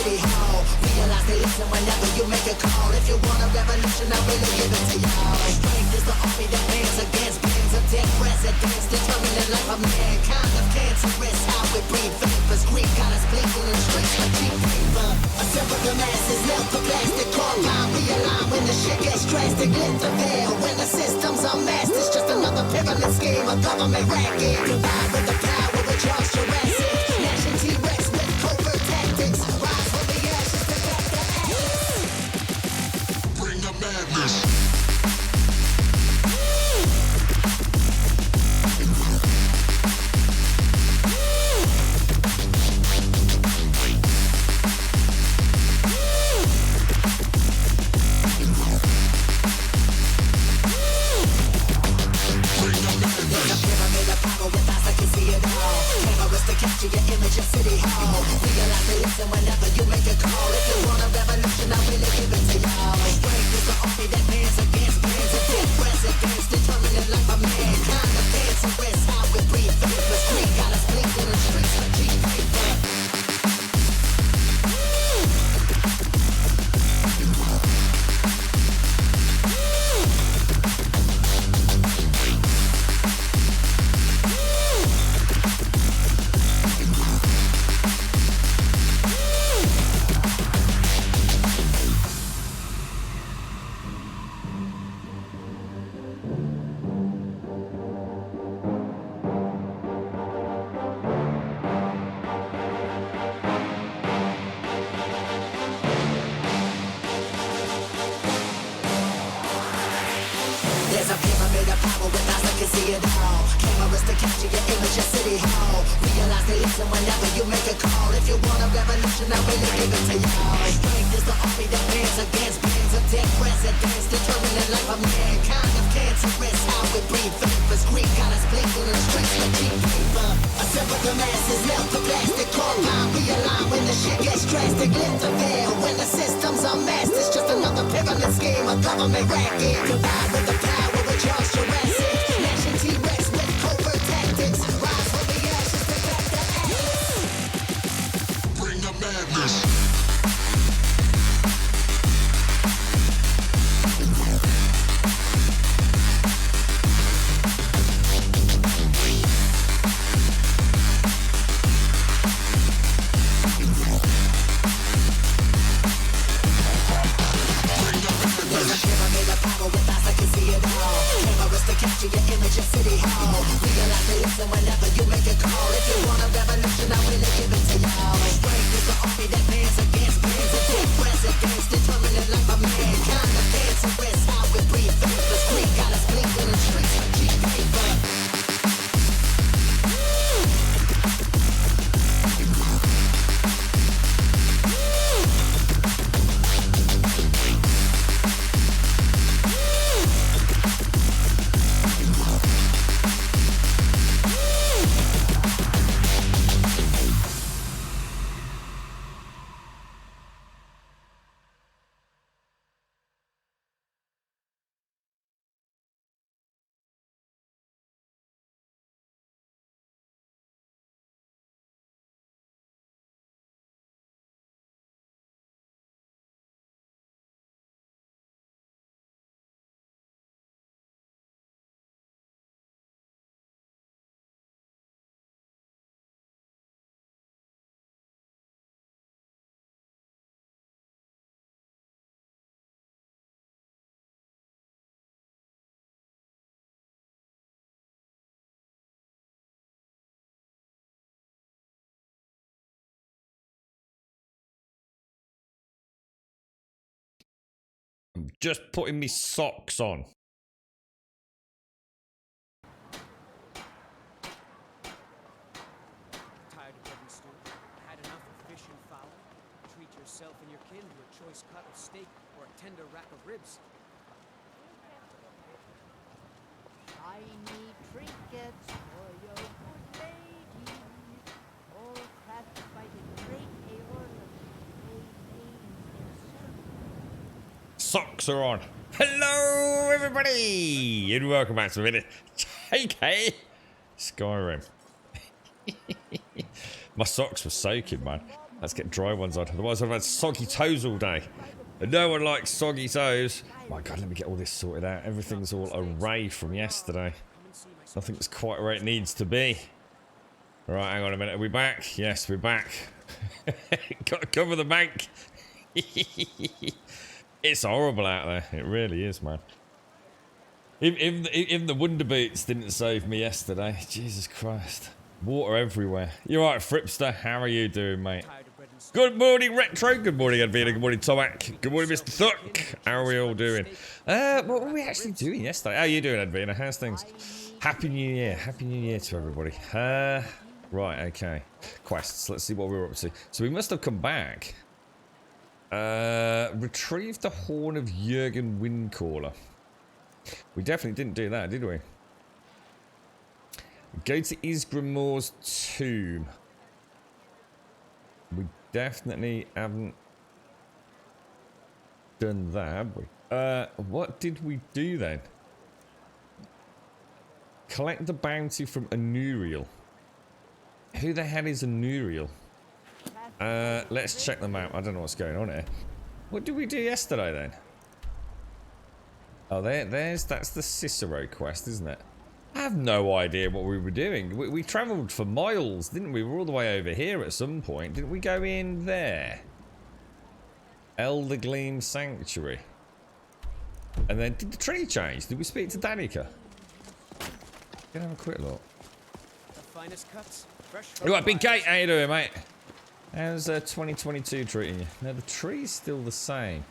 city hall. Realize they listen whenever you make a call. If you want a revolution, I really give it to y'all. Strength is the army that bands against bands of dead presidents, determining the life of mankind. Of cancerous, how we breathe vapors. Greek got us blinking in the streets like cheap paper. Assemble the masses, melt the plastic core line. Realign when the shit gets drastic. Lift the veil when the system's unmasked. It's just another pyramid scheme, a government racket. Combined with the power of Charles Jurassic. Nation T-Rex with covert tactics. Rise from the ashes to back the atlas. Bring the madness. Capture your image of city hall. Realize they listen whenever you make a call. If you want a revolution, I really give it to y'all. Strength is the army that bands against bands of dead presidents, determining life of mankind. The cancerous, how we breathe vapors. Green got us blinking in the streets like cheap paper. Government racket, combined with the power of Charles Jurassic. Nation T-Rex with covert tactics. Rise from the ashes to back the atlas. Bring the madness. Capture your image of city hall. Realize they listen whenever you make a call. If you want a revolution, I really give it to y'all. Strength is the army that bands against bands of dead presidents, determining life of mankind. The cancerous, how we breathe vapors. Green got us blinking in the streets like cheap paper. I'm just putting me socks on. Tired of getting stewed? Had enough of fish and fowl? Treat yourself and your kin to a choice cut of steak or a tender rack of ribs. Shiny trinkets for your good lady, all crafted by the great Aeon of Socks are on. Hello, everybody, and welcome back to a minute. JK Skyrim. My socks were soaking, man. Let's get dry ones on. Otherwise I've had soggy toes all day. And no one likes soggy toes. My God, let me get all this sorted out. Everything's all array from yesterday. Nothing's quite where it needs to be. Right, hang on a minute. Are we back? Yes, we're back. Got to cover the bank. It's horrible out there. It really is, man. Even the Wonder Boots didn't save me yesterday. Jesus Christ. Water everywhere. You alright, Fripster? How are you doing, mate? Good morning, Retro. Good morning, Advina. Good morning, Tomac. Good morning, Mr. Thuck. How are we all doing? What were we actually doing yesterday? How are you doing, Advina? How's things? Happy New Year. Happy New Year to everybody. Right, okay. Quests. Let's see what we were up to. So we must have come back. Retrieve the Horn of Jurgen Windcaller. We definitely didn't do that, did we? Go to Isgrimor's tomb. We definitely haven't done that, have we? What did we do then? Collect the bounty from Anuriel. Who the hell is Anuriel? Let's check them out. I don't know what's going on here. What did we do yesterday then? Oh, that's the Cicero quest, isn't it? I have no idea what we were doing. We travelled for miles, didn't we? We were all the way over here at some point. Didn't we go in there? Elder Gleam Sanctuary. And then, did the tree change? Did we speak to Danica? Gonna have a quick look. The finest cuts, fresh You right, Big Kate? How you doing, mate? How's 2022 treating you? Now, the tree's still the same.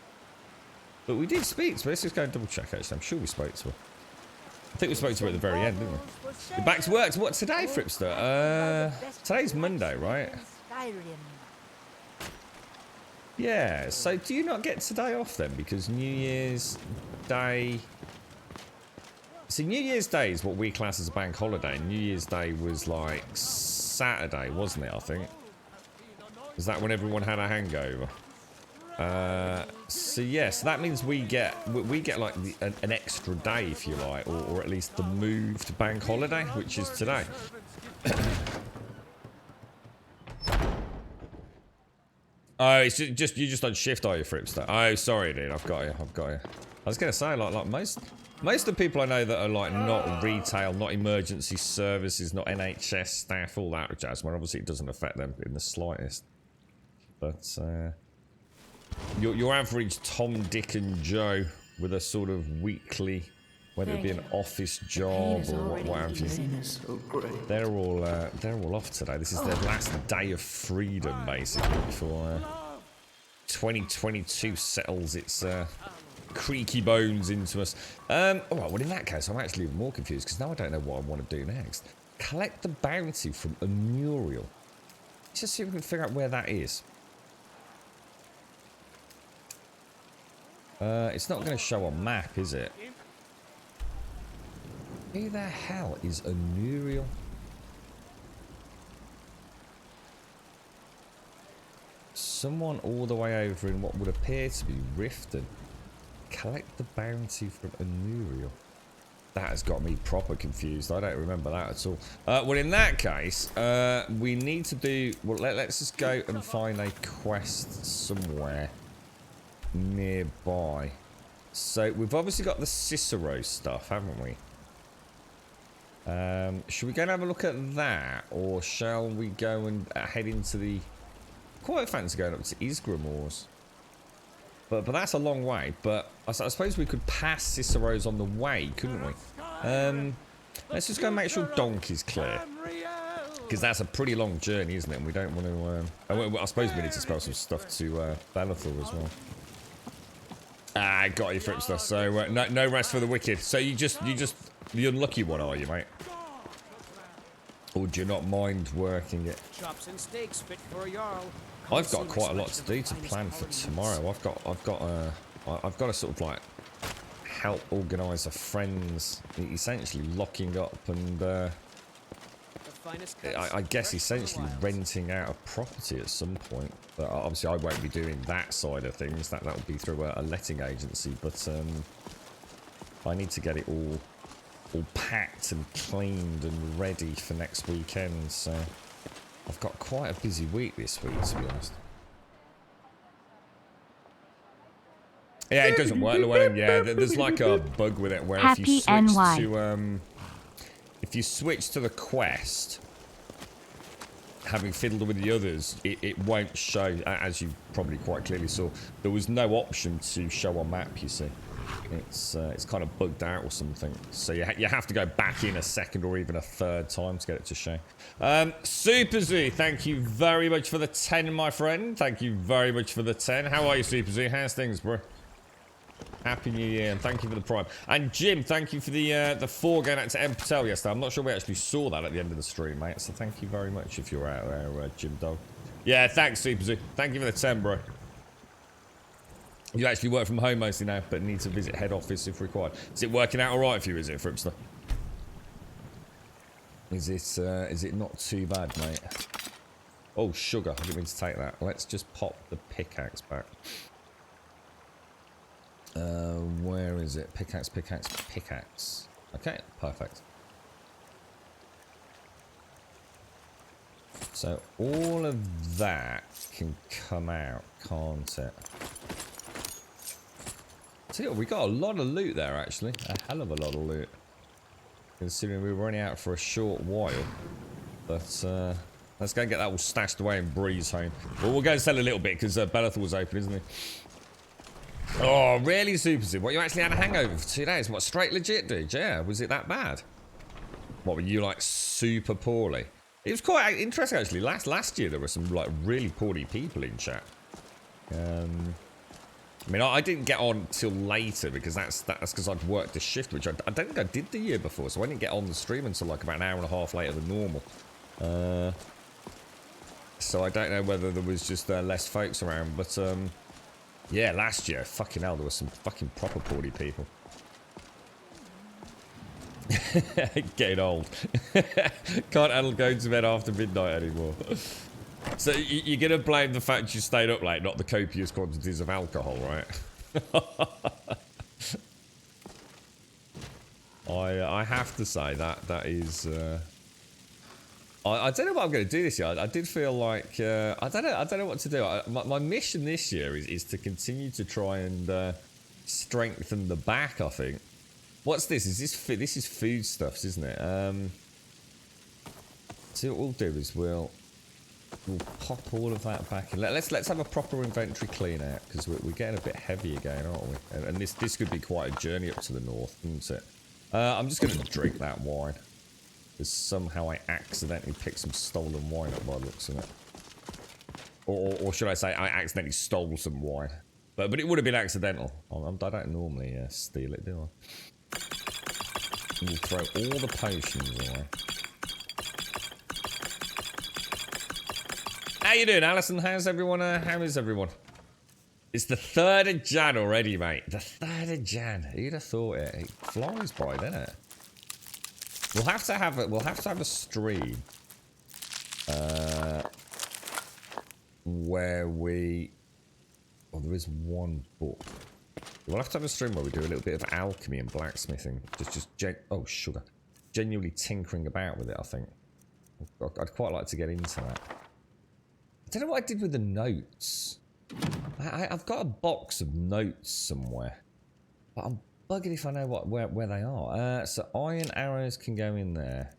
But we did speak to her. Let's just go and double check, actually. I'm sure we spoke to her. I think we spoke to her at the very end, didn't we? You're back to work. What, today, Fripster? Today's Monday, right? Yeah, so do you not get today off then? Because New Year's Day... See, New Year's Day is what we class as a bank holiday. New Year's Day was like Saturday, wasn't it, I think? Is that when everyone had a hangover? So yes, that means we get like an extra day, if you like, or at least the moved bank holiday, which is today. Oh, it's just you're just on shift, are you, Fripster? Oh, sorry, dude. I've got you. I was gonna say like most of the people I know that are like not retail, not emergency services, not NHS staff, all that jazz. Well, obviously it doesn't affect them in the slightest. But your average Tom, Dick, and Joe with a sort of weekly, whether it be an office job or what have you, they're all off today. This is their last day of freedom, basically, before 2022 settles its creaky bones into us. Alright, well in that case I'm actually even more confused because now I don't know what I want to do next. Collect the bounty from Anuriel. Let's just see if we can figure out where that is. It's not going to show on map, is it? Who the hell is Anuriel? Someone all the way over in what would appear to be Riften. Collect the bounty from Anuriel. That has got me proper confused. I don't remember that at all. Well, in that case, we need to do... Well, let's just go and find a quest somewhere nearby. So, we've obviously got the Cicero stuff, haven't we? Should we go and have a look at that? Or shall we go and head into the... Quite fancy going up to Isgrimor's. But that's a long way. But I suppose we could pass Cicero's on the way, couldn't we? Let's just go and make sure Donkey's clear. Because that's a pretty long journey, isn't it? And we don't want to... I suppose we need to spell some stuff to Bellathor as well. Ah, got you, Fripster. So, no rest for the wicked. So you're the unlucky one, are you, mate? Or do you not mind working it? Chops and steaks fit for a jarl. I've got quite a lot to do to plan for tomorrow. I've got to sort of like help organise a friend's essentially locking up and I guess essentially renting out a property at some point. But obviously I won't be doing that side of things. That will be through a letting agency. But I need to get it all packed and cleaned and ready for next weekend. So I've got quite a busy week this week, to be honest. Yeah, it doesn't work, Llewellyn. Yeah, there's like a bug with it where if Happy you switch NY. to if you switch to the quest, having fiddled with the others, it won't show, as you probably quite clearly saw. There was no option to show on map. You see, it's kind of bugged out or something. So you have to go back in a second or even a third time to get it to show. Super Z, thank you very much for the 10, my friend. Thank you very much for the 10. How are you, Super Z? How's things, bro? Happy New Year, and thank you for the prime. And Jim, thank you for the 4 going out to M Patel yesterday. I'm not sure we actually saw that at the end of the stream, mate. So thank you very much if you're out there, Jim Dog. Yeah, thanks, Super Z. Thank you for the 10, bro. You actually work from home mostly now, but need to visit head office if required. Is it working out all right for you? Is it, Fripster? Is it not too bad, mate? Oh, sugar! I didn't mean to take that. Let's just pop the pickaxe back. Where is it? Pickaxe, pickaxe, pickaxe. Okay, perfect. So all of that can come out, can't it? See, we got a lot of loot there, actually. A hell of a lot of loot. Considering we were only out for a short while. But, let's go and get that all stashed away and breeze home. Well, we'll go and sell a little bit, because Bellathor's open, isn't he? Oh, really, Super Z? What, you actually had a hangover for 2 days? What, straight legit, dude? Yeah, was it that bad? What, were you, like, super poorly? It was quite interesting, actually. Last year, there were some, like, really poorly people in chat. I mean, I didn't get on till later, because that's because I'd worked a shift, which I don't think I did the year before, so I didn't get on the stream until, like, about an hour and a half later than normal. So I don't know whether there was just less folks around, but, yeah, last year, fucking hell, there were some fucking proper poorly people. Getting old. Can't handle going to bed after midnight anymore. So you're going to blame the fact you stayed up late, not the copious quantities of alcohol, right? I have to say that is... I don't know what I'm going to do this year. I did feel like I don't know what to do. My mission this year is to continue to try and strengthen the back. I think. What's this? This is foodstuffs, isn't it? So what we'll do is we'll pop all of that back in. Let's have a proper inventory clean out, because we're getting a bit heavy again, aren't we? And this could be quite a journey up to the north, isn't it? I'm just going to drink that wine. Because somehow I accidentally picked some stolen wine up by the looks of it. Or should I say I accidentally stole some wine. But it would have been accidental. I don't normally steal it, do I? And we'll throw all the potions away. How you doing, Alison? How's everyone? How is everyone? It's the 3rd of Jan already, mate. The 3rd of Jan. Who'd have thought it? It flies by, doesn't it? We'll have to have a stream where we... Oh, there is one book. We'll have to have a stream where we do a little bit of alchemy and blacksmithing. Oh, sugar. Genuinely tinkering about with it, I think. I'd quite like to get into that. I don't know what I did with the notes. I've got a box of notes somewhere. But I'm bugging if I know where they are. So iron arrows can go in there.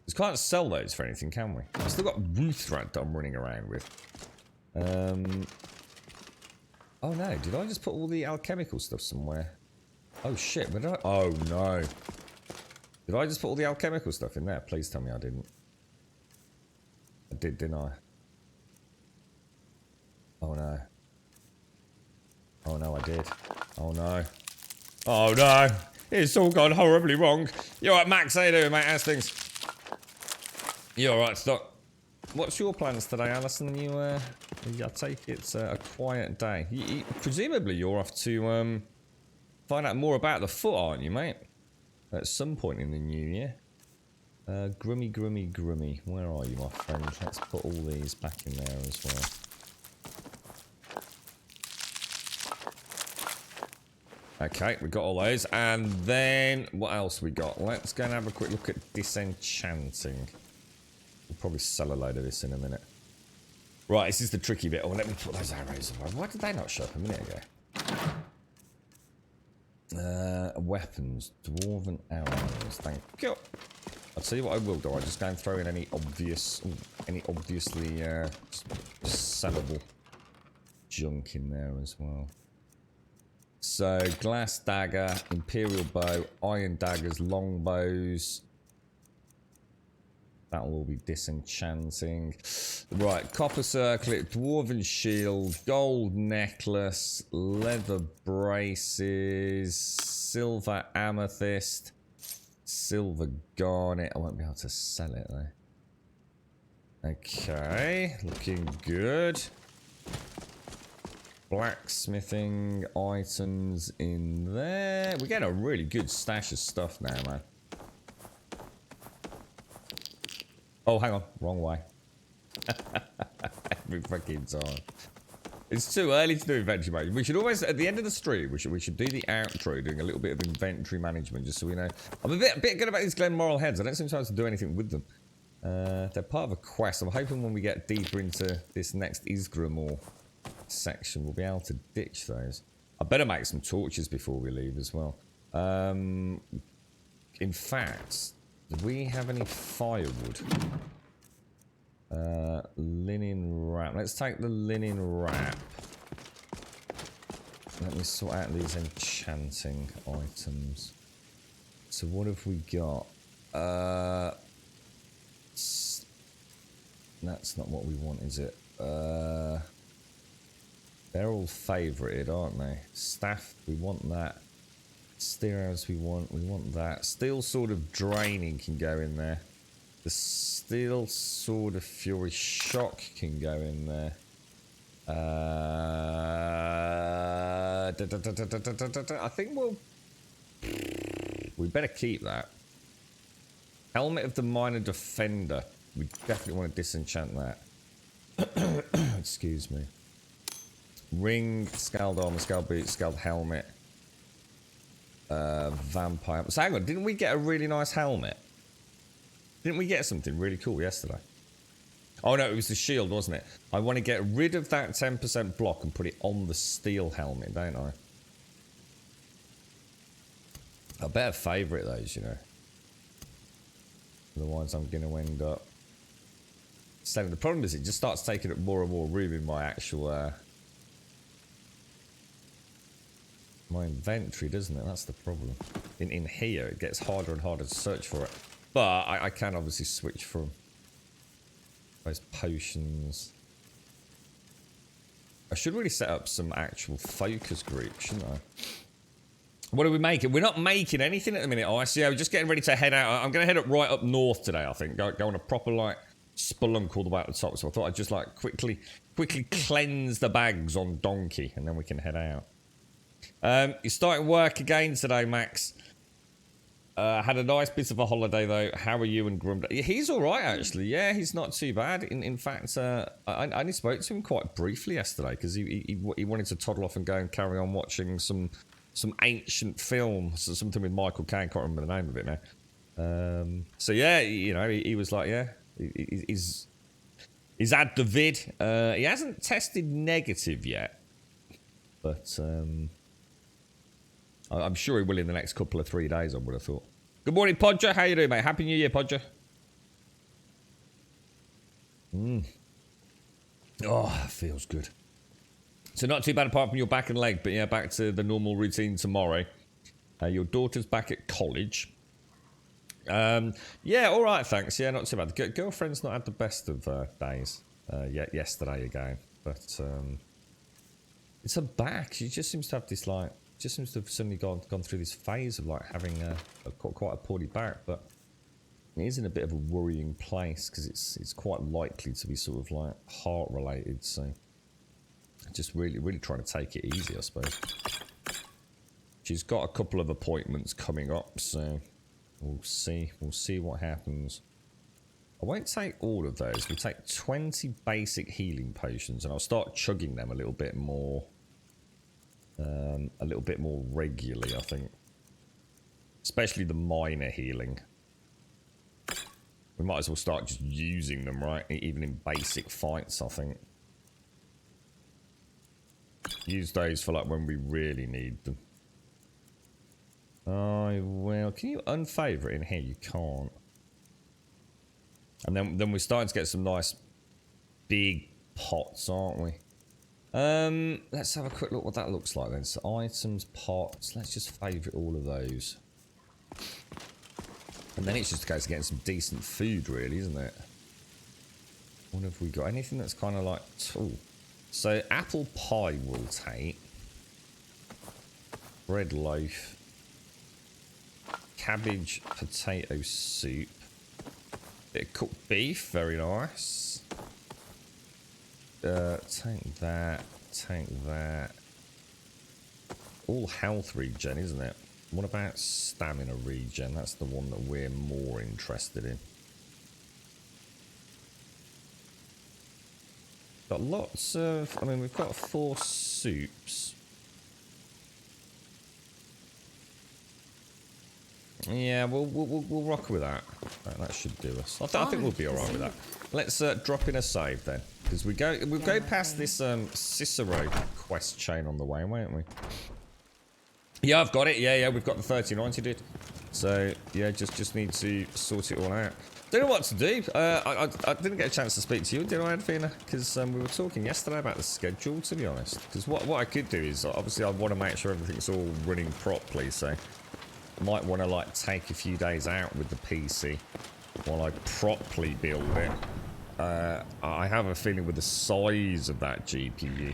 We can't sell those for anything, can we? I've still got roof thread that I'm running around with. Oh no, did I just put all the alchemical stuff somewhere? Oh shit, where did I? Oh no. Did I just put all the alchemical stuff in there? Please tell me I didn't. I did, didn't I? Oh no. Oh no, I did. Oh no. Oh no. It's all gone horribly wrong. You alright, Max? How you doing, mate? How's things? You alright, Stock? What's your plans today, Alison? I take it's a quiet day. Presumably you're off to find out more about the foot, aren't you, mate? At some point in the new year. Grummy. Where are you, my friend? Let's put all these back in there as well. Okay, we got all those. And then, what else we got? Let's go and have a quick look at disenchanting. We'll probably sell a load of this in a minute. Right, this is the tricky bit. Oh, let me put those arrows away. Why did they not show up a minute ago? Weapons, dwarven arrows. Thank you. I'll tell you what I will do. I'll just go and throw in any obviously sellable junk in there as well. So glass dagger, imperial bow, iron daggers, longbows. That will all be disenchanting. Right, copper circlet, dwarven shield, gold necklace, leather braces, silver amethyst, silver garnet. I won't be able to sell it though. Okay, looking good. Blacksmithing items in there. We're getting a really good stash of stuff now, man. Oh, hang on. Wrong way. Every fucking time. It's too early to do inventory management. We should always, at the end of the stream, we should do the outro, doing a little bit of inventory management, just so we know. I'm a bit good about these Glenmoral heads. I don't seem to have to do anything with them. They're part of a quest. I'm hoping when we get deeper into this next Isgramor section, we'll be able to ditch those. I better make some torches before we leave as well. In fact, do we have any firewood? Linen wrap. Let's take the linen wrap. Let me sort out these enchanting items. So what have we got? That's not what we want, is it? They're all favorited, aren't they? Staff, we want that. Steers, we want that. Steel Sword of Draining can go in there. The Steel Sword of Fury Shock can go in there. I think we better keep that. Helmet of the Minor Defender. We definitely want to disenchant that. Excuse me. Ring, scaled armor, scaled boots, scaled helmet. Vampire. So hang on, didn't we get a really nice helmet? Didn't we get something really cool yesterday? Oh no, it was the shield, wasn't it? I want to get rid of that 10% block and put it on the steel helmet, don't I? I better favourite those, you know. Otherwise I'm going to end up... So the problem is it just starts taking up more and more room in my actual... my inventory, doesn't it? That's the problem. In here, it gets harder and harder to search for it. But I can obviously switch from those potions. I should really set up some actual focus groups, shouldn't I? What are we making? We're not making anything at the minute, Ice. Yeah, we're just getting ready to head out. I'm going to head up right up north today, I think. Go on a proper, like, spelunk all the way up the top. So I thought I'd just, like, quickly cleanse the bags on Donkey, and then we can head out. You're starting work again today, Max. Had a nice bit of a holiday, though. How are you and Grum? He's all right, actually. Yeah, he's not too bad. In fact, I only spoke to him quite briefly yesterday because he wanted to toddle off and go and carry on watching some ancient film, so something with Michael Caine. Can't remember the name of it now. So yeah, you know, he was like, yeah, he's had the vid. He hasn't tested negative yet, but I'm sure he will in the next couple of 3 days, I would have thought. Good morning, Podger. How you doing, mate? Happy New Year, Podger. Oh, that feels good. So not too bad apart from your back and leg, but yeah, back to the normal routine tomorrow. Your daughter's back at college. Yeah, all right, thanks. Yeah, not too bad. The girlfriend's not had the best of days yet yesterday again, but it's her back. She just seems to have this, like, just seems to have suddenly gone through this phase of, like, having quite a poorly back, but it is in a bit of a worrying place because it's quite likely to be sort of, like, heart related, so just really trying to take it easy, I suppose. She's got a couple of appointments coming up, so we'll see what happens. I won't take all of those. We'll take 20 basic healing potions, and I'll start chugging them a little bit more regularly, I think. Especially the minor healing. We might as well start just using them, right? Even in basic fights, I think. Use those for, like, when we really need them. I will. Can you unfavour it in here? You can't. And then we're starting to get some nice big pots, aren't we? Let's have a quick look what that looks like then. So items, pots. Let's just favourite all of those. And then it's just a case of getting some decent food, really, isn't it? What have we got? Anything that's kind of like... Ooh. So apple pie we'll take. Bread loaf. Cabbage potato soup. Bit of cooked beef, very nice. Take that. Take that. All health regen, isn't it? What about stamina regen? That's the one that we're more interested in. Got lots of... I mean, we've got 4 soups. Yeah, we'll rock with that. That should do us. I think we'll be alright with that. Let's drop in a save then. Because we'll go past this Cicero quest chain on the way, won't we? Yeah, I've got it. Yeah, we've got the 3090, dude. So, yeah, just need to sort it all out. Don't know what to do. I didn't get a chance to speak to you, did I, Advina? Because we were talking yesterday about the schedule, to be honest. Because what I could do is, obviously, I want to make sure everything's all running properly, so... I might want to, like, take a few days out with the PC while I properly build it. I have a feeling with the size of that GPU,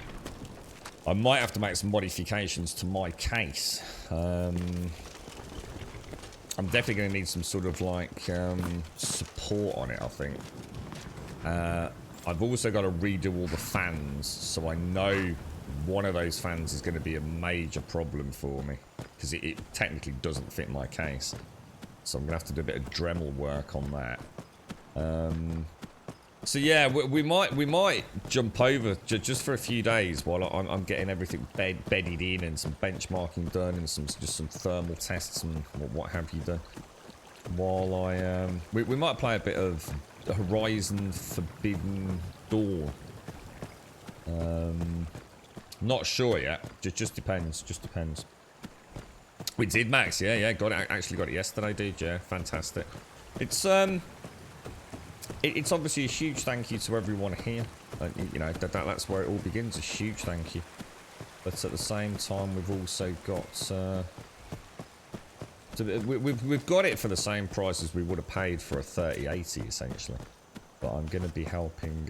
I might have to make some modifications to my case. I'm definitely going to need some sort of, like, support on it, I think. I've also got to redo all the fans, so I know one of those fans is going to be a major problem for me. Because it technically doesn't fit my case. So I'm going to have to do a bit of Dremel work on that. So yeah, we might jump over just for a few days while I'm getting everything bedded in and some benchmarking done and just some thermal tests and what have you done. While we might play a bit of Horizon Forbidden Dawn. Not sure yet. Just depends. Just depends. We did, Max. Yeah. Got it. Actually got it yesterday, dude. Yeah, fantastic. It's obviously a huge thank you to everyone here. You know, that's where it all begins. A huge thank you. But at the same time, we've also got we've got it for the same price as we would have paid for a 3080, essentially. But I'm going to be helping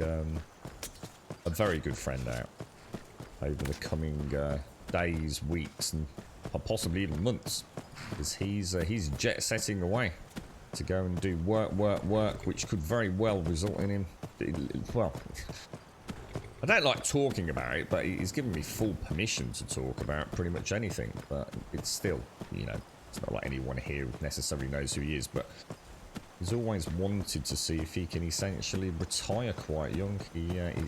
a very good friend out over the coming days, weeks, and possibly even months, because he's jet setting away to go and do work, which could very well result in him. Well, I don't like talking about it, but he's given me full permission to talk about pretty much anything. But it's still, you know, it's not like anyone here necessarily knows who he is, but he's always wanted to see if he can essentially retire quite young.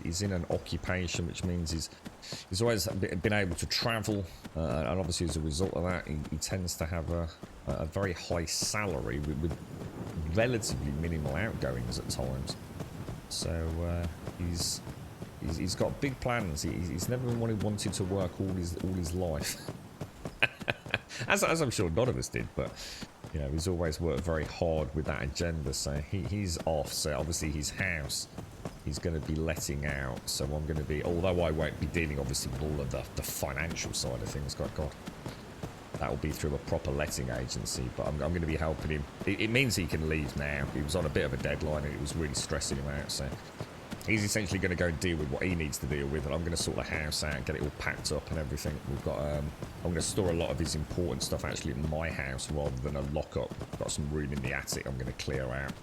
He's in an occupation, which means he's always been able to travel, and obviously as a result of that, he tends to have a very high salary with relatively minimal outgoings at times. So he's got big plans. He's never been one who wanted to work all his life, as I'm sure none of us did, but. You know, he's always worked very hard with that agenda, so he's off. So obviously his house, he's going to be letting out. So I'm going to be, although I won't be dealing obviously with all of the financial side of things, God, that will be through a proper letting agency. But I'm going to be helping him. It means he can leave now. He was on a bit of a deadline and it was really stressing him out. So he's essentially going to go and deal with what he needs to deal with, and I'm going to sort the house out and get it all packed up and everything. We've got, I'm going to store a lot of his important stuff actually in my house rather than a lock-up. Got some room in the attic I'm going to clear out.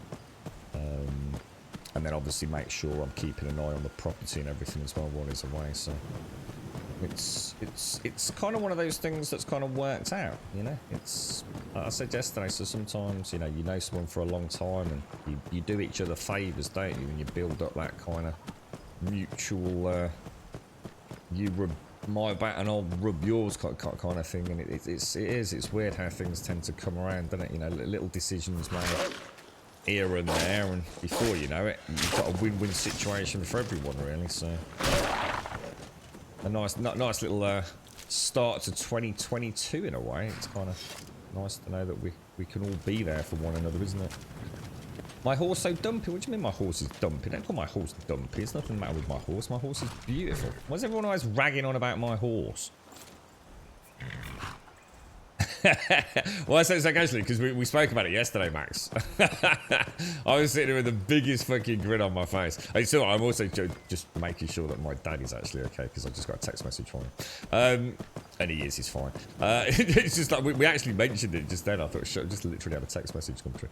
And then obviously make sure I'm keeping an eye on the property and everything as well while he's away. So it's kind of one of those things that's kind of worked out, you know. It's, like I said yesterday, so sometimes, you know someone for a long time and you do each other favours, don't you, and you build up that kind of mutual you rub my back and I'll rub yours kind of thing. And it's weird how things tend to come around, doesn't it? You know, little decisions made here and there, and before you know it, you've got a win-win situation for everyone, really. So a nice little start to 2022 in a way. It's kind of Nice to know that we can all be there for one another, isn't it? My horse so dumpy? What do you mean my horse is dumpy? Don't call my horse dumpy. There's nothing the matter with my horse. My horse is beautiful. Why is everyone always ragging on about my horse? Well, I say it's like actually because we spoke about it yesterday, Max. I was sitting there with the biggest fucking grin on my face. I'm also just making sure that my dad is actually okay because I just got a text message from him. And he is, he's fine. It's just like we actually mentioned it just then. I thought, shit, just literally had a text message come through.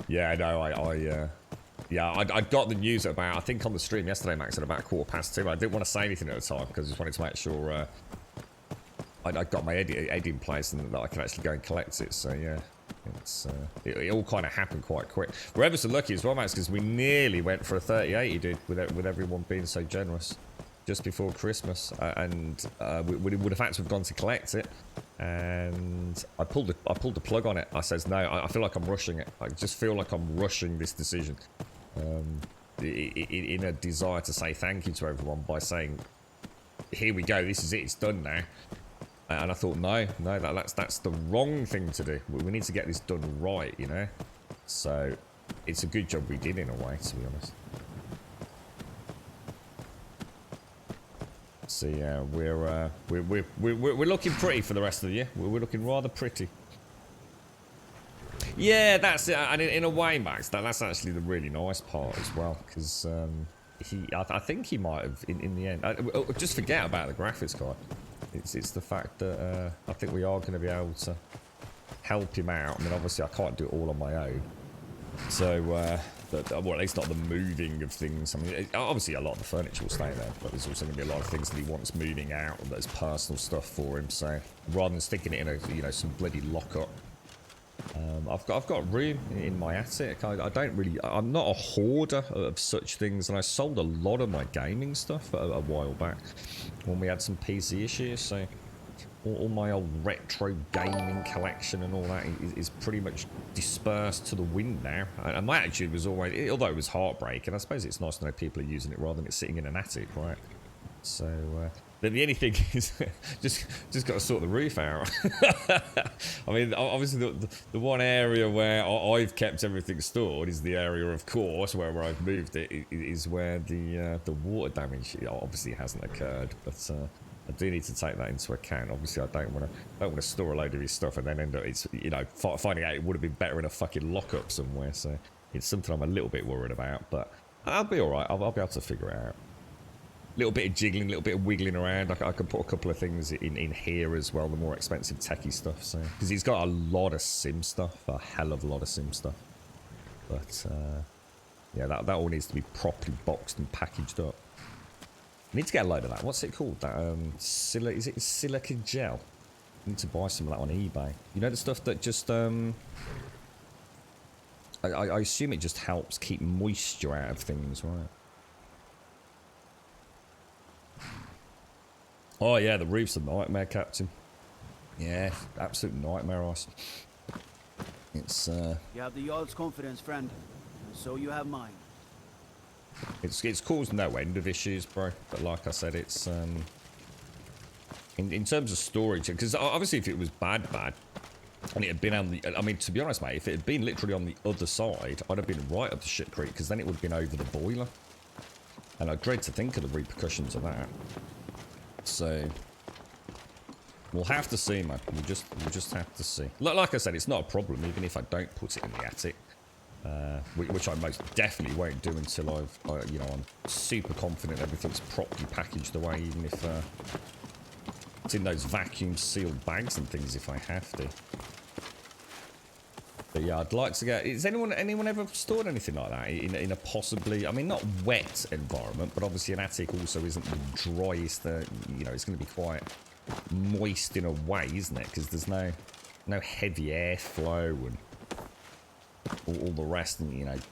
Yeah, no, I got the news at about, I think on the stream yesterday, Max, at about 2:15. I didn't want to say anything at the time because I just wanted to make sure I got my edit in place and that I can actually go and collect it. So yeah, it all kind of happened quite quick. We're ever so lucky as well, Max, because we nearly went for a 3080, dude, with everyone being so generous just before Christmas, and we would have had to have gone to collect it. And I pulled the plug on it. I says no. I feel like I'm rushing it. I just feel like I'm rushing this decision, in a desire to say thank you to everyone by saying, "Here we go. This is it. It's done now." And I thought, no, that's the wrong thing to do. We need to get this done right, you know. So it's a good job we did in a way, to be honest. So yeah, we're looking pretty for the rest of the year. We're looking rather pretty. Yeah, that's it. And in a way, Max, that's actually the really nice part as well, because I think he might have in the end. Just forget about the graphics card. It's the fact that I think we are going to be able to help him out. I mean, obviously, I can't do it all on my own. So, well, at least not the moving of things. I mean, obviously, a lot of the furniture will stay there, but there's also going to be a lot of things that he wants moving out that's personal stuff for him. So, rather than sticking it in a some bloody lockup, I've got room in my attic. I don't really. I'm not a hoarder of such things, and I sold a lot of my gaming stuff a while back when we had some PC issues. So all my old retro gaming collection and all that is pretty much dispersed to the wind now. And my attitude was always, although it was heartbreaking, I suppose it's nice to know people are using it rather than it sitting in an attic, right? So. The only thing is, just got to sort the roof out. I mean, obviously the one area where I've kept everything stored is the area, of course, where I've moved it is where the water damage obviously hasn't occurred, but I do need to take that into account. Obviously, I don't want to store a load of his stuff and then end up finding out it would have been better in a fucking lockup somewhere. So it's something I'm a little bit worried about, but I'll be all right. I'll be able to figure it out. Little bit of jiggling, little bit of wiggling around. I can put a couple of things in here as well, the more expensive techie stuff. So because he's got a lot of sim stuff, a hell of a lot of sim stuff. But yeah, that all needs to be properly boxed and packaged up. I need to get a load of that. What's it called? That is it silica gel? I need to buy some of that on eBay. You know the stuff that just I assume it just helps keep moisture out of things, right? Oh yeah, the roof's a nightmare, Captain. Yeah, absolute nightmare, Ice. It's You have the Jarl's confidence, friend, and so you have mine. It's caused no end of issues, bro. But like I said, it's in terms of storage, because obviously if it was bad, and it had been on the, I mean, to be honest, mate, if it had been literally on the other side, I'd have been right up the shit creek, because then it would have been over the boiler, and I dread to think of the repercussions of that. So we'll have to see, man. We'll just have to see. Like I said, it's not a problem, even if I don't put it in the attic, which I most definitely won't do until I'm super confident everything's properly packaged away, even if it's in those vacuum sealed bags and things if I have to. But yeah, I'd like to get. Is anyone ever stored anything like that in a possibly? I mean, not wet environment, but obviously an attic also isn't the driest. It's going to be quite moist in a way, isn't it? Because there's no heavy airflow and all the rest. And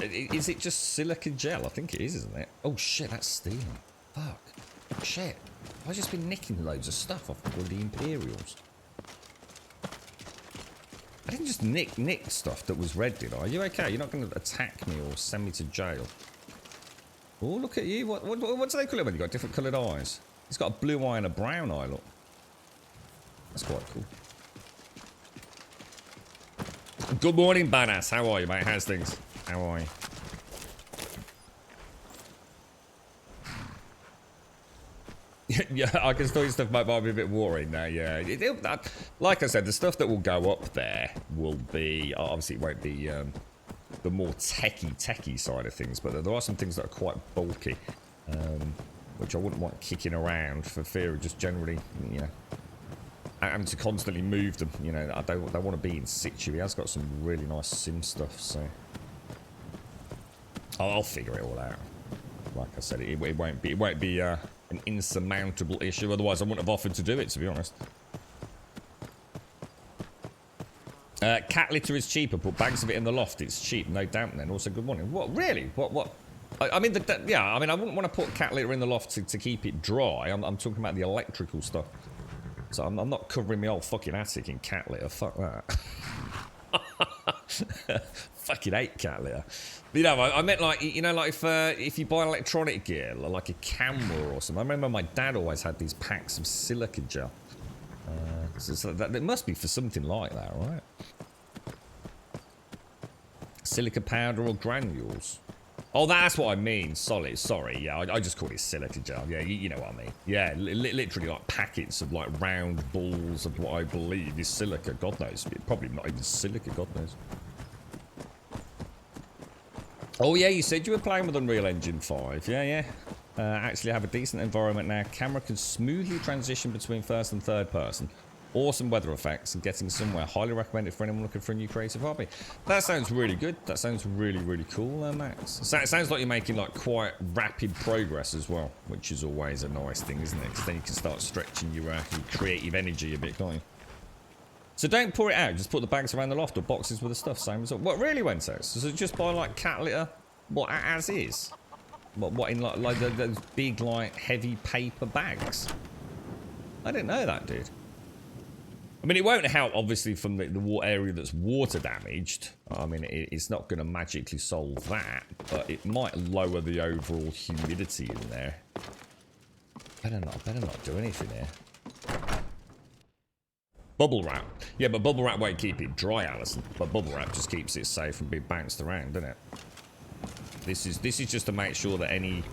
is it just silica gel? I think it is, isn't it? Oh shit, that's steel. Fuck. Shit. I've just been nicking loads of stuff off the Imperials. I didn't just nick stuff that was red, did I? Are you okay? You're not going to attack me or send me to jail? Oh, look at you. What do they call it when you've got different coloured eyes? He's got a blue eye and a brown eye, look. That's quite cool. Good morning, Badass. How are you, mate? How's things? How are you? Yeah, I can still use stuff might be a bit worrying now, yeah. Like I said, the stuff that will go up there will be... Obviously, it won't be the more techie side of things, but there are some things that are quite bulky, which I wouldn't want kicking around for fear of just generally, you know, having to constantly move them. You know, I don't want to be in situ. He has got some really nice sim stuff, so... I'll figure it all out. Like I said, it won't be an insurmountable issue. Otherwise, I wouldn't have offered to do it, to be honest. Cat litter is cheaper. Put bags of it in the loft. It's cheap, no dampening. Also, good morning. What? Really? What? I mean, yeah. I mean, I wouldn't want to put cat litter in the loft to keep it dry. I'm talking about the electrical stuff. So I'm not covering my old fucking attic in cat litter. Fuck that. Fucking hate cat litter. But, you know, I meant like, you know, like if you buy electronic gear, like a camera or something. I remember my dad always had these packs of silica gel. So that it must be for something like that, right? Silica powder or granules. Oh, that's what I mean. Solid. Sorry. Yeah, I just call it silica gel. Yeah, you know what I mean. Yeah, literally like packets of like round balls of what I believe is silica. God knows. Probably not even silica. God knows. Oh, yeah, you said you were playing with Unreal Engine 5. Yeah. Actually have a decent environment now. Camera can smoothly transition between first and third person. Awesome weather effects and getting somewhere. Highly recommended for anyone looking for a new creative hobby. That sounds really good. That sounds really cool, Max. So it sounds like you're making like quite rapid progress as well, which is always a nice thing, isn't it? Because then you can start stretching your creative energy a bit, can't you? So don't pour it out. Just put the bags around the loft or boxes with the stuff. Same result. What really went out? So just buy like cat litter, what as is? What in like those big like heavy paper bags? I didn't know that, dude. I mean, it won't help, obviously, from the area that's water damaged. I mean, it's not going to magically solve that, but it might lower the overall humidity in there. Better not do anything here. Bubble wrap. Yeah, but bubble wrap won't keep it dry, Alison. But bubble wrap just keeps it safe from being bounced around, doesn't it? This is just to make sure that any...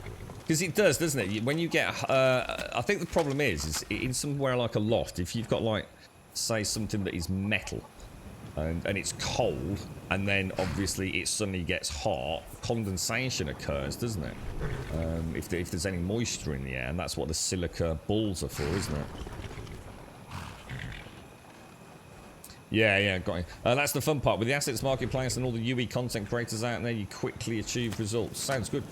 Because it does, doesn't it? When you get... I think the problem is in somewhere like a loft, if you've got, like... say something that is metal and it's cold and then obviously it suddenly gets hot, condensation occurs, doesn't it? If there's any moisture in the air, and that's what the silica balls are for, isn't it? Yeah, got it. That's the fun part. With the assets marketplace and all the UE content creators out there, you quickly achieve results. Sounds good.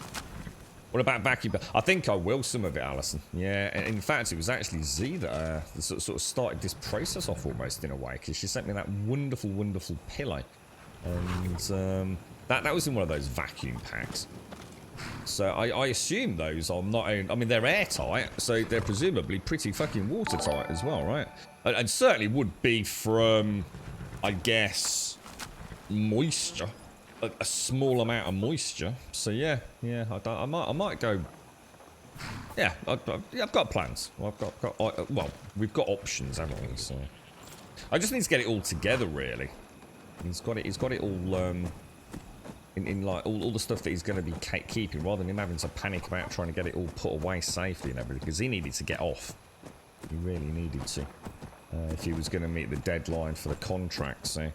What about vacuum? I think I will some of it, Alison. Yeah, in fact, it was actually Z that sort of started this process off almost in a way, because she sent me that wonderful pillow, and that was in one of those vacuum packs. So I assume those are not. I mean, they're airtight, so they're presumably pretty fucking watertight as well, right? And certainly would be from, I guess, moisture. A small amount of moisture, so yeah, I might go. Yeah, I've got plans. Well, well, we've got options, haven't we? So I just need to get it all together, really. He's got it all in like all the stuff that he's going to be keeping, rather than him having to panic about trying to get it all put away safely and everything, because he needed to get off. He really needed to if he was going to meet the deadline for the contract. So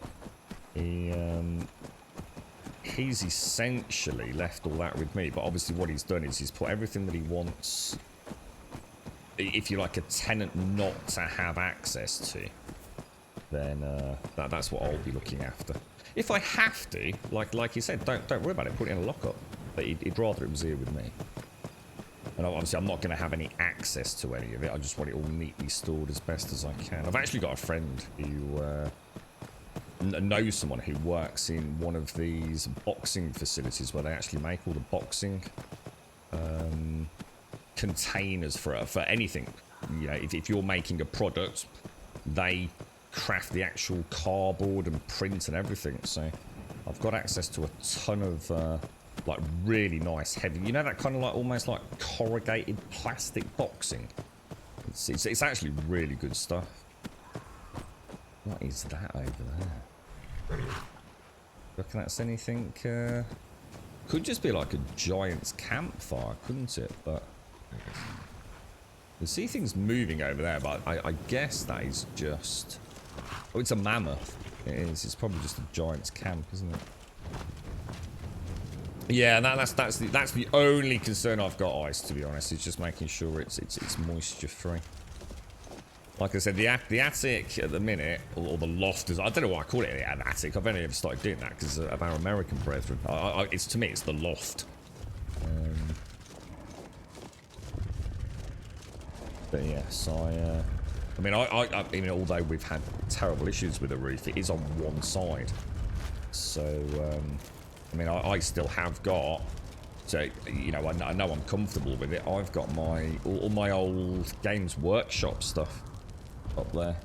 he's essentially left all that with me, but obviously what he's done is he's put everything that he wants, if you like, a tenant not to have access to, then that's what I'll be looking after. If I have to, like you said, don't worry about it, put it in a lockup, but he'd rather it was here with me. And obviously I'm not going to have any access to any of it, I just want it all neatly stored as best as I can. I've actually got a friend who knows someone who works in one of these boxing facilities where they actually make all the boxing containers for anything. You know, if you're making a product, they craft the actual cardboard and print and everything. So I've got access to a ton of like really nice heavy, you know, that kind of like almost like corrugated plastic boxing. It's actually really good stuff. What is that over there? Reckon that's anything? Could just be like a giant's campfire, couldn't it? But you see things moving over there, but I guess that is just... Oh, it's a mammoth. It is. It's probably just a giant's camp, isn't it? Yeah, that's the only concern I've got, Ice, to be honest. It's just making sure it's moisture free. Like I said, the attic at the minute, or the loft, is, I don't know why I call it an attic. I've only ever started doing that because of our American brethren. It's, to me, it's the loft. But yes, I mean, I mean, although we've had terrible issues with the roof, it is on one side. So, I mean, I still have got, so, you know, I know I'm comfortable with it. I've got all my old Games Workshop stuff up there.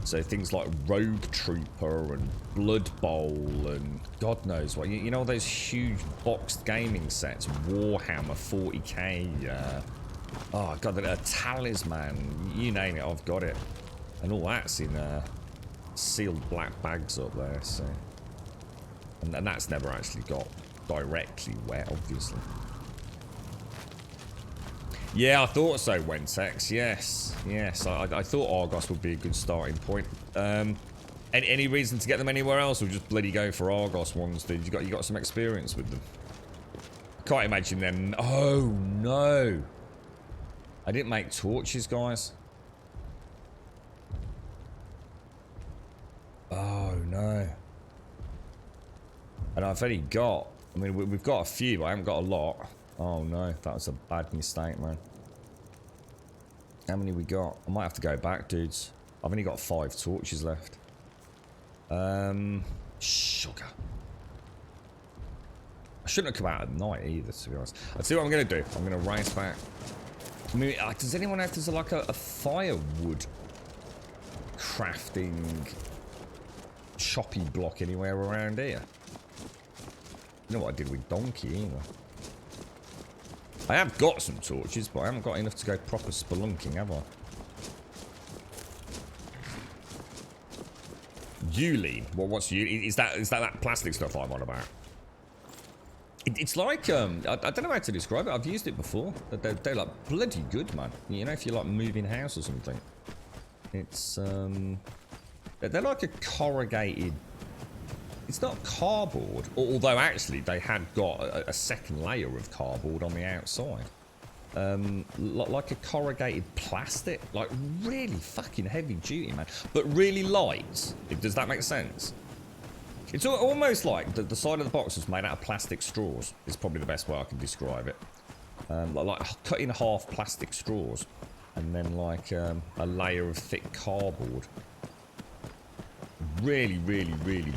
So things like Rogue Trooper and Blood Bowl and God knows what. You know, those huge boxed gaming sets, Warhammer 40k, oh god, a Talisman, you name it, I've got it. And all that's in sealed black bags up there, so. And that's never actually got directly wet, obviously. Yeah, I thought so, Wentex. Yes. I thought Argos would be a good starting point. Any reason to get them anywhere else, or just bloody go for Argos ones, dude? You got some experience with them. Can't imagine them. Oh no! I didn't make torches, guys. Oh no! And I've only got. I mean, we've got a few, but I haven't got a lot. Oh no, that was a bad mistake, man. How many we got? I might have to go back, dudes. I've only got 5 torches left. Sugar. I shouldn't have come out at night either, to be honest. I'll see what I'm going to do. I'm going to race back. I mean, does anyone have there's like a firewood crafting choppy block anywhere around here? You know what I did with Donkey either. I have got some torches, but I haven't got enough to go proper spelunking, have I? Uline. What's Uline? Is that plastic stuff I'm on about? It's like, I don't know how to describe it. I've used it before. They're like bloody good, man. You know, if you're like moving house or something. It's, they're like a corrugated... It's not cardboard, although actually they had got a second layer of cardboard on the outside. Like a corrugated plastic, like really fucking heavy duty, man, but really light. Does that make sense? It's almost like the side of the box was made out of plastic straws. Is probably the best way I can describe it. Like cut in half plastic straws, and then like a layer of thick cardboard. Really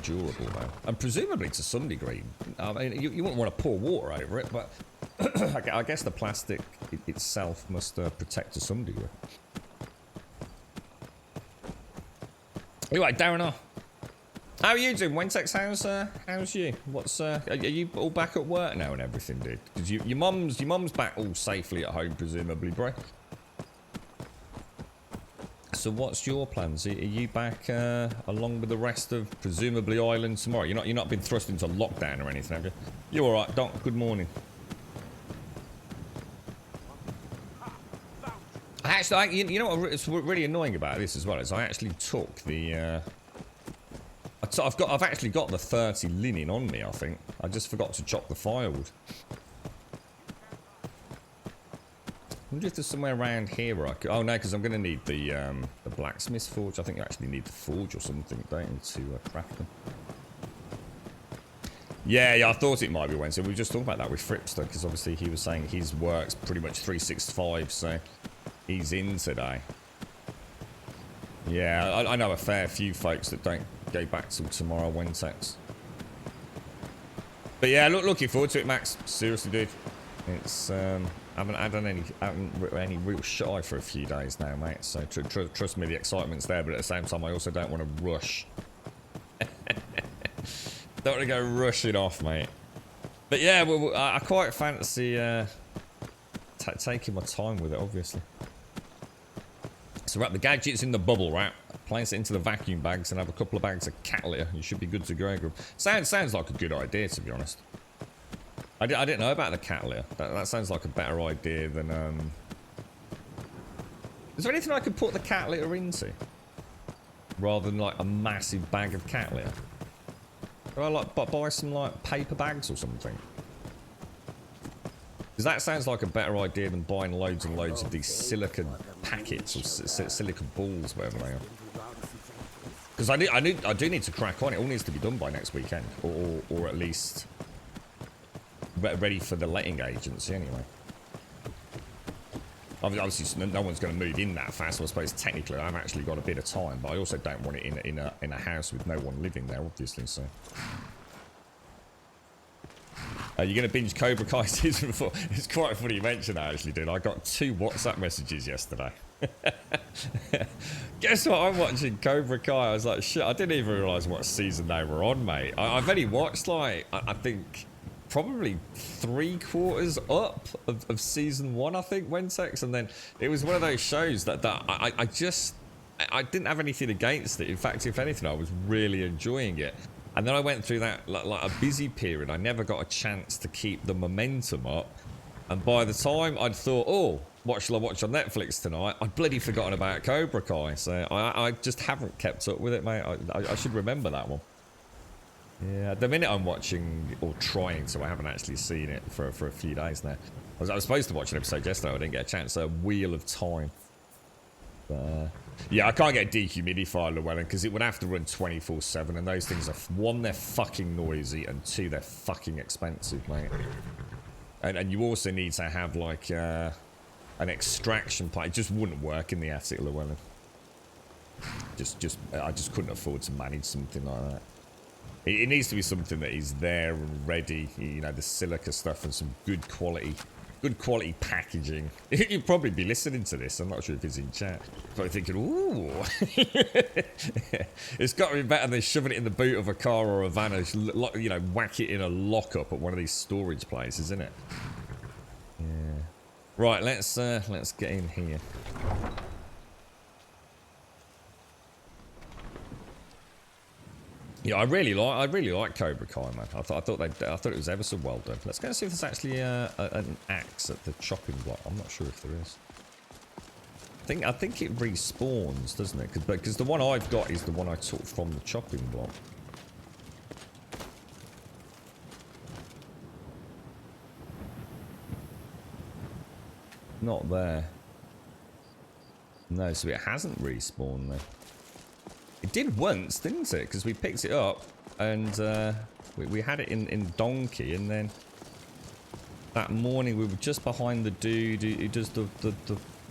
durable, man. And presumably to some degree. I mean, you wouldn't want to pour water over it, but I guess the plastic itself must protect to some degree. Anyway, Darren, how are you doing? Wentex, how's you? What's are you all back at work now and everything, dude? Because your mum's back all safely at home, presumably, bro. So what's your plans? Are you back along with the rest of presumably Ireland tomorrow? You're not been thrust into lockdown or anything, have you? You all right, Doc? Good morning. Actually, you know what's really annoying about this as well is I actually took the. I've actually got the 30 linen on me. I think I just forgot to chop the firewood. I wonder if there's somewhere around here where I could... Oh, no, because I'm going to need the blacksmith's forge. I think you actually need the forge or something, don't you, to craft them. Yeah, I thought it might be Wednesday. We were just talking about that with Fripster, because obviously he was saying his work's pretty much 365, so he's in today. Yeah, I know a fair few folks that don't go back till tomorrow, Wentex. But yeah, looking forward to it, Max. Seriously, dude. It's... I haven't written any real shy for a few days now, mate. So trust me, the excitement's there, but at the same time, I also don't want to rush. Don't want to go rushing off, mate. But yeah, well, I quite fancy taking my time with it, obviously. So right, the gadget's in the bubble wrap. place it into the vacuum bags, and have a couple of bags of cat litter. You should be good to go, Grum. Sounds like a good idea, to be honest. I didn't know about the cat litter. That sounds like a better idea than... Is there anything I could put the cat litter into? Rather than, like, a massive bag of cat litter? Could I, like, buy some, like, paper bags or something? Because that sounds like a better idea than buying loads and loads of these silicon packets or silicon balls, whatever they are. Because I do need to crack on. It all needs to be done by next weekend, or at least ready for the letting agency anyway. Obviously, no one's going to move in that fast. So I suppose technically I've actually got a bit of time, but I also don't want it in a house with no one living there, obviously. So. You're going to binge Cobra Kai season 4? It's quite funny you mention that, actually, dude. I got 2 WhatsApp messages yesterday. Guess what? I'm watching Cobra Kai. I was like, shit, I didn't even realise what season they were on, mate. I've only watched, like, I think, probably 3/4 up of season 1, I think, Wentex. And then it was one of those shows that I didn't have anything against it. In fact, if anything, I was really enjoying it. And then I went through that, like a busy period. I never got a chance to keep the momentum up. And by the time I'd thought, oh, what shall I watch on Netflix tonight? I'd bloody forgotten about Cobra Kai. So I just haven't kept up with it, mate. I should remember that one. Yeah, the minute I'm watching, or trying to, I haven't actually seen it for a few days now. I was supposed to watch an episode yesterday. I didn't get a chance. So Wheel of Time. Yeah, I can't get a dehumidifier, Llewellyn, because it would have to run 24/7, and those things are, 1, they're fucking noisy, and 2, they're fucking expensive, mate. And you also need to have, like, an extraction pipe. It just wouldn't work in the attic, Llewellyn. I just couldn't afford to manage something like that. It needs to be something that is there and ready, you know, the silica stuff and some good quality packaging. You'd probably be listening to this. I'm not sure if he's in chat. Probably thinking, ooh. It's got to be better than shoving it in the boot of a car or a van and, you know, whack it in a lockup at one of these storage places, isn't it? Yeah. Right, let's get in here. Yeah, I really like Cobra Kai, man. I thought it was ever so well done. Let's go and see if there's actually an axe at the chopping block. I'm not sure if there is. I think it respawns, doesn't it? Because the one I've got is the one I took from the chopping block. Not there. No, so it hasn't respawned there. It did once, didn't it? Because we picked it up and we had it in Donkey, and then that morning we were just behind the dude who does the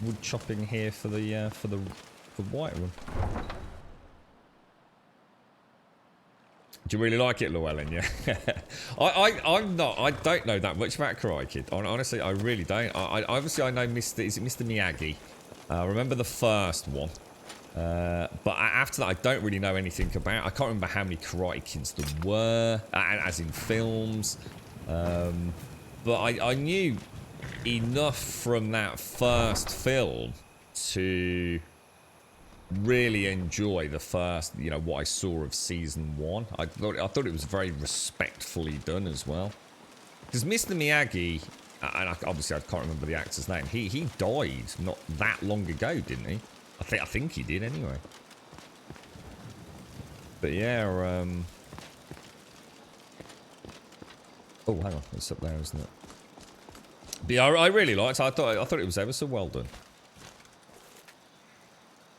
wood chopping here for the white one. Do you really like it, Llewellyn? Yeah. I don't know that much about Karate Kid. Honestly, I really don't. Obviously I know is it Mr. Miyagi? I remember the first one. But after that, I don't really know anything about. I can't remember how many Karate Kids there were, as in films. But I knew enough from that first film to really enjoy the first, you know, what I saw of season 1. I thought it was very respectfully done as well. Because Mr. Miyagi, and obviously I can't remember the actor's name. He died not that long ago, didn't he? I think he did anyway. But yeah, oh, hang on, it's up there, isn't it? But yeah, I really liked it. I thought it was ever so well done.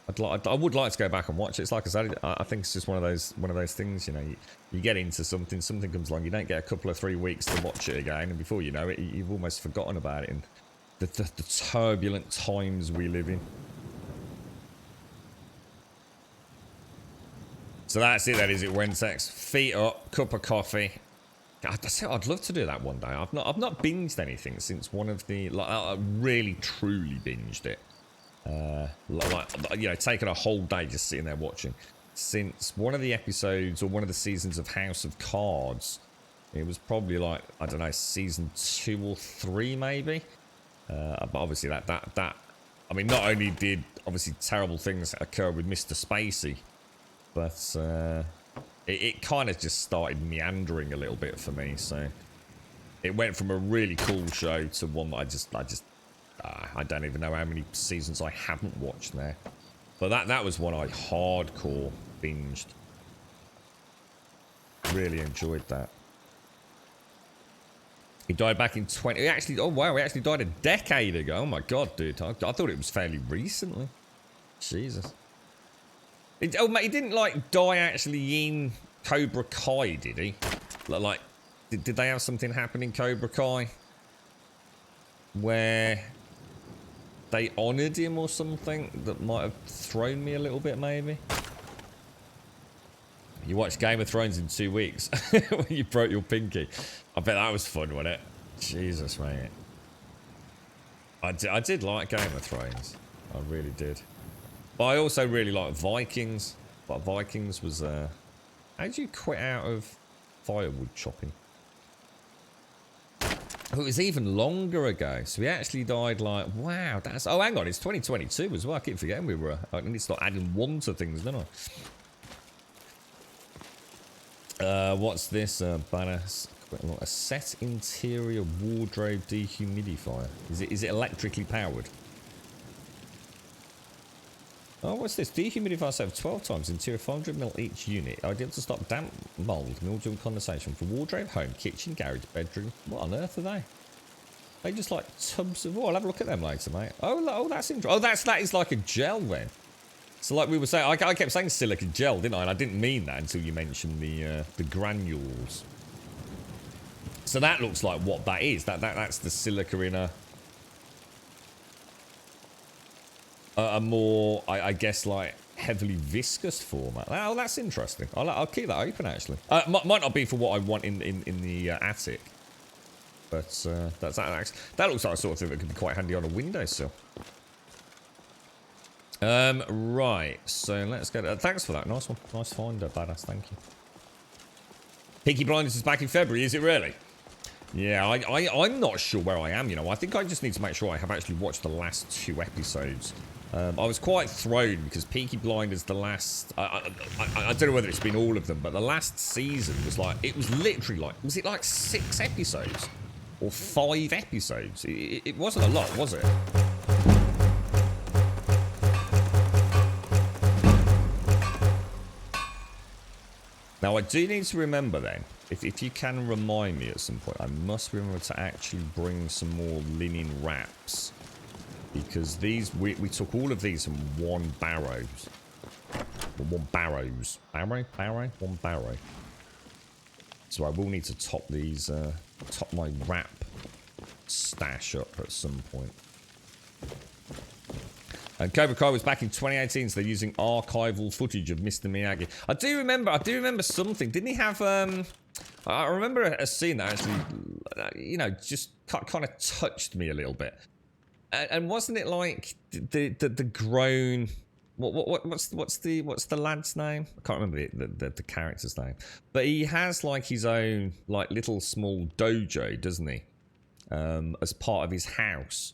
I would like to go back and watch it. It's like I said, I think it's just one of those things. You know, you get into something comes along, you don't get a couple of 3 weeks to watch it again, and before you know it, you've almost forgotten about it in the turbulent times we live in. So that's it, that is it, Wentex. Feet up, cup of coffee. I'd love to do that one day. I've not binged anything since one of the, like, I really truly binged it. Like, you know, taking a whole day just sitting there watching. Since one of the episodes or one of the seasons of House of Cards. It was probably like, I don't know, season 2 or 3 maybe. But obviously that I mean, not only did obviously terrible things occur with Mr. Spacey, but it kind of just started meandering a little bit for me. So it went from a really cool show to one that I don't even know how many seasons I haven't watched there. But that was one I hardcore binged. Really enjoyed that. He died back in 20... oh wow, he actually died a decade ago. Oh my god, dude. I thought it was fairly recently. Jesus. Oh, mate, he didn't, like, die actually in Cobra Kai, did he? Like, did they have something happen in Cobra Kai? Where they honoured him or something that might have thrown me a little bit, maybe? You watched Game of Thrones in 2 weeks when you broke your pinky. I bet that was fun, wasn't it? Jesus, mate. I did like Game of Thrones. I really did. But I also really like Vikings. But Vikings was... how did you quit out of firewood chopping? Oh, it was even longer ago. So he actually died like... Wow, that's... Oh, hang on. It's 2022 as well. I keep forgetting we were... I need to start adding one to things, don't I? What's this? Badass. A set interior wardrobe dehumidifier. Is it electrically powered? Oh, what's this? Dehumidifier save 12 times, interior 500ml each unit. Ideal to stop damp, mould, mildew and condensation for wardrobe, home, kitchen, garage, bedroom. What on earth are they? They just like tubs of... Oh, I'll have a look at them later, mate. Oh, that's interesting. Oh, that is like a gel then. So like we were saying, I kept saying silica gel, didn't I? And I didn't mean that until you mentioned the granules. So that looks like what that is. That's the silica in a more, I guess, like heavily viscous format. Oh, that's interesting. I'll keep that open actually. Might not be for what I want in the attic, but that looks like a sort of thing that could be quite handy on a windowsill. Right, so let's go. Thanks for that. Nice one. Nice find, badass. Thank you. Peaky Blinders is back in February, is it really? Yeah, I'm not sure where I am, you know. I think I just need to make sure I have actually watched the last 2 episodes. I was quite thrown because Peaky Blinders, the last... I don't know whether it's been all of them, but the last season was like... It was literally like... Was it like 6 episodes? Or 5 episodes? It wasn't a lot, was it? Now, I do need to remember then, if you can remind me at some point, I must remember to actually bring some more linen wraps. Because these, we took all of these from one Barrow. One Barrows. Barrow? One Barrow. So I will need to top these, top my wrap stash up at some point. And Cobra Kai was back in 2018, so they're using archival footage of Mr. Miyagi. I do remember something. Didn't he have, I remember a scene that actually, you know, just kind of touched me a little bit. And wasn't it like the grown, what's the lad's name? I can't remember the character's name. But he has like his own, like little small dojo, doesn't he? As part of his house.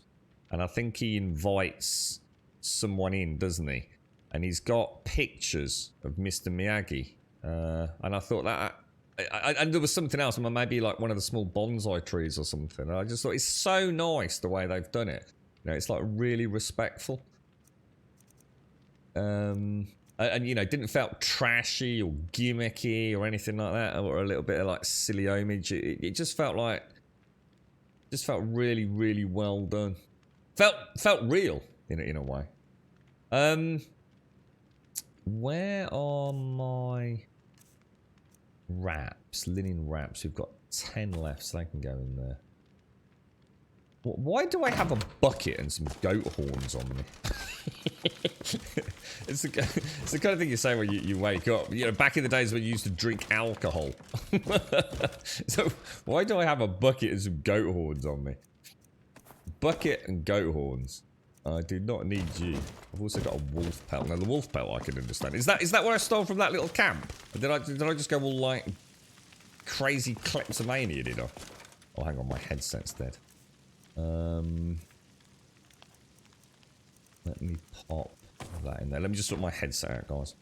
And I think he invites someone in, doesn't he? And he's got pictures of Mr. Miyagi. And I thought that... and there was something else, maybe like one of the small bonsai trees or something. And I just thought it's so nice the way they've done it. You know, it's like really respectful. And you know, didn't felt trashy or gimmicky or anything like that, or a little bit of like silly homage. It just felt like... Just felt really, really well done. Felt real in a way. Where are my wraps? Linen wraps. We've got 10 left, so they can go in there. Why do I have a bucket and some goat horns on me? It's the kind of thing you say when you wake up. You know, back in the days when you used to drink alcohol. So why do I have a bucket and some goat horns on me? Bucket and goat horns. I do not need you. I've also got a wolf pelt. Now the wolf pelt I can understand. Is that what I stole from that little camp? Or did I just go all like crazy kleptomania? Did I? Oh, hang on, my headset's dead. Let me pop That in there. Let me just sort my headset out, guys.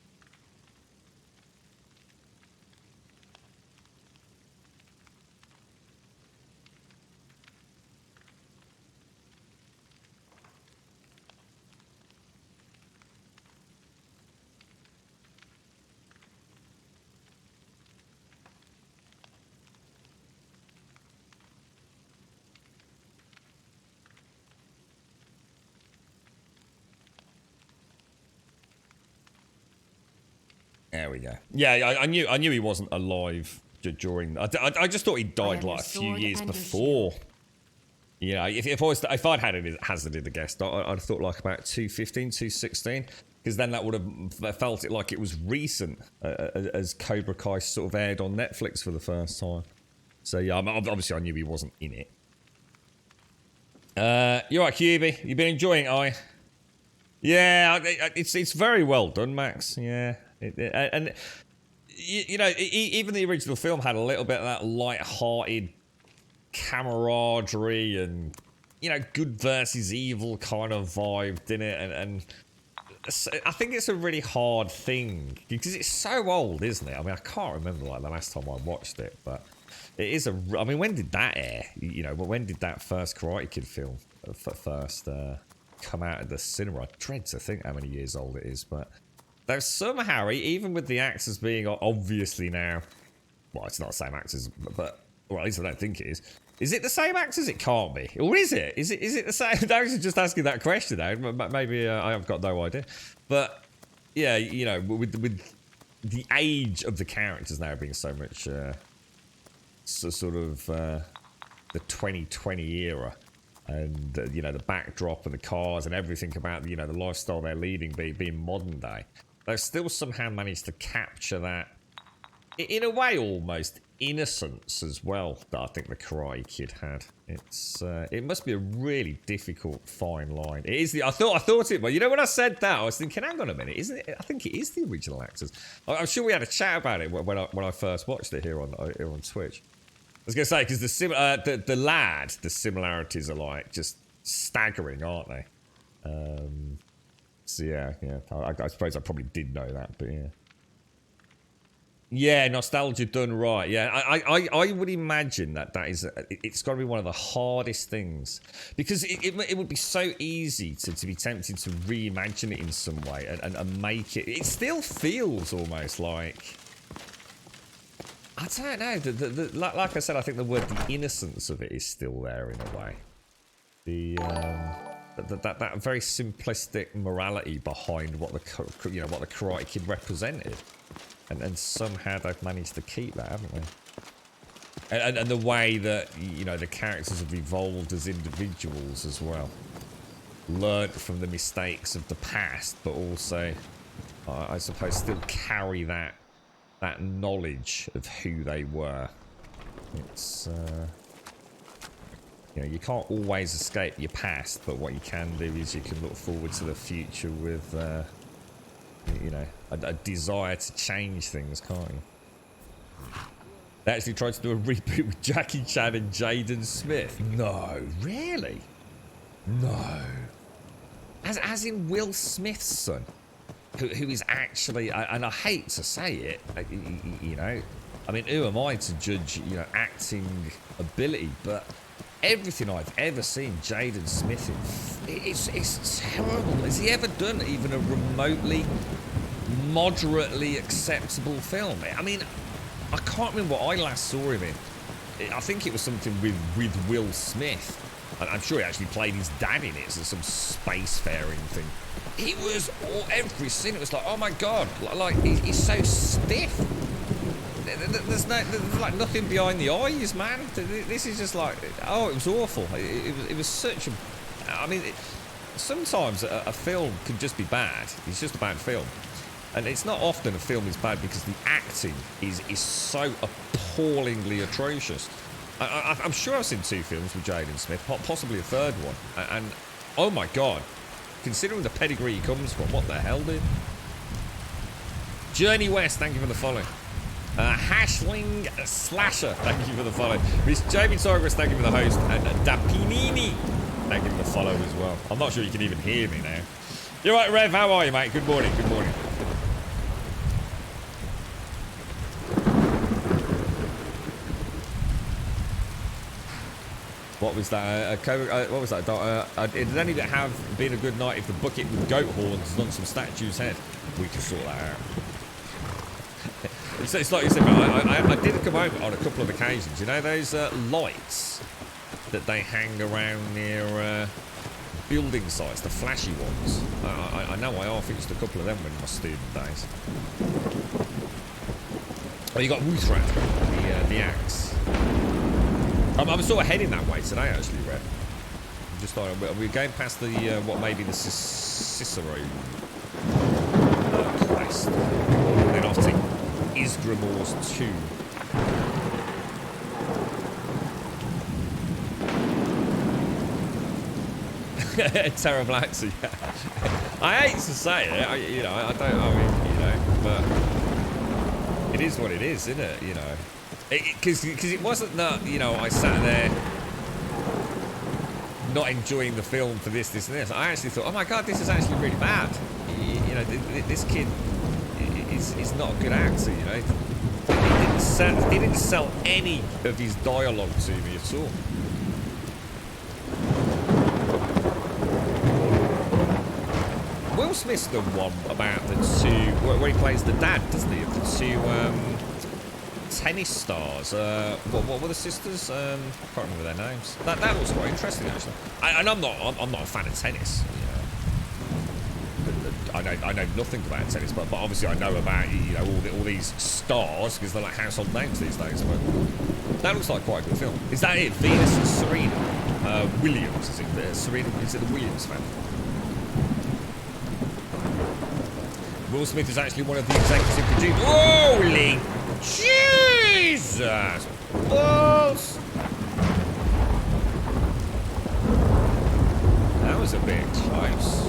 There we go. Yeah, I knew he wasn't alive during. I just thought he died like a few years before. You know, if I'd had it hazarded a guess, I'd have thought like about 215, 216, because then that would have felt it like it was recent, as Cobra Kai sort of aired on Netflix for the first time. So yeah, obviously I knew he wasn't in it. You're right, QB. You've been enjoying it, Yeah, it's very well done, Max. Yeah. And you know, even the original film had a little bit of that light-hearted camaraderie and, you know, good versus evil kind of vibe, didn't it? And I think it's a really hard thing because it's so old, isn't it? I mean, I can't remember like the last time I watched it, but it is a. I mean, when did that air? You know, when did that first Karate Kid film first come out of the cinema? I dread to think how many years old it is, but. There's somehow, even with the actors being obviously now, well, it's not the same actors, but well, at least I don't think it is. Is it the same actors? It can't be, or is it? Is it the same? I was just asking that question now. Maybe I've got no idea. But yeah, you know, with the age of the characters now being so much, sort of the 2020 era. And you know, the backdrop and the cars and everything about, you know, the lifestyle they're leading being modern day, they've still somehow managed to capture that, in a way, almost innocence as well, that I think the Karate Kid had. It must be a really difficult fine line. It is I thought it, but you know, when I said that, I was thinking, hang on a minute, isn't it? I think it is the original actors. I'm sure we had a chat about it when I first watched it here on Twitch. I was going to say, because the similarities are like just staggering, aren't they? So yeah. I suppose I probably did know that, but yeah. Yeah, nostalgia done right. Yeah, I would imagine that is, it's got to be one of the hardest things, because it would be so easy to be tempted to reimagine it in some way and make it. It still feels almost like. I don't know. Like I said, I think the word "the innocence" of it is still there in a way. That very simplistic morality behind what the Karate Kid represented, and somehow they've managed to keep that, haven't they? And the way that, you know, the characters have evolved as individuals as well, learnt from the mistakes of the past, but also, I suppose, still carry that knowledge of who they were. It's you know, you can't always escape your past, but what you can do is you can look forward to the future with you know, a desire to change things, can't you? They actually tried to do a reboot with Jackie Chan and Jaden Smith. No, really? No. As in Will Smith's son. Who is actually, and I hate to say it, you know, I mean, who am I to judge, you know, acting ability, but everything I've ever seen Jaden Smith in, it's terrible. Has he ever done even a remotely, moderately acceptable film? I mean, I can't remember what I last saw him in. I think it was something with Will Smith. I'm sure he actually played his dad in it, so some spacefaring thing. He was, every scene, it was like, oh my god, like he's so stiff. There's like nothing behind the eyes, man. This is just like, oh, it was awful. It was such a, I mean, sometimes a film can just be bad. It's just a bad film. And it's not often a film is bad because the acting is so appallingly atrocious. I'm sure I've seen 2 films with Jaden Smith, possibly a third one. And oh my god, considering the pedigree he comes from, what the hell, dude? Journey West, thank you for the follow. Hashling Slasher, thank you for the follow. Miss Jamie Tigris, thank you for the host. And Dapinini, thank you for the follow as well. I'm not sure you can even hear me now. You're right, Rev. How are you, mate? Good morning. Good morning. What was that? What was that? It'd only have been a good night if the bucket with goat horns on some statue's head. We can sort that out. It's like you said, I did come home on a couple of occasions. You know those lights that they hang around near building sites, the flashy ones. I know I half-fixed a couple of them in my student days. Oh, you got Wuthrak, the axe. I'm sort of heading that way today, actually, Red. Just thought we're going past the what may be the Cicero quest. Then off to Isgrimor's tomb. Terrible accent. I hate to say it, I mean, but it is what it is, isn't it? You know, because it wasn't that, I sat there not enjoying the film for this and this. I actually thought, oh my god, this is actually really bad. This kid is not a good actor. He didn't sell any of his dialogue to me at all. Will Smith's the one about the two, where he plays the dad, doesn't he? Of the two tennis stars. What were the sisters? I can't remember their names. That looks quite interesting, actually. And I'm not a fan of tennis. I know nothing about tennis, but obviously I know about all these stars because they're like household names these days. But that looks like quite a good film. Is that it? Venus and Serena Williams, is it? Serena, is it the Williams family? Will Smith is actually one of the executive producers. Holy Jesus! Balls! That was a bit close.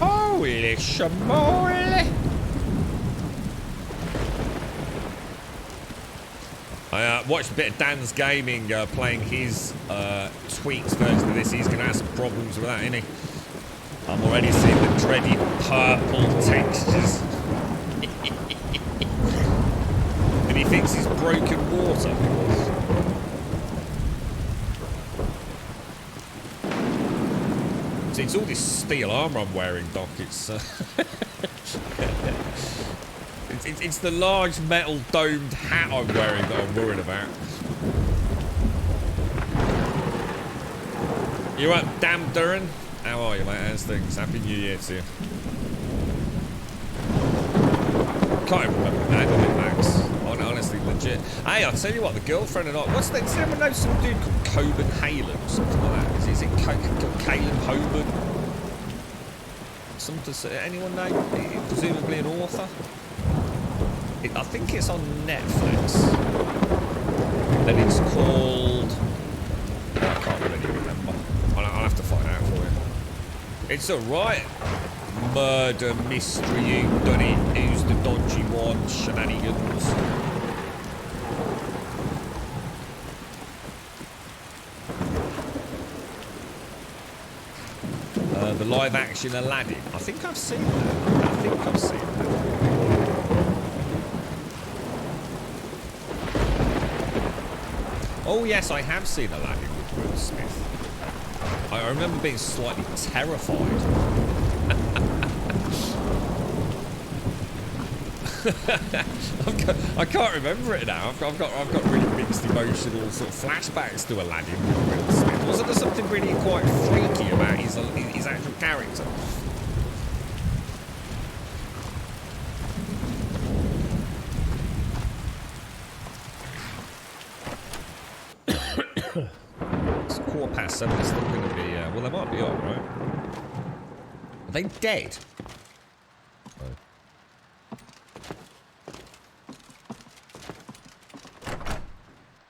Holy shamoly! I watched a bit of Dan's Gaming playing his tweaks version of this. He's going to have some problems with that, isn't he? I'm already seeing the dreaded purple textures. And he thinks he's broken water. See, it's all this steel armour I'm wearing, Doc. It's the large metal domed hat I'm wearing that I'm worried about. You up, damn Duran? How are you, mate? How's things? Happy New Year to you. Can't even remember the name of it, Max. Honestly, legit. Hey, I'll tell you what, the girlfriend and I... Does anyone know some dude called Copenhagen or something like that? Is it Caleb Hoban? Anyone know? Presumably an author? I think it's on Netflix. And it's called... I can't really remember. I'll have to find out for you. It's alright. Murder mystery, who done it? Who's the dodgy one? Shenanigans. The live action Aladdin. I think I've seen that. Oh yes, I have seen Aladdin with Will Smith. I remember being slightly terrified. I can't remember it now. I've got really mixed emotional sort of flashbacks to Aladdin with Will Smith. Wasn't there something really quite freaky about his actual character? It's 7:15. It's still going to be... well, they might be on, right? Are they dead? Oh.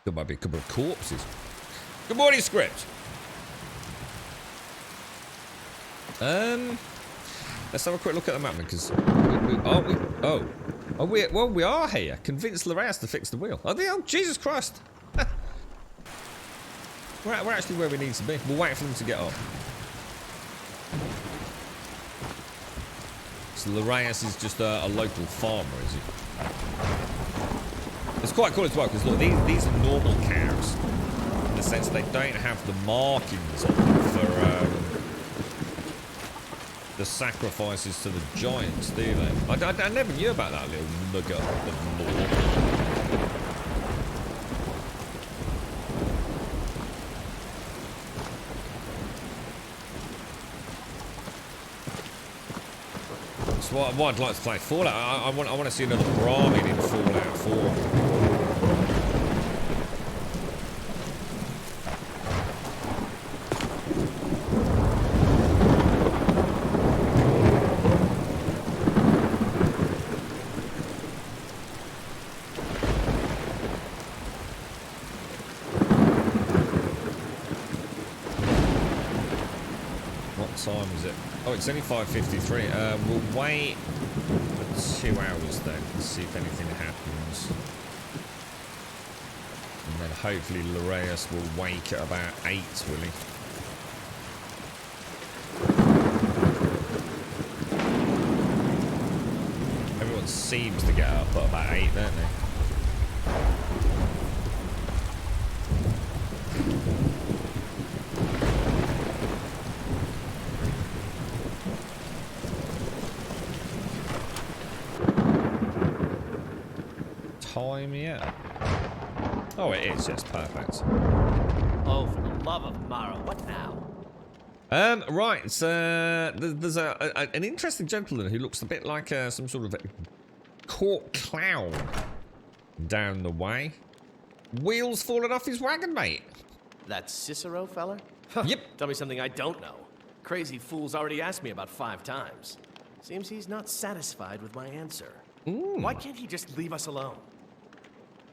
There might be a couple of corpses. Good morning, Script. Let's have a quick look at the map because we are here. Convince Larace to fix the wheel. Oh, Jesus Christ! We're actually where we need to be. We'll wait for them to get up. So Loreas is just a local farmer, is he? It's quite cool as well, because look, these are normal cows. In the sense they don't have the markings on them for the sacrifices to the giants, do they? I never knew about that little nugget of lore. So what I'd like to play Fallout, I want to see another Brahmin in Fallout 4. Time is it? Oh, it's only 5:53. We'll wait for 2 hours then and see if anything happens. And then hopefully Loreas will wake at about 8, will he? Everyone seems to get up at about 8, don't they? Time yet? Oh, it is. Yes, perfect. Oh, for the love of Barrow, what now? Right. There's an interesting gentleman who looks a bit like some sort of court clown down the way. Wheels falling off his wagon, mate. That Cicero feller? Yep. Tell me something I don't know. Crazy fool's already asked me about 5 times. Seems he's not satisfied with my answer. Why can't he just leave us alone?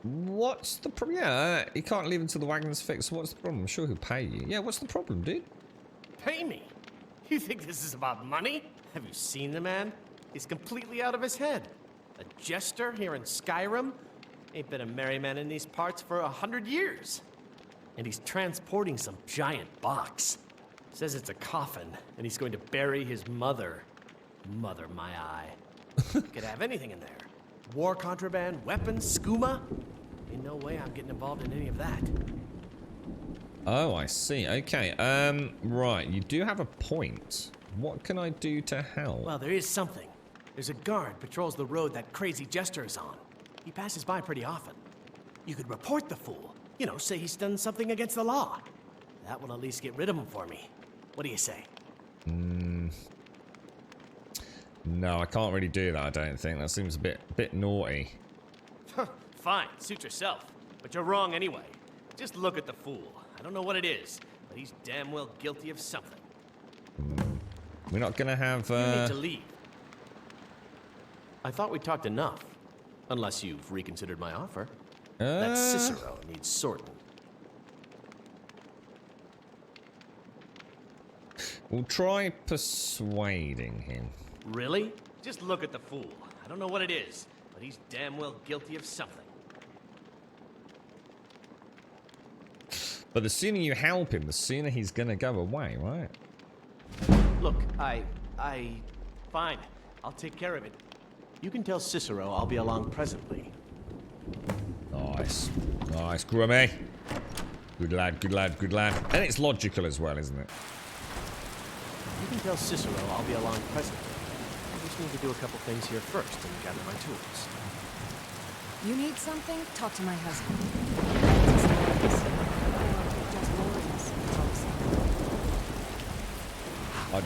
What's the problem? Yeah, he can't leave until the wagon's fixed. What's the problem? I'm sure he'll pay you. Yeah, what's the problem, dude? Pay me? You think this is about money? Have you seen the man? He's completely out of his head. A jester here in Skyrim? Ain't been a merry man in these parts for 100 years. And he's transporting some giant box. Says it's a coffin, and he's going to bury his mother. Mother, my eye. Could have anything in there. War contraband, weapons, skooma. In no way I'm getting involved in any of that. Oh, I see. Okay. Right. You do have a point. What can I do to help? Well, there is something. There's a guard patrols the road that crazy jester is on. He passes by pretty often. You could report the fool. You know, say he's done something against the law. That will at least get rid of him for me. What do you say? No, I can't really do that, I don't think. That seems a bit naughty. Fine, suit yourself. But you're wrong anyway. Just look at the fool. I don't know what it is, but he's damn well guilty of something. We're not gonna have, You need to leave. I thought we talked enough. Unless you've reconsidered my offer. That Cicero needs sorting. We'll try persuading him. Really? Just look at the fool. I don't know what it is, but he's damn well guilty of something. But the sooner you help him, the sooner he's gonna go away, right? Look, Fine. I'll take care of it. You can tell Cicero I'll be along presently. Nice. Nice, Grummy. Good lad, good lad, good lad. And it's logical as well, isn't it? You can tell Cicero I'll be along presently. I just need to do a couple things here first and gather my tools. You need something? Talk to my husband.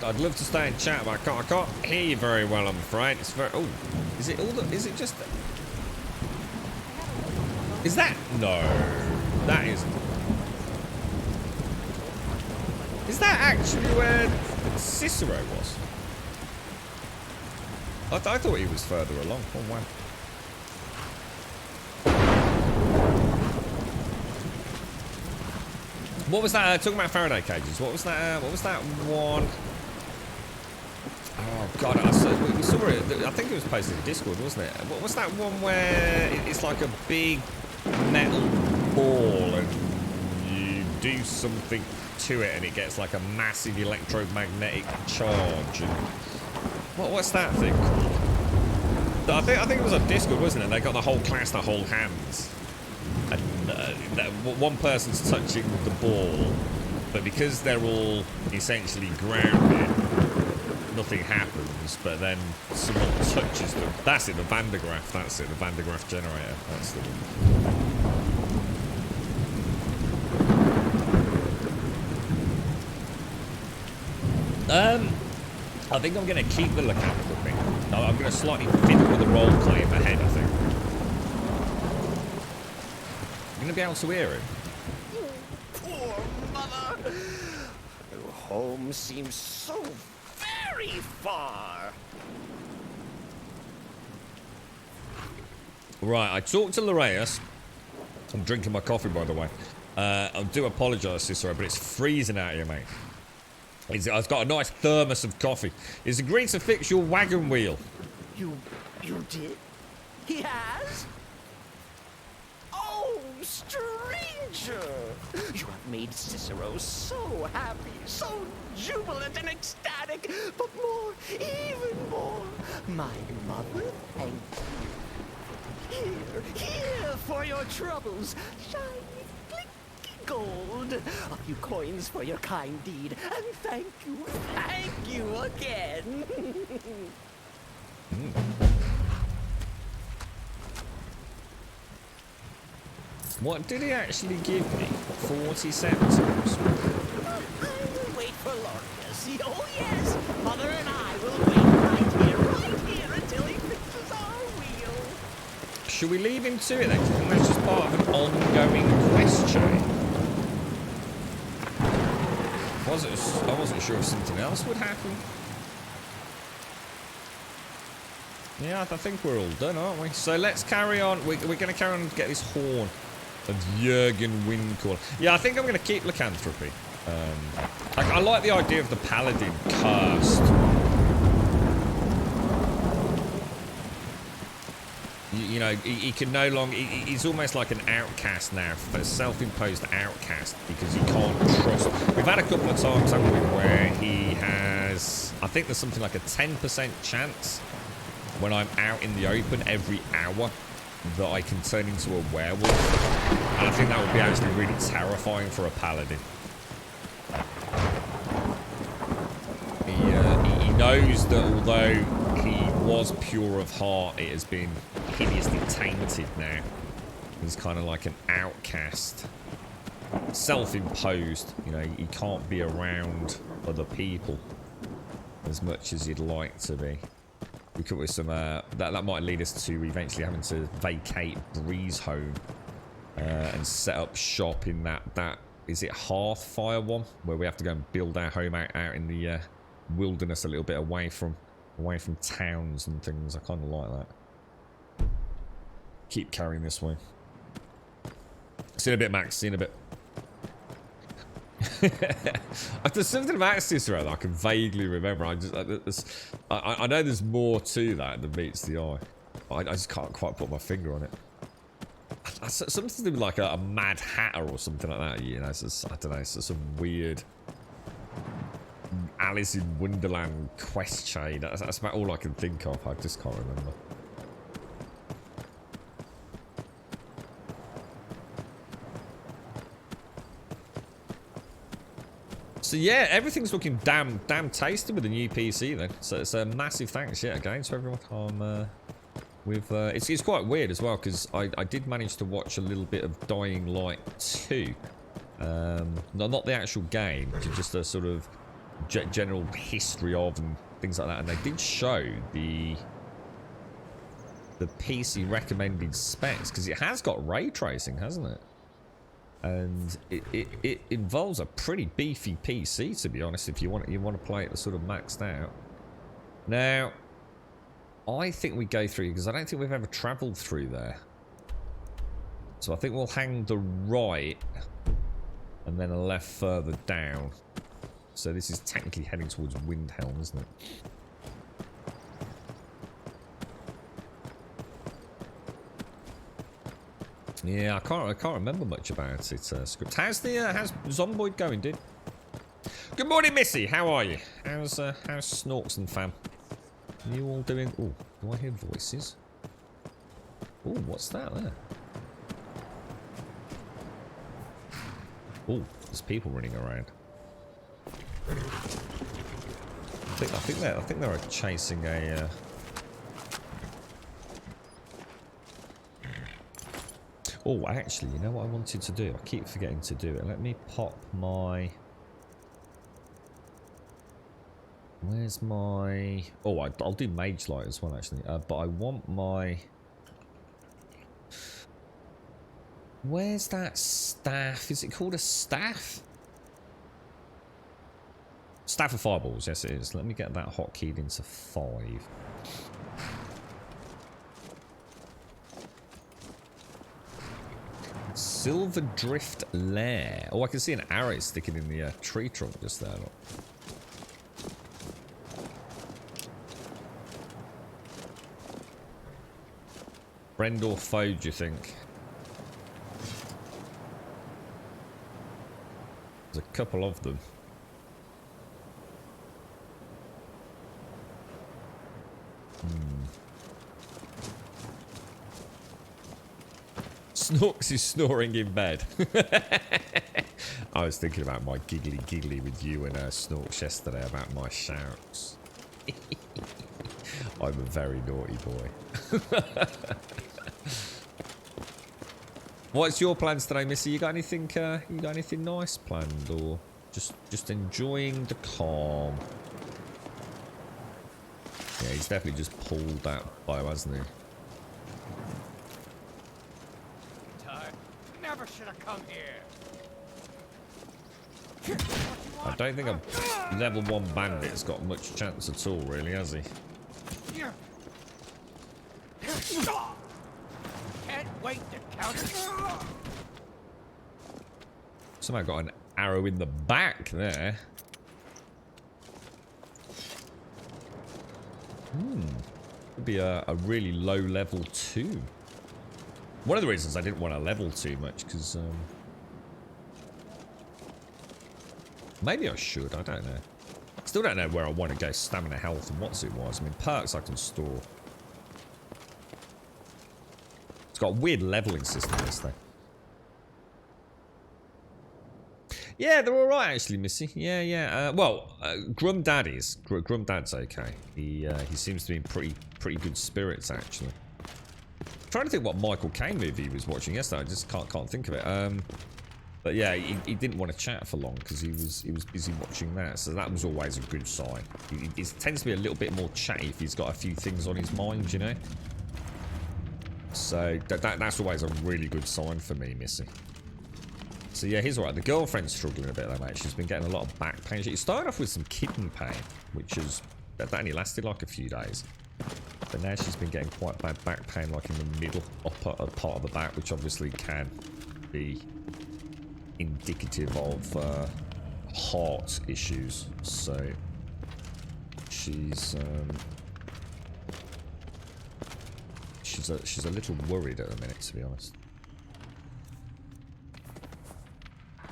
I'd love to stay and chat, but I can't hear you very well, I'm afraid. It's very... Oh, is it all the... Is it just... Is that... No. That isn't. Is that actually where Cicero was? I thought he was further along. Oh, wow. What was that? Talking about Faraday cages. What was that? What was that one? Oh God! We saw it. I think it was posted in Discord, wasn't it? What was that one where it's like a big metal ball and you do something to it and it gets like a massive electromagnetic charge. And what's that thing called? I think it was on Discord, wasn't it? They got the whole class to hold hands. And one person's touching the ball, but because they're all essentially grounded, nothing happens, but then someone touches them. That's it, the Van de Graaff. That's it, the Van de Graaff generator. That's the one. I think I'm going to keep the lycanthropy. I'm going to slightly fiddle with the role-play in my head, I think. I'm going to be able to hear him. Poor mother! Home seems so very far. Right, I talked to Larius. I'm drinking my coffee, by the way. I do apologise, Cicero, but it's freezing out here, mate. I've got a nice thermos of coffee. He's agreed to fix your wagon wheel. You did? He has? Oh, stranger! You have made Cicero so happy, so jubilant and ecstatic, but more, even more, my mother thanked you. Here for your troubles, shiny, blinky gold, a few coins for your kind deed, and thank you again. What did he actually give me? 40 centimes. I will wait for Lorius. Oh yes, Mother and I will wait right here until he fixes our wheel. Should we leave him to it then? 'Cause that's just part of an ongoing quest chain. I wasn't sure if something else would happen. Yeah, I think we're all done, aren't we? So let's carry on. We're going to carry on and get this horn of Jurgen Windcaller. Yeah, I think I'm going to keep lycanthropy. I like the idea of the paladin cursed. You know, he can no longer... He's almost like an outcast now, a self-imposed outcast, because he can't trust... We've had a couple of times, haven't we, where he has... I think there's something like a 10% chance when I'm out in the open every hour that I can turn into a werewolf. And I think that would be actually really terrifying for a paladin. He knows that although he was pure of heart, it has been hideously tainted now. He's kind of like an outcast. Self-imposed. You know, he can't be around other people as much as he'd like to be. We could with some that might lead us to eventually having to vacate Breeze Home and set up shop in that is it Hearthfire one, where we have to go and build our home out in the wilderness a little bit away from towns and things. I kind of like that. Keep carrying this way. See you in a bit, Max. See you in a bit. There's something about Cicero that I can vaguely remember. I know there's more to that than meets the eye. I just can't quite put my finger on it. Something to do with like a Mad Hatter or something like that. You know, it's just, I don't know. It's just some weird Alice in Wonderland quest chain. That's about all I can think of. I just can't remember. So yeah, everything's looking damn tasty with the new PC then. So it's a massive thanks yet again to everyone. It's quite weird as well because I did manage to watch a little bit of Dying Light 2. Not the actual game, just a sort of general history of and things like that. And they did show the PC recommended specs because it has got ray tracing, hasn't it? And it involves a pretty beefy PC, to be honest, if you want to play it sort of maxed out. Now, I think we go through, because I don't think we've ever travelled through there. So I think we'll hang the right and then a left further down. So this is technically heading towards Windhelm, isn't it? Yeah, I can't remember much about it. Script. How's Zomboid going, dude? Good morning, Missy. How are you? How's Snorks and fam? Are you all doing? Oh, do I hear voices? Oh, what's that there? Oh, there's people running around. I think they're chasing a. Oh, actually, you know what I wanted to do? I keep forgetting to do it. Let me pop my. Where's my? Oh, I'll do Mage Light as well, actually. But I want my. Where's that staff? Is it called a staff? Staff of Fireballs, yes it is. Let me get that hotkeyed into 5. Silver Drift Lair. Oh, I can see an arrow sticking in the tree trunk just there. Look. Friend or foe, do you think? There's a couple of them. Snorks is snoring in bed. I was thinking about my giggly with you and Snorks yesterday about my shouts. I'm a very naughty boy. What's your plans today, Missy? You got anything nice planned, or just enjoying the calm? Yeah, he's definitely just pulled that bow, hasn't he? Never should have come here. I don't think a level 1 bandit's got much chance at all, really, has he? Here. Can't wait to counter. Somehow got an arrow in the back there. Could be a really low level 2. One of the reasons I didn't want to level too much, because maybe I should, I don't know. Still don't know where I want to go stamina, health, and what's it was. I mean, perks I can store. It's got a weird leveling system, this thing. Yeah, they're alright, actually, Missy. Yeah. Well, Grum Daddy's okay. He seems to be in pretty good spirits, actually. I'm trying to think what Michael Caine movie he was watching yesterday. I just can't think of it. But yeah, he didn't want to chat for long because he was busy watching that. So that was always a good sign. He tends to be a little bit more chatty if he's got a few things on his mind, you know. So that's always a really good sign for me, Missy. So yeah, he's alright. The girlfriend's struggling a bit though, mate. She's been getting a lot of back pain. She started off with some kidney pain, which is that only lasted like a few days. But now she's been getting quite bad back pain, like in the middle upper part of the back, which obviously can be indicative of heart issues. So she's a little worried at the minute, to be honest. I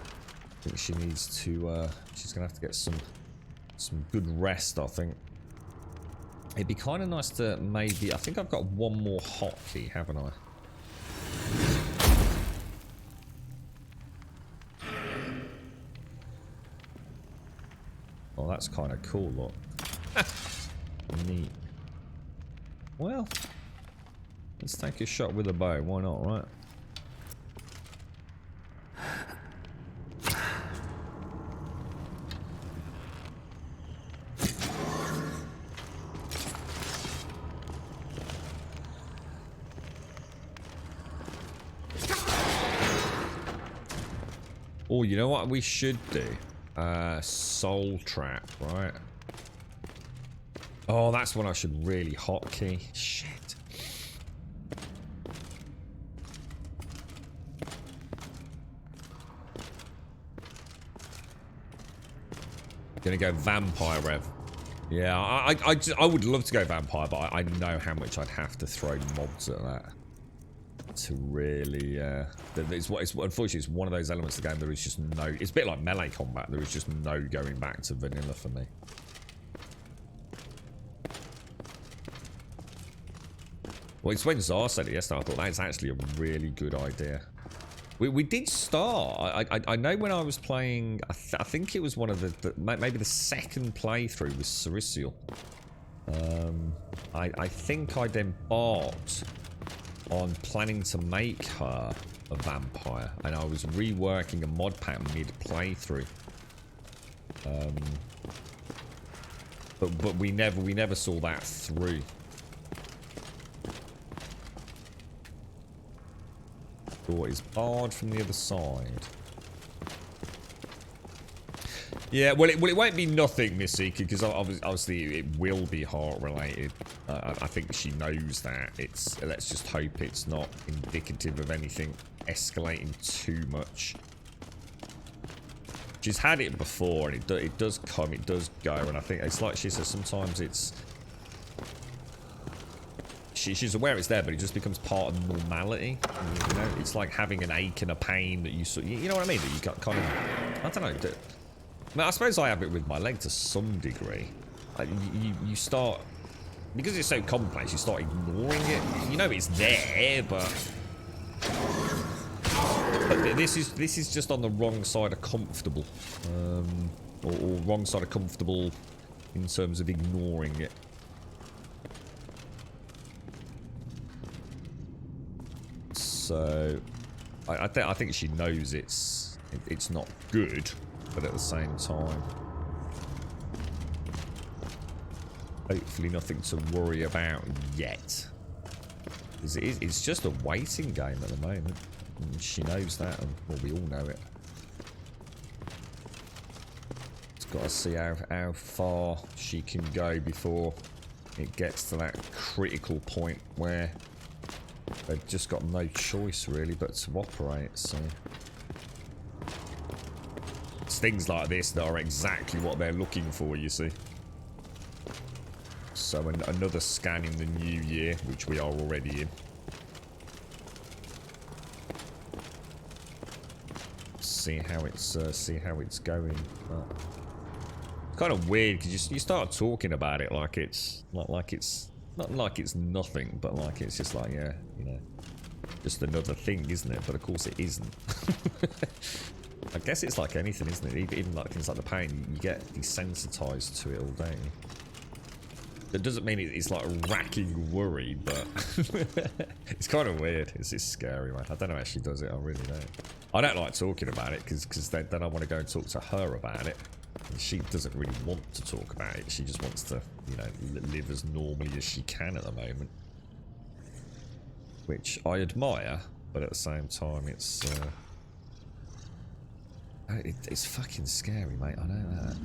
think she needs to. She's gonna have to get some good rest, I think. It'd be kind of nice to maybe. I think I've got one more hotkey, haven't I? Oh, that's kind of cool, look. Neat. Well, let's take a shot with a bow. Why not, right? Oh, you know what we should do? Soul Trap, right? Oh, that's one I should really hotkey. Shit. Gonna go Vampire Rev. Yeah, I would love to go Vampire, but I know how much I'd have to throw mobs at that. to really unfortunately it's one of those elements of the game there is just no, it's a bit like melee combat, there is just no going back to vanilla for me. Well, it's when Zar said it yesterday, I thought that's actually a really good idea. We did start, I know when I was playing, I think it was one of maybe the second playthrough with Cericial. I think I then embarked on planning to make her a vampire, and I was reworking a mod pack mid playthrough. But we never saw that through. Door is barred from the other side. Yeah, well, it won't be nothing, Missy, because obviously it will be heart related. I think she knows that. Let's just hope it's not indicative of anything escalating too much. She's had it before, and it does come, it does go, and I think it's like she says, sometimes it's she's aware it's there, but it just becomes part of normality. You know, it's like having an ache and a pain that you know what I mean? That you got kind of, I don't know. I mean, I suppose I have it with my leg to some degree. Like, you start, because it's so complex, you start ignoring it. You know it's there, but this is just on the wrong side of comfortable, or wrong side of comfortable in terms of ignoring it. So I think she knows it's not good, but at the same time, hopefully nothing to worry about yet. It's just a waiting game at the moment, and she knows that, and well, we all know it. It's got to see how far she can go before it gets to that critical point where they've just got no choice really but to operate. So it's things like this that are exactly what they're looking for, you see. So another scan in the new year, which we are already in. See how it's going. It's kind of weird because you start talking about it like it's not like it's nothing, but like it's just like, yeah, you know, just another thing, isn't it? But of course it isn't. I guess it's like anything, isn't it? Even like things like the pain, you get desensitized to it all, don't you? That doesn't mean it's like a racking worry, but it's kind of weird. It's just scary, man. I don't know how she does it. I really don't. I don't like talking about it because then I want to go and talk to her about it. And she doesn't really want to talk about it. She just wants to, you know, live as normally as she can at the moment, which I admire. But at the same time, it's fucking scary, mate. I know that.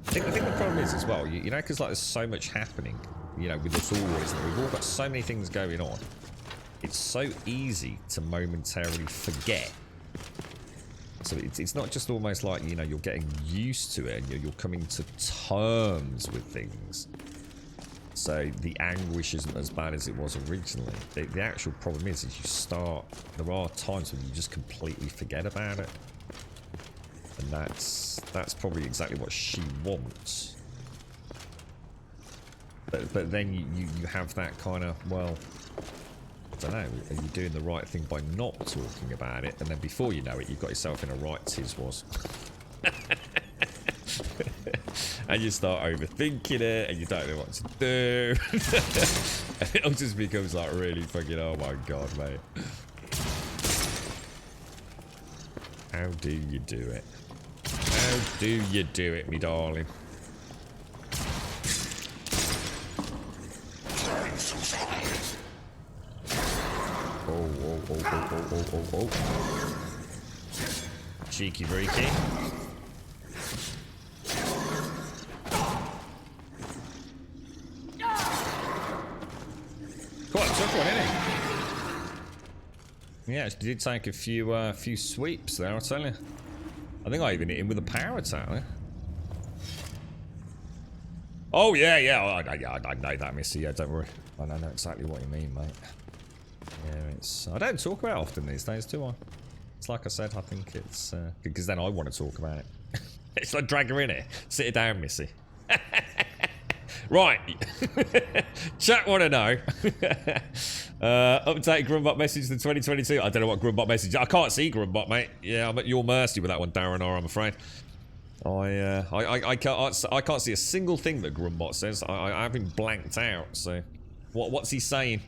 I think the problem is as well, you know, because like there's so much happening, you know, with us all, isn't it? We've all got so many things going on. It's so easy to momentarily forget. So it's not just almost like, you know, you're getting used to it and you're coming to terms with things. So the anguish isn't as bad as it was originally. The actual problem is there are times when you just completely forget about it. And that's probably exactly what she wants. But then you have that kind of, well, I don't know, are you doing the right thing by not talking about it? And then before you know it, you've got yourself in a right tiz-was. And you start overthinking it, and you don't know what to do. And it all just becomes like really fucking, oh my god, mate. How do you do it? How do you do it, me darling? Oh. Cheeky breaky. Quite a tough one, isn't it? Yeah, it did take a few sweeps there, I'll tell you. I think I even hit him with a power attack, eh? Oh, yeah. I know that, Missy. Yeah, don't worry. I know exactly what you mean, mate. Yeah, it's... I don't talk about it often these days, do I? It's like I said, I think it's... because then I want to talk about it. It's like drag her in here. Sit her down, Missy. Right. Chat want to know. Update Grumbot message to 2022. I don't know what Grumbot message. I can't see Grumbot, mate. Yeah, I'm at your mercy with that one, Darren R, I'm afraid. I can't see a single thing that Grumbot says. I have him blanked out, so... What's he saying?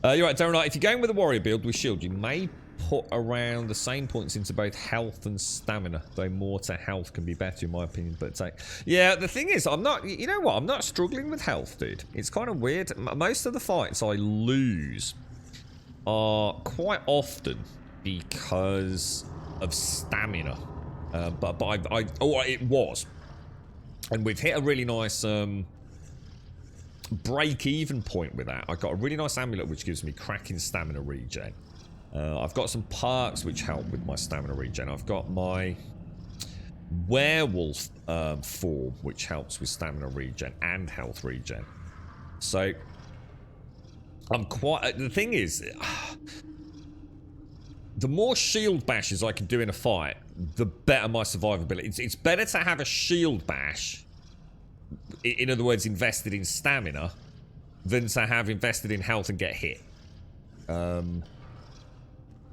You're right, Darren. If you're going with a warrior build with shield, you may put around the same points into both health and stamina, though more to health can be better in my opinion. But yeah, the thing is, I'm not, you know what, I'm not struggling with health, dude. It's kind of weird. Most of the fights I lose are quite often because of stamina. But it was, and we've hit a really nice break-even point with that. I got a really nice amulet which gives me cracking stamina regen. I've got some perks which help with my stamina regen. I've got my werewolf form which helps with stamina regen and health regen. So I'm quite... the thing is, the more shield bashes I can do in a fight, the better my survivability. It's better to have a shield bash, in other words invested in stamina, than to have invested in health and get hit.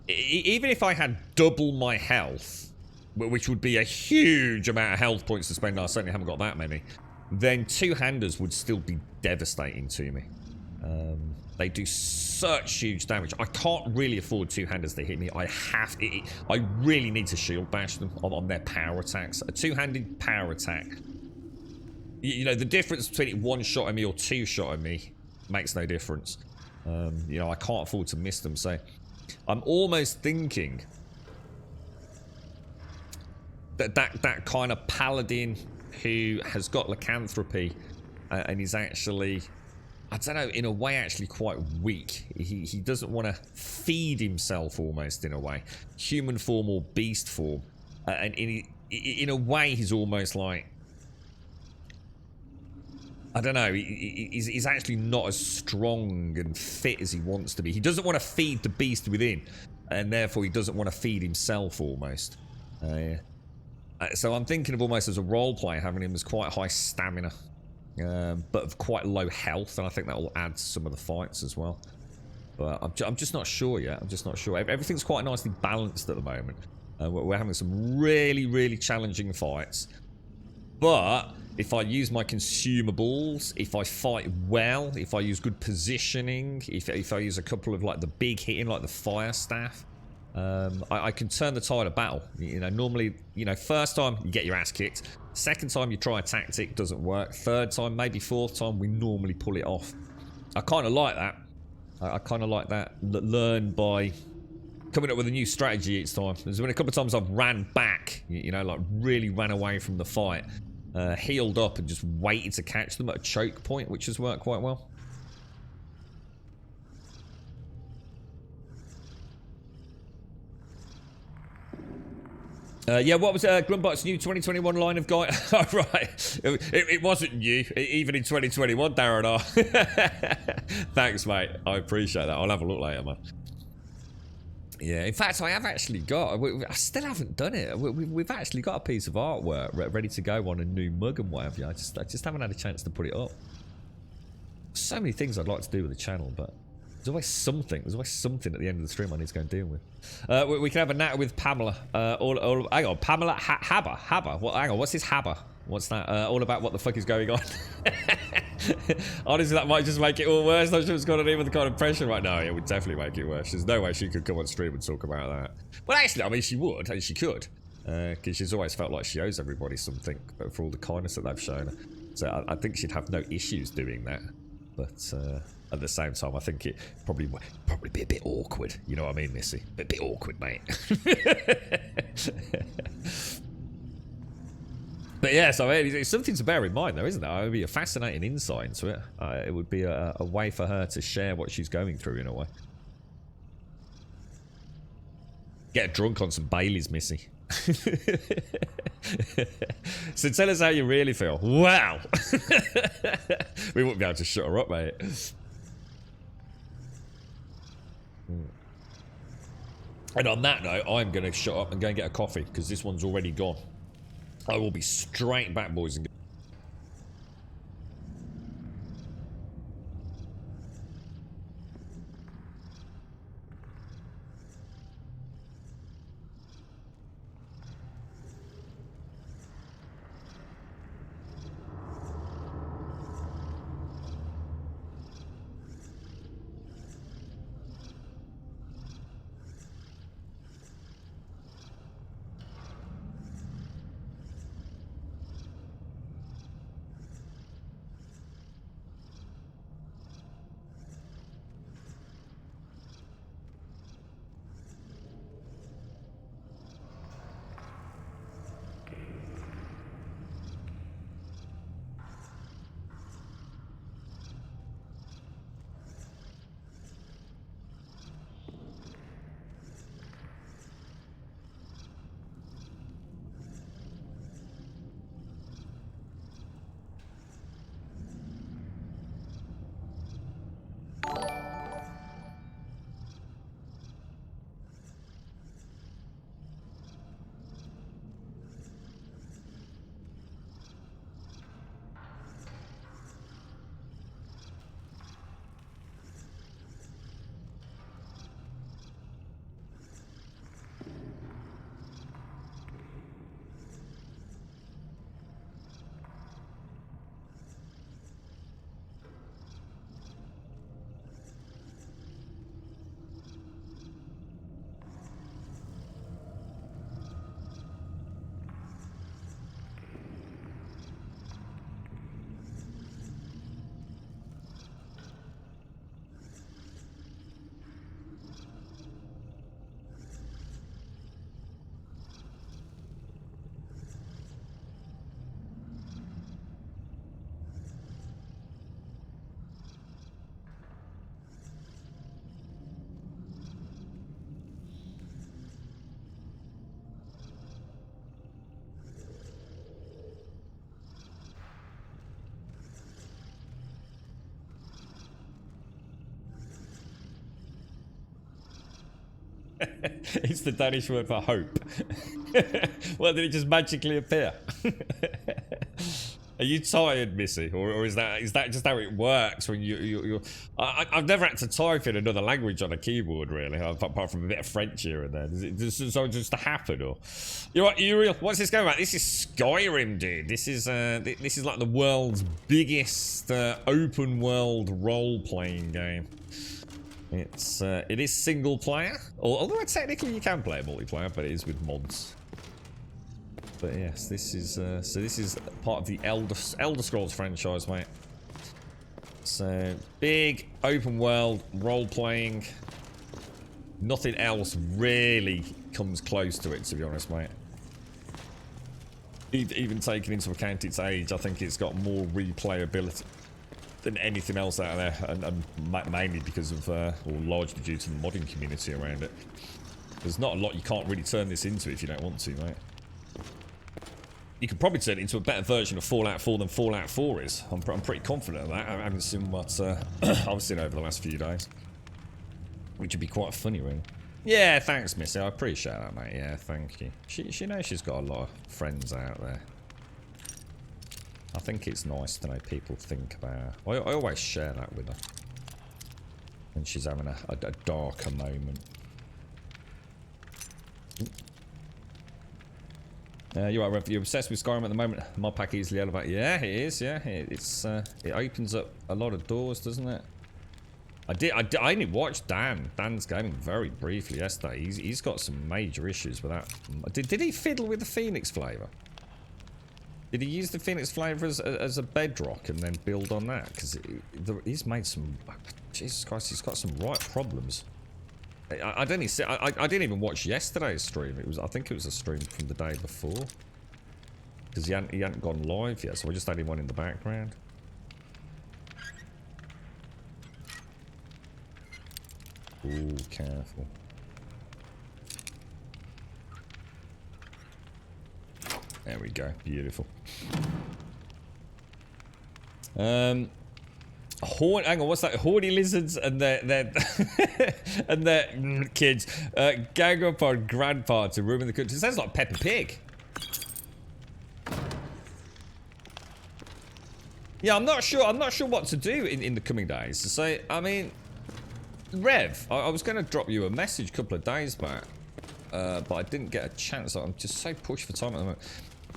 Even if I had double my health, which would be a huge amount of health points to spend, I certainly haven't got that many, then two-handers would still be devastating to me. They do such huge damage. I can't really afford two-handers to hit me. I really need to shield bash them on their power attacks. A two-handed power attack, you know, the difference between it one-shot at me or two-shot at me makes no difference. You know, I can't afford to miss them, so... I'm almost thinking that kind of paladin who has got lycanthropy and is actually, I don't know, in a way actually quite weak. He doesn't want to feed himself almost in a way. Human form or beast form. And in a way he's almost like, I don't know, he's actually not as strong and fit as he wants to be. He doesn't want to feed the beast within, and therefore he doesn't want to feed himself almost. So I'm thinking of almost as a role player, having him as quite high stamina, but of quite low health, and I think that will add to some of the fights as well. But I'm just not sure yet. I'm just not sure. Everything's quite nicely balanced at the moment. We're having some really, really challenging fights. But if I use my consumables, if I fight well, if I use good positioning, if I use a couple of like the big hitting, like the fire staff, I can turn the tide of battle. You know, normally, you know, first time you get your ass kicked. Second time you try a tactic, doesn't work. Third time, maybe fourth time, we normally pull it off. I kind of like that. I kind of like that. Learn by coming up with a new strategy each time. There's been a couple of times I've ran back, you know, like really ran away from the fight. Healed up and just waited to catch them at a choke point, which has worked quite well. Yeah, what was Grumbot's new 2021 line of guide? Oh, right. It wasn't new, even in 2021, Darren R. Thanks, mate. I appreciate that. I'll have a look later, man. Yeah, in fact, I have actually got... I still haven't done it. We've actually got a piece of artwork ready to go on a new mug and what have you. I just haven't had a chance to put it up. So many things I'd like to do with the channel, but there's always something. There's always something at the end of the stream I need to go and deal with. We can have a natter with Pamela. Hang on, Pamela Haber. Hang on, what's this Haber? What's that? All about what the fuck is going on. Honestly, that might just make it all worse. Not sure what's going on here with the kind of pressure right now. It would definitely make it worse. There's no way she could come on stream and talk about that. Well, actually, I mean, she would, and she could. Because she's always felt like she owes everybody something for all the kindness that they've shown her. So I think she'd have no issues doing that. But at the same time, I think it probably be a bit awkward. You know what I mean, Missy? A bit awkward, mate. But yeah, so it's something to bear in mind, though, isn't it? It would be a fascinating insight into it. It would be a way for her to share what she's going through, in a way. Get drunk on some Baileys, Missy. So tell us how you really feel. Wow. We wouldn't be able to shut her up, mate. And on that note, I'm going to shut up and go and get a coffee because this one's already gone. I will be straight back, boys and girls. It's the Danish word for hope. Well, did it just magically appear? Are you tired, Missy, or is that just how it works when you? I've never had to type in another language on a keyboard really, apart from a bit of French here and there. Does it just happen, or you real? What's this going about? This is Skyrim, dude. This is like the world's biggest open world role playing game. It is single player, although technically you can play multiplayer, but it is with mods. But yes, this is part of the Elder Scrolls franchise, mate. So big open world role playing. Nothing else really comes close to it, to be honest, mate. Even taking into account its age, I think it's got more replayability than anything else out there, and mainly because of, or largely due to the modding community around it. There's not a lot you can't really turn this into if you don't want to, mate. You could probably turn it into a better version of Fallout 4 than Fallout 4 is. I'm pretty confident of that. I haven't seen what I've seen over the last few days, which would be quite funny, really. Yeah, thanks, Missy. I appreciate that, mate. Yeah, thank you. She knows she's got a lot of friends out there. I think it's nice to know people think about her. I always share that with her when she's having a darker moment. You're obsessed with Skyrim at the moment. Mod pack easily elevate. Yeah, it is. Yeah, it opens up a lot of doors, doesn't it? I only watched Dan's gaming very briefly yesterday. He's got some major issues with that. Did he fiddle with the Phoenix flavor? Did he use the Phoenix flavor as a bedrock and then build on that? Because he's made some... Jesus Christ, he's got some right problems. I didn't even watch yesterday's stream. I think it was a stream from the day before. Because he hadn't gone live yet, so I just had him on in the background. Ooh, careful. There we go. Beautiful. Hang on, what's that? Horny lizards and their and their kids gang up on grandpa to ruin the country. It sounds like Peppa Pig. Yeah, I'm not sure what to do in the coming days. So, I mean, Rev, I was going to drop you a message a couple of days back, but I didn't get a chance. I'm just so pushed for time at the moment.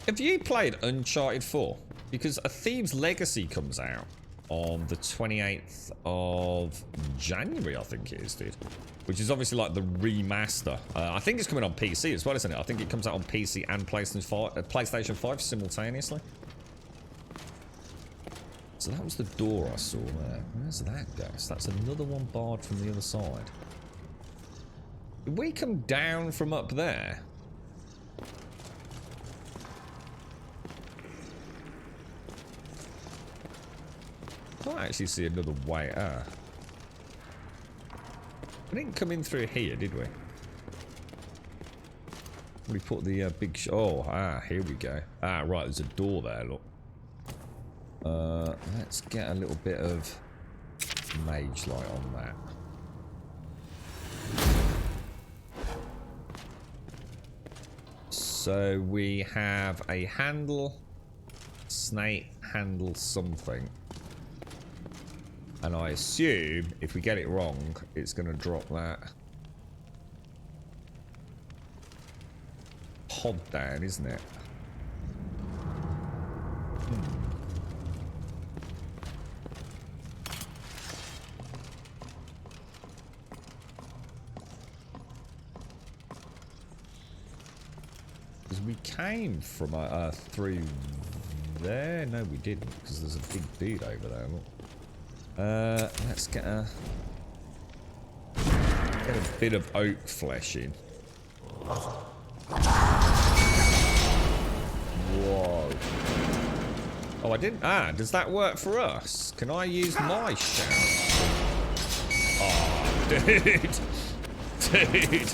Have you played Uncharted 4? Because A Thief's Legacy comes out on the 28th of January, I think it is, dude. Which is obviously like the remaster. I think it's coming on PC as well, isn't it? I think it comes out on PC and PlayStation 5 simultaneously. So that was the door I saw there. Where's that go? So that's another one barred from the other side. Did we come down from up there? I can't actually see another way. We didn't come in through here, did we? We put the big here we go. Right, there's a door there, look. Let's get a little bit of mage light on that. So we have a handle, snake handle something. And I assume if we get it wrong, it's going to drop that pod down, isn't it? Because we came from through there. No, we didn't, because there's a big dude over there. Look. Let's get a bit of oak flesh in. Whoa. Oh, I didn't. Does that work for us? Can I use my shout? Oh, dude. Dude.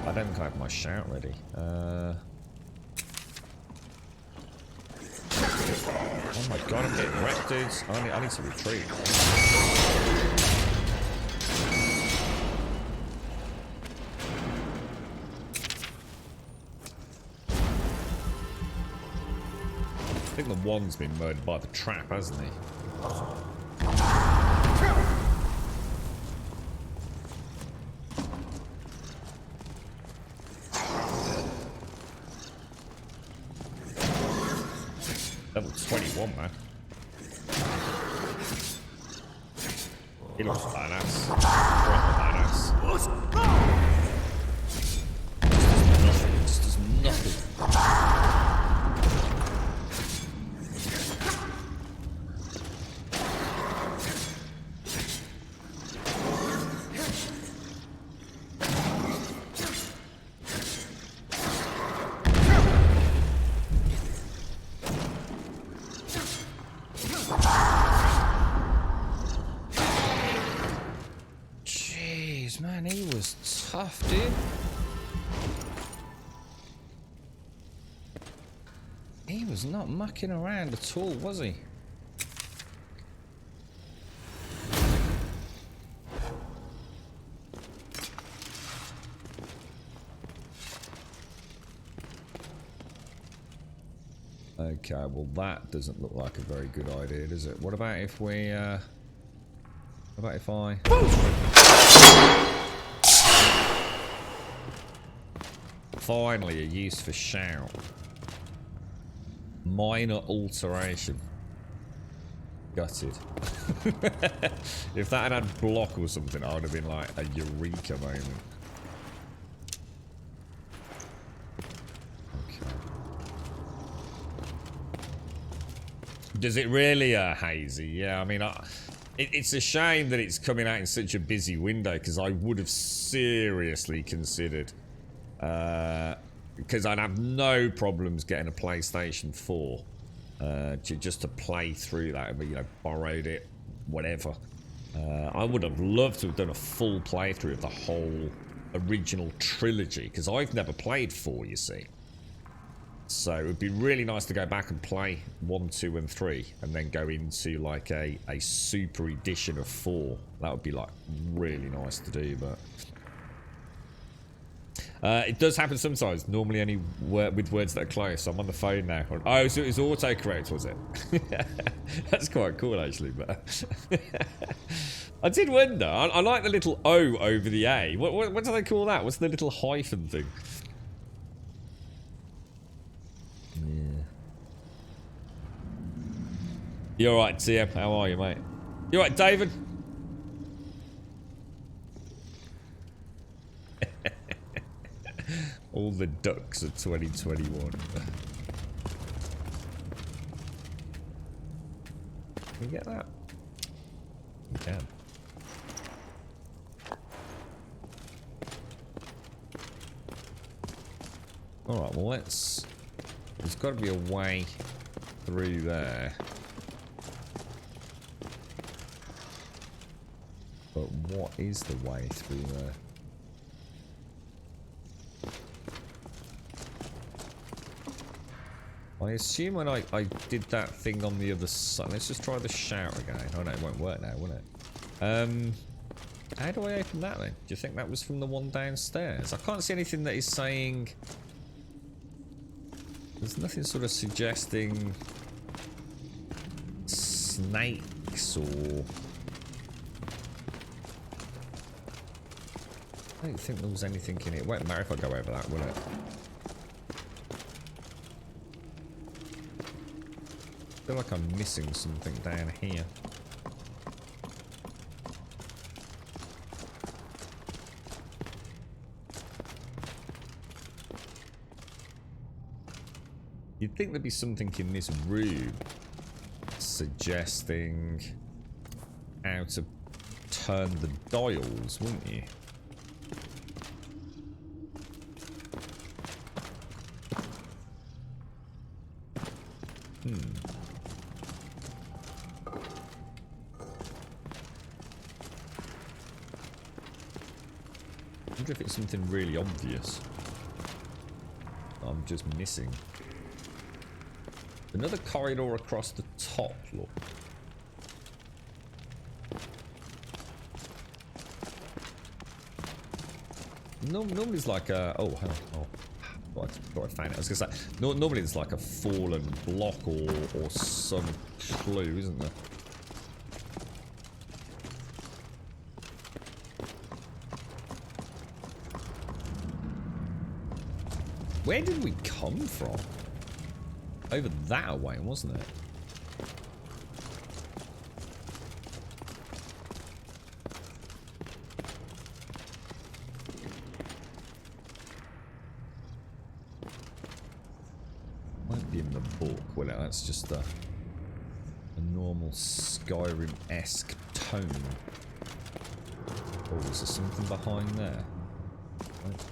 I don't think I have my shout ready. Oh my god, I'm getting wrecked, dudes. I need to retreat. I think the one's been murdered by the trap, hasn't he? Level 21, man. He looks badass. Proper badass. Just does nothing. Man, he was tough, dude. He was not mucking around at all, was he? Okay, well that doesn't look like a very good idea, does it? What about if we, what about if I... Finally, a use for shout. Minor alteration. Gutted. If that had block or something, I would have been like a eureka moment. Okay. Does it really, Hazy? Yeah, I mean, it's a shame that it's coming out in such a busy window, because I would have seriously considered... because I'd have no problems getting a PlayStation 4 just to play through that, you know, borrowed it, whatever. I would have loved to have done a full playthrough of the whole original trilogy, because I've never played 4, you see. So it would be really nice to go back and play 1, 2, and 3, and then go into like a super edition of 4. That would be like really nice to do, but it does happen sometimes. Normally only with words that are close. I'm on the phone now. Oh, so it was autocorrect, was it? That's quite cool actually, but I did wonder. I like the little O over the A. What do they call that? What's the little hyphen thing? Yeah. You alright, TM? How are you, mate? You alright, David? All the ducks of 2021. Can we get that? We can. Alright, well let's... There's got to be a way through there. But what is the way through there? I assume when I did that thing on the other side... Let's just try the shower again. Oh no, it won't work now, will it? How do I open that then? Do you think that was from the one downstairs? I can't see anything that is saying... There's nothing sort of suggesting snakes or... I don't think there was anything in it. It won't matter if I go over that, will it? I feel like I'm missing something down here. You'd think there'd be something in this room suggesting how to turn the dials, wouldn't you? I wonder if it's something really obvious I'm just missing. Another corridor across the top, look. Normally it's like a... Oh, hang on. Oh, I found it. I was going to say, normally it's like a fallen block or some clue, isn't there? Where did we come from? Over that way, wasn't it? Might be in the book, will it? That's just a normal Skyrim-esque tone. Oh, is there something behind there? Right.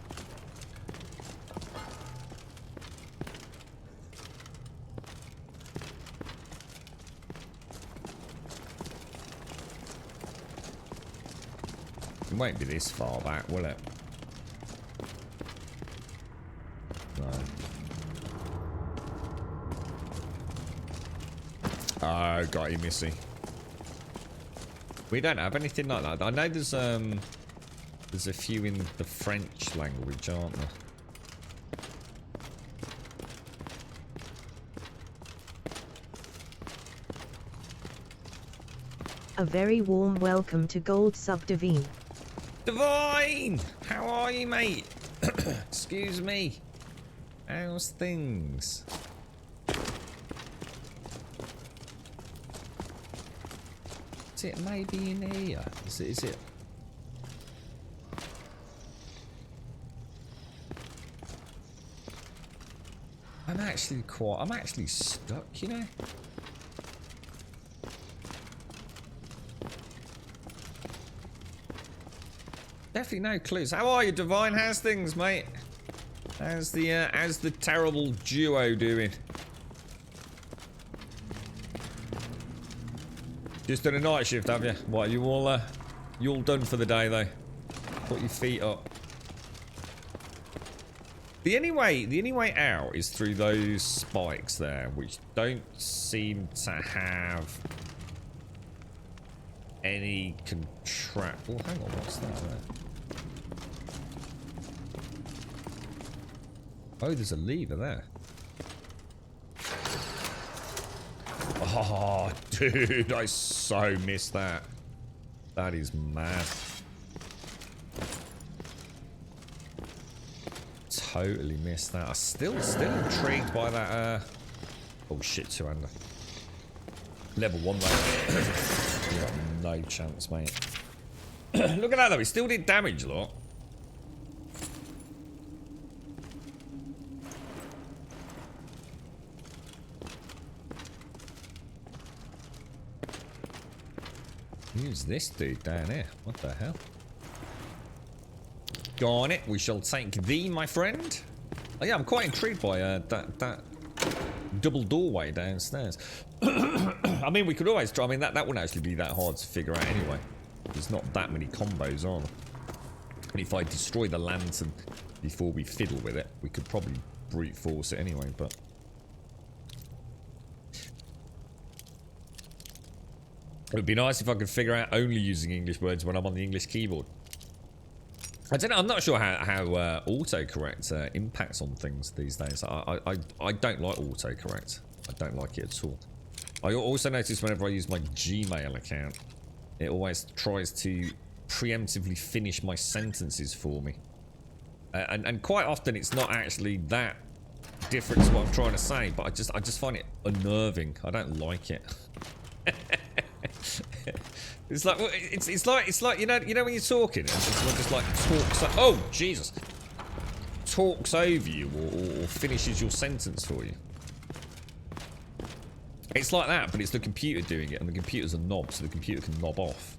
It won't be this far back, will it? No. Oh, got you, Missy. We don't have anything like that. I know there's a few in the French language, aren't there? A very warm welcome to Gold Sub Divine. Divine! How are you, mate? Excuse me. How's things? Is it maybe in here? Is it? I'm actually stuck, you know? Definitely no clues. How are you, Divine? How's things, mate? How's the terrible duo doing? Just done a night shift, have you? What, you all done for the day though? Put your feet up. The only way out is through those spikes there, which don't seem to have any contract. Oh, hang on, what's that there? Oh, there's a lever there. Oh, dude, I so missed that. That is mad. Totally missed that. I'm still intrigued by that. Oh shit, 2-hander. Level 1 though. You got no chance, mate. Look at that though. It still did damage, look. Who's this dude down here? What the hell? Go on it. We shall take thee, my friend. Oh yeah, I'm quite intrigued by that double doorway downstairs. I mean, we could always try. I mean, that wouldn't actually be that hard to figure out anyway. There's not that many combos on. And if I destroy the lantern before we fiddle with it, we could probably brute force it anyway, but... It would be nice if I could figure out only using English words when I'm on the English keyboard. I don't know, I'm not sure how autocorrect impacts on things these days. I don't like autocorrect. I don't like it at all. I also notice whenever I use my Gmail account, it always tries to preemptively finish my sentences for me. And quite often it's not actually that different to what I'm trying to say, but I just find it unnerving. I don't like it. It's like you know when you're talking and someone just like talks Jesus talks over you or finishes your sentence for you. It's like that, but it's the computer doing it, and the computer's a knob, so the computer can knob off.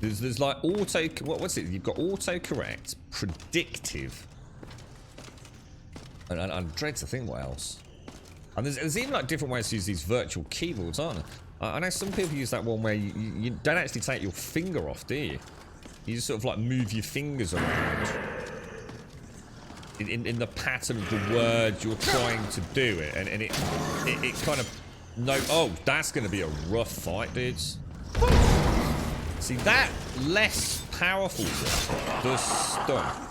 There's like what's it? You've got autocorrect, predictive, and I dread to think what else. And there's even like different ways to use these virtual keyboards, aren't there? I know some people use that one where you don't actually take your finger off, do you? You just sort of like move your fingers around in the pattern of the word you're trying to do it, and it kind of oh, that's going to be a rough fight, dudes. See, that less powerful one does stun.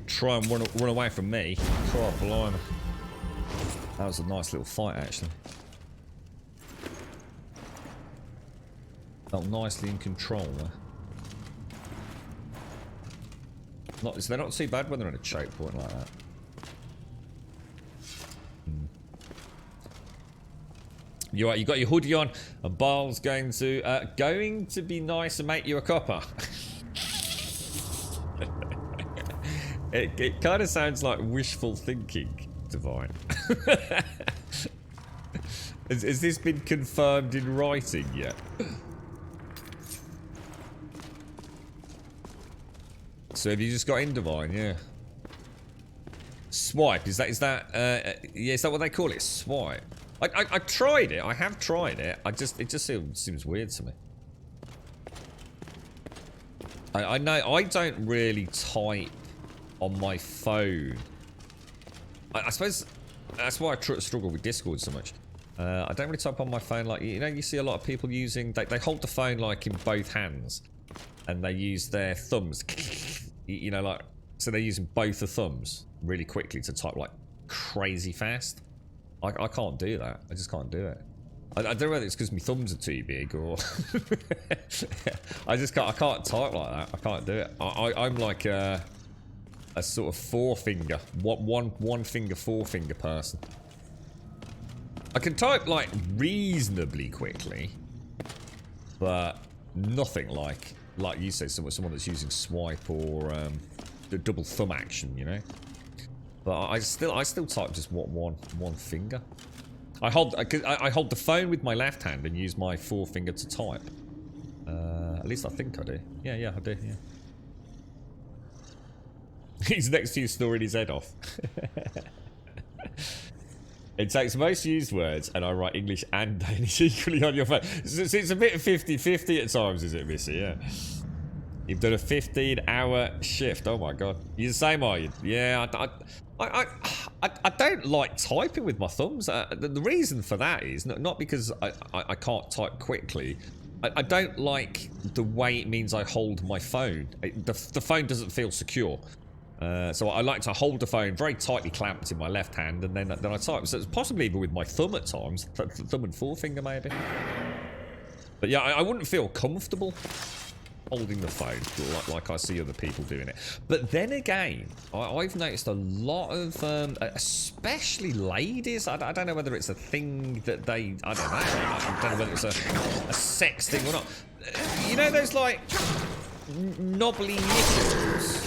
Try and run away from me. Oh, blimey. That was a nice little fight, actually. Felt nicely in control there. They're not too bad when they're in a choke point like that. You got your hoodie on, and Barl's going to be nice and make you a cuppa. It kind of sounds like wishful thinking, Divine. Has this been confirmed in writing yet? So have you just got in, Divine? Yeah. Swipe, is that yeah, is that what they call it? Swipe. I tried it. I have tried it. It just seems weird to me. I know I don't really type on my phone. I suppose that's why I struggle with Discord so much. I don't really type on my phone like, you know, you see a lot of people using, they hold the phone like in both hands and they use their thumbs, you know, like, so they're using both the thumbs really quickly to type like crazy fast. I can't do that. I just can't do it. I don't know whether it's because my thumbs are too big or I can't type like that. I can't do it. I'm like a sort of forefinger, one finger, forefinger person. I can type like reasonably quickly, but nothing like like you say, someone that's using swipe or the double thumb action, you know. But I still type just one finger. I hold the phone with my left hand and use my forefinger to type. At least I think I do. Yeah, I do. Yeah. He's next to you snoring his head off. It takes most used words, and I write English and Danish equally on your phone. So it's a bit 50-50 at times, is it, Missy? Yeah. You've done a 15-hour shift. Oh my god. You're the same, are you? Yeah, I don't like typing with my thumbs. The reason for that is not because I can't type quickly. I don't like the way it means I hold my phone. The phone doesn't feel secure. So I like to hold the phone very tightly clamped in my left hand, and then I type. So it's possibly even with my thumb at times, thumb and forefinger maybe. But yeah, I wouldn't feel comfortable holding the phone like I see other people doing it. But then again, I've noticed a lot of, especially ladies. I don't know whether it's a thing that they, I don't know whether it's a sex thing or not. You know those like knobbly knickers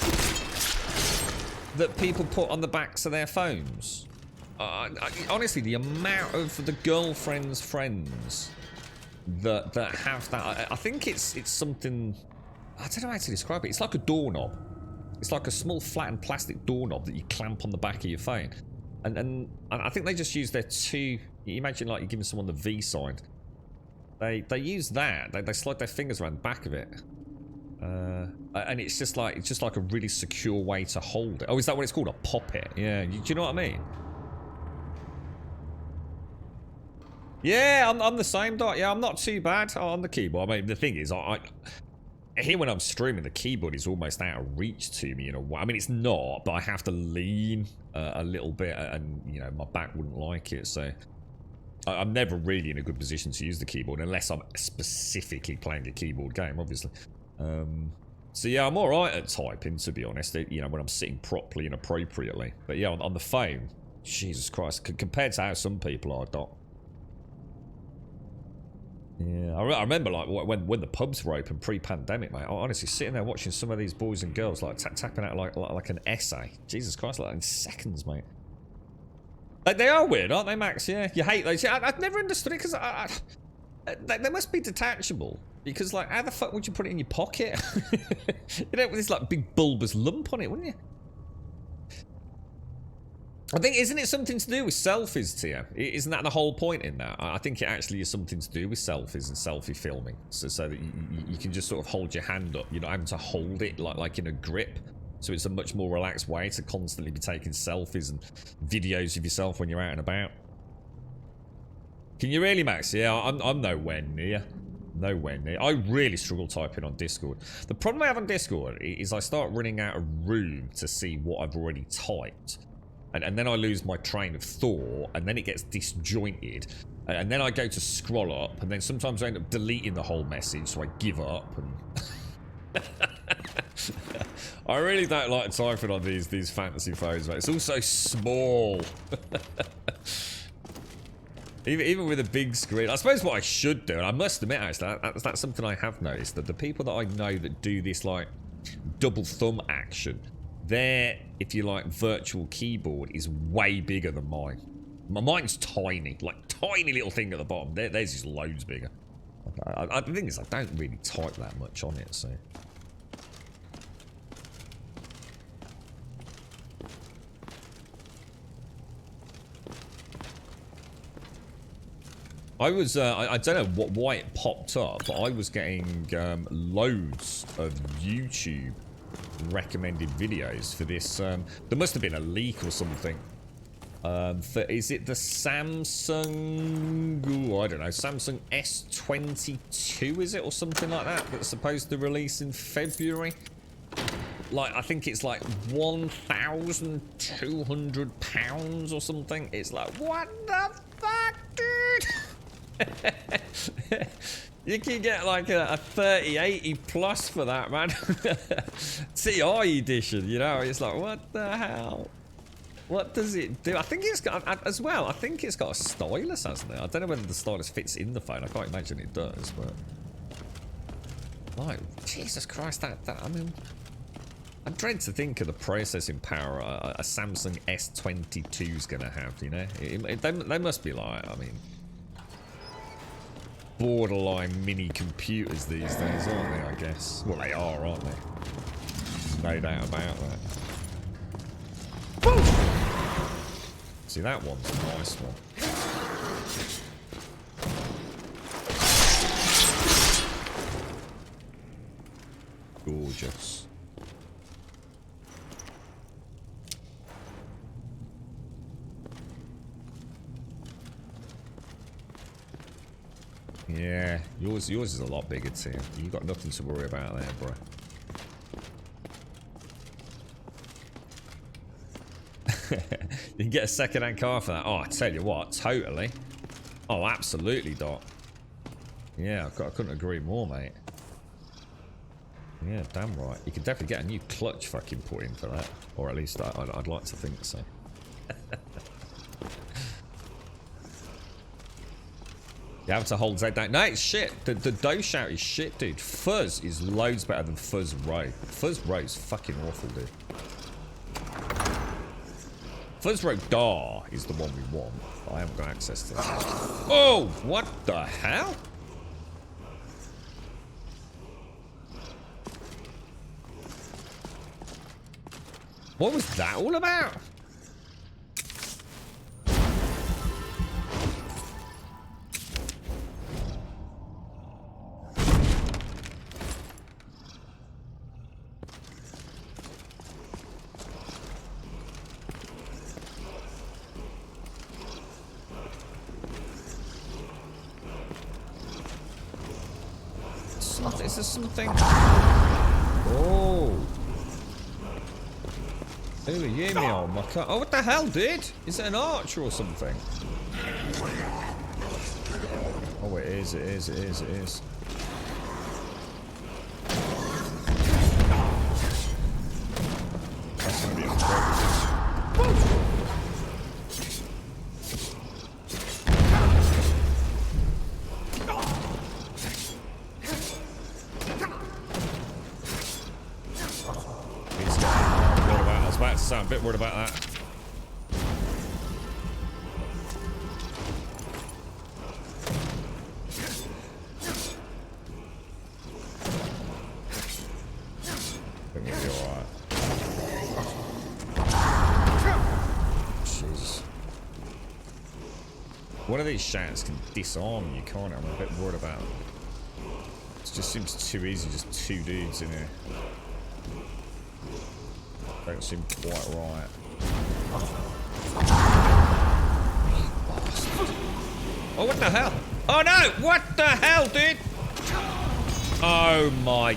that people put on the backs of their phones? Honestly, the amount of the girlfriend's friends that have that, I think it's something, I don't know how to describe it. It's like a doorknob. It's like a small flattened plastic doorknob that you clamp on the back of your phone. And I think they just use their two, you imagine like you're giving someone the V sign. They use that. They slide their fingers around the back of it. And it's just like a really secure way to hold it. Oh, is that what it's called? A poppet? Yeah. Do you know what I mean? Yeah, I'm the same, Dot. Yeah, I'm not too bad on the keyboard. I mean, the thing is, here when I'm streaming, the keyboard is almost out of reach to me in a way. I mean, it's not, but I have to lean a little bit, and you know, my back wouldn't like it. So I'm never really in a good position to use the keyboard unless I'm specifically playing a keyboard game, obviously. So yeah, I'm alright at typing, to be honest, you know, when I'm sitting properly and appropriately. But yeah, on the phone, Jesus Christ, compared to how some people are, Doc. Yeah, I remember like when the pubs were open pre-pandemic, mate. Honestly, sitting there watching some of these boys and girls like tapping out like an essay. Jesus Christ, like in seconds, mate. Like, they are weird, aren't they, Max? Yeah, you hate those. Yeah, I've never understood it because they must be detachable. Because like, how the fuck would you put it in your pocket? You know, with this like big bulbous lump on it, wouldn't you? I think, isn't it something to do with selfies, Tia? Isn't that the whole point in that? I think it actually is something to do with selfies and selfie filming. So that you can just sort of hold your hand up. You're not having to hold it like in a grip. So it's a much more relaxed way to constantly be taking selfies and videos of yourself when you're out and about. Can you really, Max? Yeah, I'm nowhere near. Nowhere near. I really struggle typing on Discord. The problem I have on Discord is I start running out of room to see what I've already typed. And then I lose my train of thought, and then it gets disjointed. And then I go to scroll up, and then sometimes I end up deleting the whole message, so I give up. And I really don't like typing on these fantasy phones, mate. It's all so small. Even with a big screen. I suppose what I should do, and I must admit, actually, that's something I have noticed, that the people that I know that do this, like, double thumb action, their, if you like, virtual keyboard is way bigger than mine. Mine's tiny, like tiny little thing at the bottom. Theirs is loads bigger. The thing is, I don't really type that much on it, so. I was, I don't know why it popped up, but I was getting loads of YouTube recommended videos for this. There must have been a leak or something. Is it the Samsung, ooh, I don't know, Samsung S22, is it, or something like that, that's supposed to release in February? Like, I think it's like £1,200 or something. It's like, what the fuck, dude? You can get like a 3080 plus for that, man. TI edition, you know. It's like, what the hell? What does it do? I think it's got, as well, I think it's got a stylus, hasn't it? I don't know whether the stylus fits in the phone. I can't imagine it does, but Like, Jesus Christ, that I mean, I dread to think of the processing power a Samsung S22 is going to have, you know? They must be like, I mean, borderline mini computers these days, aren't they, I guess? Well, they are, aren't they? No doubt about that. Woo! See, that one's a nice one. Gorgeous. Yeah, yours is a lot bigger too. You got nothing to worry about there, bro. You can get a second-hand car for that. Oh, I tell you what, totally. Oh, absolutely, Doc. Yeah, I couldn't agree more, mate. Yeah, damn right. You could definitely get a new clutch fucking put in for that. Or at least I'd like to think so. You have to hold Z down. No, it's shit. The dough shout is shit, dude. Fuzz is loads better than Fuzz Row. Fuzz Row is fucking awful, dude. Fuzz Row Dar is the one we want. I haven't got access to that. Oh, what the hell? What was that all about? Is there something? Oh. Ooh, you me old mucker. Oh, what the hell, dude? Is it an archer or something? Oh, it is, it is, it is, it is. That's gonna be a I'm a bit worried about that. I think we'll be alright. Jesus. One of these shouts can disarm you, can't it? I'm a bit worried about it. It just seems too easy, just two dudes in here. Don't seem quite right. Oh, what the hell? Oh no! What the hell, dude? Oh my.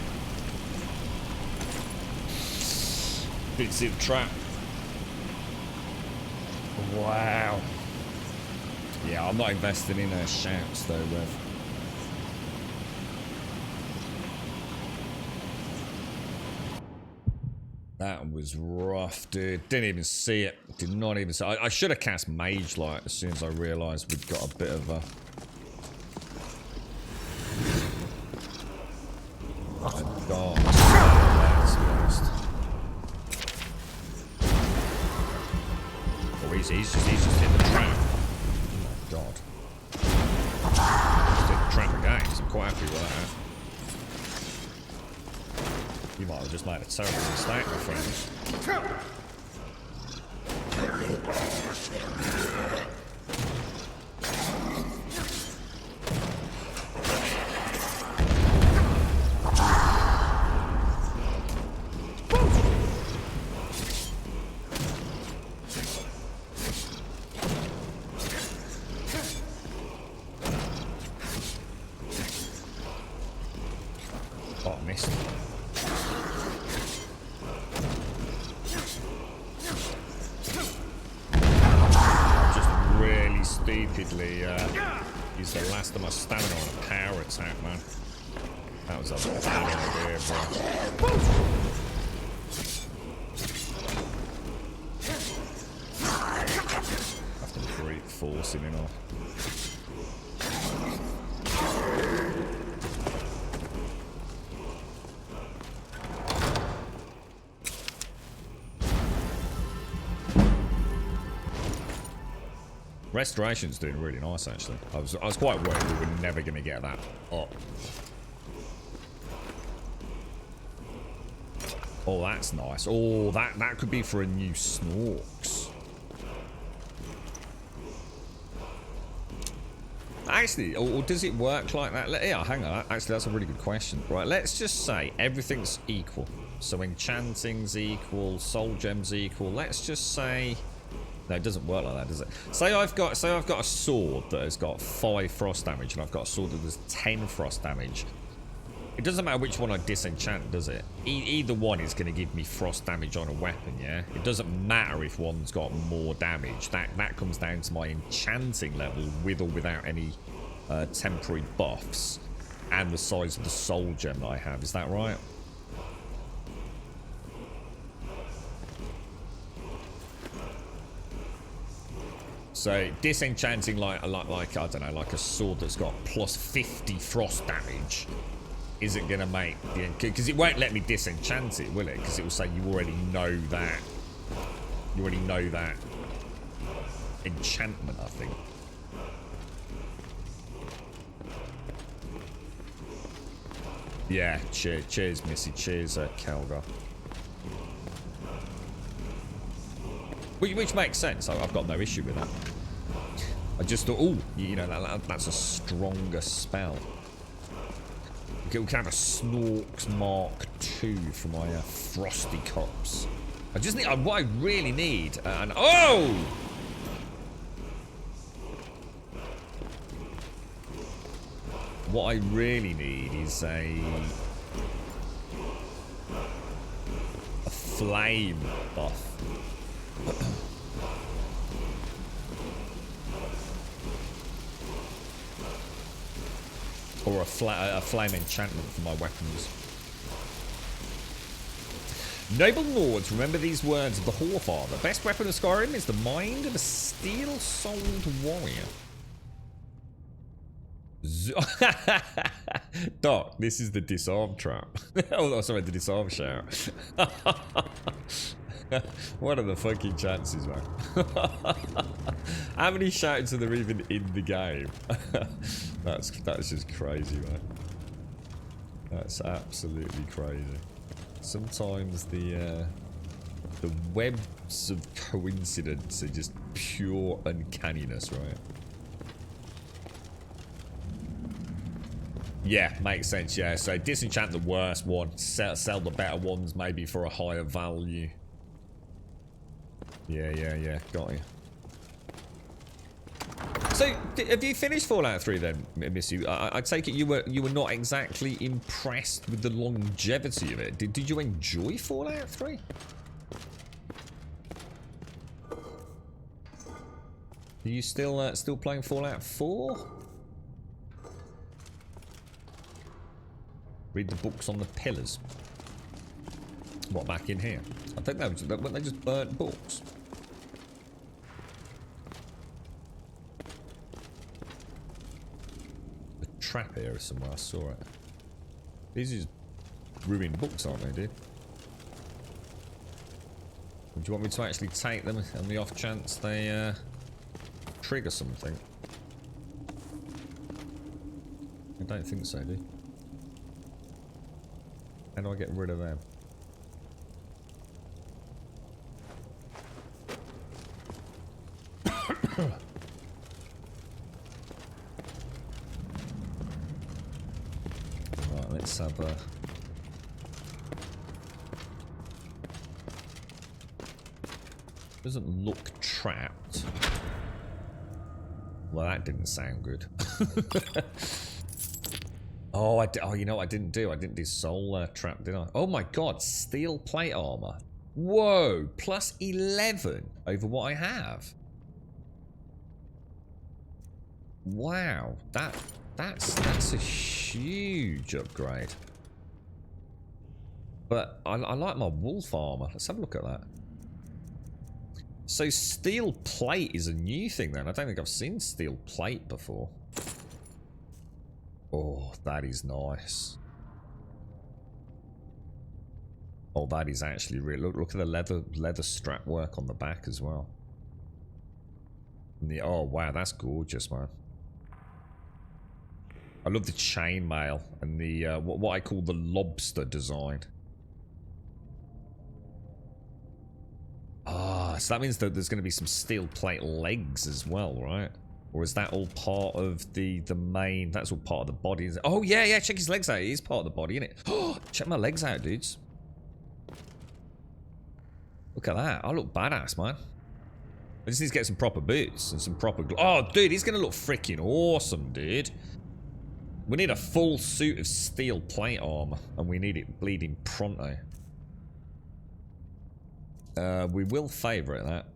Didn't see the trap. Wow. Yeah, I'm not investing in shouts though, Rev. That was rough, dude. Didn't even see it. Did not even see it. I should have cast Mage Light as soon as I realised we'd got a bit of a dark there, to be honest. Oh, he's just hit the trap. Oh my god. Just hit the trap again, so I'm quite happy with that. You might have just made a terrible mistake, my friend. Oh, I missed. Stupidly used the last of my stamina on a power attack, man. That was a bad idea, bro. Have to brute forcing it off. Restoration's doing really nice, actually. I was quite worried we were never going to get that up. Oh, that's nice. Oh, that could be for a new Snorks. Actually, or does it work like that? Yeah, hang on. Actually, that's a really good question. Right, let's just say everything's equal. So Enchanting's equal, Soul Gem's equal. Let's just say... No, it doesn't work like that, does it? Say I've got a sword that has got 5 frost damage, and I've got a sword that does 10 frost damage. It doesn't matter which one I disenchant, does it? Either one is going to give me frost damage on a weapon, yeah? It doesn't matter if one's got more damage. That comes down to my enchanting level with or without any temporary buffs and the size of the soul gem that I have. Is that right? So disenchanting like I don't know, like a sword that's got plus 50 frost damage isn't going to make the... Because it won't let me disenchant it, will it? Because it will say you already know that. You already know that enchantment, I think. Yeah, cheers, Missy. Cheers, Kelgar. Which makes sense. I've got no issue with that. I just thought, oh, you know, that's a stronger spell. We can have a Snorks Mark II for my Frosty Cups. I just need... what I really need... oh! What I really need is a flame buff. Or a flame enchantment for my weapons. Noble lords, remember these words of the Whorefather. The best weapon of Skyrim is the mind of a steel-souled warrior. Doc, this is the disarm trap. Oh, sorry, the disarm shout. What are the fucking chances, man? How many shouts are there even in the game? That's just crazy, man. That's absolutely crazy. Sometimes the webs of coincidence are just pure uncanniness, right? Yeah, makes sense, yeah. So disenchant the worst one, sell the better ones maybe for a higher value. Yeah, got you. So, have you finished Fallout 3 then, Missy? I take it you were not exactly impressed with the longevity of it. Did you enjoy Fallout 3? Are you still playing Fallout 4? Read the books on the pillars. What, back in here? I think they just burnt books. A trap here somewhere, I saw it. These are ruined books, aren't they, dude? Do you want me to actually take them on the off chance they trigger something? I don't think so, dude. How do I get rid of them? Right, let's have a... Doesn't look trapped. Well, that didn't sound good. Oh, you know what I didn't do? I didn't do soul trap, did I? Oh my god, steel plate armor. Whoa, plus 11 over what I have. Wow, that's a huge upgrade. But I like my wolf armor. Let's have a look at that. So steel plate is a new thing then. I don't think I've seen steel plate before. Oh, that is nice. Oh, that is actually really... Look at the leather strap work on the back as well. Oh, wow, that's gorgeous, man. I love the chainmail and the what I call the lobster design. Ah, so that means that there's going to be some steel plate legs as well, right? Or is that all part of the main? That's all part of the body, is it? Oh yeah, yeah. Check his legs out. He is part of the body, isn't it? Oh, check my legs out, dudes. Look at that. I look badass, man. I just need to get some proper boots and some proper. Oh, dude, he's going to look freaking awesome, dude. We need a full suit of steel plate armor, and we need it bleeding pronto. We will favourite that.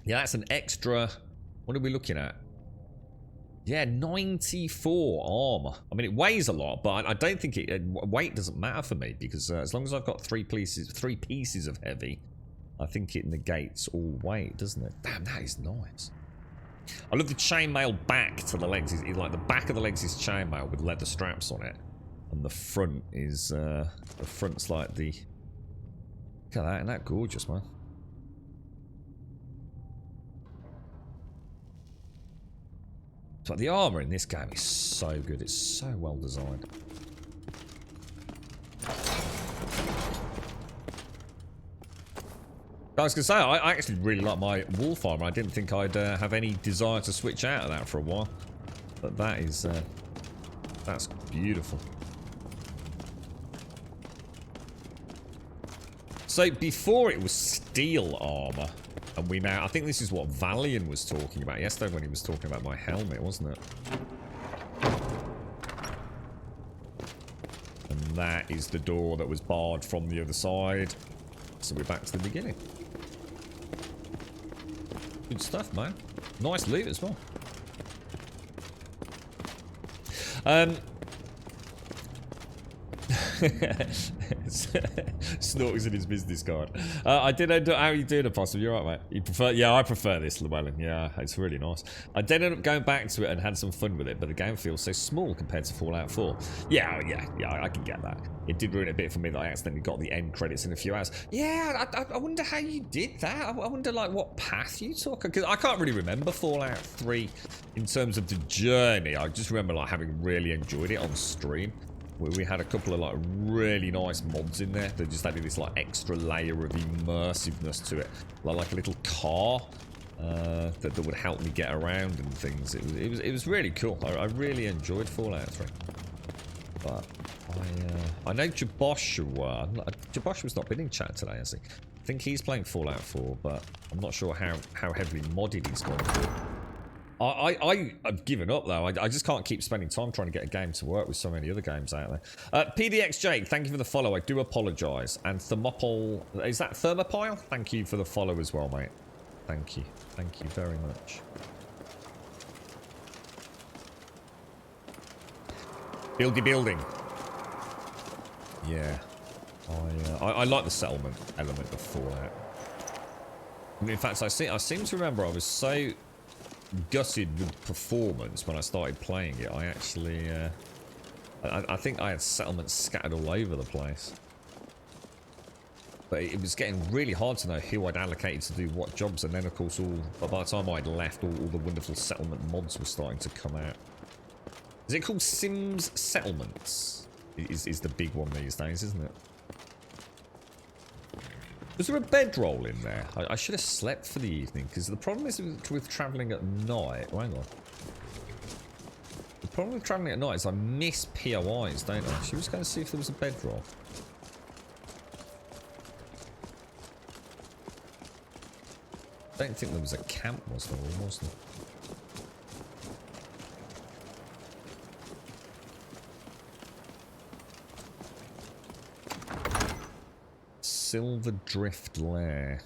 Yeah, that's an extra. What are we looking at? Yeah, 94 armor. I mean, it weighs a lot, but I don't think weight doesn't matter for me because as long as I've got three pieces of heavy, I think it negates all weight, doesn't it? Damn, that is nice. I love the chainmail back to the legs. It's like the back of the legs is chainmail with leather straps on it, and the front is the front's like the. Look at that, isn't that gorgeous, man? But the armor in this game is so good. It's so well designed. I was going to say, I actually really like my wolf armor. I didn't think I'd have any desire to switch out of that for a while. But that is, that's beautiful. So before it was steel armor, and we now, I think this is what Valiant was talking about yesterday when he was talking about my helmet, wasn't it? And that is the door that was barred from the other side. So we're back to the beginning. Good stuff, man. Nice loot as well. Snork's in his business card. I did end up. How are you doing, Apostle? You're right, mate. You prefer? Yeah, I prefer this Llewellyn. Yeah, it's really nice. I did end up going back to it and had some fun with it, but the game feels so small compared to Fallout 4. Yeah, I can get that. It did ruin a bit for me that I accidentally got the end credits in a few hours. Yeah, I wonder how you did that. I wonder like what path you took, because I can't really remember Fallout 3 in terms of the journey. I just remember like having really enjoyed it on stream. We had a couple of like really nice mods in there that just added this like extra layer of immersiveness to it, like a little car that would help me get around and things. It was really cool. I really enjoyed Fallout 3. But I know Jaboshua's not been in chat today, has he? I think he's playing Fallout 4, but I'm not sure how heavily modded he's gone for. I've given up though. I just can't keep spending time trying to get a game to work with so many other games out there. PDX Jake, thank you for the follow. I do apologise. And Thermopyle, is that Thermopyle? Thank you for the follow as well, mate. Thank you. Thank you very much. Building. Yeah. I like the settlement element of Fallout. In fact, I seem to remember I was so gutted with performance when I started playing it. I actually I think I had settlements scattered all over the place, but it was getting really hard to know who I'd allocated to do what jobs, and then of course by the time I'd left, all the wonderful settlement mods were starting to come out. Is it called Sims Settlements? Is the big one these days, isn't it? Was there a bedroll in there? I should have slept for the evening, because the problem is with travelling at night. Oh, hang on. The problem with travelling at night is I miss POIs, don't I? Should we just go and see if there was a bedroll? I don't think there was a camp, was there? Or was there? Silver Drift Lair.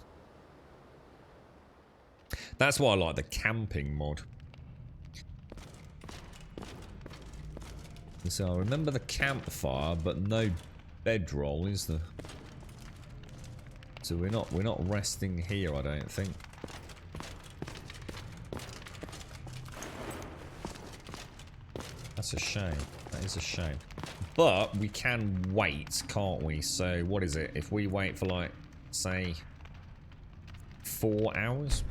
That's why I like the camping mod. So I remember the campfire, but no bedroll, is there? So we're not resting here, I don't think. That's a shame. That is a shame. But we can wait, can't we? So what is it? If we wait for like, say, 4 hours?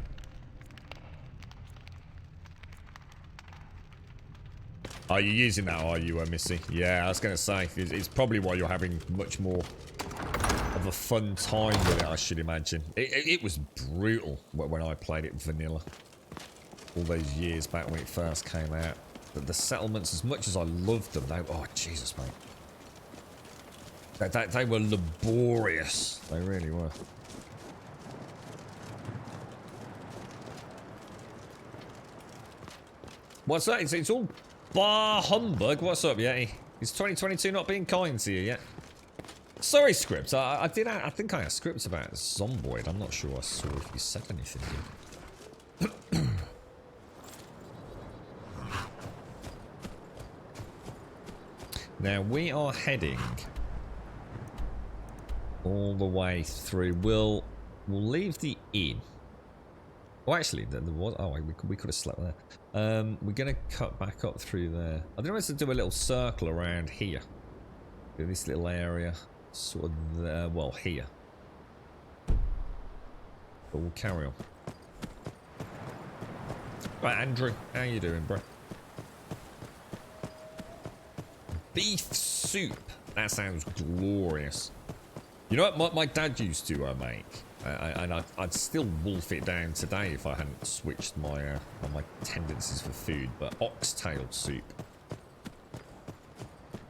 Are you using that, are you, Missy? Yeah, I was going to say, it's probably why you're having much more of a fun time with it, I should imagine. It was brutal when I played it vanilla. All those years back when it first came out. But the settlements, as much as I loved them, oh, Jesus, mate. They were laborious. They really were. What's that? It's all bar humbug. What's up, Yeti? Is 2022 not being kind to you yet? Sorry, Scripts. I think I had scripts about Zomboid. I'm not sure I saw if you said anything. Now we are heading all the way through. We'll leave the inn. Oh, actually, there was. Oh, we could have slept there. We're gonna cut back up through there. I think I'm going to do a little circle around here. Do this little area, sort of there. Well, here. But we'll carry on. Right, Andrew, how you doing, bro? Beef soup. That sounds glorious. You know what my dad used to make, and I'd still wolf it down today if I hadn't switched my my tendencies for food. But oxtail soup.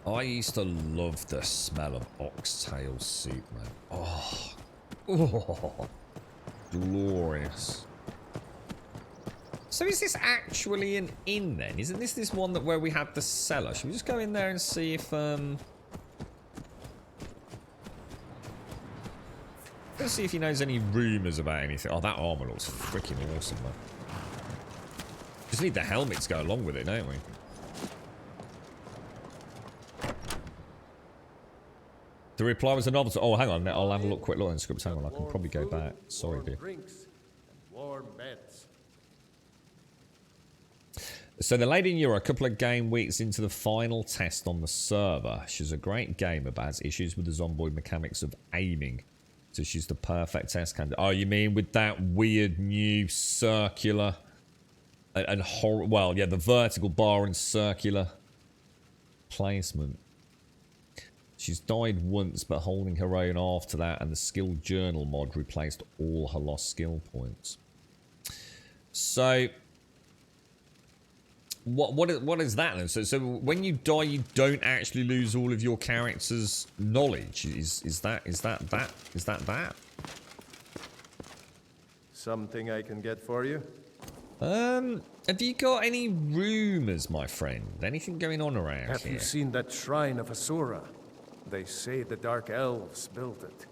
I used to love the smell of oxtail soup, man. Oh, glorious. So is this actually an inn then? Isn't this one that where we had the cellar? Should we just go in there and see if let's see if he knows any rumours about anything. Oh, that armour looks freaking awesome, man. Just need the helmet to go along with it, don't we? The reply was a novelty. Oh, hang on. I'll have a quick look in scripts. Hang on, I can probably go back. Sorry, dear. Warm beds. So the lady in Euro, a couple of game weeks into the final test on the server. She's a great gamer, but has issues with the Zomboid mechanics of aiming. So she's the perfect test candidate. Oh, you mean with that weird new circular and horror? Well, yeah, the vertical bar and circular placement. She's died once, but holding her own after that, and the skill journal mod replaced all her lost skill points. So what is that then? So when you die, you don't actually lose all of your character's knowledge. Is that? Something I can get for you? Have you got any rumors, my friend? Anything going on around Have here? you seen that shrine of Asura? They say the Dark Elves built it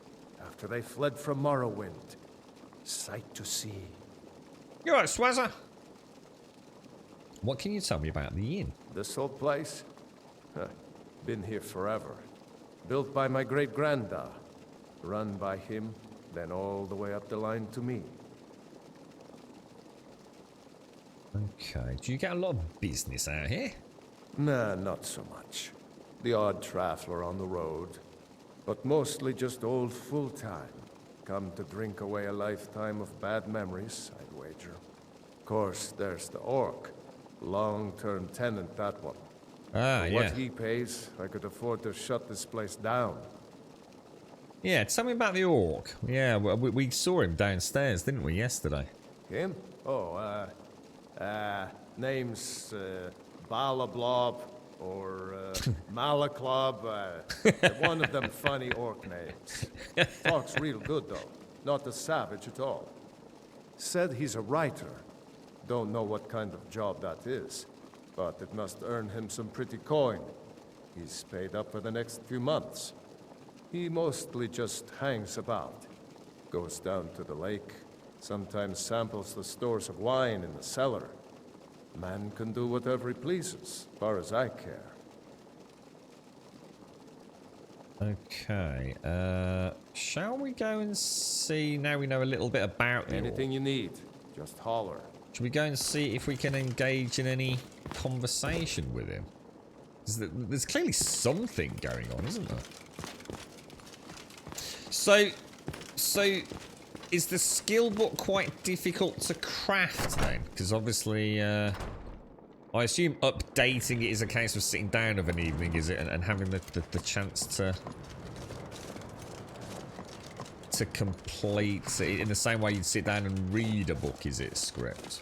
after they fled from Morrowind. Sight to see. You alright, Swazzer? What can you tell me about the inn? This old place? Huh. Been here forever. Built by my great-granddad. Run by him, then all the way up the line to me. Okay. Do you get a lot of business out here? Nah, not so much. The odd traveler on the road. But mostly just old full-time. Come to drink away a lifetime of bad memories, I'd wager. Of course, there's the orc. Long-term tenant, that one. Ah, For yeah. what he pays, I could afford to shut this place down. Yeah, tell me about the orc. Yeah, we saw him downstairs, didn't we, yesterday? Him? Oh, name's Balablob or Malaclob. One of them funny orc names. Talks real good, though. Not a savage at all. Said he's a writer. Don't know what kind of job that is, but it must earn him some pretty coin. He's paid up for the next few months. He mostly just hangs about. Goes down to the lake, sometimes samples the stores of wine in the cellar. Man can do whatever he pleases, as far as I care. Okay, shall we go and see, now we know a little bit about the orc. Anything you need, just holler. Should we go and see if we can engage in any conversation with him? There's clearly something going on, isn't there? So is the skill book quite difficult to craft then? Because obviously, I assume updating it is a case of sitting down of an evening, is it? And having the chance to complete it in the same way you'd sit down and read a book, is it, script?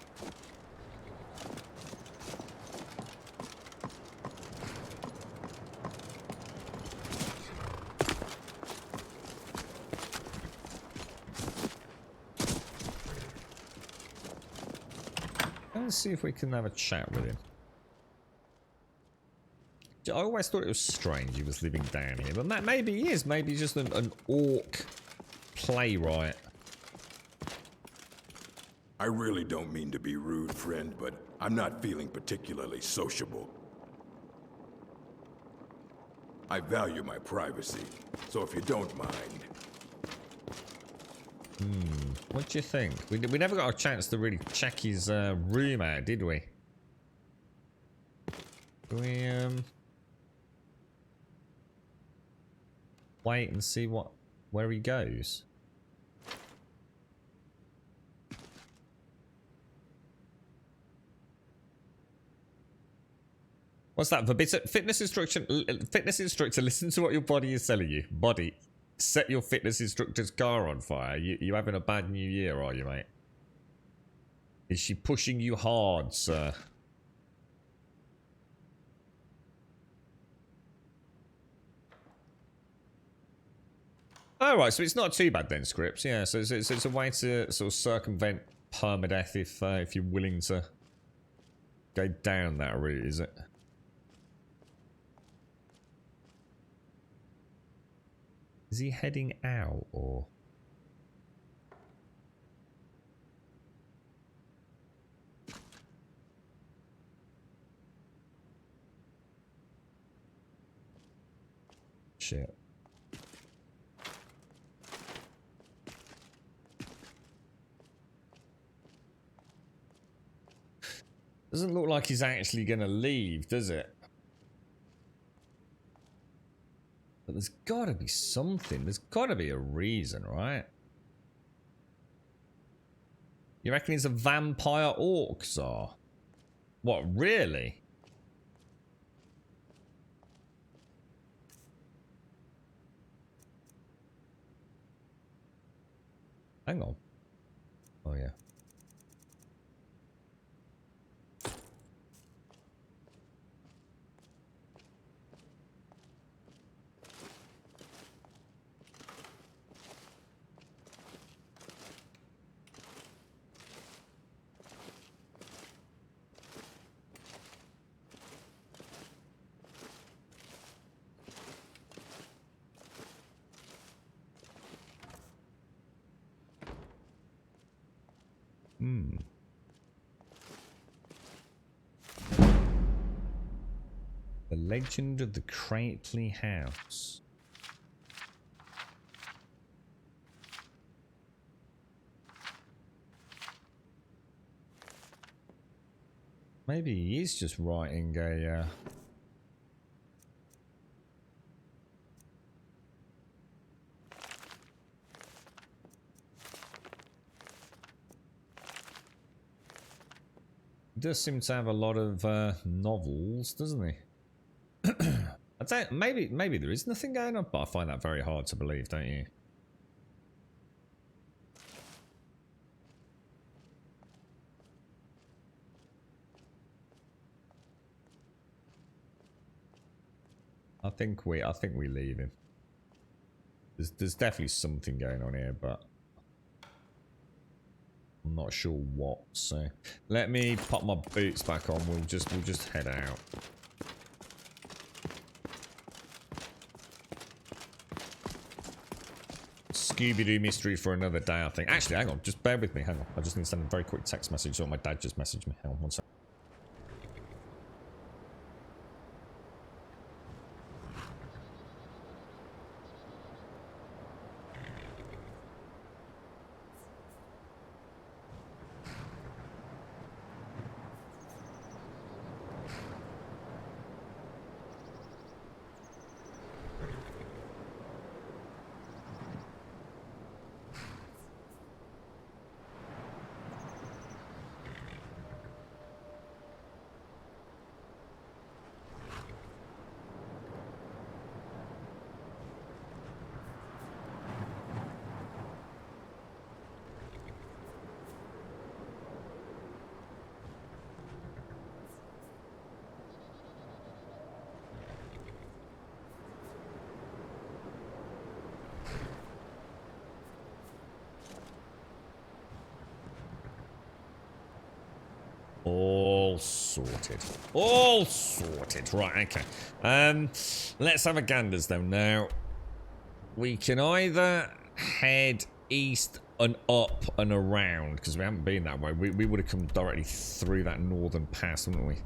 Let's see if we can have a chat with him. I always thought it was strange he was living down here, but maybe he is. Maybe he's just an orc playwright. I really don't mean to be rude, friend, but I'm not feeling particularly sociable. I value my privacy, so if you don't mind... What do you think? We never got a chance to really check his room out, did we? We wait and see where he goes. What's that? Fitness instruction. Fitness instructor. Listen to what your body is telling you. Body, set your fitness instructor's car on fire. You having a bad new year, are you, mate? Is she pushing you hard, sir? Alright, so it's not too bad then, Scripts. Yeah, so it's a way to sort of circumvent permadeath if you're willing to go down that route, is it? Is he heading out, or...? Shit. Doesn't look like he's actually gonna leave, does it? But there's gotta be something. There's gotta be a reason, right? You reckon he's a vampire orc, Czar? What, really? Hang on. Oh, yeah. The Legend of the Crately House. Maybe he is just writing a... He does seem to have a lot of novels, doesn't he? I'd say maybe there is nothing going on, but I find that very hard to believe, don't you? I think we leave him. There's definitely something going on here, but I'm not sure what. So let me pop my boots back on. We'll just head out. Scooby-Doo mystery for another day, I think. Actually, hang on. Just bear with me. Hang on. I just need to send a very quick text message. So my dad just messaged me. Hang on 1 second. All sorted. All sorted. Right, okay. Let's have a ganders though. Now, we can either head east and up and around, because we haven't been that way. We would have come directly through that northern pass, wouldn't we?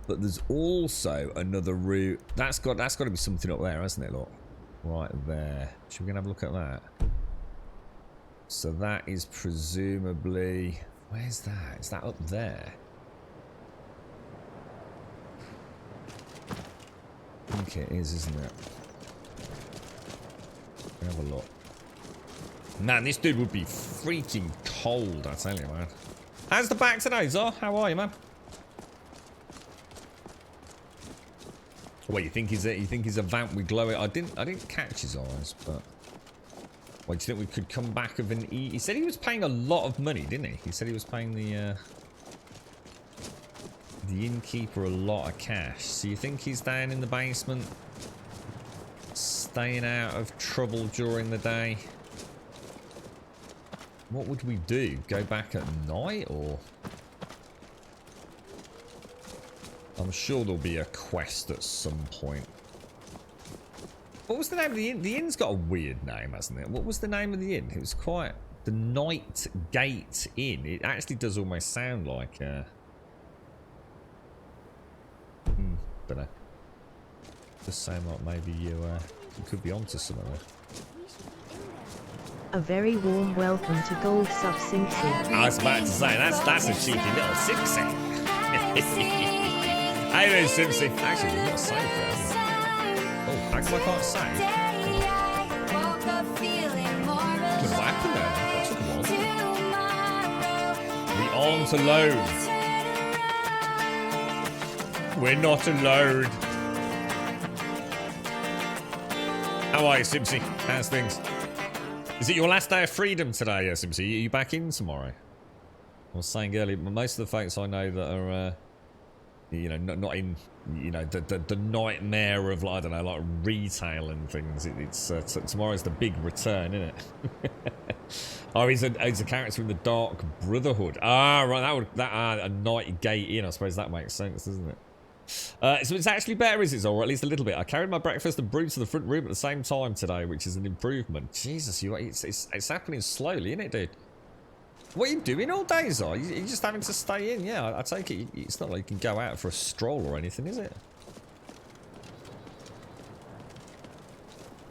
But there's also another route. That's got to be something up there, hasn't it? Look. Right there. Should we go and have a look at that? So that is presumably... Where's that? Is that up there? I think it is, isn't it? Have a look. Man, this dude would be freaking cold, I tell you, man. How's the back today, Zor? How are you, man? What, you think he's a vamp with glowing? I didn't catch his eyes, but... What, do you think we could come back of an E? He said he was paying a lot of money, didn't he? He said he was paying the innkeeper a lot of cash. So you think he's down in the basement, staying out of trouble during the day? What would we do? Go back at night, or? I'm sure there'll be a quest at some point. What was the name of the inn? The inn's got a weird name, hasn't it? What was the name of the inn? It was quite... The Night Gate Inn. It actually does almost sound like... don't know. Just saying like maybe you could be onto something there. A very warm welcome to Gold Sub Simpsy. I was about to say, that's a cheeky little Simpsy. Hey there, Simpsy. Actually, we've got a save there, haven't we? Oh, how come I can't save? What happened there? That took a while. We aren't alone. We're not alone. How are you, Simpsy? How's things? Is it your last day of freedom today, Simpsy? Are you back in tomorrow? I was saying earlier, most of the folks I know that are, you know, not in, you know, the nightmare of, I don't know, like retail and things. Tomorrow's the big return, isn't it? Oh, he's a character in the Dark Brotherhood. Ah, right, a Night Gate Inn. I suppose that makes sense, doesn't it? So it's actually better, is it, or at least a little bit? I carried my breakfast and brewed to the front room at the same time today, which is an improvement. Jesus, it's happening slowly, isn't it, dude? What are you doing all day, Zor? You're just having to stay in. Yeah, I take it. It's not like you can go out for a stroll or anything, is it?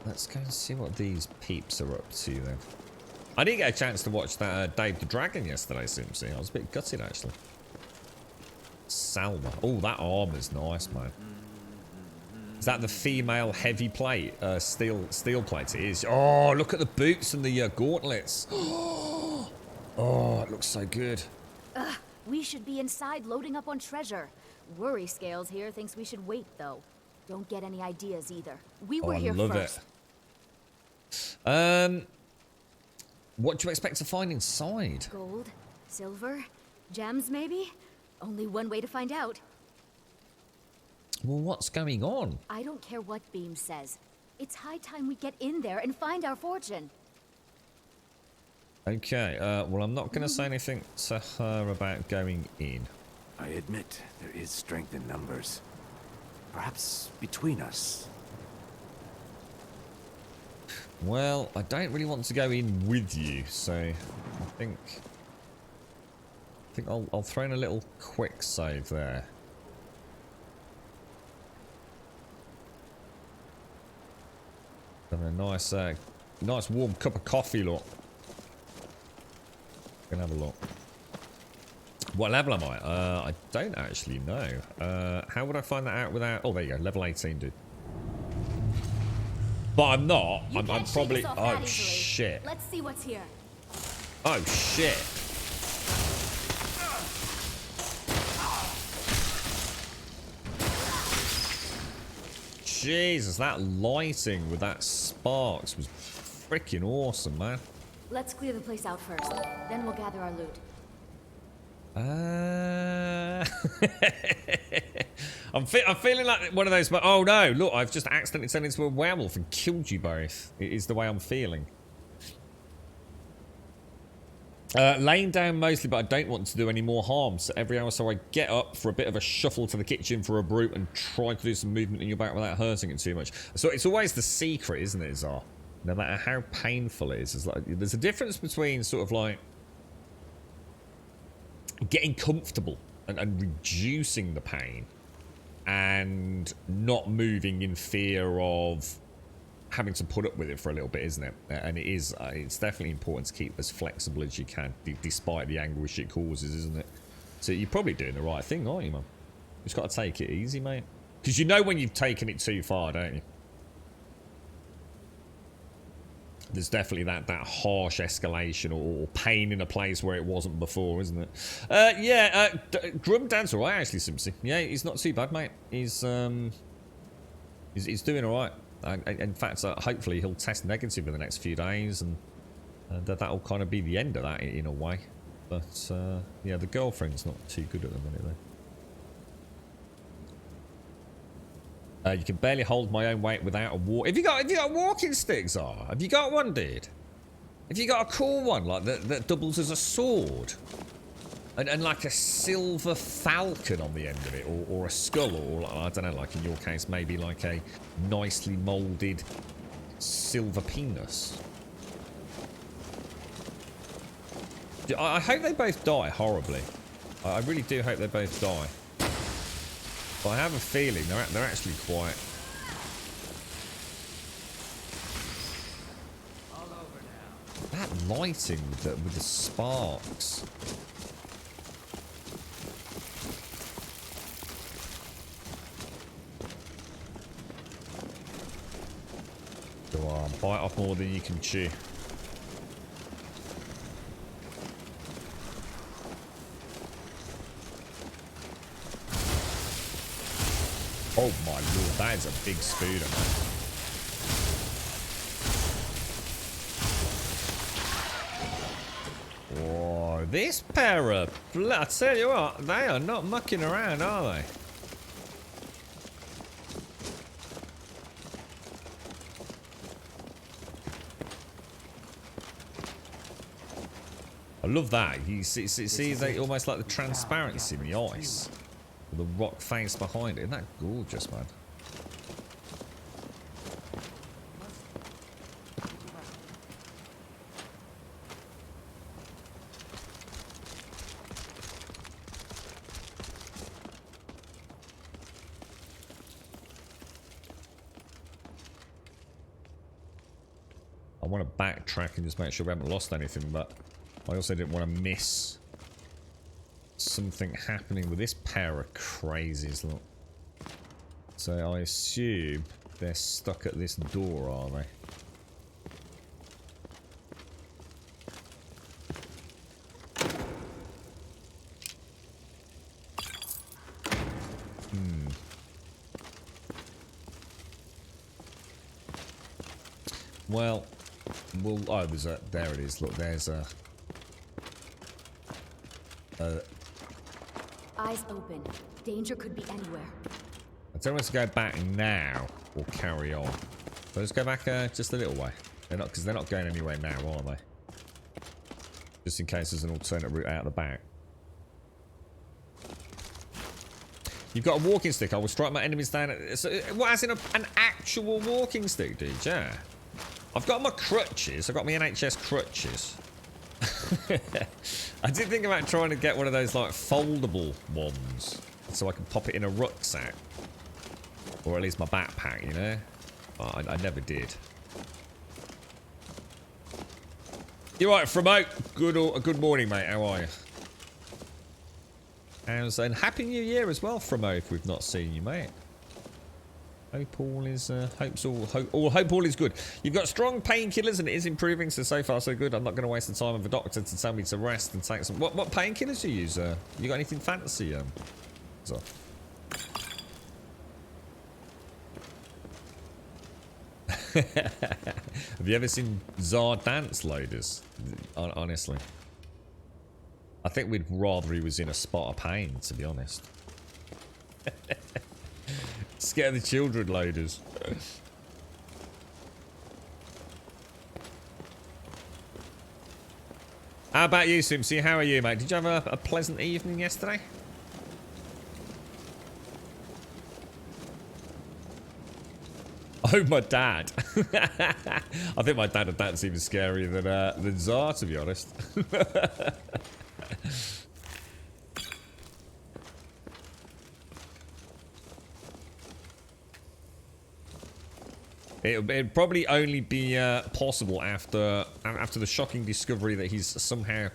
Let's go and see what these peeps are up to then. I didn't get a chance to watch that Dave the Dragon yesterday, Simpsy. I was a bit gutted, actually. Salma. Oh, that armor's nice, man. Is that the female heavy plate? Steel plate? It is. Oh, look at the boots and the gauntlets. Oh, it looks so good. We should be inside loading up on treasure. Worry Scales here thinks we should wait, though. Don't get any ideas either. We were here first. It. What do you expect to find inside? Gold, silver, gems maybe? Only one way to find out. Well, what's going on? I don't care what Beam says. It's high time we get in there and find our fortune. Okay, well, I'm not going to say anything to her about going in. I admit there is strength in numbers. Perhaps between us. Well, I don't really want to go in with you, so I think I'll throw in a little quick save there. And a nice warm cup of coffee, look. Gonna have a look. What level am I? I don't actually know. How would I find that out without... Oh, there you go. Level 18, dude. But I'm not. I'm probably... Oh, shit. Let's see what's here. Oh, shit. Jesus, that lighting with that sparks was freaking awesome, man. Let's clear the place out first. Then we'll gather our loot. I'm feeling like one of those, but oh no, look, I've just accidentally turned into a werewolf and killed you both. It is the way I'm feeling. Laying down mostly, but I don't want to do any more harm. So every hour so I get up for a bit of a shuffle to the kitchen for a brew and try to do some movement in your back without hurting it too much. So it's always the secret, isn't it, Zar? No matter how painful it is. It's like, there's a difference between sort of like getting comfortable and reducing the pain and not moving in fear of having to put up with it for a little bit, isn't it? And it is, it's definitely important to keep as flexible as you can, despite the anguish it causes, isn't it? So you're probably doing the right thing, aren't you, man? You just got to take it easy, mate. Because you know when you've taken it too far, don't you? There's definitely that harsh escalation or pain in a place where it wasn't before, isn't it? Yeah, Grum Dan's alright, actually, Simpson. Yeah, he's not too bad, mate. He's doing alright. In fact, hopefully he'll test negative in the next few days, and that'll kind of be the end of that in a way. But yeah, the girlfriend's not too good at the minute, though. You can barely hold my own weight without a walk. Have you got walking sticks? Have you got one, dude? Have you got a cool one like that doubles as a sword, and like a silver falcon on the end of it, or a skull, or I don't know, like in your case, maybe like a nicely molded silver penis? I hope they both die horribly. I really do hope they both die. But I have a feeling they're actually quite. That lighting with the sparks. Go on, bite off more than you can chew. Oh my lord, that is a big spooder, man. Whoa, this pair of... I tell you what, they are not mucking around, are they? I love that. You see they almost like the transparency in the ice. The rock face behind it. Isn't that gorgeous, man? I want to backtrack and just make sure we haven't lost anything, but I also didn't want to miss something happening with this pair of crazies, look. So I assume they're stuck at this door, are they? Well, oh, there's a, there it is, look, there's a Eyes open. Danger could be anywhere. I don't want to go back now or carry on. So let's go back just a little way. They're not, because they're not going anywhere now, are they? Just in case there's an alternate route out the back. You've got a walking stick. I will strike my enemies down. What, as in an actual walking stick, dude? Yeah. I've got my crutches. I've got my NHS crutches. I did think about trying to get one of those like foldable ones so I can pop it in a rucksack, or at least my backpack, you know. But I never did. You're right, Framo. Good morning, mate. How are you? And happy New Year as well, Framo. If we've not seen you, mate. Hope all is hope all is good. You've got strong painkillers and it is improving, so far so good. I'm not going to waste the time of a doctor to tell me to rest and take some. What painkillers do you use? You got anything fancy? So. Have you ever seen Zar dance, loaders? Honestly, I think we'd rather he was in a spot of pain, to be honest. Scare the children, loaders. How about you, Simsy? How are you, mate? Did you have a pleasant evening yesterday? Oh, my dad. I think my dad and dad's even scarier than Tsar, to be honest. It'd probably only be possible after the shocking discovery that he's somehow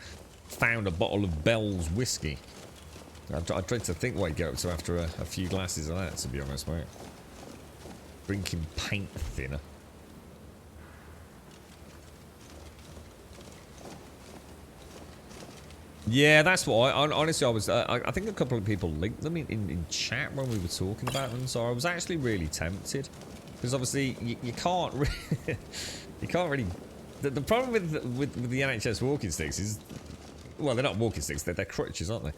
found a bottle of Bell's whiskey. I dread to think what he'd get up to after a few glasses of that, to be honest, mate. Drinking paint thinner. Yeah, that's what honestly I was. I think a couple of people linked them in chat when we were talking about them, so I was actually really tempted. Because obviously you can't really, you can't really. The problem with the NHS walking sticks is, well, they're not walking sticks; they're crutches, aren't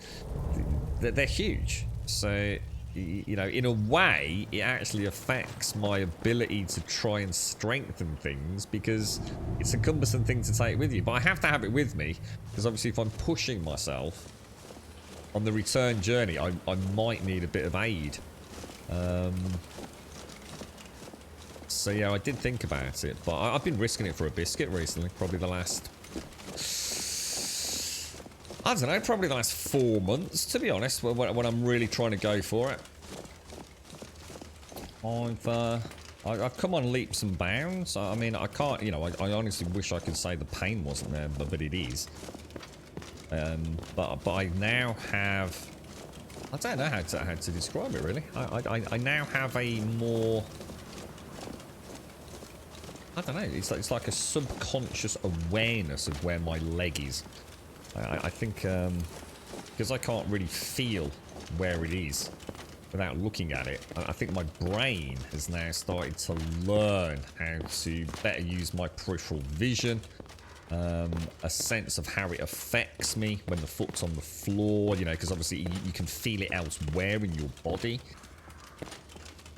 they? They're huge. So you know, in a way, it actually affects my ability to try and strengthen things because it's a cumbersome thing to take with you. But I have to have it with me because obviously, if I'm pushing myself on the return journey, I might need a bit of aid. So yeah, I did think about it, but I've been risking it for a biscuit recently. Probably the last, I don't know, probably the last 4 months, to be honest, when I'm really trying to go for it. I've come on leaps and bounds. I mean, I can't, you know, I honestly wish I could say the pain wasn't there, but it is. But I now have, I don't know how to describe it really. I now have a more, I don't know, it's like a subconscious awareness of where my leg is. I think, because I can't really feel where it is without looking at it, I think my brain has now started to learn how to better use my peripheral vision, a sense of how it affects me when the foot's on the floor, you know, because obviously you can feel it elsewhere in your body.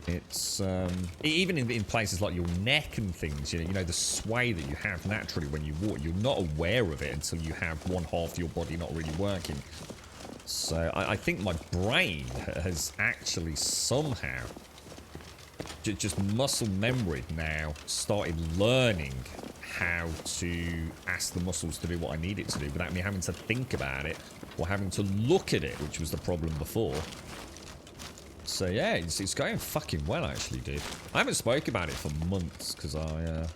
It's even in places like your neck and things, you know the sway that you have naturally when you walk, you're not aware of it until you have one half of your body not really working. So I think my brain has actually somehow just muscle memory now started learning how to ask the muscles to do what I need it to do without me having to think about it or having to look at it, which was the problem before. So yeah, it's going fucking well actually, dude. I haven't spoke about it for months because I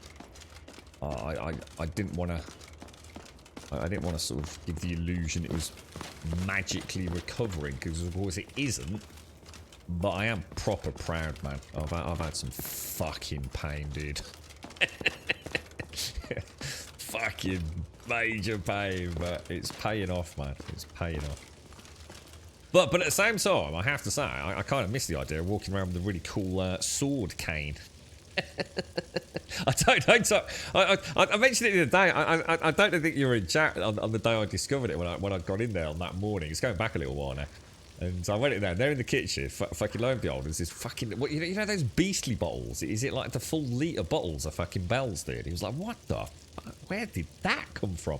didn't want to sort of give the illusion it was magically recovering, because of course it isn't. But I am proper proud, man. I've had some fucking pain, dude. Fucking major pain, but it's paying off, man. It's paying off. But at the same time, I have to say, I kind of miss the idea of walking around with a really cool sword cane. I mentioned it the other day. I don't think you were in chat on the day I discovered it when I got in there on that morning. It's going back a little while now. And I went in there, they're in the kitchen, fucking lo and behold, there's this fucking, what, you know those beastly bottles? Is it like the full litre bottles of fucking Bell's, dude? He was like, what the fuck? Where did that come from?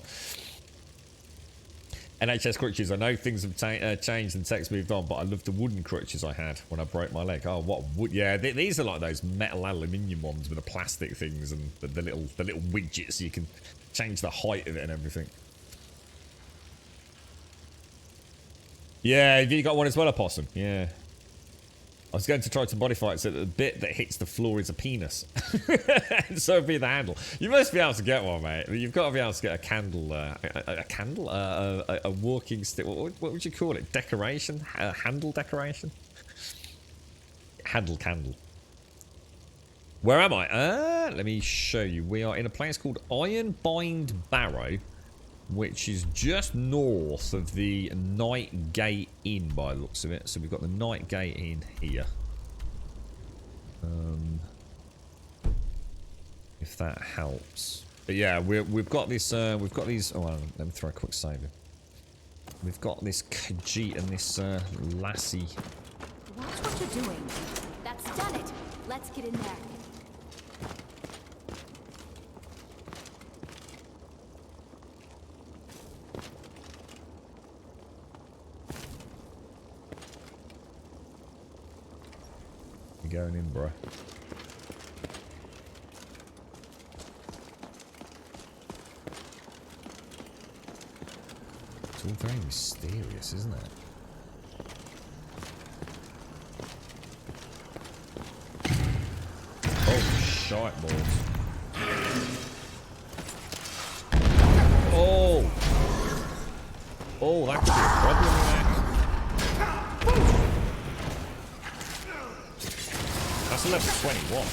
NHS crutches, I know things have changed and tech's moved on, but I love the wooden crutches I had when I broke my leg. Oh, what wood? Yeah, these are like those metal aluminium ones with the plastic things and the little widgets. You can change the height of it and everything. Yeah, you got one as well, Opossum. Yeah. I was going to try to modify it so that the bit that hits the floor is a penis. So it'd be the handle. You must be able to get one, mate. You've got to be able to get a candle, a walking stick. What would you call it? Decoration? Handle decoration? Handle candle. Where am I? Let me show you. We are in a place called Ironbind Barrow, which is just north of the Night Gate Inn by the looks of it. So we've got the Night Gate Inn here. If that helps. But yeah, we've got this we've got these, oh well, let me throw a quick save in. We've got this Khajiit and this lassie. Watch what you're doing. That's done it. Let's get in there. going in, bro. It's all very mysterious, isn't it? Oh, shite balls. Oh! Oh, that could be a problem, man. That's a level 21.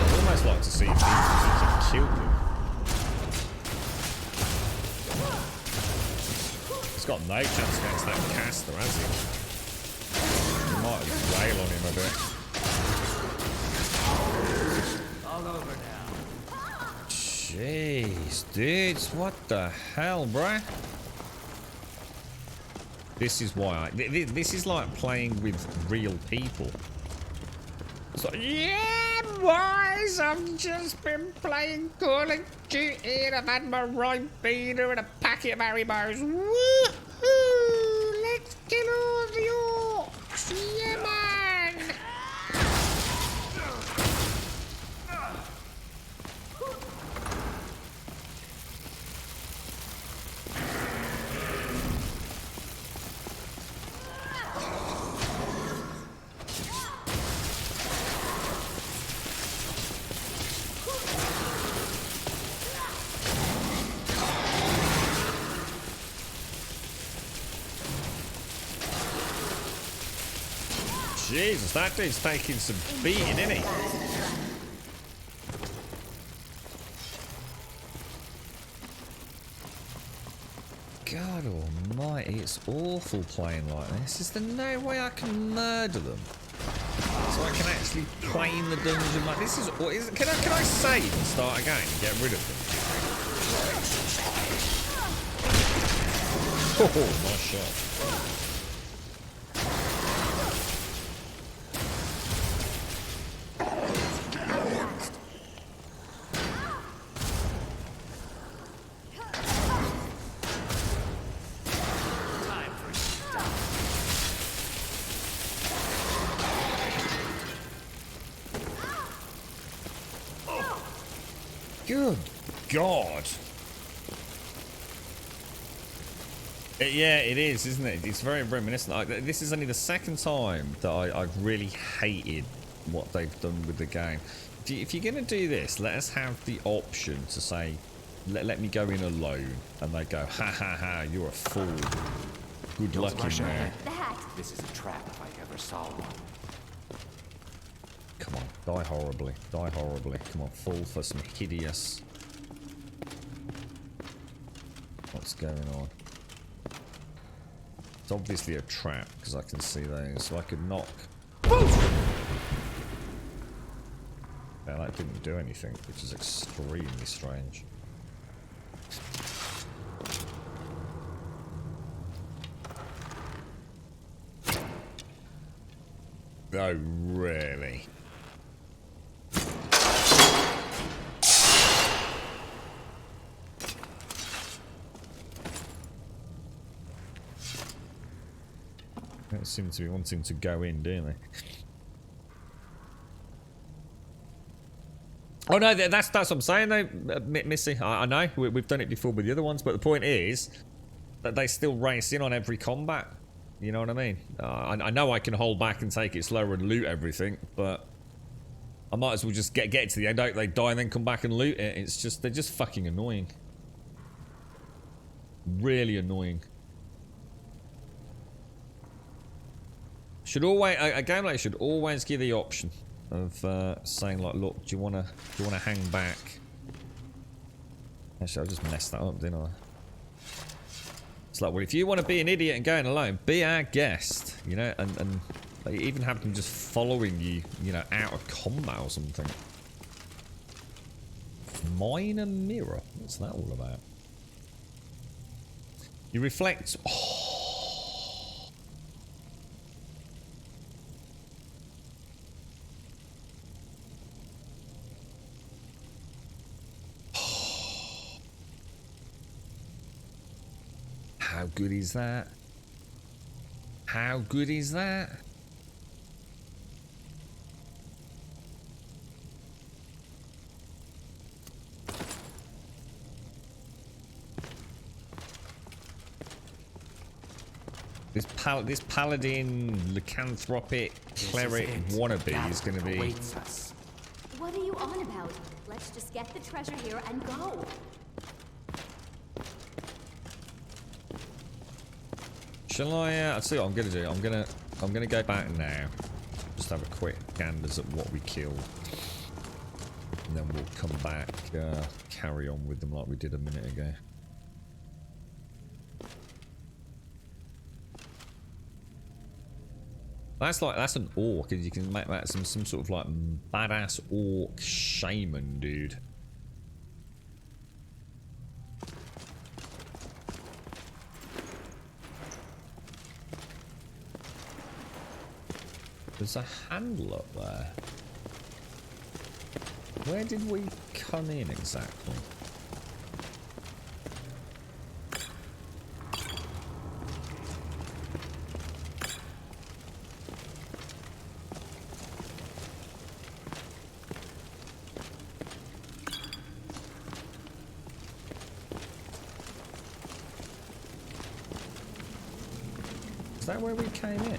I'd almost like to see if he can kill him. He's got no chance against that caster, has he? We might rail on him a bit. All over now. Jeez, dudes, what the hell, bruh? This is why this is like playing with real people. It's like, yeah, boys, I've just been playing Call of Duty and I've had my right beater and a packet of Haribos. Woohoo! Let's kill all the orcs, yeah, man! Jesus, that dude's taking some beating, isn't he? God almighty, it's awful playing like this. Is there no way I can murder them? So I can actually play in the dungeon like this? Can I save and start again and get rid of them? Oh, nice shot. Good God. Yeah, it is, isn't it? It's very reminiscent. This is only the second time that I've really hated what they've done with the game. If you're going to do this, let us have the option to say, let me go in alone. And they go, ha ha ha, you're a fool. Good luck in there. This is a trap if I ever saw one. Come on, die horribly. Die horribly. Come on, fall for some hideous... What's going on? It's obviously a trap, because I can see those. So I could knock... Yeah, that didn't do anything, which is extremely strange. Oh, really? They don't seem to be wanting to go in, do they? Oh no, that's what I'm saying though, Missy. I know we've done it before with the other ones, but the point is that they still race in on every combat. You know what I mean? I know I can hold back and take it slower and loot everything, but I might as well just get to the end. Don't they die and then come back and loot it? It's just they're just fucking annoying. Really annoying. Should always a game like should always give the option of saying like, look, do you wanna hang back? Actually, I just messed that up, didn't I? It's like, well, if you want to be an idiot and going alone, be our guest, you know, and like, even have them just following you, you know, out of combat or something. Minor mirror, what's that all about? You reflect. Oh. How How good is that? How good is that? This paladin lycanthropic cleric wannabe is going to be. What are you on about? Let's just get the treasure here and go. Shall I? I'll see what I'm going to do. I'm gonna go back now. Just have a quick ganders at what we killed, and then we'll come back, carry on with them like we did a minute ago. That's an orc, and you can make that some sort of like badass orc shaman, dude. There's a handle up there. Where did we come in exactly? Is that where we came in?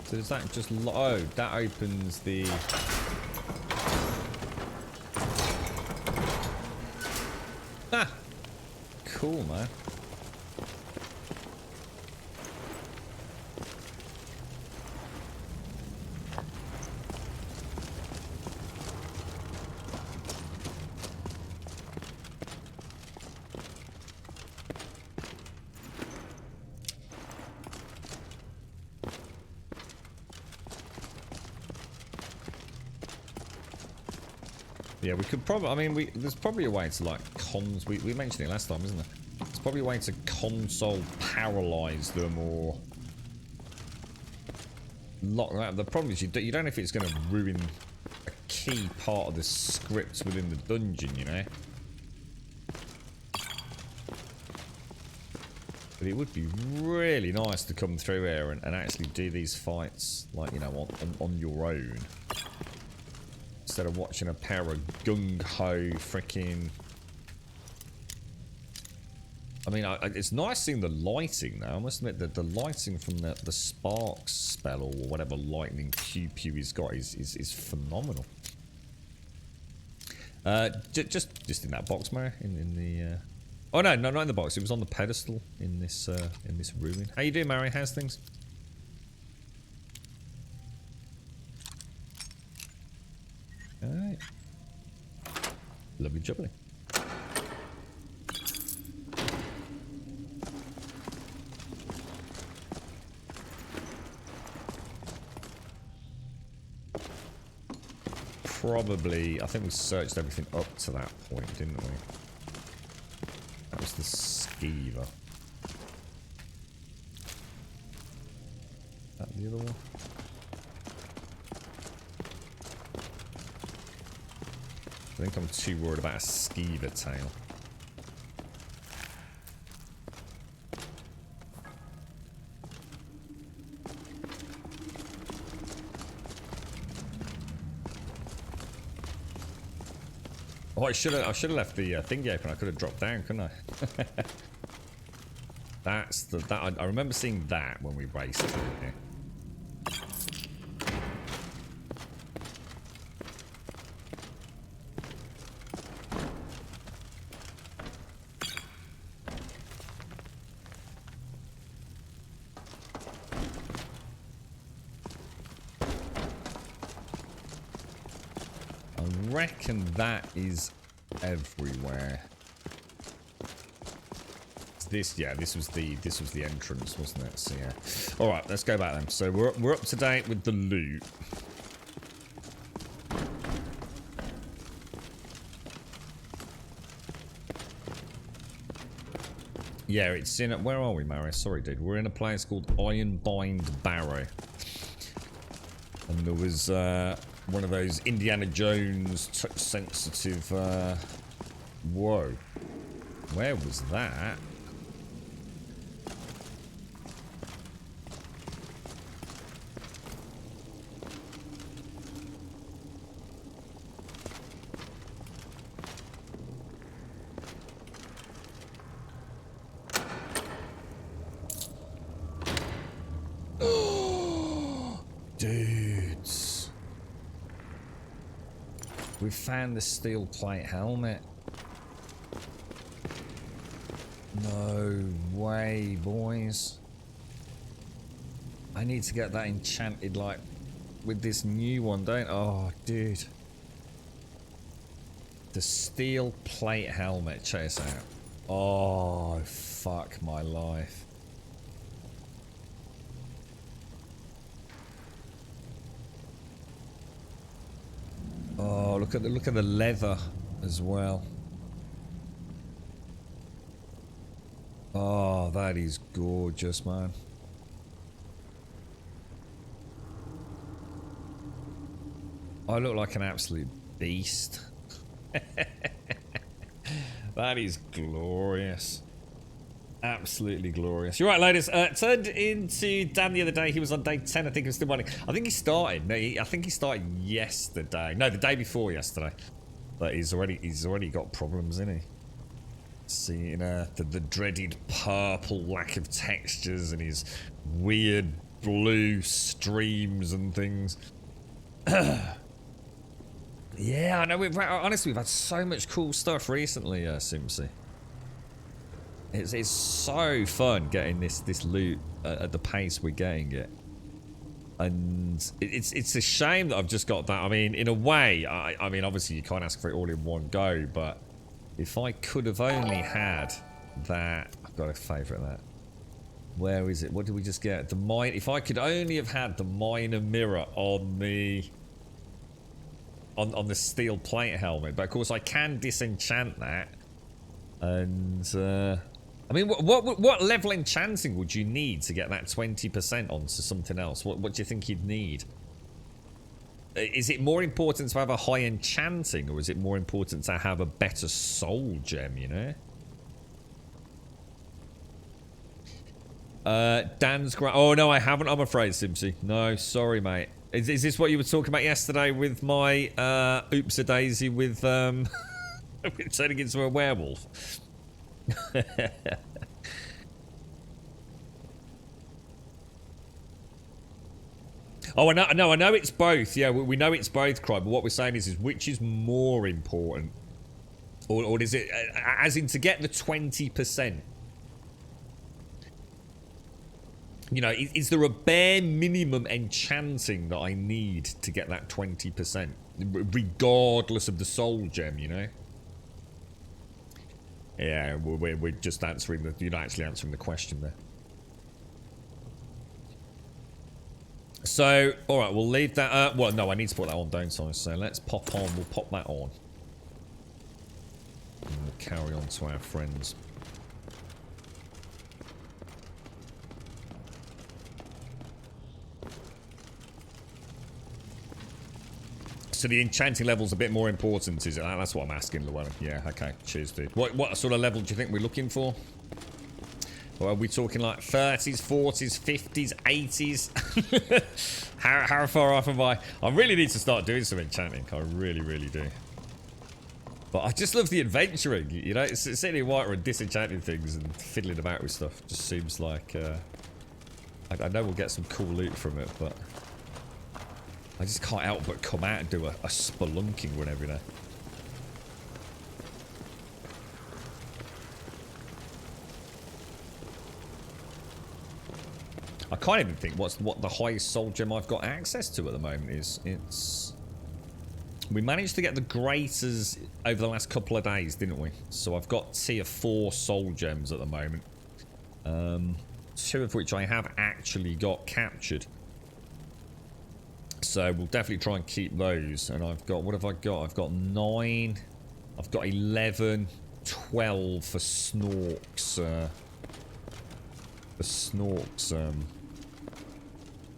So is that just... Oh, that opens the... Ah! Cool, man. Yeah, we could probably... I mean, there's probably a way to, like, We mentioned it last time, isn't there? There's probably a way to console paralyze them or... lock them out. The problem is you don't know if it's going to ruin a key part of the script within the dungeon, you know? But it would be really nice to come through here and actually do these fights, like, you know, on your own. Instead of watching a pair of gung-ho freaking... I mean, it's nice seeing the lighting now. I must admit that the lighting from the sparks spell or whatever lightning pew he's got is phenomenal. Just in that box, Mary, in the... Oh no, not in the box. It was on the pedestal in this ruin. How you doing, Mary? How's things? Alright. Lovely jubbly. Probably, I think we searched everything up to that point, didn't we? That was the skeever. Is that the other one? I think I'm too worried about a skeever tail. Oh, I should have left the thingy open. I could have dropped down, couldn't I? I remember seeing that when we raced through here. I reckon that is everywhere. This was the entrance, wasn't it? So yeah. All right, let's go back then. So we're up to date with the loot. Yeah, it's in. Where are we, Maris? Sorry, dude. We're in a place called Ironbind Barrow, and there was one of those Indiana Jones touch-sensitive... Whoa. Where was that? We found the steel plate helmet. No way, boys. I need to get that enchanted, like, with this new one, don't... Oh, dude. The steel plate helmet. Check this out. Oh, fuck my life. Oh, look at the leather as well. Oh, that is gorgeous, man. I look like an absolute beast. That is glorious. Absolutely glorious. You're right, ladies. Turned into Dan the other day. He was on day 10. I think he was still running. I think he started. No, I think he started yesterday. No, the day before yesterday. But he's already got problems, isn't he? See, the dreaded purple lack of textures and his weird blue streams and things. Yeah, I know. Honestly, we've had so much cool stuff recently, Simpsy. It's so fun getting this loot at the pace we're getting it, and it's a shame that I've just got that. I mean, in a way, I mean, obviously you can't ask for it all in one go, but if I could have only had that, I've got a favourite that. Where is it? What did we just get? The mine. If I could only have had the miner mirror on the steel plate helmet, but of course I can disenchant that, and. I mean, what level enchanting would you need to get that 20% onto something else? What do you think you'd need? Is it more important to have a high enchanting, or is it more important to have a better soul gem, you know? Dan's great. Oh, no, I haven't, I'm afraid, Simpsy. No, sorry, mate. Is this what you were talking about yesterday with my oops-a-daisy with turning into a werewolf? Oh, I know it's both. Yeah, we know it's both, Cry, but what we're saying is which is more important? Or is it, as in to get the 20%? You know, is there a bare minimum enchanting that I need to get that 20%? Regardless of the soul gem, you know? Yeah, we're just answering the... You're not actually answering the question there. So, alright, we'll leave that... well, no, I need to put that on, don't I? So let's pop on. We'll pop that on. And we'll carry on to our friends. So the enchanting level's a bit more important, is it? That's what I'm asking, Llewellyn. Yeah, okay. Cheers, dude. What sort of level do you think we're looking for? Or are we talking like 30s, 40s, 50s, 80s? How far off am I? I really need to start doing some enchanting. I really, really do. But I just love the adventuring, you know? It's sitting in water and disenchanting things and fiddling about with stuff. Just seems like... I know we'll get some cool loot from it, but... I just can't help but come out and do a spelunking run every day. I can't even think what the highest soul gem I've got access to at the moment is. It's... We managed to get the graters over the last couple of days, didn't we? So I've got tier 4 soul gems at the moment. 2 of which I have actually got captured. So we'll definitely try and keep those. And I've got, what have I got? I've got 9. I've got 11, 12 for Snorks.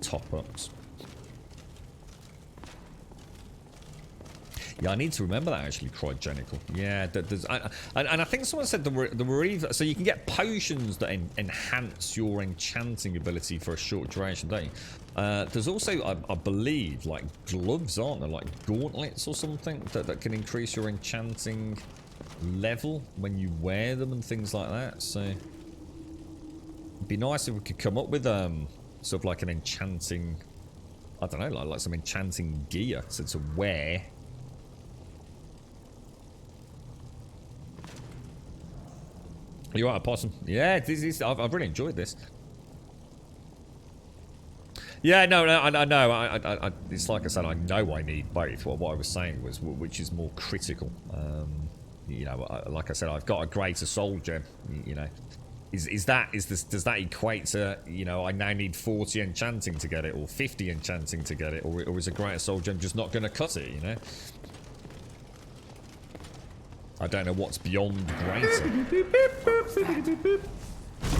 Top-ups. Yeah, I need to remember that actually, Cryogenical. Yeah, and I think someone said there were even... So you can get potions that enhance your enchanting ability for a short duration, don't you? There's also, I believe, like gloves, aren't there? Like gauntlets or something that can increase your enchanting level when you wear them and things like that. So it'd be nice if we could come up with sort of like an enchanting... I don't know, like some enchanting gear to wear. You are a possum. Yeah, I've really enjoyed this. Yeah, no, I know. It's like I said, I know I need both. What I was saying was, which is more critical. You know, like I said, I've got a greater soul gem. You know, does that equate to, you know, I now need 40 enchanting to get it, or 50 enchanting to get it, or is a greater soul gem just not going to cut it? You know, I don't know what's beyond greater.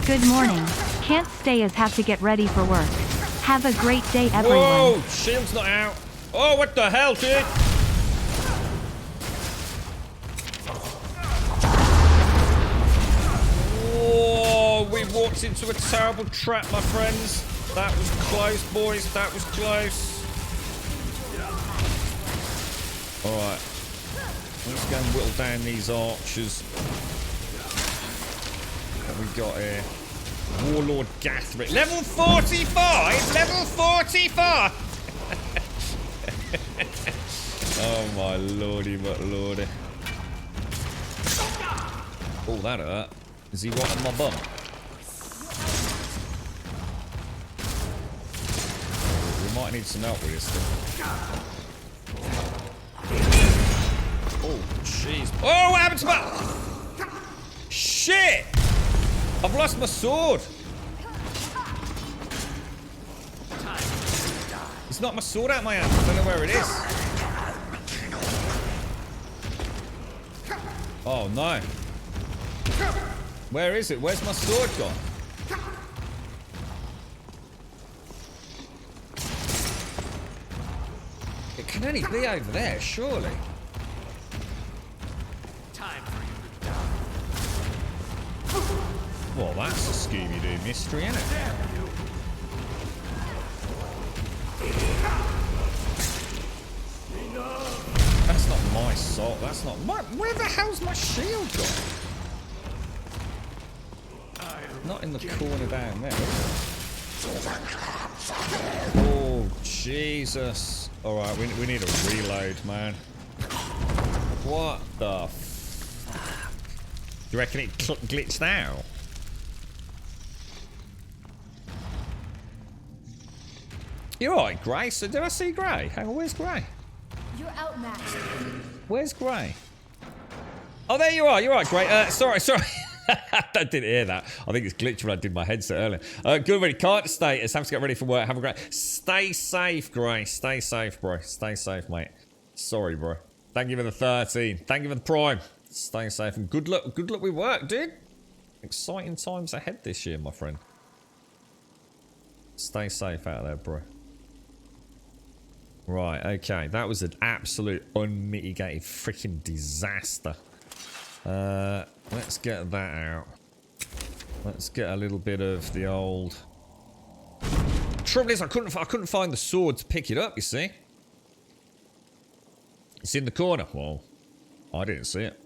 Good morning. Can't stay as have to get ready for work. Have a great day, everyone. Whoa, shield's not out. Oh, what the hell, dude? Oh, we walked into a terrible trap, my friends. That was close, boys. That was close. Alright. Let's go and whittle down these archers. What we got here? Warlord Gathric. Level 45? Level 45? Oh my lordy, but lordy. Oh, that hurt. Is he right on my bum? We might need some help with this thing. Oh, jeez. Oh, what happened to my... Shit! I've lost my sword. It's not my sword out of my hand. I don't know where it is. Oh no. Where is it? Where's my sword gone? It can only be over there, surely. Well, that's a Scooby-Doo mystery, isn't it? That's not my sword. That's not my... Where the hell's my shield gone? Not in the corner down there. Oh, Jesus. Alright, we need a reload, man. What the f... You reckon it glitched out? You're alright, Gray. So did I see Gray? Hang on, where's Gray? You're outmatched. Where's Gray? Oh, there you are. You're right, Gray. Sorry. I didn't hear that. I think it's glitched when I did my headset earlier. Good, ready. Can't status. Have to get ready for work. Have a great... Stay safe, Gray. Stay safe, bro. Stay safe, mate. Sorry, bro. Thank you for the 13. Thank you for the prime. Stay safe and good luck. Good luck with work, dude. Exciting times ahead this year, my friend. Stay safe out there, bro. Right, okay. That was an absolute unmitigated freaking disaster. Let's get that out. Let's get a little bit of the old... Trouble is, I couldn't find the sword to pick it up, you see. It's in the corner. Well, I didn't see it.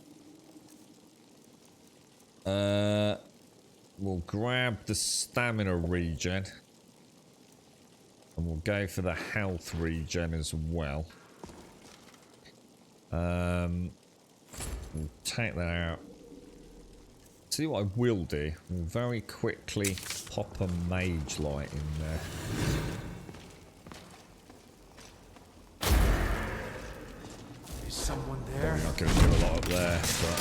We'll grab the stamina regen. And we'll go for the health regen as well. We'll take that out. See what I will do? We'll very quickly pop a mage light in there. Is someone there? Probably not going to do a lot up there, but...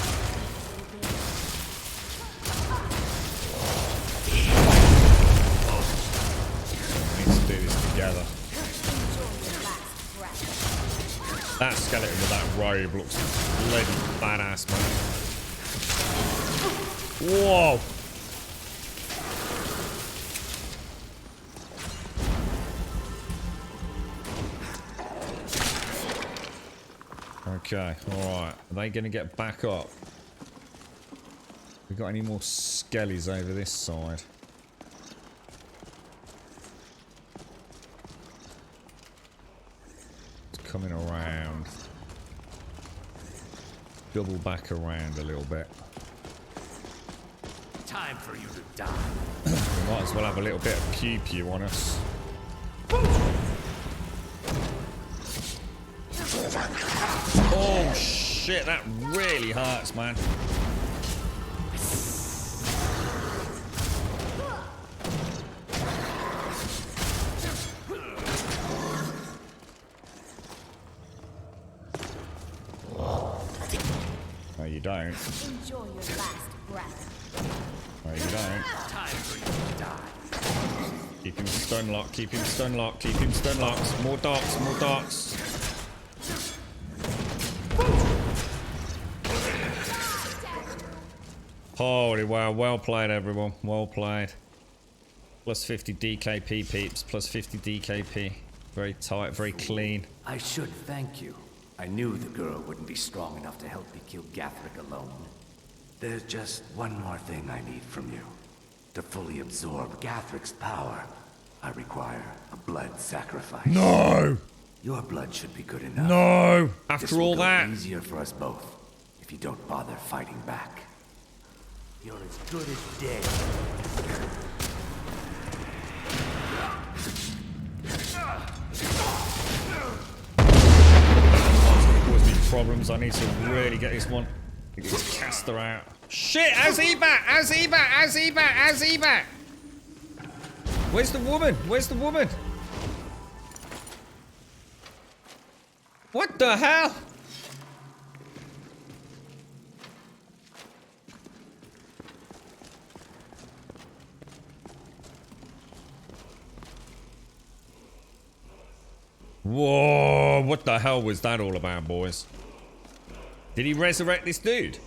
We need to do this together. That skeleton with that robe looks bloody badass, man. Whoa! Okay, alright. Are they going to get back up? We got any more skellies over this side? It's coming around. Double back around a little bit. Time for you to die. We might as well have a little bit of pew-pew on us. Oh shit, that really hurts, man. No, you don't. Enjoy your last breath. No, you don't. Time for you to die. Keep him stun locked, keep him stun locked, keep him stun locked. More darts, more darts. Holy wow, well played everyone, well played. Plus 50 DKP peeps, plus 50 DKP. Very tight, very clean. I should thank you. I knew the girl wouldn't be strong enough to help me kill Gathric alone. There's just one more thing I need from you. To fully absorb Gathric's power, I require a blood sacrifice. No! Your blood should be good enough. No! This After will all go that. easier for us both if you don't bother fighting back. You're as good as dead. Cause me problems. I need to really get this one. Get this caster out. Shit! Azibat! Azibat! Azibat! Azibat! Where's the woman? Where's the woman? What the hell? Whoa, what the hell was that all about, boys? Did he resurrect this dude?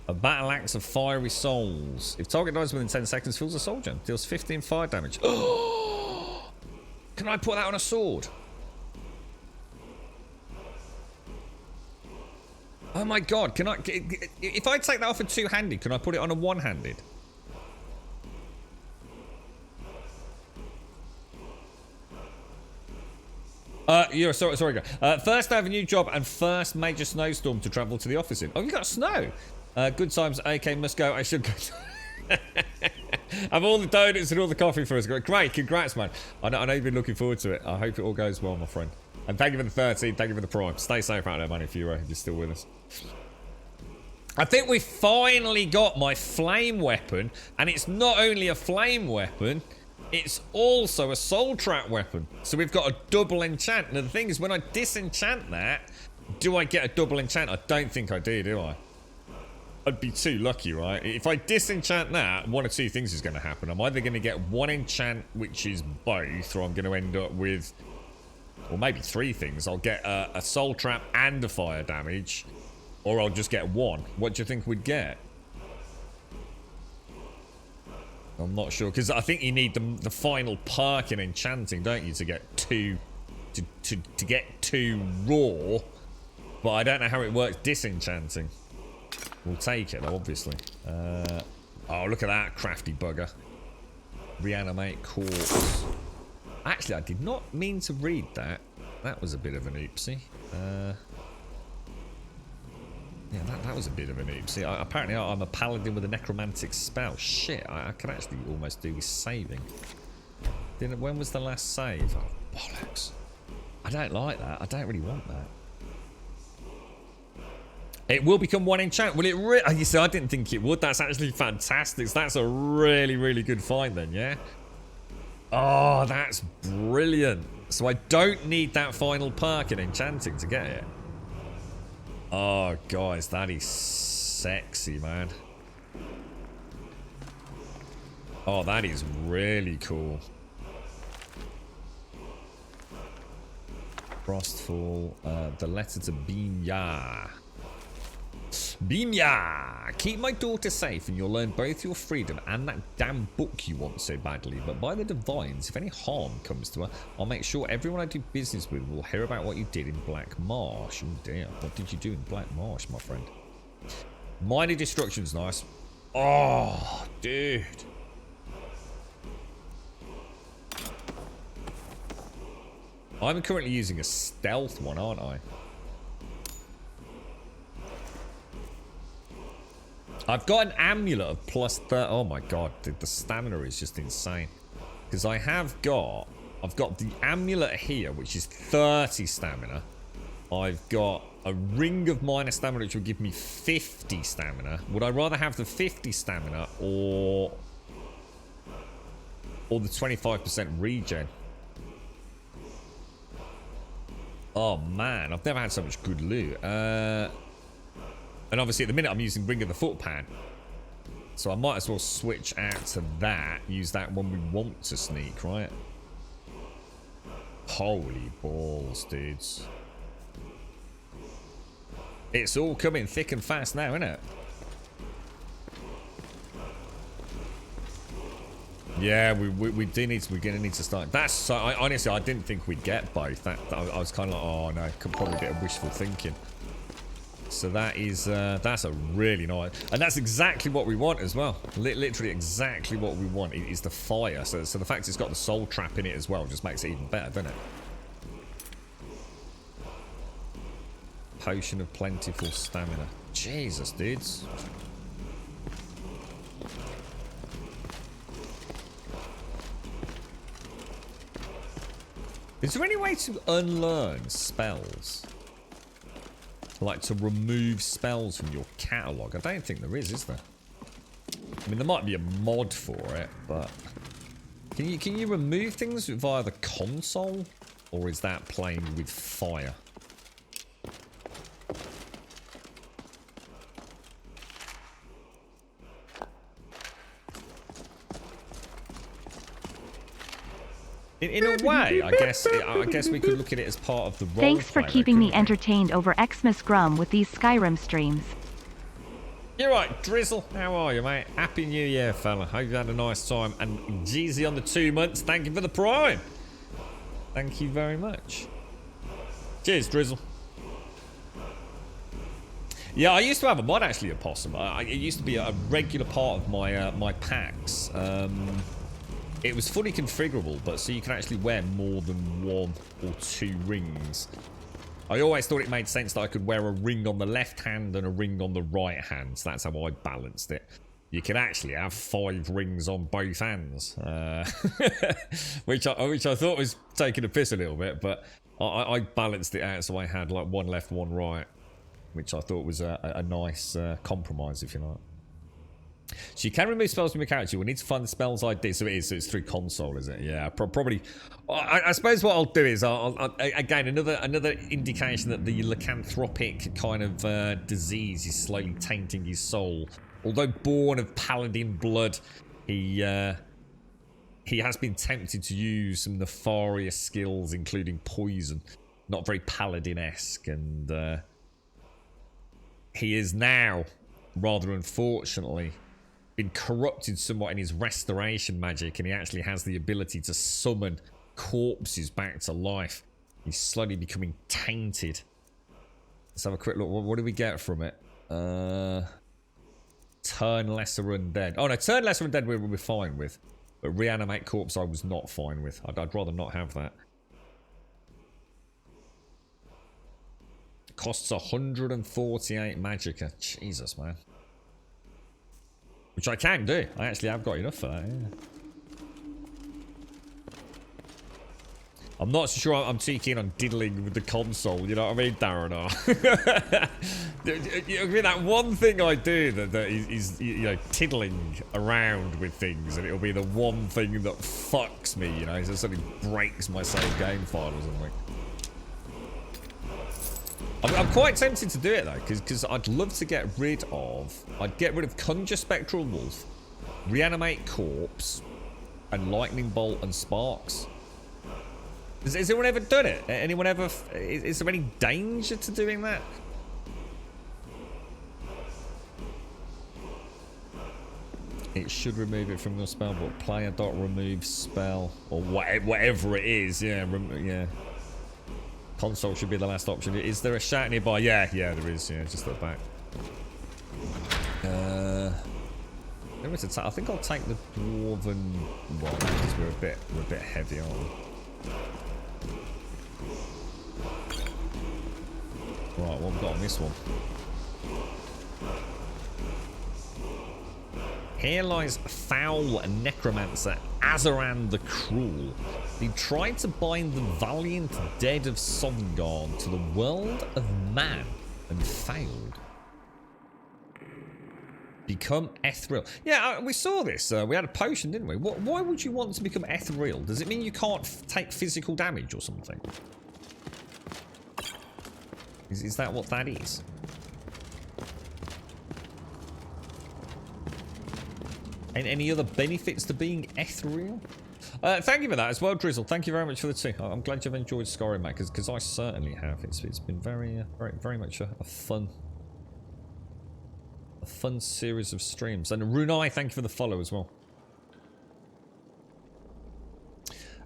A battle axe of fiery souls. If target dies within 10 seconds, fills a soul gem. Deals 15 fire damage. Oh! Can I put that on a sword? Oh my god, can I... If I take that off a two-handed, can I put it on a one-handed? Sorry, guy. First I have a new job and first major snowstorm to travel to the office in. Oh, you got snow. Good times. Okay, must go. I should go. Have all the donuts and all the coffee for us. Great, congrats, man. I know you've been looking forward to it. I hope it all goes well, my friend. And thank you for the 13. Thank you for the prime. Stay safe out there, man, if you're still with us. I think we finally got my flame weapon. And it's not only a flame weapon... It's also a soul trap weapon. So we've got a double enchant. Now the thing is, when I disenchant that, do I get a double enchant? I don't think I do I? I'd be too lucky, right? If I disenchant that, one or two things is going to happen. I'm either going to get one enchant, which is both, or I'm going to end up with... Or maybe three things. I'll get a soul trap and a fire damage. Or I'll just get one. What do you think we'd get? I'm not sure, because I think you need the final perk in Enchanting, don't you, to get two to get two raw. But I don't know how it works disenchanting. We'll take it though, obviously. Oh, look at that crafty bugger. Reanimate corpse. Actually, I did not mean to read that. That was a bit of an oopsie. Yeah, that was a bit of an oopsie. Apparently, I'm a paladin with a necromantic spell. Shit, I can actually almost do with saving. When was the last save? Oh, bollocks. I don't like that. I don't really want that. It will become one enchant. Will it? You see, I didn't think it would. That's actually fantastic. That's a really, really good find then, yeah? Oh, that's brilliant. So I don't need that final perk in Enchanting to get it. Oh, guys, that is sexy, man. Oh, that is really cool. Frostfall, the letter to Bimya. Bimya! Keep my daughter safe and you'll learn both your freedom and that damn book you want so badly. But by the divines, if any harm comes to her, I'll make sure everyone I do business with will hear about what you did in Black Marsh. Oh dear, what did you do in Black Marsh, my friend? Minor destruction's nice. Oh, dude. I'm currently using a stealth one, aren't I? I've got an amulet of plus 30. Oh my god, the stamina is just insane. Because I've got the amulet here, which is 30 stamina. I've got a ring of minor stamina, which will give me 50 stamina. Would I rather have the 50 stamina or the 25% regen? Oh man, I've never had so much good loot. And obviously at the minute I'm using Ring of the Foot Pan. So I might as well switch out to that. Use that when we want to sneak, right? Holy balls, dudes. It's all coming thick and fast now, isn't it? Yeah, we're gonna need to start. That's so. Honestly, I didn't think we'd get both. I was kind of like, oh no, could probably get a wishful thinking. So that is that's a really nice, and that's exactly what we want as well. Literally exactly what we want is the fire. So the fact it's got the soul trap in it as well just makes it even better, doesn't it? Potion of plentiful stamina. Jesus, dudes. Is there any way to unlearn spells? Like to remove spells from your catalogue? I don't think there is there? I mean, there might be a mod for it, but can you remove things via the console, or is that playing with fire? In a way, I guess we could look at it as part of the role. Thanks for keeping me entertained over Xmas Grum with these Skyrim streams. You're right, Drizzle. How are you, mate? Happy New Year, fella. Hope you had a nice time. And Jeezy on the 2 months. Thank you for the prime. Thank you very much. Cheers, Drizzle. Yeah, I used to have a mod actually, Opossum. It used to be a regular part of my my packs. It was fully configurable, but so you can actually wear more than 1 or 2 rings. I always thought it made sense that I could wear a ring on the left hand and a ring on the right hand. So that's how I balanced it. You can actually have 5 rings on both hands, which I thought was taking a piss a little bit, but I balanced it out so I had like 1 left, 1 right, which I thought was a nice compromise, if you like. So you can remove spells from your character. We'll need to find the spells ID. So it's through console, is it? Yeah, probably. I suppose what I'll do is I'll again another indication that the lycanthropic kind of disease is slowly tainting his soul. Although born of paladin blood, he has been tempted to use some nefarious skills, including poison. Not very paladin-esque, and he is now, rather unfortunately, been corrupted somewhat in his restoration magic, and he actually has the ability to summon corpses back to life. He's slowly becoming tainted. Let's have a quick look. What do we get from it? Turn lesser undead. Oh no, turn lesser undead we're fine with, but reanimate corpse I was not fine with. I'd rather not have that. Costs 148 magicka. Jesus, man. Which I can do. I actually have got enough for that, yeah. I'm not so sure I'm too keen on diddling with the console, you know what I mean, Darren? I mean, that one thing I do that is, you know, tiddling around with things, and it'll be the one thing that fucks me, you know, so something breaks my save game file or something. I'm quite tempted to do it though, because I'd love to get rid of... I'd get rid of Conjure Spectral Wolf, Reanimate Corpse, and Lightning Bolt and Sparks. Has anyone ever done it? Anyone ever... Is there any danger to doing that? It should remove it from your spell, but player.remove spell, or whatever it is, yeah, yeah. Console should be the last option. Is there a shack nearby? Yeah, there is. Yeah, just look back. I think I'll take the dwarven one because we're a bit heavy on. Right, what have we got on this one? Here lies foul necromancer Azaran the Cruel. He tried to bind the valiant dead of Sovngarde to the world of man and failed. Become ethereal. Yeah, we saw this. We had a potion, didn't we? Why would you want to become ethereal? Does it mean you can't take physical damage or something? Is that what that is? And any other benefits to being ethereal? Thank you for that as well, Drizzle. Thank you very much for the tea. I'm glad you've enjoyed Skyrim, mate, because I certainly have. It's been very much a fun series of streams. And Runai, thank you for the follow as well.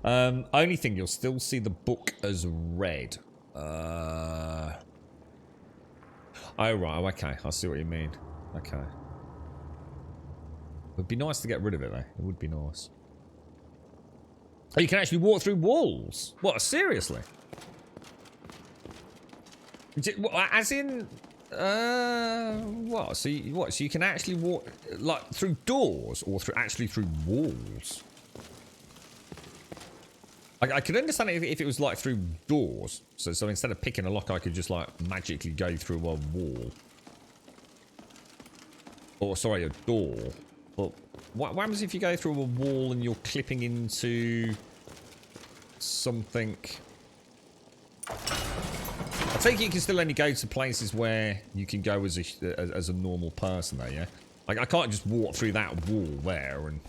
Only thing, you'll still see the book as read. Oh, right. Okay. I see what you mean. Okay. It would be nice to get rid of it, though. It would be nice. Oh, you can actually walk through walls? What? Seriously? As in... what? So you can actually walk, like, through doors or actually through walls? I could understand it if it was like through doors. So instead of picking a lock, I could just like magically go through a wall. Or sorry, a door. But what happens if you go through a wall and you're clipping into something? I think you can still only go to places where you can go as a normal person, though. Yeah, like I can't just walk through that wall there and.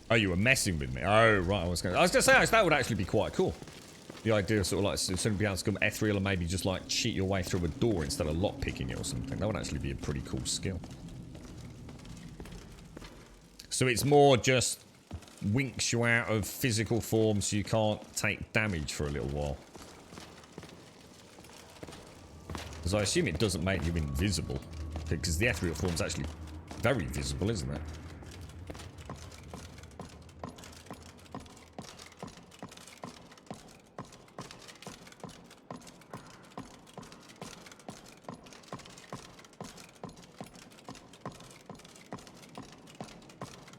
Oh, you were messing with me. Oh, right. I was gonna say that would actually be quite cool. The idea of sort of like sort of being able to become ethereal and maybe just like cheat your way through a door instead of lock picking it or something. That would actually be a pretty cool skill. So it's more just winks you out of physical form so you can't take damage for a little while. Because I assume it doesn't make you invisible. Because the ethereal form's actually very visible, isn't it?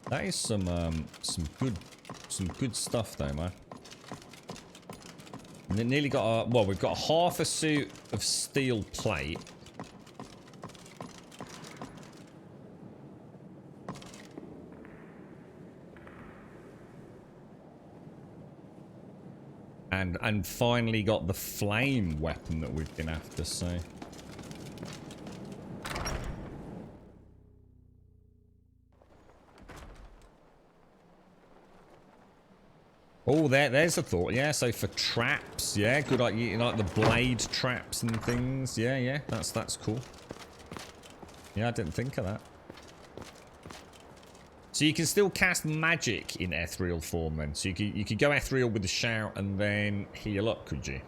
That is some good stuff though, man. And they nearly got a, well, we've got half a suit of steel plate. And finally got the flame weapon that we've been after, so. Oh, there's a thought. Yeah, so for traps, yeah, good idea. You know, like the blade traps and things. Yeah, that's cool. Yeah, I didn't think of that. So you can still cast magic in ethereal form then. So you could go ethereal with the shout and then heal up, could you?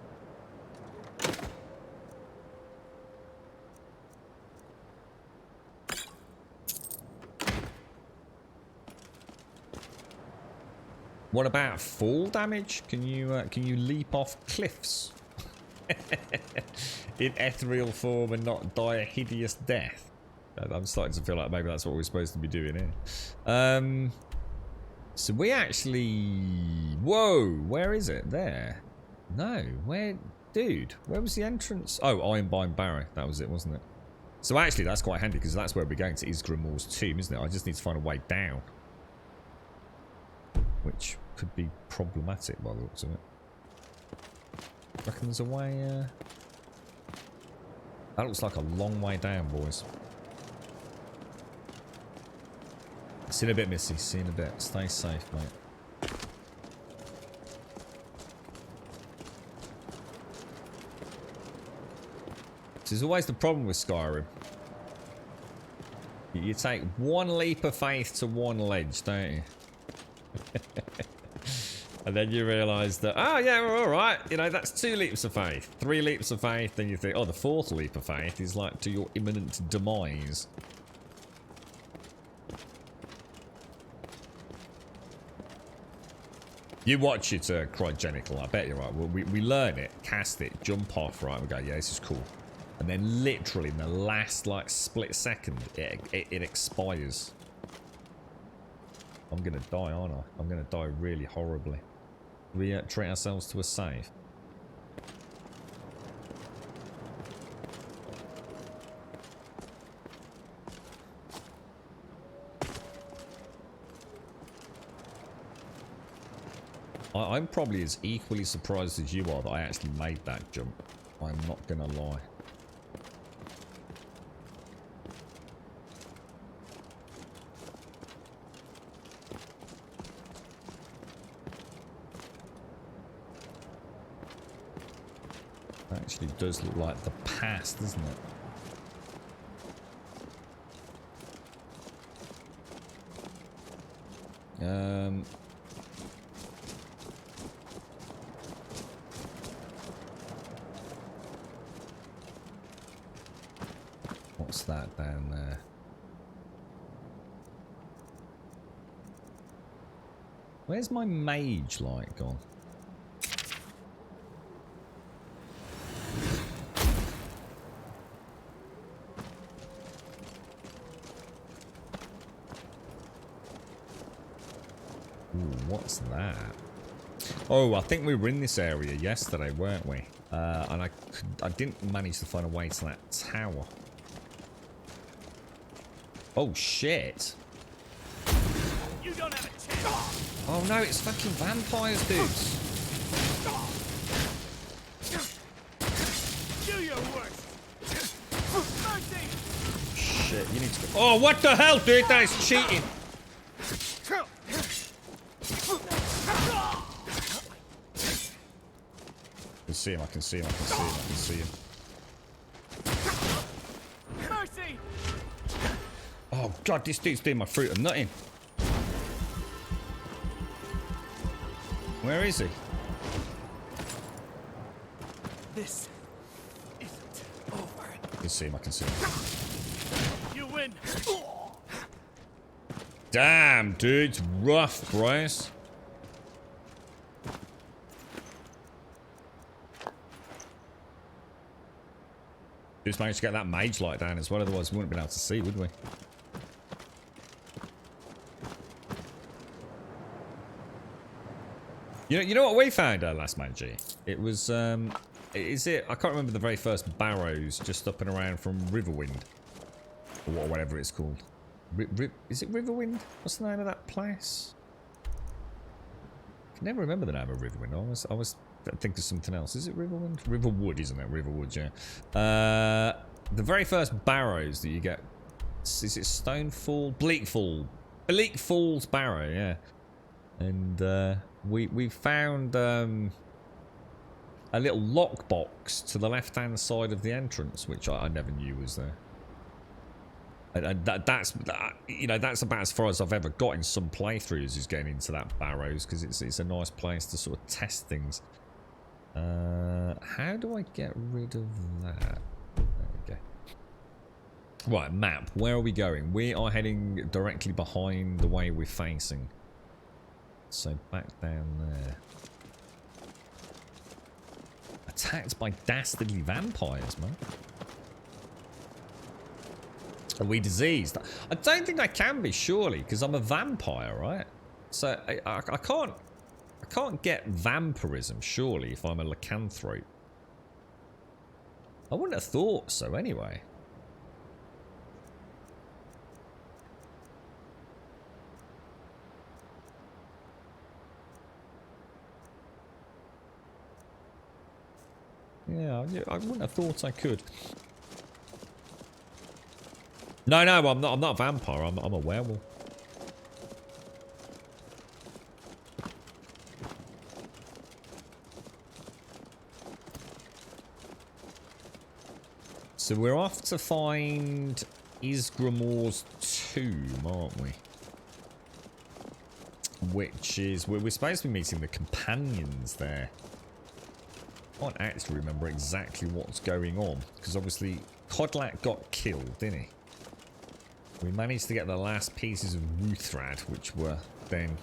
What about fall damage? Can you leap off cliffs in ethereal form and not die a hideous death? I'm starting to feel like maybe that's what we're supposed to be doing here. So we actually... Whoa, where is it? There. No, where... Dude, where was the entrance? Oh, Ironbind Barrow. That was it, wasn't it? So actually, that's quite handy because that's where we're going to Isgrimor's tomb, isn't it? I just need to find a way down. Which could be problematic by the looks of it. Reckon there's a way... That looks like a long way down, boys. See you in a bit, Missy. See you in a bit. Stay safe, mate. This is always the problem with Skyrim. You take one leap of faith to one ledge, don't you? And then you realise that, oh yeah, we're alright. You know, that's 2 leaps of faith. 3 leaps of faith, then you think, oh, the 4th leap of faith is like to your imminent demise. You watch it, Cryogenical, I bet you're right. We learn it, cast it, jump off, right? We go, yeah, this is cool. And then literally in the last, like, split second, it expires. I'm gonna die, aren't I? I'm gonna die really horribly. We treat ourselves to a save. I'm probably as equally surprised as you are that I actually made that jump. I'm not gonna lie. actually does look like the past, doesn't it? What's that down there? Where's my mage light gone? Ooh, what's that? Oh, I think we were in this area yesterday, weren't we? And I didn't manage to find a way to that tower. Oh shit! You don't have a chance. Oh no, it's fucking vampires, dudes. Do your worst. Mercy. Shit, you need to go. Oh, what the hell, dude? That is cheating. I can see him, I can see him, I can see him, I can see him. Mercy. Oh god, this dude's doing my fruit of nutting. Where is he? This isn't over. I can see him, I can see him. You win. Damn, dude, it's rough, Bryce. Just managed to get that mage light down as well, otherwise we wouldn't have been able to see, would we? You know what we found last man, G? It was, is it, I can't remember the very first Barrows just up and around from Riverwind. Or whatever it's called. Is it Riverwind? What's the name of that place? I can never remember the name of Riverwind. I was thinking of something else. Is it Riverwind? Riverwood, isn't it? Riverwood, yeah. The very first Barrows that you get, is it Stonefall? Bleak Falls Barrow, yeah. And we found a little lockbox to the left-hand side of the entrance, which I never knew was there. And that's you know, that's about as far as I've ever got in some playthroughs, is getting into that Barrows, because it's a nice place to sort of test things. How do I get rid of that? There we go. Right, map. Where are we going? We are heading directly behind the way we're facing. So back down there. Attacked by dastardly vampires, man. Are we diseased? I don't think I can be, surely, because I'm a vampire, right? So I can't get vampirism, surely, if I'm a lycanthrope. I wouldn't have thought so, anyway. Yeah, I wouldn't have thought I could. No, I'm not a vampire. I'm a werewolf. So we're off to find Isgramor's tomb, aren't we? Which is we're supposed to be meeting the companions there. I can't actually remember exactly what's going on, because obviously Kodlak got killed, didn't he? We managed to get the last pieces of Ruthrad, which were then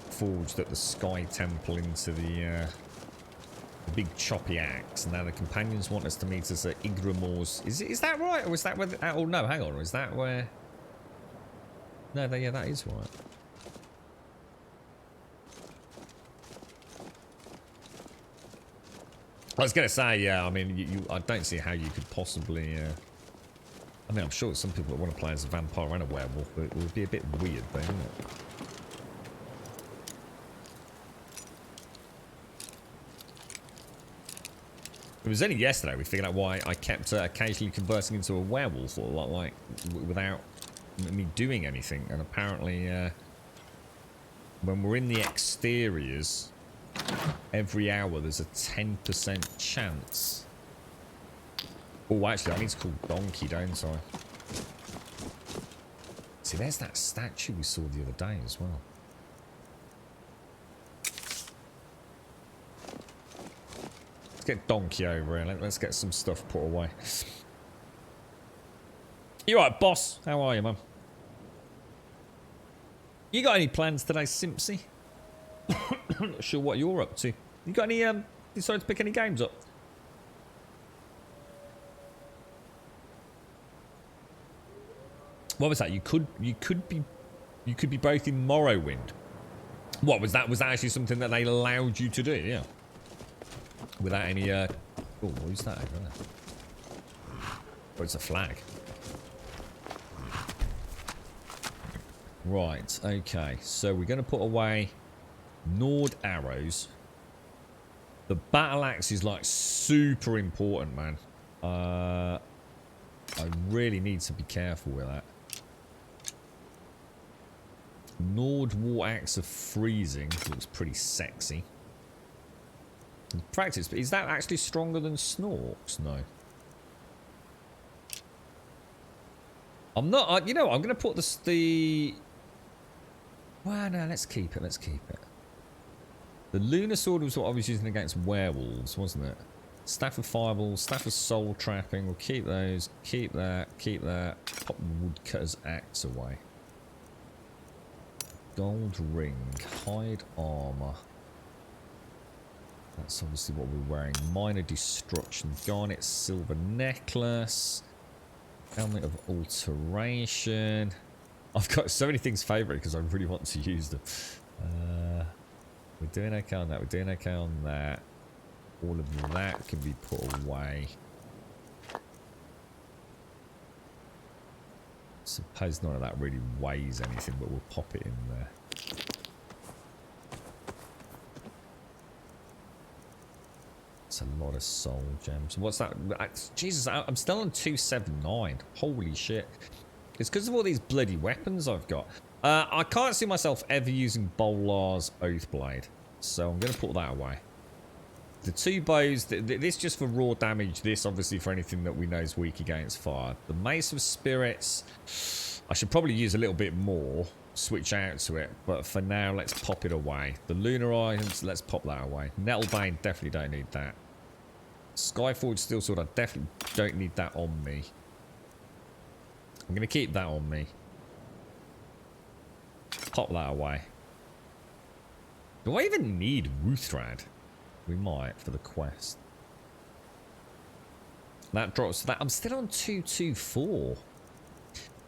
forged at the Sky Temple into the big choppy axe. Now the companions want us to meet us at Isgramor's. Is that right, or is that where? Oh no, hang on. Is that where? No, yeah, that is right. I was gonna say, yeah. I mean, I don't see how you could possibly. I mean, I'm sure some people that want to play as a vampire and a werewolf, but it would be a bit weird, though, wouldn't it? It was only yesterday we figured out why I kept occasionally converting into a werewolf, or like without me doing anything. And apparently, when we're in the exteriors, every hour there's a 10% chance Oh, actually, I need to call Donkey, don't I? See, there's that statue we saw the other day as well. Let's get Donkey over here. Let's get some stuff put away. You alright, boss? How are you, man? You got any plans today, Simpsy? I'm not sure what you're up to. You got any, decided to pick any games up? What was that? You could be both in Morrowind. What was that? Was that actually something that they allowed you to do? Yeah. Without any oh, what's that over there? Oh, it's a flag. Right, okay. So we're gonna put away Nord arrows. The battle axe is like super important, man. I really need to be careful with that. Nord War Axe of Freezing looks pretty sexy. In practice, is that actually stronger than Snork's? No. I'm not. You know, I'm going to put the. Well, no, let's keep it. Let's keep it. The Lunar Sword was what I was using against werewolves, wasn't it? Staff of Fireball, Staff of Soul Trapping. We'll keep those. Keep that. Keep that. Pop the Woodcutter's Axe away. Gold ring, hide armor. That's obviously what we're wearing. Minor destruction, garnet silver necklace, helmet of alteration. I've got so many things favourite because I really want to use them. We're doing okay on that. We're doing okay on that. All of that can be put away. Suppose none of that really weighs anything, but we'll pop it in there. It's a lot of soul gems. What's that? Jesus, I'm still on 279. Holy shit. It's because of all these bloody weapons I've got. I can't see myself ever using Bolar's Oathblade, so I'm going to put that away. The two bows, this just for raw damage, this obviously for anything that we know is weak against fire. The Mace of Spirits, I should probably use a little bit more, switch out to it, but for now, let's pop it away. The Lunar items, let's pop that away. Nettlebane, definitely don't need that. Skyforged Steel Sword, I definitely don't need that on me. I'm going to keep that on me. Pop that away. Do I even need Wuthrad? We might for the quest. That drops that. I'm still on 224.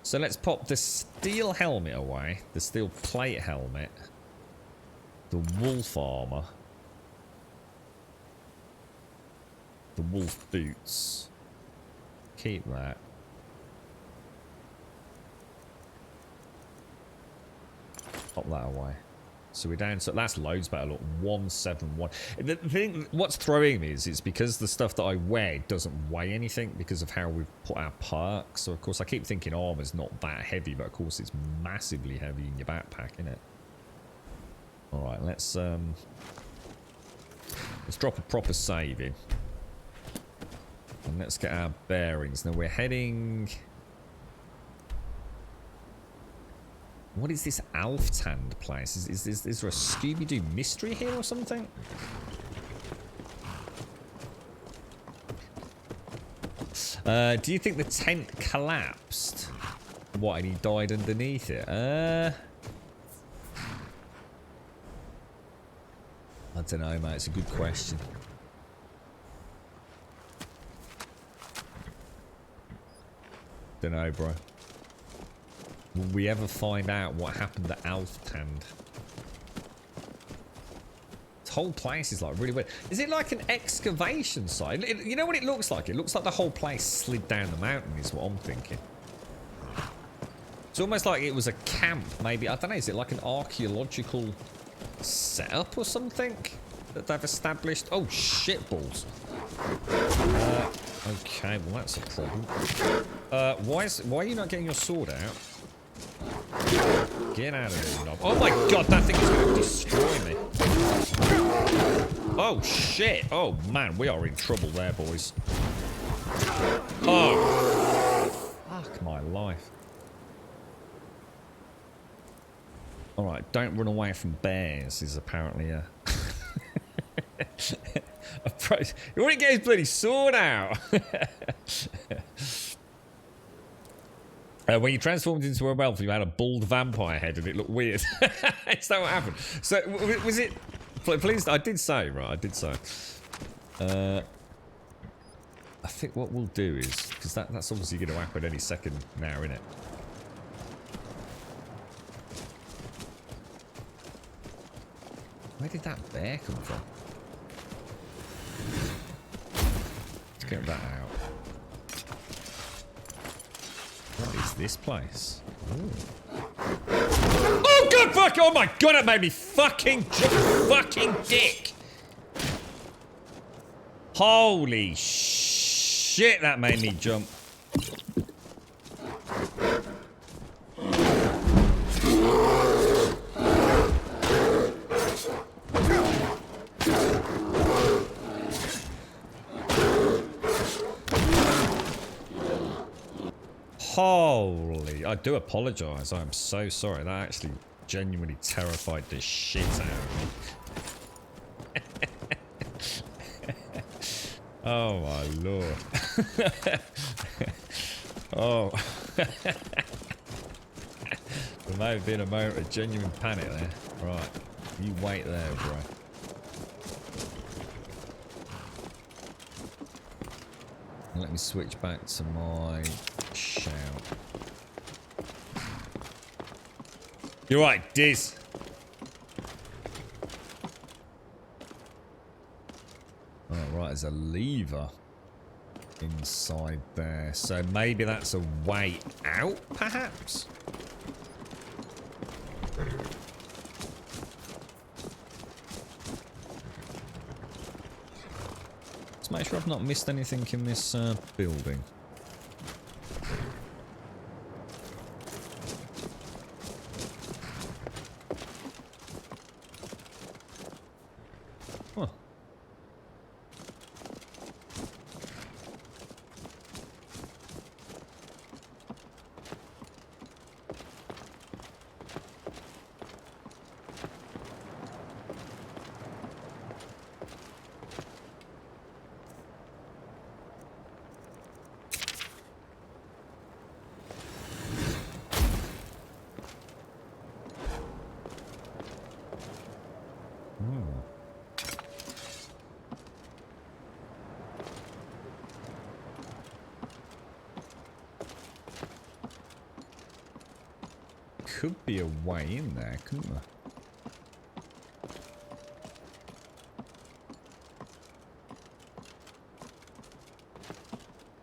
So let's pop the steel helmet away. The steel plate helmet. The wolf armor. The wolf boots. Keep that. Pop that away. So we're down, so that's loads better. Look, 171. The thing, what's throwing me is it's because the stuff that I wear doesn't weigh anything because of how we've put our perks. So of course I keep thinking armor's not that heavy, but of course it's massively heavy in your backpack, isn't it? All right, let's drop a proper save in, and let's get our bearings. Now we're heading. What is this Alftand place? Is there a Scooby-Doo mystery here or something? Do you think the tent collapsed? What, and he died underneath it? I don't know, mate. It's a good question. Don't know, bro. Will we ever find out what happened to Alftand? This whole place is like really weird. Is it like an excavation site? You know what it looks like? It looks like the whole place slid down the mountain is what I'm thinking. It's almost like it was a camp, maybe. I don't know, is it like an archaeological setup or something that they've established? Oh, shitballs. Okay, well that's a problem. Why are you not getting your sword out? Get out of here, knob. Oh my god, that thing is going to destroy me. Oh shit. Oh man, we are in trouble there, boys. Oh! Fuck my life. Alright, don't run away from bears is apparently a... You want to get his bloody sword out! When you transformed into a elf, you had a bald vampire head and it looked weird. Is that what happened? So, was it... Please, I did say, right, I did say. I think what we'll do is... Because that's obviously going to happen any second now, isn't it? Where did that bear come from? Let's get that out. What is this place? Ooh. Oh god, fuck! Oh my god, it made me fucking jump, fucking dick! Holy shit, that made me jump. Holy, I do apologise. I am so sorry. That actually genuinely terrified the shit out of me. Oh my lord. Oh. There may have been a moment of genuine panic there. Right. You wait there, bro. Let me switch back to my shout. You're right, Diz. Oh, right, there's a lever inside there. So maybe that's a way out, perhaps? Let's make sure I've not missed anything in this building. Huh. Could be a way in there, couldn't there?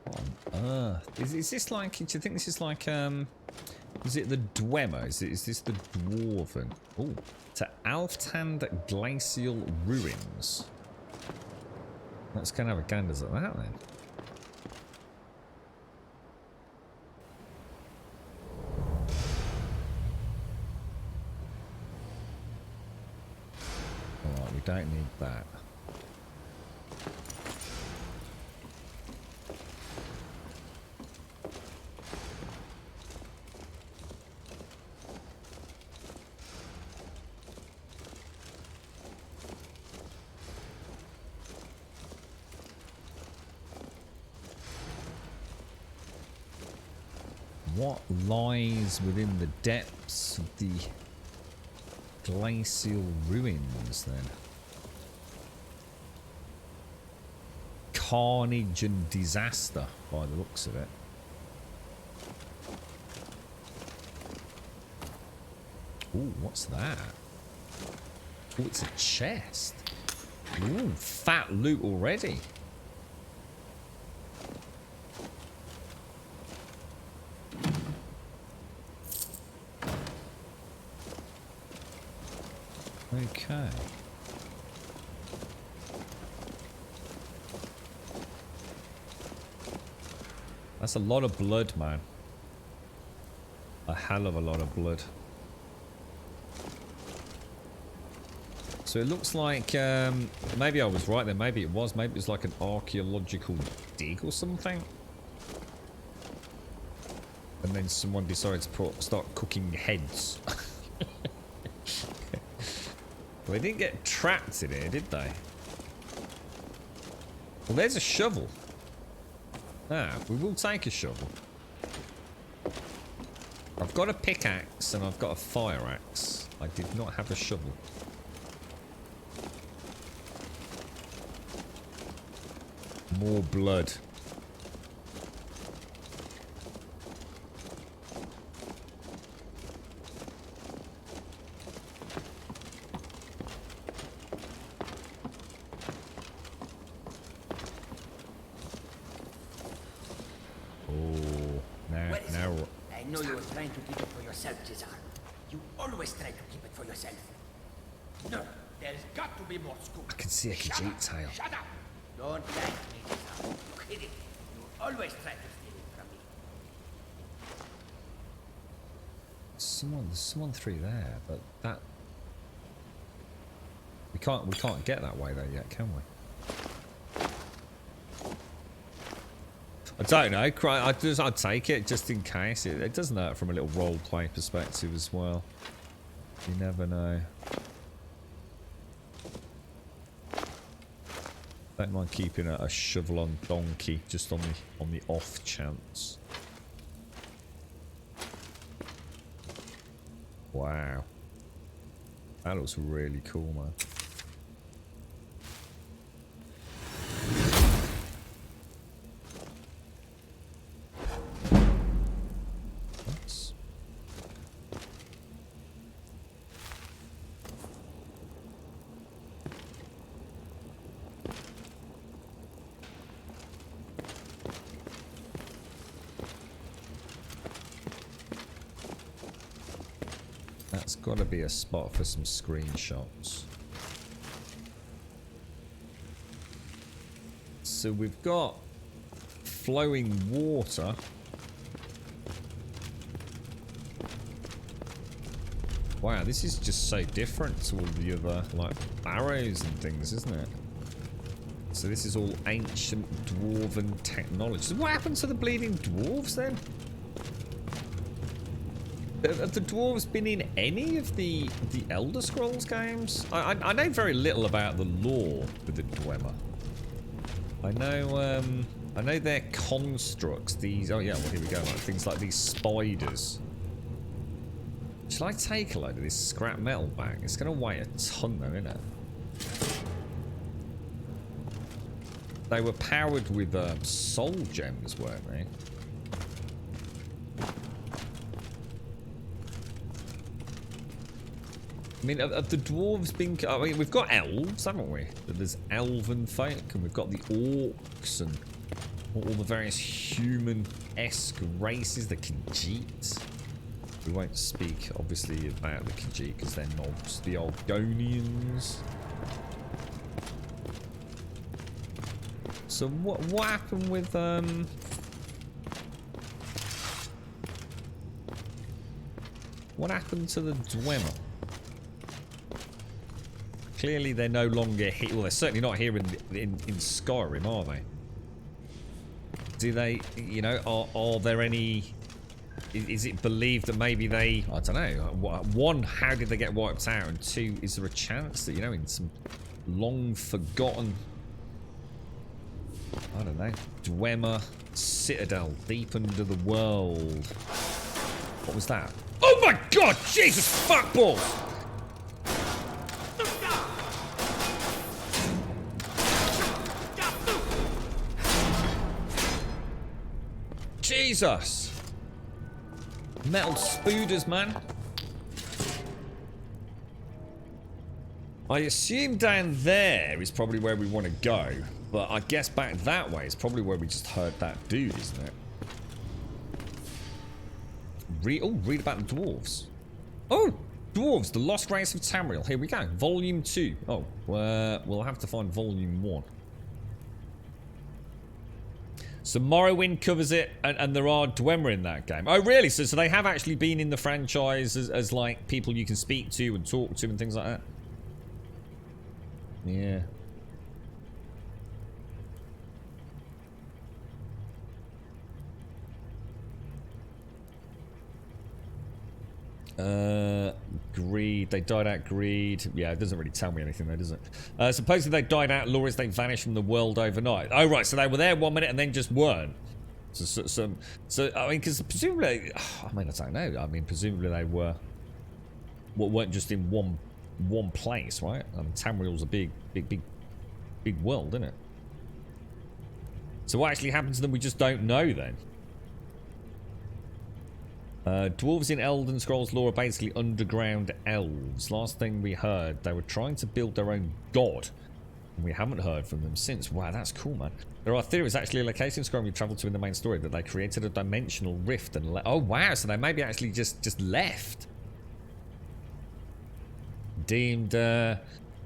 What on earth? Is this like, do you think this is like, is it the Dwemer? Is this the Dwarven? Oh, to Alftand Glacial Ruins. Let's go and have a ganders at that then. Don't need that. What lies within the depths of the glacial ruins then? Carnage and disaster by the looks of it. Ooh, what's that? Oh, it's a chest. Ooh, fat loot already. Okay. That's a lot of blood, man. A hell of a lot of blood. So it looks like, maybe I was right there, maybe it was like an archaeological dig or something. And then someone decided to start cooking heads. Well, they didn't get trapped in here, did they? Well, there's a shovel. Ah, we will take a shovel. I've got a pickaxe and I've got a fire axe. I did not have a shovel. More blood. I know you were trying to keep it for yourself, Cesar. You always try to keep it for yourself. No, there's got to be more scoop. I can see a Khajiit tail. Shut up! Don't lie to me, Cesar. You hid it. You always try to steal it from me. There's someone through there, but that we can't get that way though yet, can we? I don't know. I'd take it just in case. It doesn't hurt from a little roleplay perspective as well. You never know. Don't mind keeping a shovel on donkey just on the off chance. Wow, that looks really cool, man. Got to be a spot for some screenshots. So we've got flowing water. Wow, this is just so different to all the other like barrows and things, isn't it? So this is all ancient dwarven technology. So what happened to the bleeding dwarves then? Have the dwarves been in any of the Elder Scrolls games? I know very little about the lore with the Dwemer. I know they're constructs. These, oh yeah, well here we go. Like things like these spiders. Shall I take a load of this scrap metal back? It's going to weigh a ton though, isn't it? They were powered with soul gems, weren't they? I mean, have the dwarves been... I mean, we've got elves, haven't we? There's elven folk, and we've got the orcs, and all the various human-esque races, the Khajiit. We won't speak, obviously, about the Khajiit, because they're knobs. The Argonians. So, what happened with, what happened to the Dwemer? Clearly, they're no longer here. Well, they're certainly not here in Skyrim, are they? Do they, you know, are there any... Is it believed that maybe they... I don't know. One, how did they get wiped out? And two, is there a chance that, you know, in some long forgotten... I don't know. Dwemer citadel deep under the world. What was that? Oh my god! Jesus fuckballs! Jesus! Metal spooders, man. I assume down there is probably where we want to go, but I guess back that way is probably where we just heard that dude, isn't it? Read about the dwarves. Oh! Dwarves, the lost race of Tamriel. Here we go. Volume 2. Oh, we'll have to find Volume 1. So Morrowind covers it, and there are Dwemer in that game. Oh, really? So they have actually been in the franchise as like people you can speak to and talk to and things like that? Yeah. Greed. They died out greed. Yeah, it doesn't really tell me anything though, does it? Supposedly they died out law as they vanished from the world overnight. Oh, right. So they were there 1 minute and then just weren't. So I mean, because presumably, I mean, I don't know. I mean, presumably they weren't just in one place, right? Tamriel's a big world, isn't it? So what actually happened to them, we just don't know then. Dwarves in Elden Scrolls lore are basically underground elves. Last thing we heard, they were trying to build their own god. And we haven't heard from them since. Wow, that's cool, man. There are theories, actually, a location in Skyrim we travelled to in the main story, that they created a dimensional rift and oh, wow, so they maybe actually just left. Deemed, are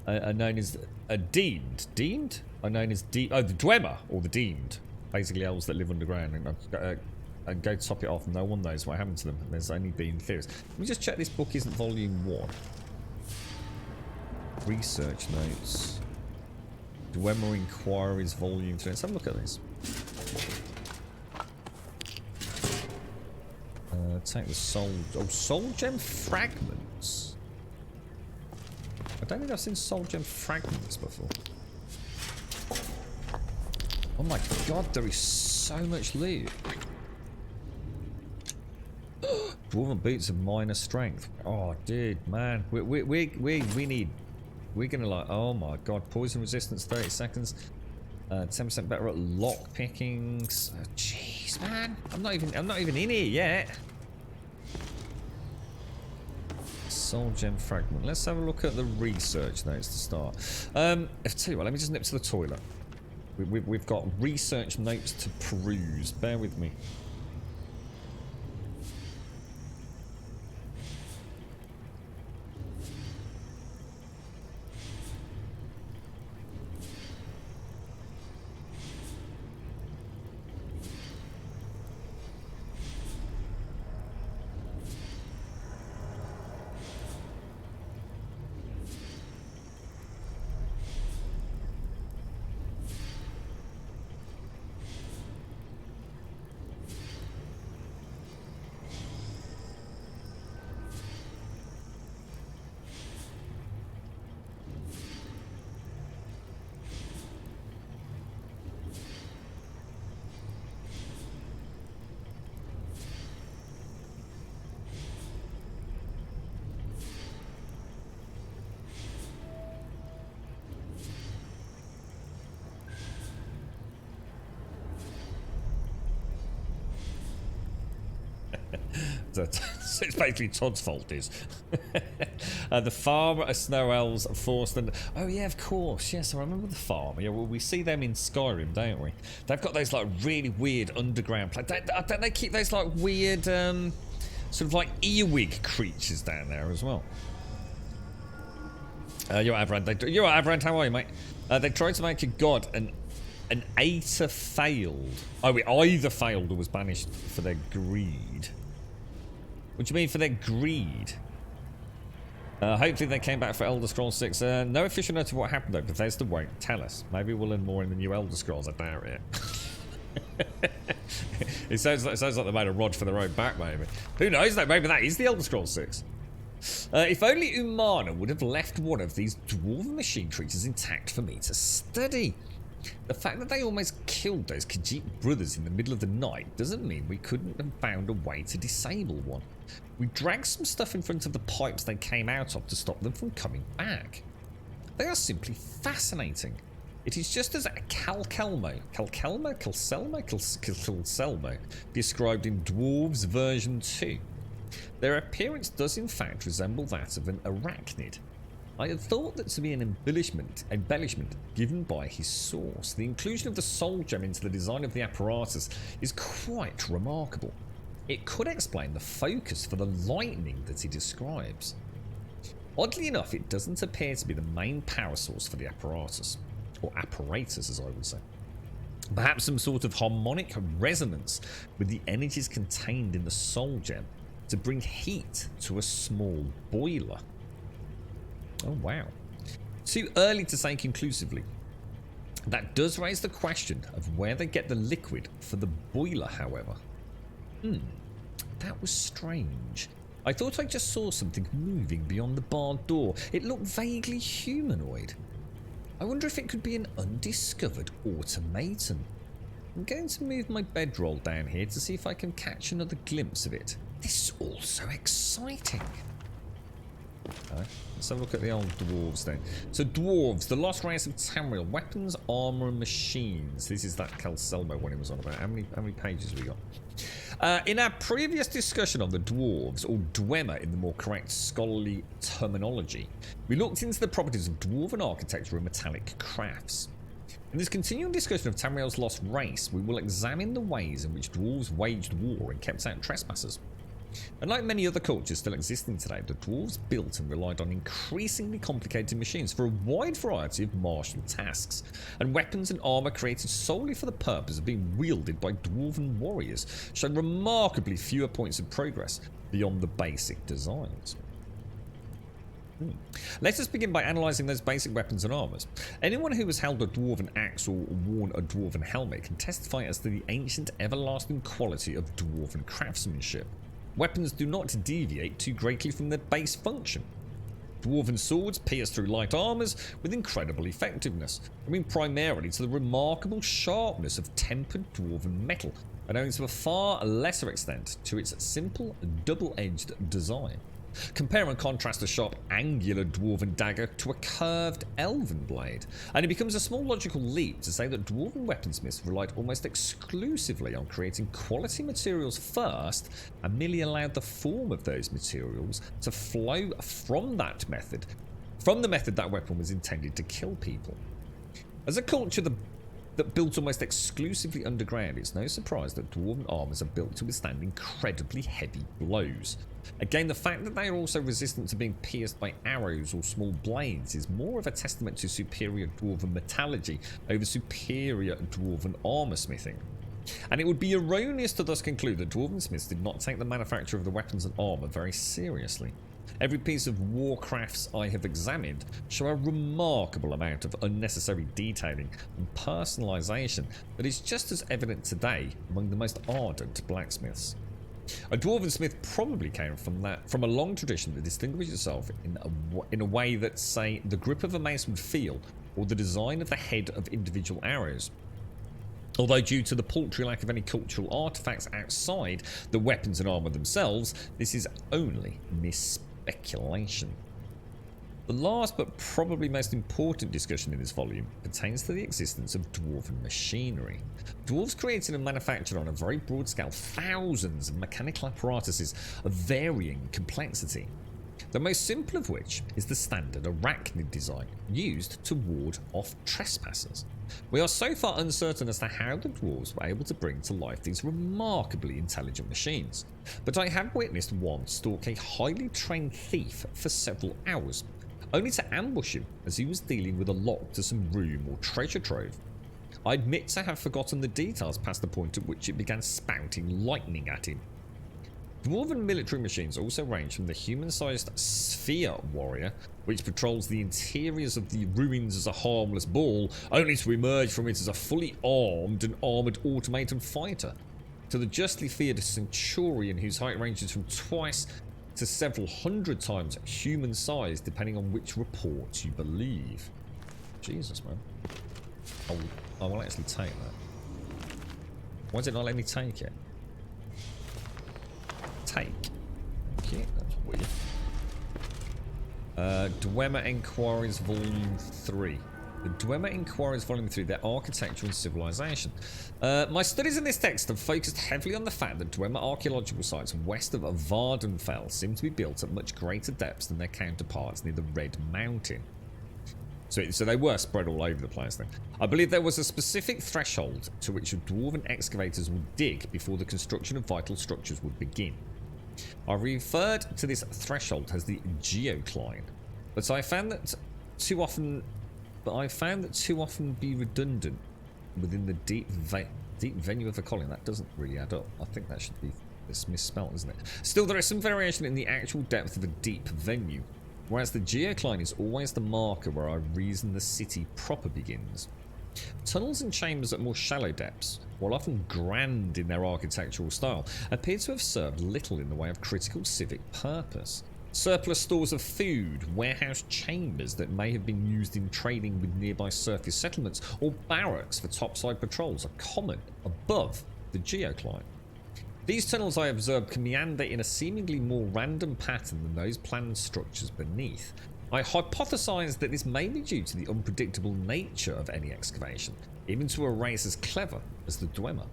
known as, deemed? Are known as, oh, the Dwemer, or the Deemed. Basically elves that live underground. And go top it off, no one knows what happened to them. There's only been theories. Let me just check this book isn't volume 1. Research notes. Dwemer Inquiries volume 3. Let's have a look at this. Take the soul... Oh, soul gem fragments. I don't think I've seen soul gem fragments before. Oh my god, there is so much loot. Dwarven boots of minor strength. Oh, dude, man, we need. We're gonna like. Oh my god, poison resistance, 30 seconds. 10% better at lock pickings. Jeez, man, I'm not even in here yet. Soul gem fragment. Let's have a look at the research notes to start. I tell you what, let me just nip to the toilet. We've got research notes to peruse. Bear with me. So it's basically Todd's fault is. The farm, snow elves, forced and... Oh yeah, of course. Yes, I remember the farm. Yeah, well, we see them in Skyrim, don't we? They've got those like really weird underground... Don't they keep those like weird sort of like earwig creatures down there as well? You're Avrand. You're Avrand, how are you, mate? They tried to make a god and an Aether failed. Oh, it either failed or was banished for their greed. What do you mean for their greed? Hopefully they came back for Elder Scrolls 6. No official note of what happened though. Bethesda won't tell us. Maybe we'll learn more in the new Elder Scrolls. I doubt it. It sounds like they made a rod for their own back, maybe. Who knows though? Maybe that is the Elder Scrolls 6. If only Umana would have left one of these dwarven machine creatures intact for me to study. The fact that they almost killed those Khajiit brothers in the middle of the night doesn't mean we couldn't have found a way to disable one. We dragged some stuff in front of the pipes they came out of to stop them from coming back. They are simply fascinating. It is just as Calcelmo described in Dwarves version 2. Their appearance does in fact resemble that of an arachnid. I had thought that to be an embellishment given by his source. The inclusion of the soul gem into the design of the apparatus is quite remarkable. It could explain the focus for the lightning that he describes. Oddly enough, it doesn't appear to be the main power source for the apparatus, or apparatus as I would say. Perhaps some sort of harmonic resonance with the energies contained in the soul gem to bring heat to a small boiler. Oh wow. Too early to say conclusively. That does raise the question of where they get the liquid for the boiler, however. That was strange. I thought I just saw something moving beyond the barred door. It looked vaguely humanoid. I wonder if it could be an undiscovered automaton. I'm going to move my bedroll down here to see if I can catch another glimpse of it. This is all so exciting. Okay, let's have a look at the old dwarves then. So dwarves, the lost race of Tamriel, weapons, armor, and machines. This is that Calcelmo one he was on about. How many pages have we got? In our previous discussion on the dwarves, or Dwemer in the more correct scholarly terminology, we looked into the properties of dwarven architecture and metallic crafts. In this continuing discussion of Tamriel's lost race, we will examine the ways in which dwarves waged war and kept out trespassers. Unlike many other cultures still existing today, the dwarves built and relied on increasingly complicated machines for a wide variety of martial tasks, and weapons and armour created solely for the purpose of being wielded by dwarven warriors showed remarkably fewer points of progress beyond the basic designs. Let us begin by analysing those basic weapons and armours. Anyone who has held a dwarven axe or worn a dwarven helmet can testify as to the ancient everlasting quality of dwarven craftsmanship. Weapons do not deviate too greatly from their base function. Dwarven swords pierce through light armours with incredible effectiveness, owing primarily to the remarkable sharpness of tempered dwarven metal, and owing to a far lesser extent to its simple double-edged design. Compare and contrast a sharp angular dwarven dagger to a curved elven blade, and it becomes a small logical leap to say that dwarven weaponsmiths relied almost exclusively on creating quality materials first and merely allowed the form of those materials to flow from the method that weapon was intended to kill people. As a culture that built almost exclusively underground, it's no surprise that dwarven armours are built to withstand incredibly heavy blows. Again, the fact that they are also resistant to being pierced by arrows or small blades is more of a testament to superior dwarven metallurgy over superior dwarven armour smithing. And it would be erroneous to thus conclude that dwarven smiths did not take the manufacture of the weapons and armour very seriously. Every piece of warcrafts I have examined show a remarkable amount of unnecessary detailing and personalisation that is just as evident today among the most ardent blacksmiths. A dwarven smith probably came from a long tradition that distinguished itself in a way that, say, the grip of a mace would feel, or the design of the head of individual arrows. Although due to the paltry lack of any cultural artefacts outside the weapons and armour themselves, this is only mere speculation. The last but probably most important discussion in this volume pertains to the existence of dwarven machinery. Dwarves created and manufactured on a very broad scale thousands of mechanical apparatuses of varying complexity, the most simple of which is the standard arachnid design used to ward off trespassers. We are so far uncertain as to how the dwarves were able to bring to life these remarkably intelligent machines, but I have witnessed one stalk a highly trained thief for several hours, only to ambush him as he was dealing with a lock to some room or treasure trove. I admit to have forgotten the details past the point at which it began spouting lightning at him. Dwarven military machines also range from the human-sized sphere warrior, which patrols the interiors of the ruins as a harmless ball, only to emerge from it as a fully armed and armoured automaton fighter, to the justly feared centurion whose height ranges from twice to several hundred times human size, depending on which report you believe. Jesus, man. I will actually take that. Why did it not let me take it? Take. Okay, that's weird. Dwemer Enquiries Volume 3. The Dwemer Enquiries Volume 3, their architecture and civilization. My studies in this text have focused heavily on the fact that Dwemer archaeological sites west of Vardenfell seem to be built at much greater depths than their counterparts near the Red Mountain. So they were spread all over the place then. I believe there was a specific threshold to which dwarven excavators would dig before the construction of vital structures would begin. I referred to this threshold as the geocline, but I found that too often be redundant within the deep venue of the colony. That doesn't really add up. I think that should be misspelled, isn't it? Still, there is some variation in the actual depth of a deep venue. whereas the geocline is always the marker where I reason the city proper begins. Tunnels and chambers at more shallow depths, while often grand in their architectural style, appear to have served little in the way of critical civic purpose. Surplus stores of food, warehouse chambers that may have been used in trading with nearby surface settlements, or barracks for topside patrols are common above the geocline. These tunnels, I observed, can meander in a seemingly more random pattern than those planned structures beneath. I hypothesise that this may be due to the unpredictable nature of any excavation, even to a race as clever as the Dwemer.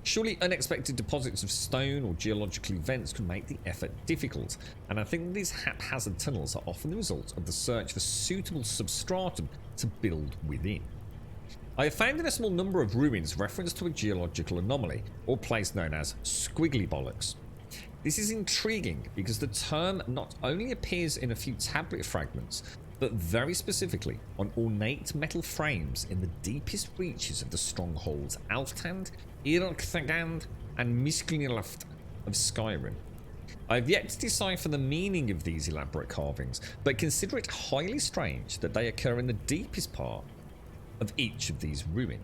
Surely unexpected deposits of stone or geological events could make the effort difficult, and I think that these haphazard tunnels are often the result of the search for suitable substratum to build within. I have found in a small number of ruins reference to a geological anomaly, or place known as squiggly bollocks. This is intriguing because the term not only appears in a few tablet fragments, but very specifically on ornate metal frames in the deepest reaches of the strongholds Alftand, Irkthagand, and Misklingluft of Skyrim. I have yet to decipher the meaning of these elaborate carvings, but consider it highly strange that they occur in the deepest part of each of these ruins.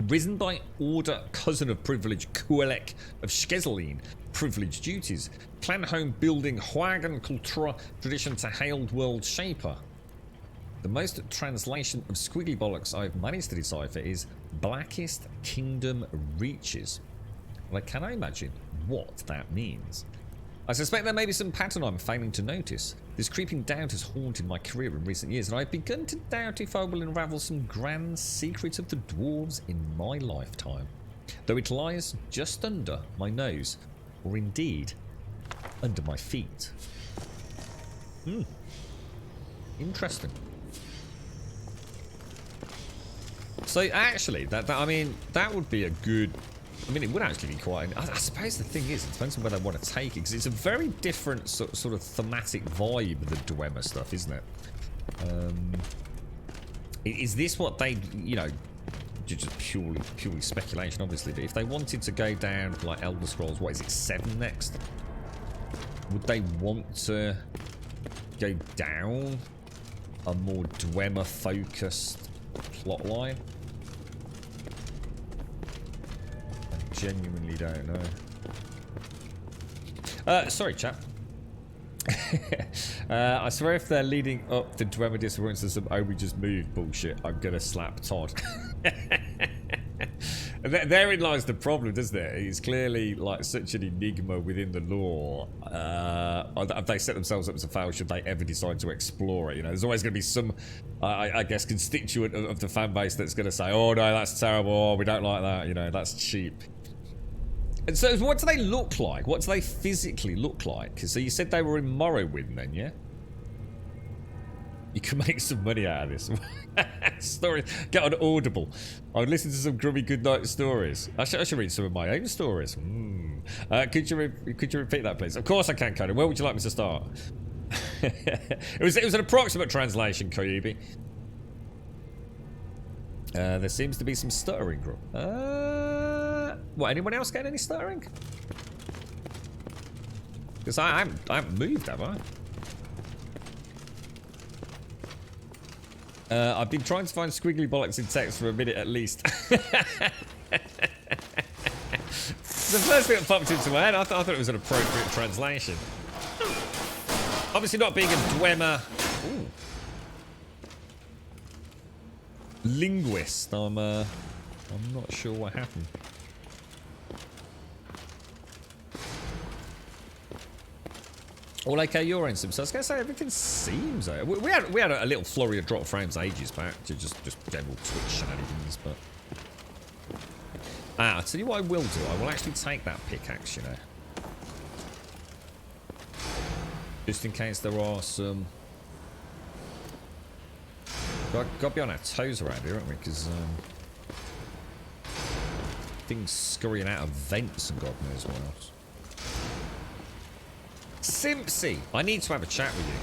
Risen by order cousin of privilege Kuelek of Skezelin, privileged duties, clan home building Huagan Kultura, tradition to hailed world shaper. The most translation of squiggly bollocks I've managed to decipher is Blackest Kingdom Reaches. Well, I cannot imagine what that means. I suspect there may be some pattern I'm failing to notice. This creeping doubt has haunted my career in recent years, and I've begun to doubt if I will unravel some grand secret of the dwarves in my lifetime, though it lies just under my nose, or indeed under my feet. Interesting. So actually, I mean, that would be a good. I mean, it would actually be quite. I suppose the thing is, it depends on where they want to take it, because it's a very different sort of thematic vibe of the Dwemer stuff, isn't it? Is this what they, you know, just purely speculation, obviously, but if they wanted to go down like Elder Scrolls, what is it, 7 next? Would they want to go down a more Dwemer focused plotline? Genuinely don't know. Sorry, chap. I swear if they're leading up the Dwemer disappearance to some we just moved bullshit, I'm gonna slap Todd. Therein lies the problem, doesn't it? It's clearly like such an enigma within the lore. Have they set themselves up as a fail should they ever decide to explore it? You know, there's always going to be some, I guess, constituent of the fan base that's going to say, "Oh no, that's terrible. Oh, we don't like that. You know, that's cheap." And so, what do they look like? What do they physically look like? So you said they were in Morrowind, then, yeah? You can make some money out of this. Story. Get on Audible. I would listen to some grubby goodnight stories. I should read some of my own stories. Could you repeat that, please? Of course I can, Conan. Where would you like me to start? it was an approximate translation, Koyubi. There seems to be some stuttering. What? Anyone else getting any stuttering? Because I haven't moved, have I? I've been trying to find squiggly bollocks in text for a minute at least. The first thing that popped into my head, I thought it was an appropriate translation. Obviously not being a Dwemer linguist, I'm not sure what happened. All okay, your end, so I was going to say everything seems okay. We had a little flurry of drop frames ages back, to just general Twitch shenanigans, but I'll tell you what I will do. I will actually take that pickaxe, you know, just in case there are some. Got to be on our toes around here, haven't we? Because things scurrying out of vents and God knows what else. Simpsy, I need to have a chat with you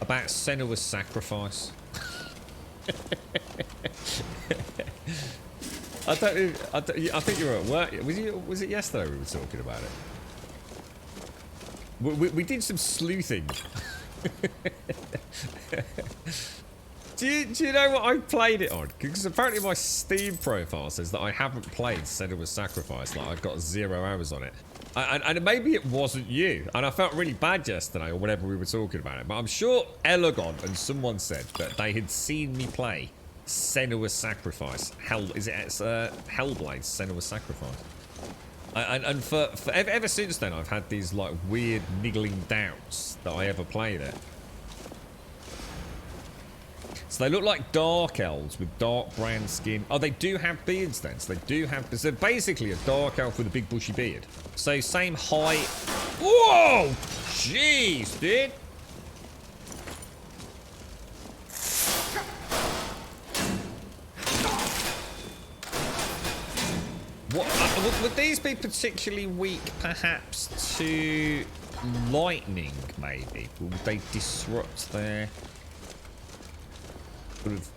about Senua's sacrifice. I think you were at work. Was it yesterday we were talking about it? We did some sleuthing Do you know what I played it on? Because apparently my Steam profile says that I haven't played Senua's Sacrifice. Like, I've got 0 hours on it. And maybe it wasn't you. And I felt really bad yesterday or whenever we were talking about it. But I'm sure Elagon and someone said that they had seen me play Senua's Sacrifice. Hellblade Senua's Sacrifice. And for ever since then, I've had these like weird niggling doubts that I ever played it. So they look like dark elves with dark brown skin. Oh, they do have beards then. So they do have... So basically a dark elf with a big bushy beard. So same height. Whoa! Jeez, dude. What, would these be particularly weak, perhaps, to lightning, maybe? Would they disrupt their... Sort of,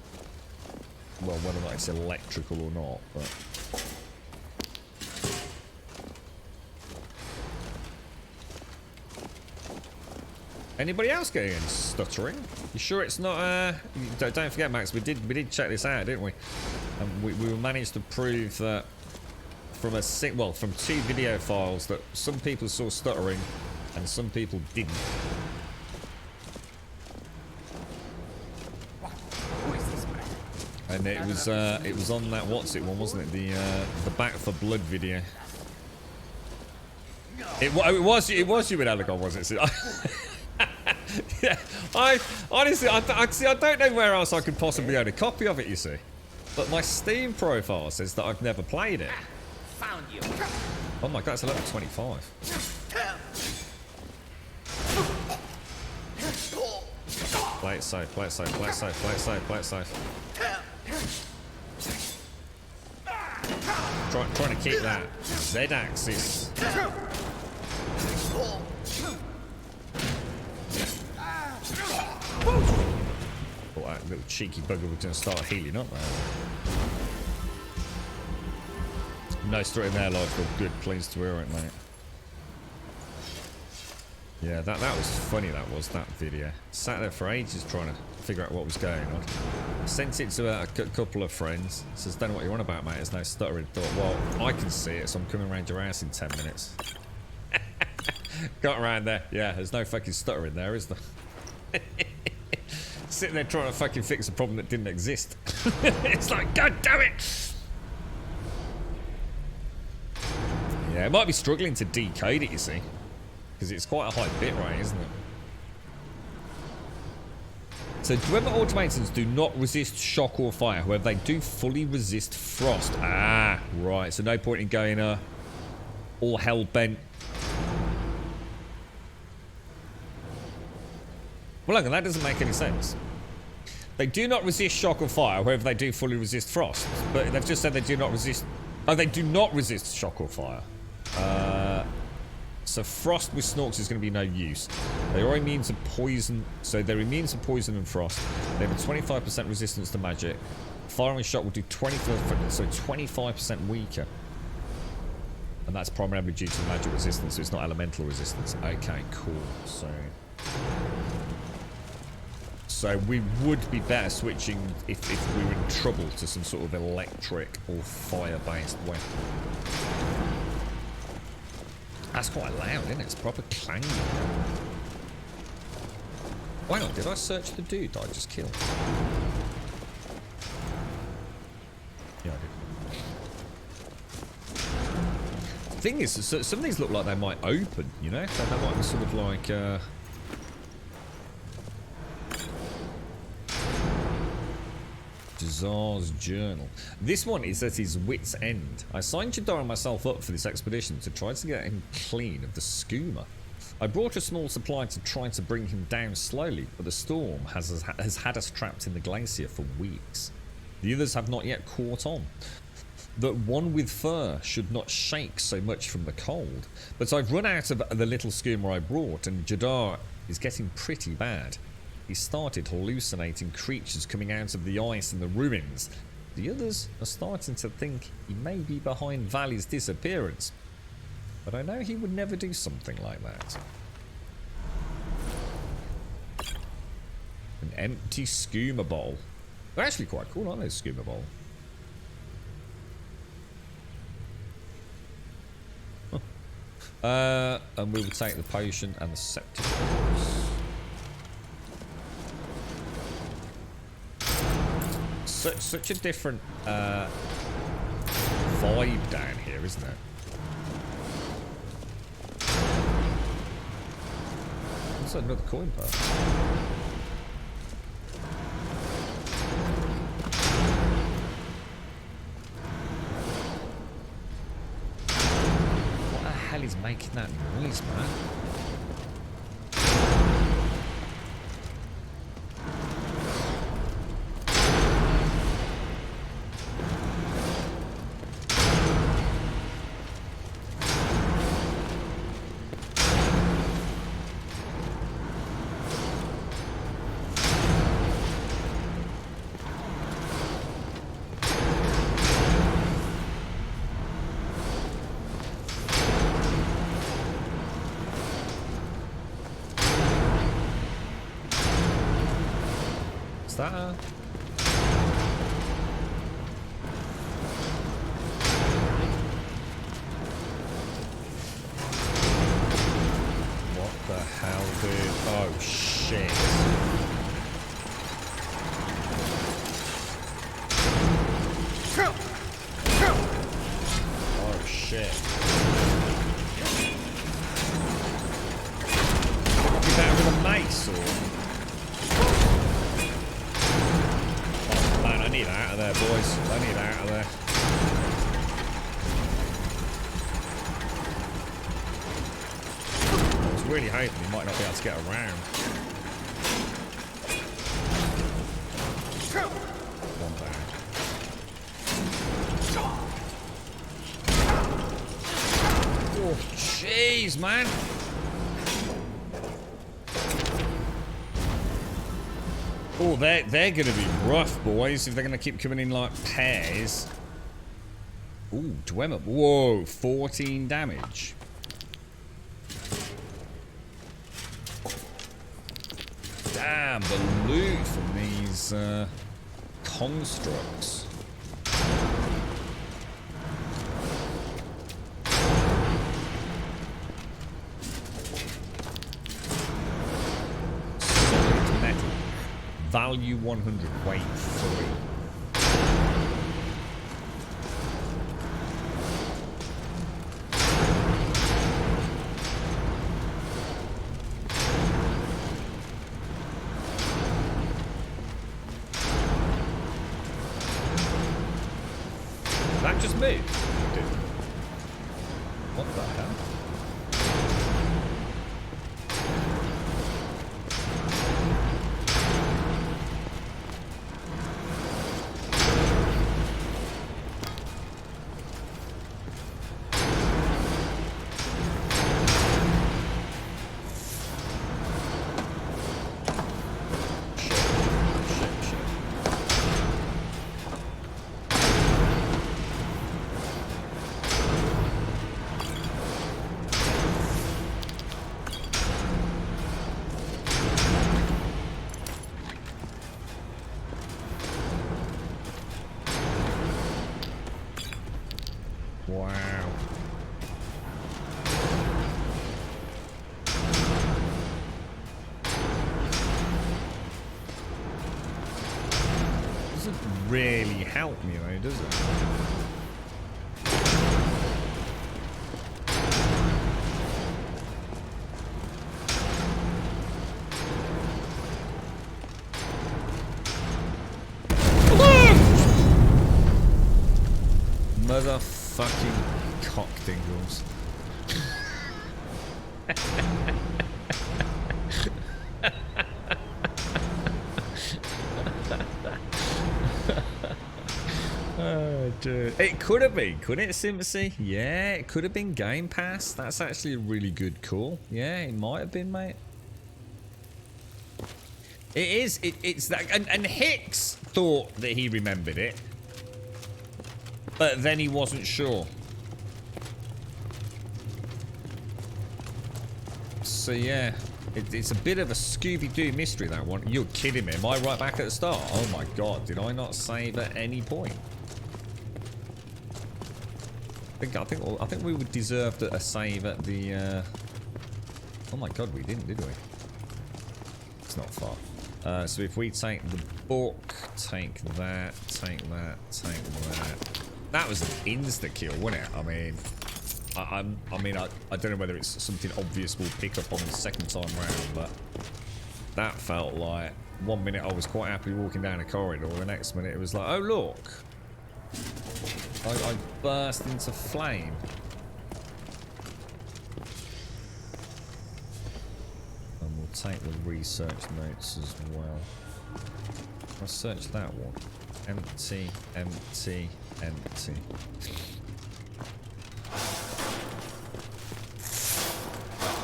well, whether or not it's electrical or not, but anybody else getting any stuttering? You sure it's not? Don't forget, Max. We did check this out, didn't we? And we managed to prove that from from 2 video files that some people saw stuttering and some people didn't. And it was on that what's it one, wasn't it? The Back for Blood video. It was you with Elagon, was it? Yeah, I honestly I don't know where else I could possibly own a copy of it. You see, but my Steam profile says that I've never played it. Found you. Oh my god, it's level 25. Play it safe, play it safe, play it safe, play it safe, play it safe. Trying to keep that Z-axis. Oh, that little cheeky bugger was going to start healing up there. No straight in there, life. Good, pleased to hear it, mate. Yeah, that was funny, that video. Sat there for ages trying to figure out what was going on. Sent it to a couple of friends. Says, don't know what you're on about, mate. There's no stuttering. Thought, well, I can see it, so I'm coming around your house in 10 minutes. Got around there. Yeah, there's no fucking stuttering there, is there? Sitting there trying to fucking fix a problem that didn't exist. It's like, god damn it! Yeah, it might be struggling to decode it, you see. Because it's quite a high bit rate, isn't it? So, weapon automatons do not resist shock or fire. However, they do fully resist frost. Ah, right. So, no point in going all hell bent. Well, look, that doesn't make any sense. They do not resist shock or fire. However, they do fully resist frost. But they've just said they do not resist... Oh, they do not resist shock or fire. So frost with snorks is going to be no use. They are immune to poison, so they're immune to poison and frost. They have a 25% resistance to magic. Fire and shock will do 25%, so 25% weaker. And that's primarily due to magic resistance, so it's not elemental resistance. Okay, cool. So we would be better switching if we were in trouble to some sort of electric or fire-based weapon. That's quite loud, isn't it? It's proper clanging. Hang on, did I search the dude that I just killed? Yeah, I did. The thing is, some of these look like they might open, you know? They might be sort of like... Jazar's journal. This one is at his wit's end. I signed Jadar and myself up for this expedition to try to get him clean of the skooma. I brought a small supply to try to bring him down slowly, but the storm has had us trapped in the glacier for weeks. The others have not yet caught on. That one with fur should not shake so much from the cold, but I've run out of the little skooma I brought, and Jadar is getting pretty bad. He started hallucinating creatures coming out of the ice in the ruins. The others are starting to think he may be behind Valley's disappearance. But I know he would never do something like that. An empty skooma bowl. They're actually quite cool, aren't they, skooma bowl? And we will take the potion and the septic. Such a different vibe down here, isn't it? That's another coin part. What the hell is making that noise, man? That? What the hell, dude? Oh, shit. Oh, shit. Is that with a mace or? I need out of there, boys. I need out of there. I was really hoping he might not be able to get around. One bad. Oh, jeez, man. Oh, they're going to be rough, boys, if they're going to keep coming in like pairs. Ooh, Dwemer. Whoa, 14 damage. Damn, the loot from these constructs. Solid metal. Value 100, weight 3. That just moved? What the hell? Wow. Doesn't really help me though, does it? Motherfucking cock dingles. Oh, dude. It could have been, couldn't it, Sympathy? Yeah, it could have been Game Pass. That's actually a really good call. Yeah, it might have been, mate. It is. It's that. And Hicks thought that he remembered it. But then he wasn't sure. So yeah. It's a bit of a Scooby-Doo mystery, that one. You're kidding me. Am I right back at the start? Oh my god, did I not save at any point? I think we would deserve a save at the oh my god, we didn't, did we? It's not far. So if we take the book, take that, take that, take that. That was an insta kill, wasn't it? I mean, I don't know whether it's something obvious we'll pick up on the second time round, but that felt like 1 minute I was quite happily walking down a corridor, the next minute it was like, oh look, I burst into flame. And we'll take the research notes as well. I'll search that one. Empty, empty, empty.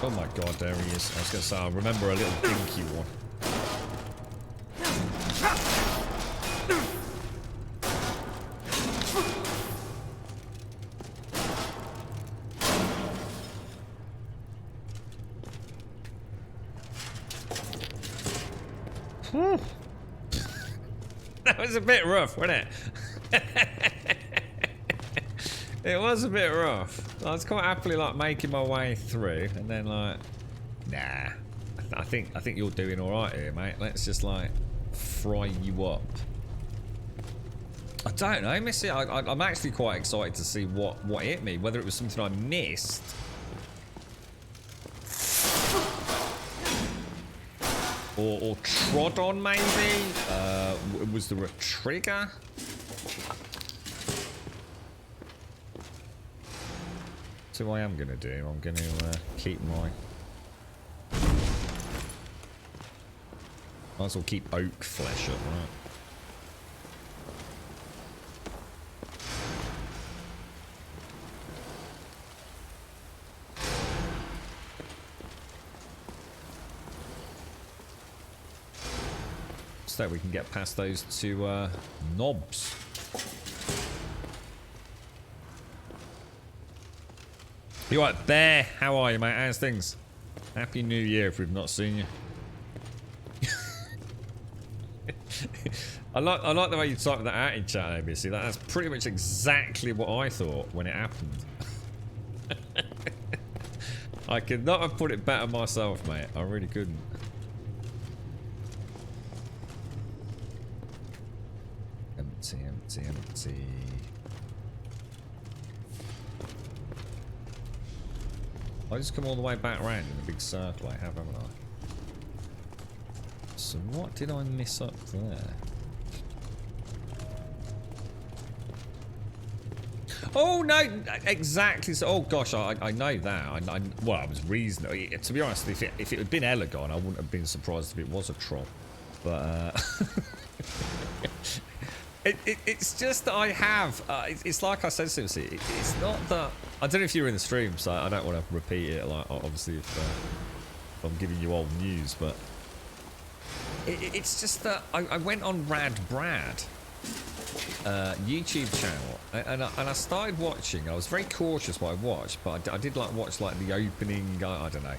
Oh my god, there he is. I was going to say, I remember a little dinky one. That was a bit rough, wasn't it? It was a bit rough. I was quite happily like making my way through, and then like, nah. I think you're doing all right here, mate. Let's just like fry you up. I don't know, Missy. I'm actually quite excited to see what hit me. Whether it was something I missed, or trod on, maybe. Was there a trigger? So what I am going to do, I'm going to keep my... Might as well keep oak flesh up, right? So that we can get past those two knobs. You right, Bear? How are you, mate? How's things? Happy New Year if we've not seen you. I like the way you typed that out in chat, ABC. That's pretty much exactly what I thought when it happened. I could not have put it better myself, mate. I really couldn't. Empty, empty, empty. I just come all the way back around in a big circle, I have, haven't I? So what did I miss up there? Oh no, exactly. So, oh gosh, I know that. Well, I was reasonable. To be honest, if it had been Elegon, I wouldn't have been surprised if it was a troll. But it's just that I have. It's like I said, seriously. It's not that. I don't know if you were in the stream, so I don't want to repeat it. Like obviously, if I'm giving you old news, but it's just that I went on Rad Brad YouTube channel and I started watching. I was very cautious what I watched, but I did like watch like the opening. I don't know.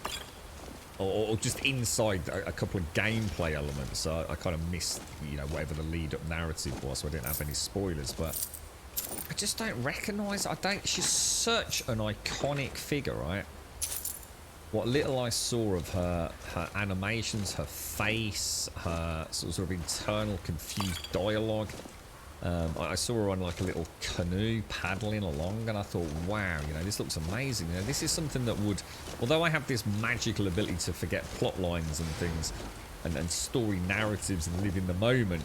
Or just inside a couple of gameplay elements. So I kind of missed, you know, whatever the lead-up narrative was, so I didn't have any spoilers. But I just don't recognise. She's such an iconic figure, right? What little I saw of her animations, her face, her sort of internal confused dialogue. I saw her on like a little canoe paddling along, and I thought, wow, you know, this looks amazing. You know, this is something that would, although I have this magical ability to forget plot lines and things, and story narratives and live in the moment,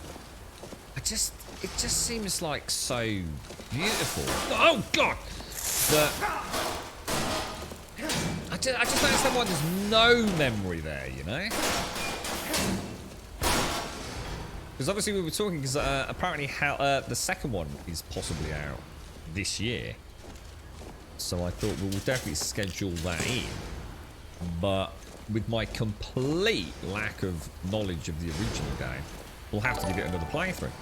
it just seems like so beautiful. Oh God! That I just don't understand why there's no memory there, you know. Because obviously we were talking, because apparently the second one is possibly out this year. So I thought we will definitely schedule that in. But with my complete lack of knowledge of the original game, we'll have to give it another playthrough.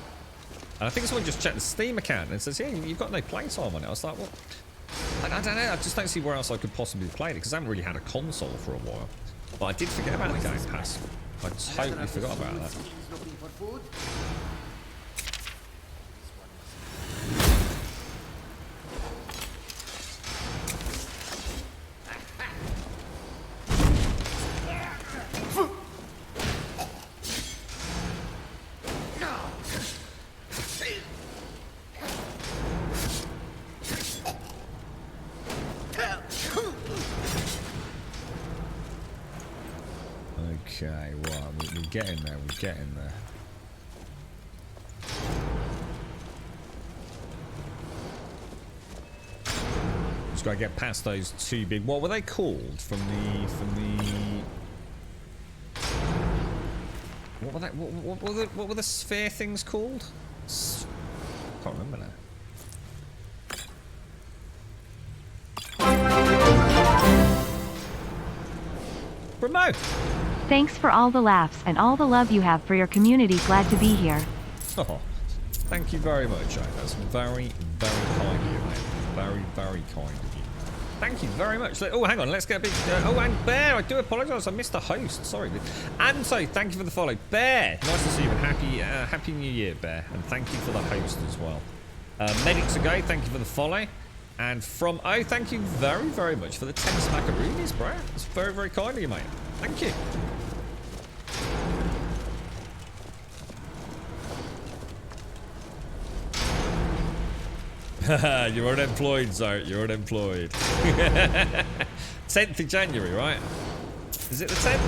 And I think someone just checked the Steam account and it says, yeah, you've got no playtime on it. I was like, well, I don't know. I just don't see where else I could possibly play it, because I haven't really had a console for a while. But I did forget about the Game Pass. I totally forgot about that. Looking for food? Okay, well, we're getting there, we're getting there. Just gotta get past those two big. What were they called from the? What were that? What were the sphere things called? Can't remember now. Remo! Thanks for all the laughs and all the love you have for your community. Glad to be here. Oh, thank you very much, Jane. That's very, very kind of you, mate. Very, very kind of you. Thank you very much. Oh, hang on. Let's get a big... oh, and Bear, I do apologise. I missed the host. Sorry. And so, thank you for the follow. Bear, nice to see you, and happy New Year, Bear. And thank you for the host as well. Medics Ago, thank you for the follow. And from... oh, thank you very, very much for the 10 smackaroonies, bro. It's very, very kind of you, mate. Thank you. You're unemployed, Zoe. You're unemployed. 10th of January, right? Is it the 10th?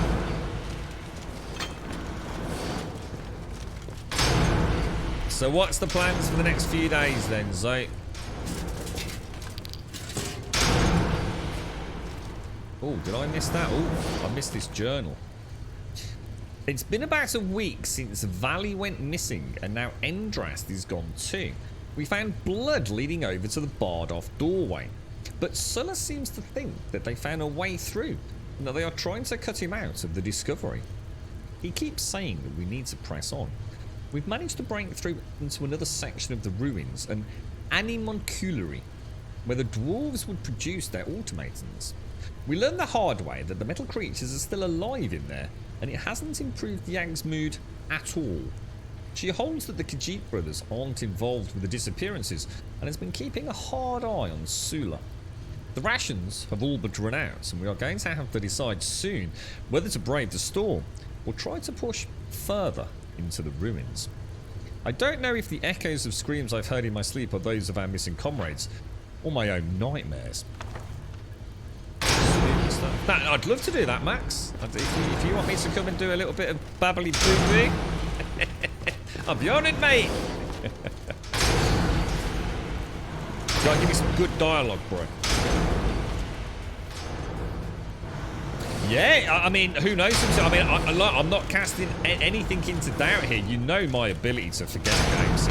So what's the plans for the next few days then, Zoe? Oh, did I miss that? Oh, I missed this journal. It's been about a week since Valley went missing, and now Endrast is gone too. We found blood leading over to the barred-off doorway, but Sulla seems to think that they found a way through, and that they are trying to cut him out of the discovery. He keeps saying that we need to press on. We've managed to break through into another section of the ruins, an animalculary, where the dwarves would produce their automatons. We learned the hard way that the metal creatures are still alive in there, and it hasn't improved Yag's mood at all. She holds that the Khajiit brothers aren't involved with the disappearances and has been keeping a hard eye on Sula. The rations have all but run out, and we are going to have to decide soon whether to brave the storm or try to push further into the ruins. I don't know if the echoes of screams I've heard in my sleep are those of our missing comrades or my own nightmares. I'd love to do that, Max. If you want me to come and do a little bit of babbly boo-boo, I'll be on it, mate. Gotta give me some good dialogue, bro. Yeah, I mean, who knows? I mean, I'm not casting anything into doubt here. You know my ability to forget games.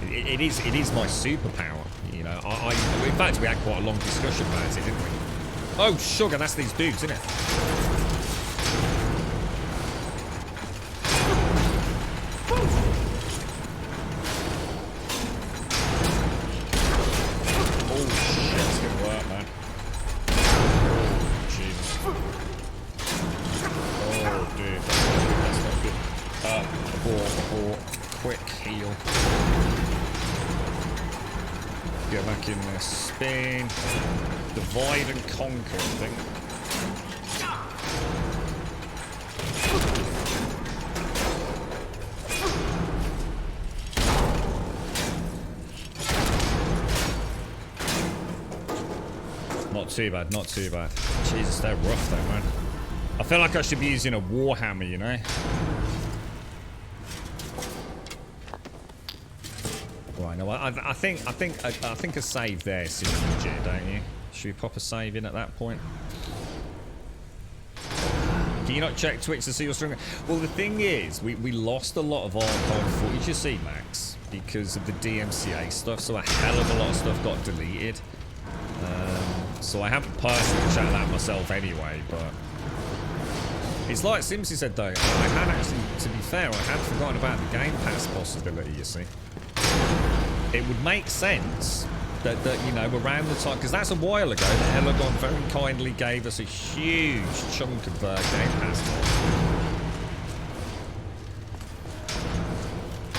It is my superpower. You know, in fact, we had quite a long discussion about it, didn't we? Oh, sugar, that's these dudes, isn't it? Oh, shit, it's gonna work, man. Oh, Jesus. Oh, dude. That's not good. Abort. Quick heal. Get back in there. Spin. Divide and conquer, I think. Not too bad, not too bad. Jesus, they're rough though, man. I feel like I should be using a warhammer, you know? Right, no, I think a save there seems legit, don't you? Should we pop a save in at that point? Can you not check Twitch to see your stronger? Well, the thing is, we lost a lot of archive footage, you see, Max, because of the DMCA stuff, so a hell of a lot of stuff got deleted. So I haven't personally checked that myself anyway, but... It's like Simpsy said, though, I had actually, to be fair, I had forgotten about the Game Pass possibility, you see. It would make sense that you know, around the time, because that's a while ago, that Elgon very kindly gave us a huge chunk of Game Pass.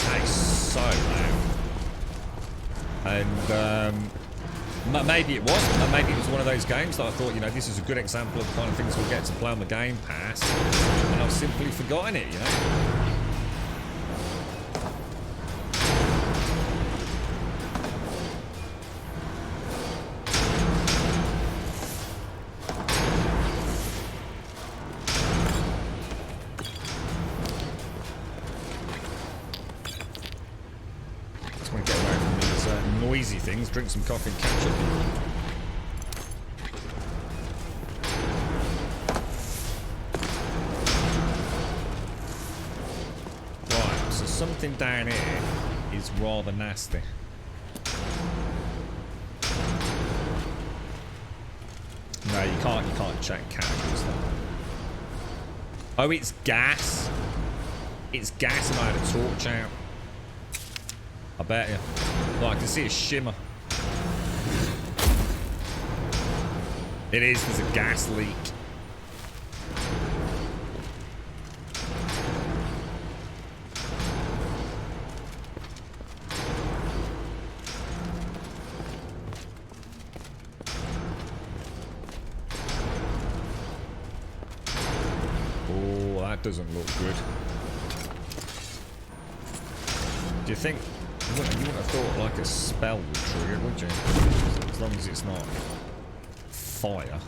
That is so loud. And maybe it was. Maybe it was one of those games that I thought, you know, this is a good example of the kind of things we'll get to play on the Game Pass, and I've simply forgotten it, you know. Things, drink some coffee and catch up. Right, so something down here is rather nasty. No, you can't check categories though. Oh, it's gas. It's gas and I had a torch out. I bet you. Well, I can see a shimmer. It is, there's a gas leak. Oh, that doesn't look good. Do you think... You wouldn't have thought like a spell would trigger, would you? As long as it's not fire.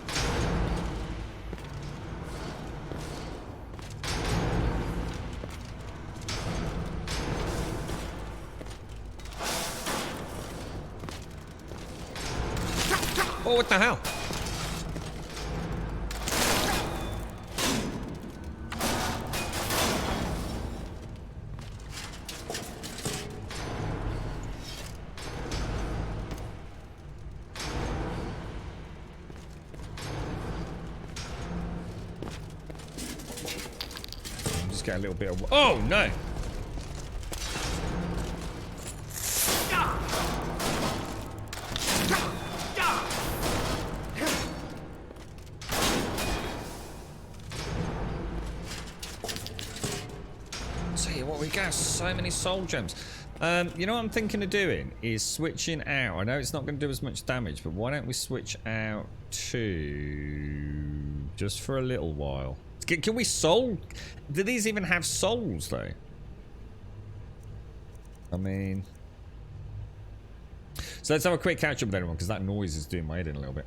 Oh, what the hell? Get a little bit of... Oh, no! Tell you what, we got so many soul gems. You know what I'm thinking of doing is switching out. I know it's not going to do as much damage, but why don't we switch out to... just for a little while. Can we soul? Do these even have souls though? I mean, so let's have a quick catch up with everyone because that noise is doing my head in a little bit.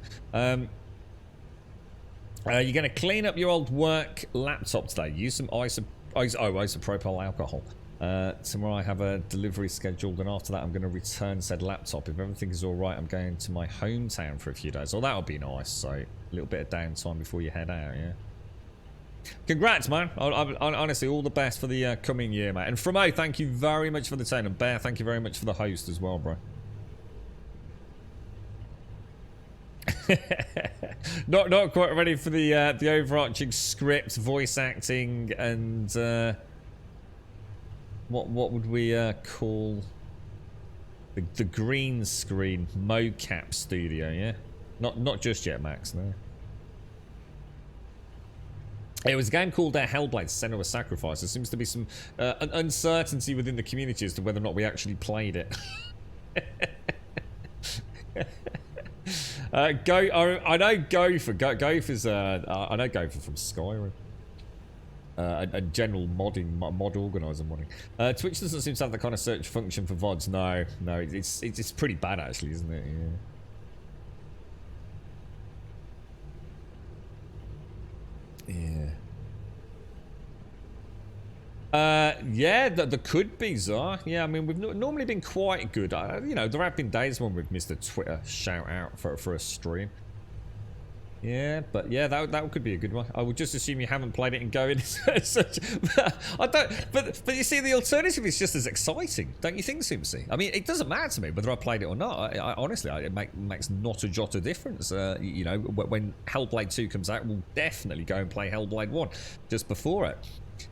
You're going to clean up your old work laptop today. Use some isopropyl alcohol. Tomorrow I have a delivery scheduled, and after that I'm going to return said laptop. If everything is all right, I'm going to my hometown for a few days. Oh, that'll be nice. So a little bit of downtime before you head out. Yeah. Congrats, man. Honestly, all the best for the coming year, mate. And Framo, thank you very much for the 10. And Bear, thank you very much for the host as well, bro. not quite ready for the overarching script, voice acting, and what would we call the green screen mocap studio? Yeah, not just yet, Max. No. It was a game called Hellblade: Senua's Sacrifice. There seems to be some uncertainty within the community as to whether or not we actually played it. I know Gopher. Gopher's I know Gopher from Skyrim. A general mod organizer modding. Twitch doesn't seem to have the kind of search function for VODs. No, it's pretty bad actually, isn't it? Yeah. Yeah, there could be, Zar. Yeah, I mean, we've normally been quite good. You know, there have been days when we've missed a Twitter shout out for a stream. Yeah, but yeah, that could be a good one. I would just assume you haven't played it and go in such. I don't. But you see, the alternative is just as exciting, don't you think, Simpsy? I mean, it doesn't matter to me whether I played it or not. Honestly, it makes not a jot of difference. You know, when Hellblade 2 comes out, we'll definitely go and play Hellblade 1 just before it.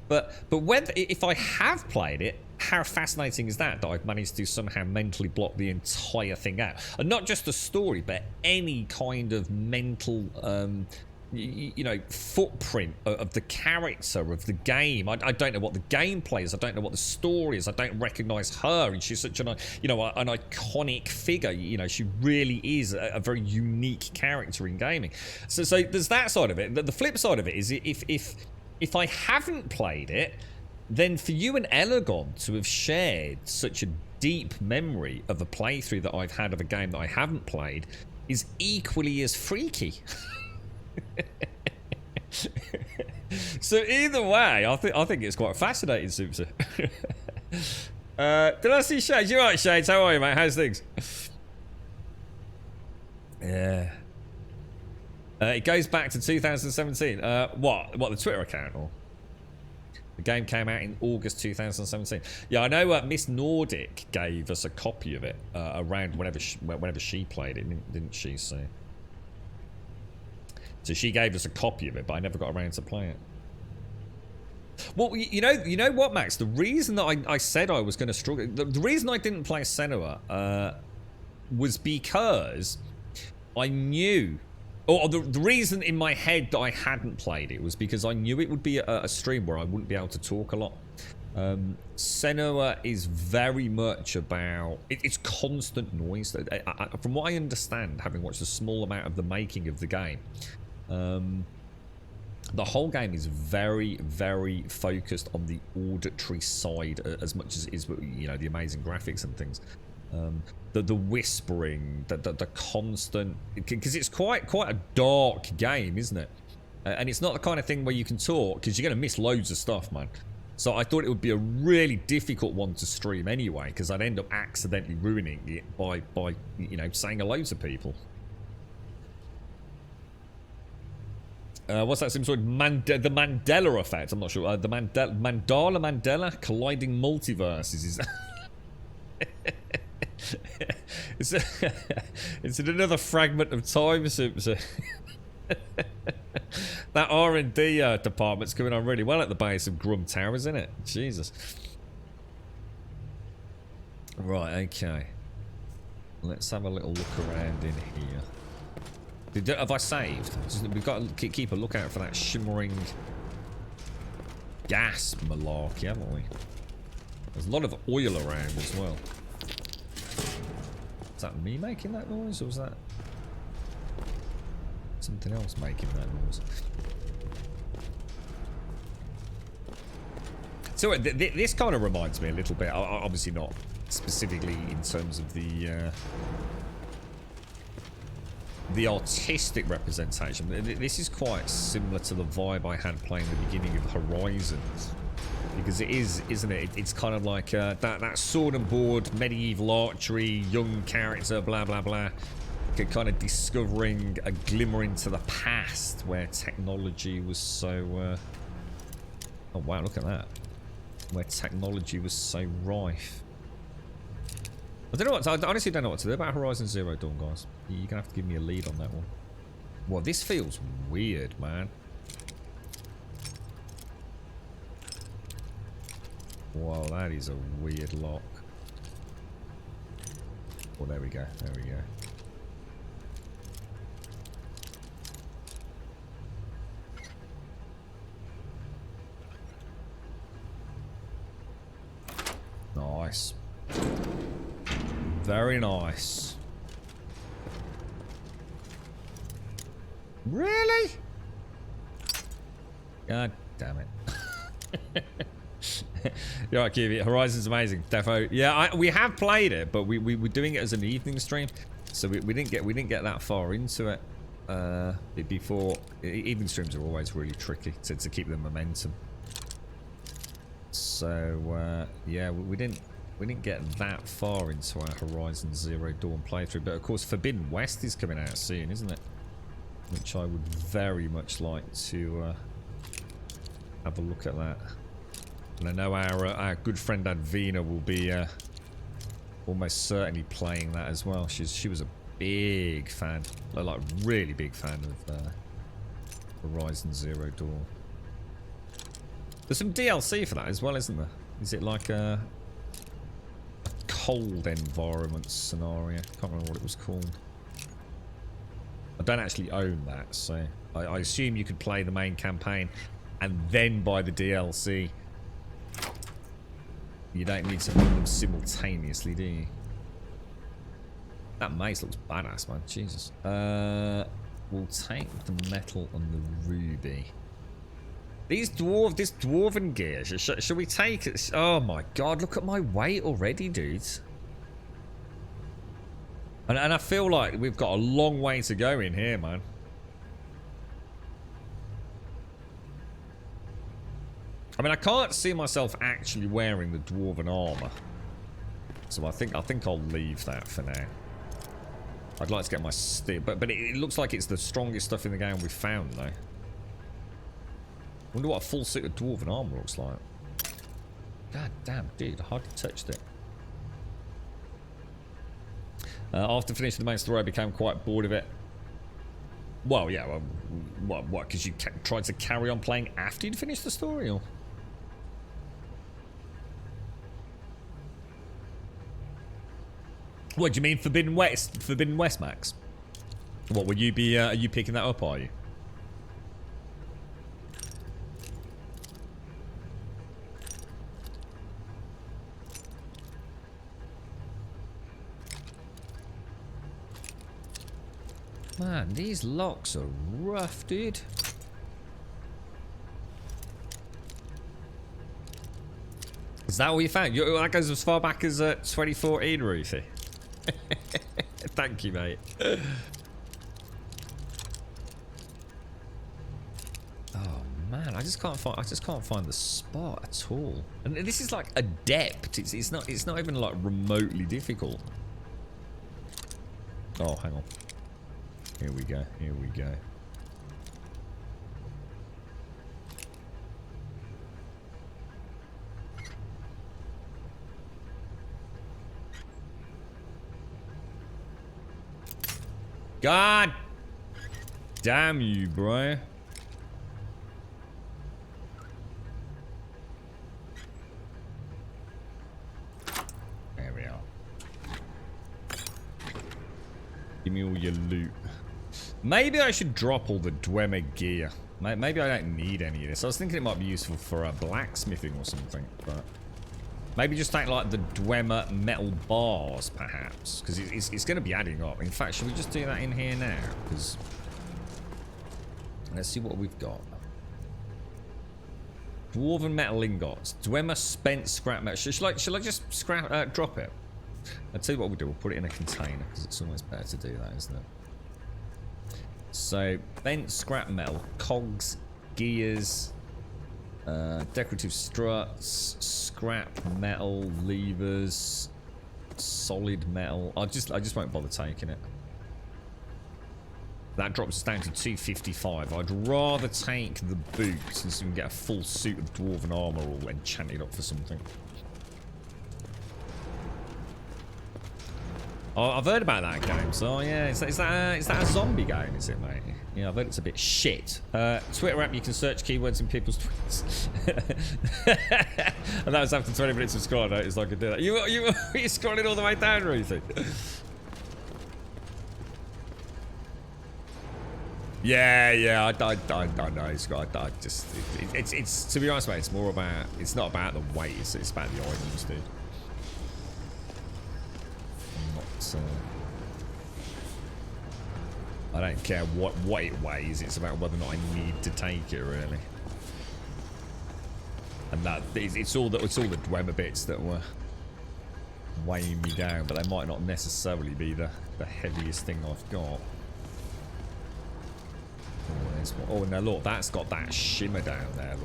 But whether if I have played it, how fascinating is that I've managed to somehow mentally block the entire thing out, and not just the story, but any kind of mental, you know, footprint of the character of the game. I don't know what the gameplay is. I don't know what the story is. I don't recognise her, and she's such an, you know, an iconic figure. You know, she really is a very unique character in gaming. So there's that side of it. The flip side of it is if I haven't played it, then for you and Elegon to have shared such a deep memory of a playthrough that I've had of a game that I haven't played is equally as freaky. So either way, I think it's quite fascinating, Super. Did I see Shades? You alright, Shades? How are you, mate? How's things? Yeah. It goes back to 2017. What, the Twitter account, or? The game came out in August 2017. Yeah, I know Miss Nordic gave us a copy of it around whenever she played it, didn't she? So she gave us a copy of it, but I never got around to play it. Well, you know what, Max? The reason that I said I was going to struggle, the reason I didn't play Senua was because I knew. Or the reason in my head that I hadn't played it was because I knew it would be a stream where I wouldn't be able to talk a lot. Senua is very much about... It's constant noise. From what I understand, having watched a small amount of the making of the game, the whole game is very, very focused on the auditory side as much as it is, you know, the amazing graphics and things. The whispering, the constant, because it's quite a dark game, isn't it? And it's not the kind of thing where you can talk, because you're going to miss loads of stuff, man. So I thought it would be a really difficult one to stream anyway, because I'd end up accidentally ruining it by you know, saying hello to people. What's that sim sort? The Mandela effect. I'm not sure. The Mandela colliding multiverses is. It's another fragment of time, Super. That R&D department's coming on really well at the base of Grum Tower, isn't it? Jesus. Right, okay. Let's have a little look around in here. Have I saved? We've got to keep a lookout for that shimmering gas malarkey, haven't we? There's a lot of oil around as well. Is that me making that noise, or was that something else making that noise? So this kind of reminds me a little bit, obviously not specifically in terms of the artistic representation, but this is quite similar to the vibe I had playing the beginning of Horizons. Because it is, isn't it? It's kind of like that sword and board, medieval archery, young character, blah, blah, blah. Kind of discovering a glimmer into the past where technology was so... oh, wow, look at that. Where technology was so rife. I don't know what... I honestly don't know what to do about Horizon Zero Dawn, guys. You're going to have to give me a lead on that one. Well, this feels weird, man. Wow, that is a weird lock. Well, there we go. There we go. Nice. Very nice. Really? God damn it. You're right, Kiwi. Horizon's amazing. Defo. Yeah, we have played it, but we were doing it as an evening stream, so we didn't get that far into it before. Evening streams are always really tricky to keep the momentum. So yeah, we didn't get that far into our Horizon Zero Dawn playthrough, but of course Forbidden West is coming out soon, isn't it? Which I would very much like to have a look at that. And I know our good friend Advina will be almost certainly playing that as well. She was a big fan, like really big fan of Horizon Zero Dawn. There's some DLC for that as well, isn't there? Is it like a cold environment scenario? Can't remember what it was called. I don't actually own that, so I assume you could play the main campaign and then buy the DLC. You don't need to run them simultaneously, do you? That mace looks badass, man. Jesus. We'll take the metal and the ruby. This dwarven gear. Should we take it? Oh my god! Look at my weight already, dudes. And I feel like we've got a long way to go in here, man. I mean, I can't see myself actually wearing the dwarven armor, so I think I'll leave that for now. I'd like to get my stick, but it looks like it's the strongest stuff in the game we've found, though. Wonder what a full suit of dwarven armor looks like. God damn, dude, I hardly touched it. After finishing the main story, I became quite bored of it. Well, yeah, well, what? Because you tried to carry on playing after you'd finished the story, or? What do you mean, Forbidden West? Forbidden West, Max? What will you be? Are you picking that up? Are you? Man, these locks are rough, dude. Is that all you found? That goes as far back as 2014, Ruthie. Thank you, mate. Oh man, I just can't find the spot at all. And this is like adept. It's not even like remotely difficult. Oh, hang on. Here we go. Here we go. God damn you, bro. There we are. Give me all your loot. Maybe I should drop all the Dwemer gear. Maybe I don't need any of this. I was thinking it might be useful for blacksmithing or something, but maybe just take like the Dwemer metal bars, perhaps, because it's going to be adding up. In fact, should we just do that in here now? Because let's see what we've got. Dwarven metal ingots, Dwemer spent scrap metal. Shall I just drop it? I'll tell you what we'll do. We'll put it in a container because it's always better to do that, isn't it? So, bent scrap metal, cogs, gears, decorative struts, scrap metal, levers, solid metal. I just won't bother taking it. That drops down to 255. I'd rather take the boots and so we can get a full suit of dwarven armor all enchanted up for something. Oh, I've heard about that game. So yeah, is that a zombie game? Is it, mate? Yeah, I've heard it's a bit shit. Twitter app, you can search keywords in people's tweets. And that was after 20 minutes of scrolling. I noticed I could do that. You scrolling all the way down, Ruthie? Yeah. I know. It's to be honest, mate. It's more about. It's not about the weight. It's about the items, dude. I don't care what it weighs. It's about whether or not I need to take it, really. And that it's all the Dwemer bits that were weighing me down, but they might not necessarily be the heaviest thing I've got. Oh, now look, that's got that shimmer down there.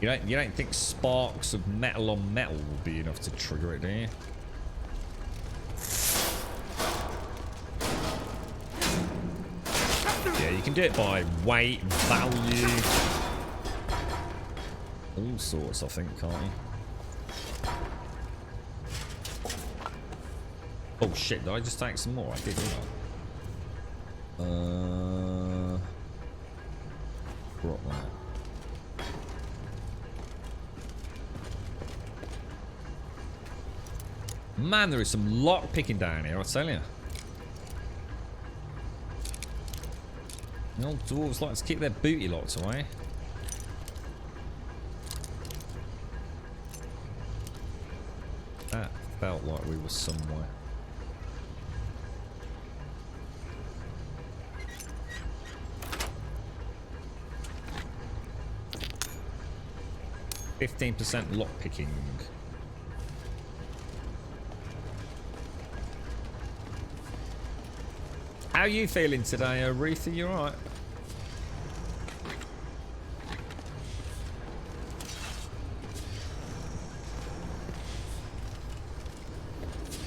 Look. You don't think sparks of metal on metal will be enough to trigger it, do you? Yeah, you can do it by weight, value, all sorts, I think, can't you? Oh shit, did I just take some more? I did, didn't I? Drop that. man, there is some lock picking down here, I tell you. The old dwarves like to keep their booty locked away. That felt like we were somewhere. %15% lock picking. How are you feeling today, Aretha? You alright?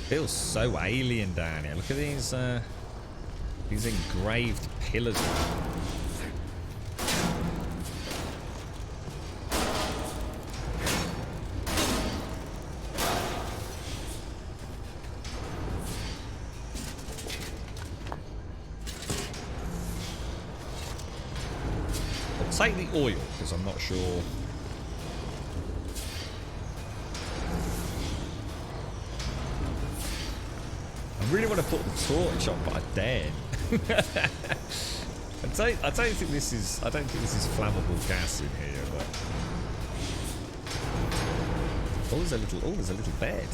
Feels so alien down here. Look at these engraved pillars. Take the oil, because I'm not sure. I really want to put the torch on, but I daren't. I don't think this is flammable gas in here, but there's a little bed.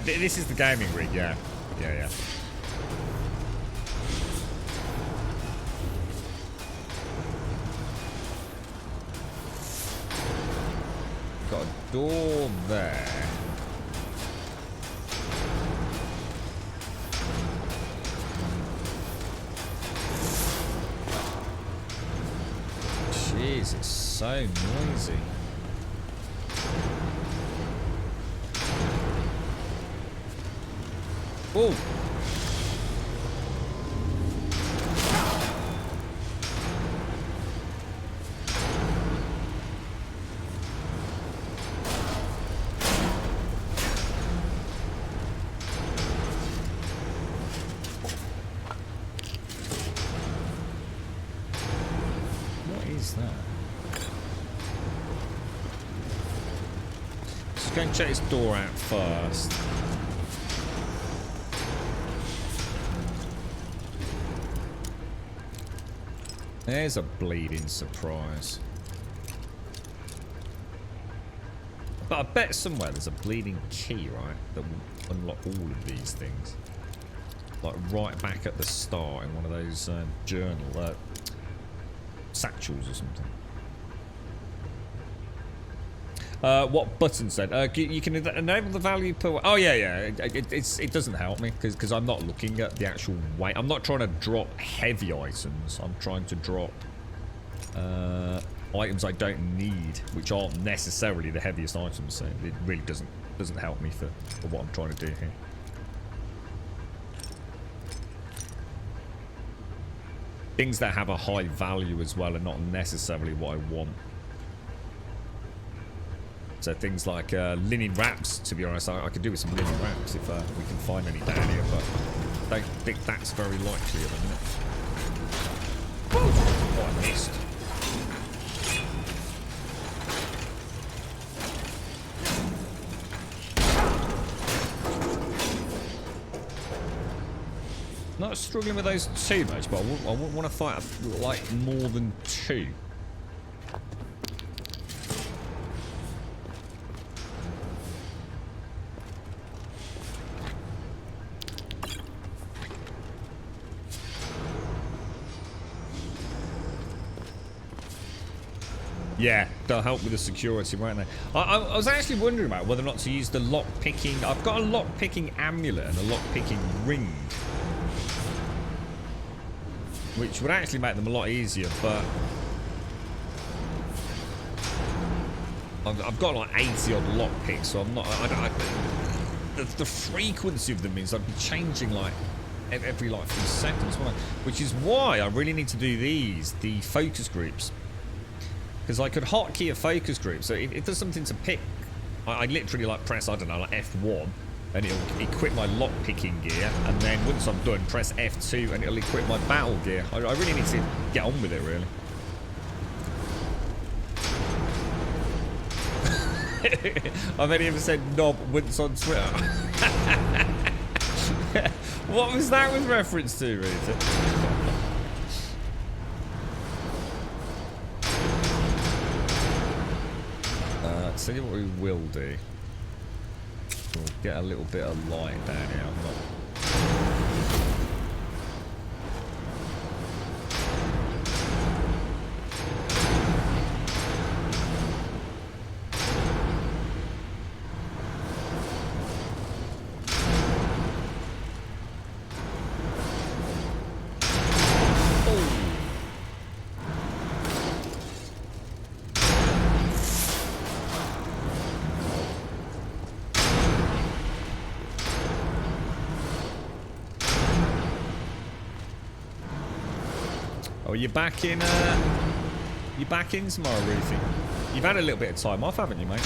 This is the gaming rig, yeah. Yeah. Got a door there. Jeez, it's so noisy. Oh! What is that? Just go and check this door out first. There's a bleeding surprise. But I bet somewhere there's a bleeding key, right? That will unlock all of these things. Like right back at the start in one of those journal satchels or something. What button said? You can enable the value per... Oh, yeah. It doesn't help me because I'm not looking at the actual weight. I'm not trying to drop heavy items. I'm trying to drop items I don't need, which aren't necessarily the heaviest items. So it really doesn't help me for what I'm trying to do here. Things that have a high value as well are not necessarily what I want. So things like linen wraps, to be honest, I could do with some linen wraps if we can find any down here, but I don't think that's very likely at the minute. Oh, I missed. Not struggling with those too much, but I wouldn't want to fight like more than two. Yeah, they'll help with the security, won't they? I was actually wondering about whether or not to use the lock-picking... I've got a lock-picking amulet and a lock-picking ring. Which would actually make them a lot easier, but... I've got like 80 odd lockpicks, so I'm not... the frequency of them means I'd be changing like every like few seconds, which is why I really need to do the focus groups. Because I could hotkey a focus group, so if there's something to pick, I literally like press, I don't know, like F1, and it'll equip my lock-picking gear, and then once I'm done, press F2 and it'll equip my battle gear. I really need to get on with it, really. I've only ever said knob once on Twitter. What was that with reference to, Rita? See what we will do. We'll get a little bit of light down here. I'm not... You're back in, tomorrow, Ruthie. You've had a little bit of time off, haven't you, mate?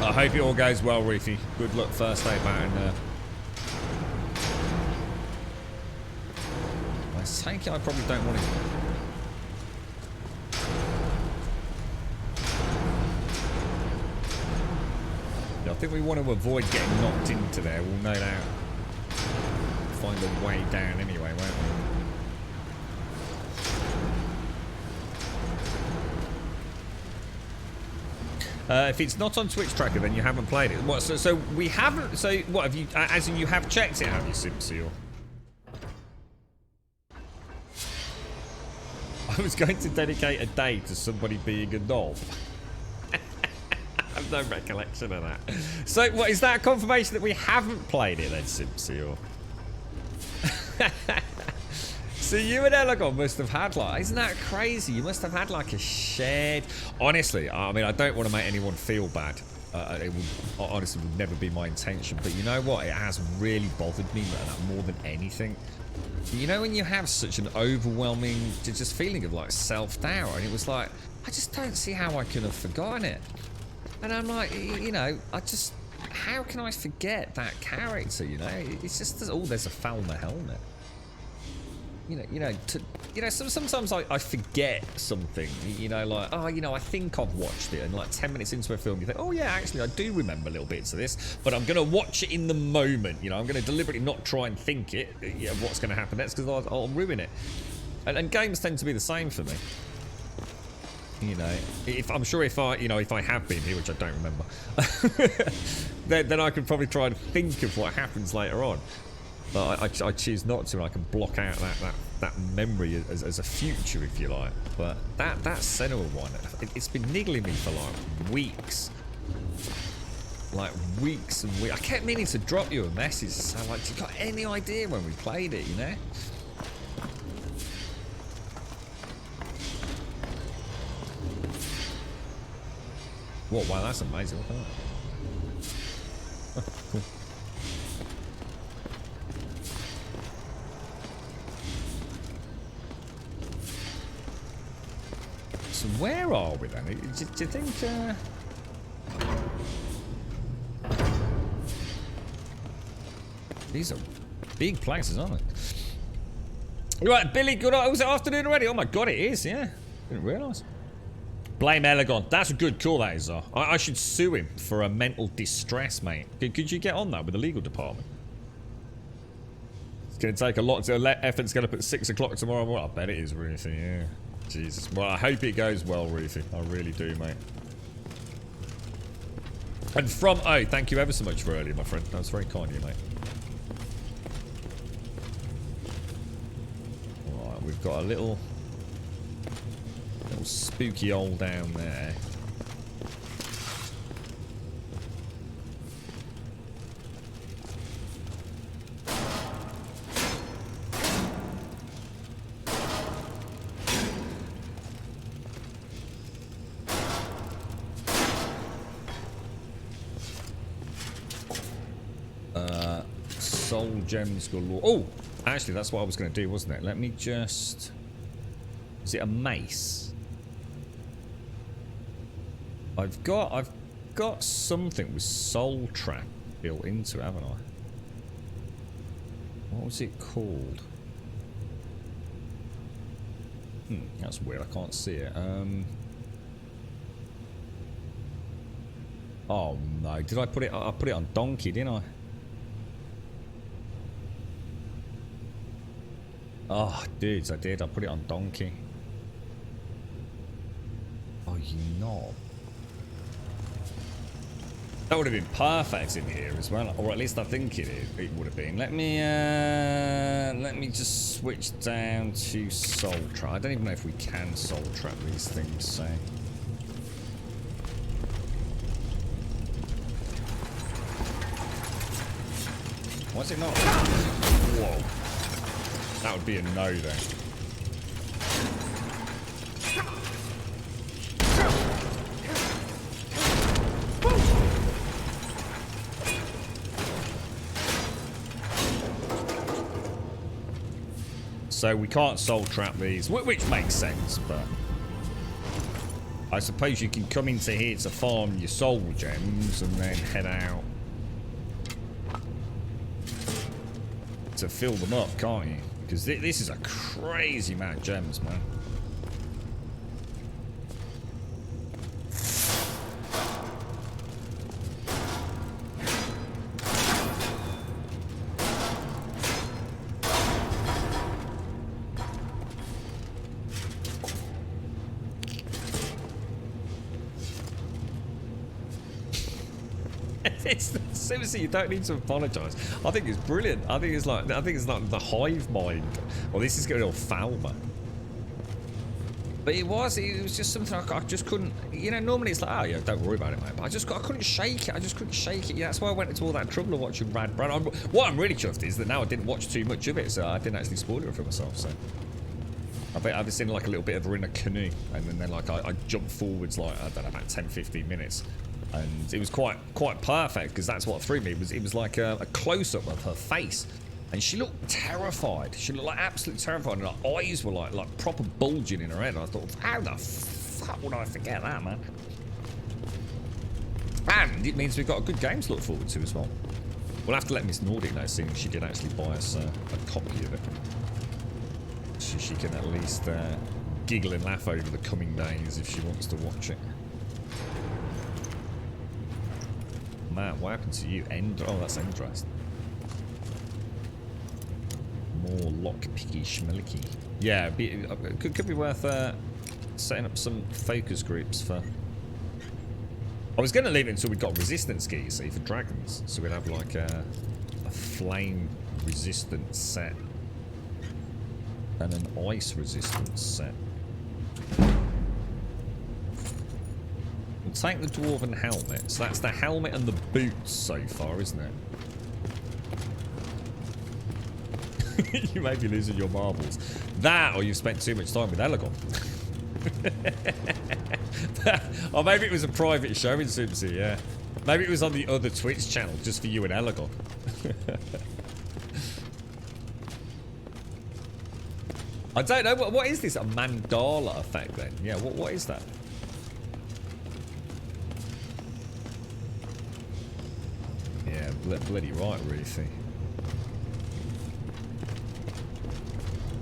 I hope it all goes well, Ruthie. Good luck first day back in there. I take it I probably don't want to... I think we want to avoid getting knocked into there. We'll no doubt find a way down anyway, won't we? If it's not on Twitch Tracker, then you haven't played it. What? So we haven't. So what have you? As in, you have checked it, have you, Simpsy? Or I was going to dedicate a day to somebody being a knob. I have no recollection of that. So what is that a confirmation that we haven't played it then, Simpsy? Or so you and Elagon must have had like, isn't that crazy? You must have had like a shared... Honestly, I mean, I don't want to make anyone feel bad. It would honestly would never be my intention. But you know what? It has really bothered me more than anything. You know when you have such an overwhelming just feeling of like self-doubt, and it was like, I just don't see how I could have forgotten it. And I'm like, you know, how can I forget that character? You know, it's just there's a Falmer helmet. Sometimes I forget something. You know, like, oh, you know, I think I've watched it, and like 10 minutes into a film, you think, oh yeah, actually, I do remember little bits of this, but I'm gonna watch it in the moment. You know, I'm gonna deliberately not try and think it. What's gonna happen next, because I'll ruin it. And games tend to be the same for me. You know, I'm sure if I have been here, which I don't remember, then I could probably try and think of what happens later on. But I choose not to, and I can block out that memory as a future, if you like. But that Senua one, it's been niggling me for like weeks. Like weeks and weeks. I kept meaning to drop you a message. So like, you got any idea when we played it, you know? What? Wow, that's amazing. Look at that. Oh, cool. So where are we then? Do you think... These are big places, aren't they? Right, Billy, good. Was it afternoon already? Oh my god, it is, yeah. Didn't realise. Blame Elagon. That's a good call, that is. I should sue him for a mental distress, mate. Could you get on that with the legal department? It's going to take a lot to let efforts get up at 6 o'clock tomorrow morning. I bet it is, Ruthie, yeah. Jesus. Well, I hope it goes well, Ruthie. I really do, mate. And from... Oh, thank you ever so much for earlier, my friend. That was very kind of you, mate. Alright, we've got a little spooky hole down there. Soul gems galore. Oh, actually, that's what I was going to do, wasn't it? Let me just... Is it a mace? I've got something with Soul Trap built into it, haven't I? What was it called? That's weird. I can't see it. Oh no! Did I put it? I put it on Donkey, didn't I? Oh, dudes, I did. I put it on Donkey. Oh, you knob. That would have been perfect in here as well, or at least I think it would have been. Let me just switch down to Soul Trap. I don't even know if we can Soul Trap these things. So. Why's it not? Whoa. That would be a no then. So we can't Soul Trap these, which makes sense, but I suppose you can come into here to farm your soul gems and then head out to fill them up, can't you? Because this is a crazy amount of gems, man. Seriously, you don't need to apologise. I think it's brilliant. I think it's like the hive mind. Well, this is getting all Falmer. But it was just something I just couldn't. You know, normally it's like, oh yeah, don't worry about it, mate. But I couldn't shake it. I just couldn't shake it. Yeah, that's why I went into all that trouble of watching Rad Brad. What I'm really chuffed is that now I didn't watch too much of it, so I didn't actually spoil it for myself. So I've seen like a little bit of her in a canoe, and then like I jumped forwards like I don't know about 10-15 minutes. And it was quite perfect because that's what threw me. It was like a close-up of her face, and she looked terrified. She looked like absolutely terrified, and her eyes were like proper bulging in her head. And I thought, how the fuck would I forget that, man? And it means we've got a good game to look forward to as well. We'll have to let Miss Nordic know, seeing she did actually buy us a copy of it, so she can at least giggle and laugh over the coming days if she wants to watch it. Man, what happened to you? Oh, that's Endrest. More lockpicky schmelicky. Yeah, could be worth setting up some focus groups for. I was going to leave it until we got resistance gear, you see, for dragons. So we'd have like a flame resistant set and an ice resistance set. We'll take the dwarven helmet. So that's the helmet and the boots so far, isn't it? You may be losing your marbles. That, or you've spent too much time with Elegon. Or maybe it was a private show in Simpsy, yeah. Maybe it was on the other Twitch channel, just for you and Elegon. I don't know, what is this? A mandala effect then? Yeah, what is that? Yeah, bloody right, Ruthie.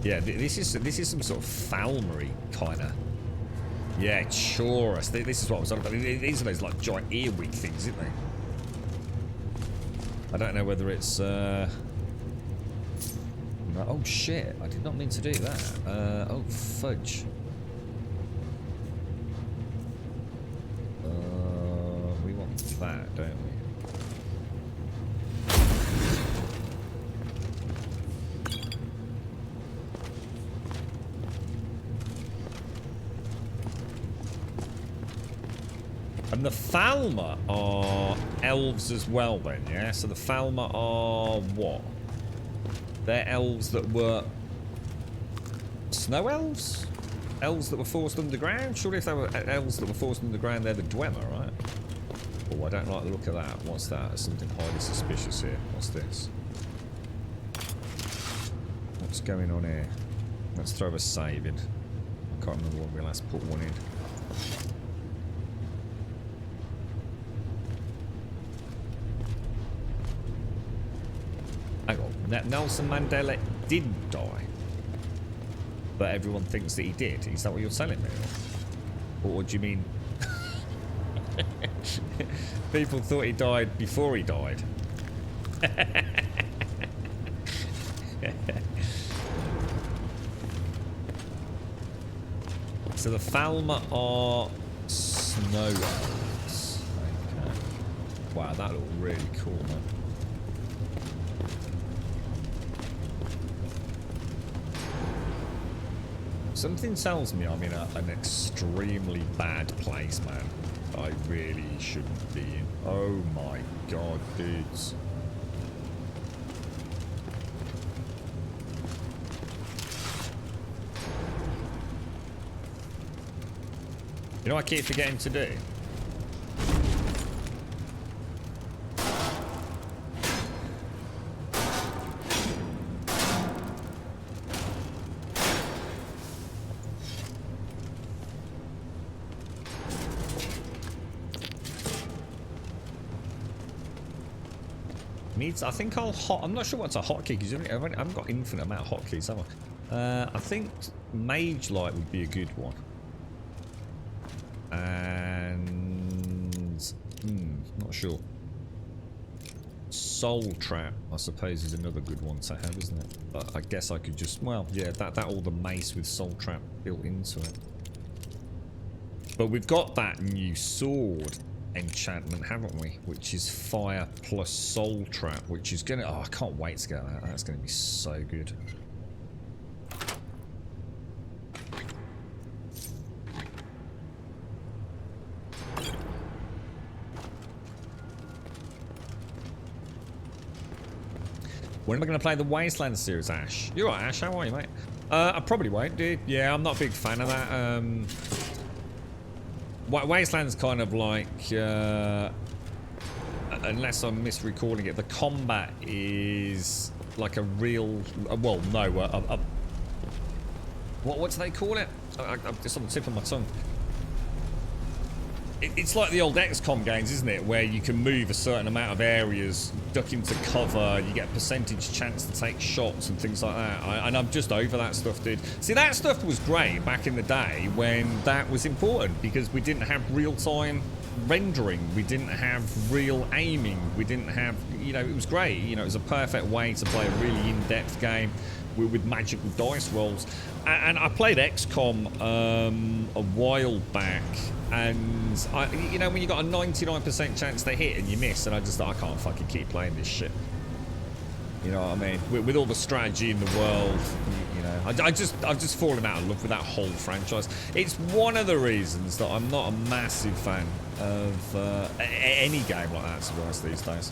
Yeah, this is some sort of Falmery kind of. Yeah, Chorus. This is what I was on about. These are those like giant earwig things, isn't they? I don't know whether it's. No, oh shit! I did not mean to do that. Oh fudge. We want that, don't we? And the Falmer are elves as well then, yeah? So the Falmer are what? They're elves that were... Snow elves? Elves that were forced underground? Surely if they were elves that were forced underground, they're the Dwemer, right? Oh, I don't like the look of that. What's that? There's something highly suspicious here. What's this? What's going on here? Let's throw a save in. I can't remember when we last put one in. Nelson Mandela did die. But everyone thinks that he did. Is that what you're telling me? Or do you mean... people thought he died before he died? So the Falmer are snow elves. Okay. Wow, that looked really cool, man. Something tells me I'm in an extremely bad place, man. I really shouldn't be in. Oh my god, dudes. You know what I keep forgetting to do? I think I'm not sure what's a hotkey because I haven't got infinite amount of hotkeys, have I? I think Mage Light would be a good one. And not sure. Soul Trap, I suppose, is another good one to have, isn't it? But I guess I could just, well, yeah, that or the mace with Soul Trap built into it. But we've got that new sword enchantment, haven't we? Which is fire plus Soul Trap, which is gonna, oh, I can't wait to get that. That's gonna be so good. When am I going to play the Wasteland series, Ash? You're right, Ash. How are you, mate? I probably won't, dude. Yeah, I'm not a big fan of that. Wasteland's kind of like, unless I'm misrecalling it, the combat is like a real, well, no, what do they call it? It's on the tip of my tongue. It's like the old XCOM games, isn't it? Where you can move a certain amount of areas, duck into cover, you get a percentage chance to take shots and things like that. And I'm just over that stuff, dude. See, that stuff was great back in the day when that was important because we didn't have real-time rendering. We didn't have real aiming. We didn't have, you know, it was great. You know, it was a perfect way to play a really in-depth game with magical dice rolls. And I played XCOM a while back, and you know, when you got a 99% chance to hit and you miss, and I just thought, I can't fucking keep playing this shit. You know what I mean? With all the strategy in the world, you know, I've just fallen out of love with that whole franchise. It's one of the reasons that I'm not a massive fan of any game like that, to be honest, these days.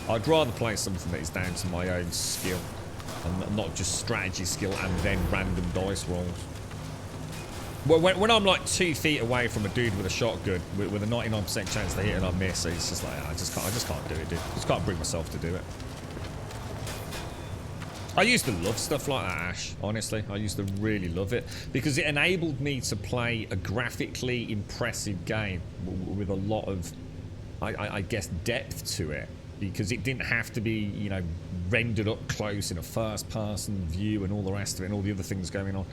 I'd rather play something that is down to my own skill, and not just strategy skill and then random dice rolls. When I'm like 2 feet away from a dude with a shotgun with a 99% chance to hit and I miss, it's just like, I just can't do it, dude. I just can't bring myself to do it. I used to love stuff like that, Ash, honestly. I used to really love it because it enabled me to play a graphically impressive game with a lot of, I guess, depth to it. Because it didn't have to be, you know, rendered up close in a first-person view and all the rest of it and all the other things going on.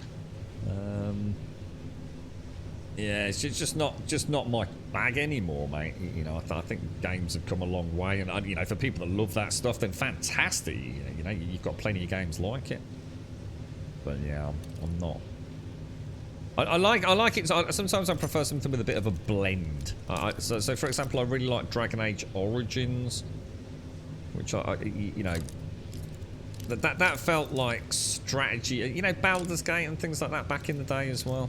Yeah, it's just not my bag anymore, mate. You know, I think games have come a long way, and you know, for people that love that stuff, then fantastic. You know, you've got plenty of games like it. But yeah, I'm not. I like it. Sometimes I prefer something with a bit of a blend. So for example, I really like Dragon Age Origins, which you know, that felt like strategy. You know, Baldur's Gate and things like that back in the day as well.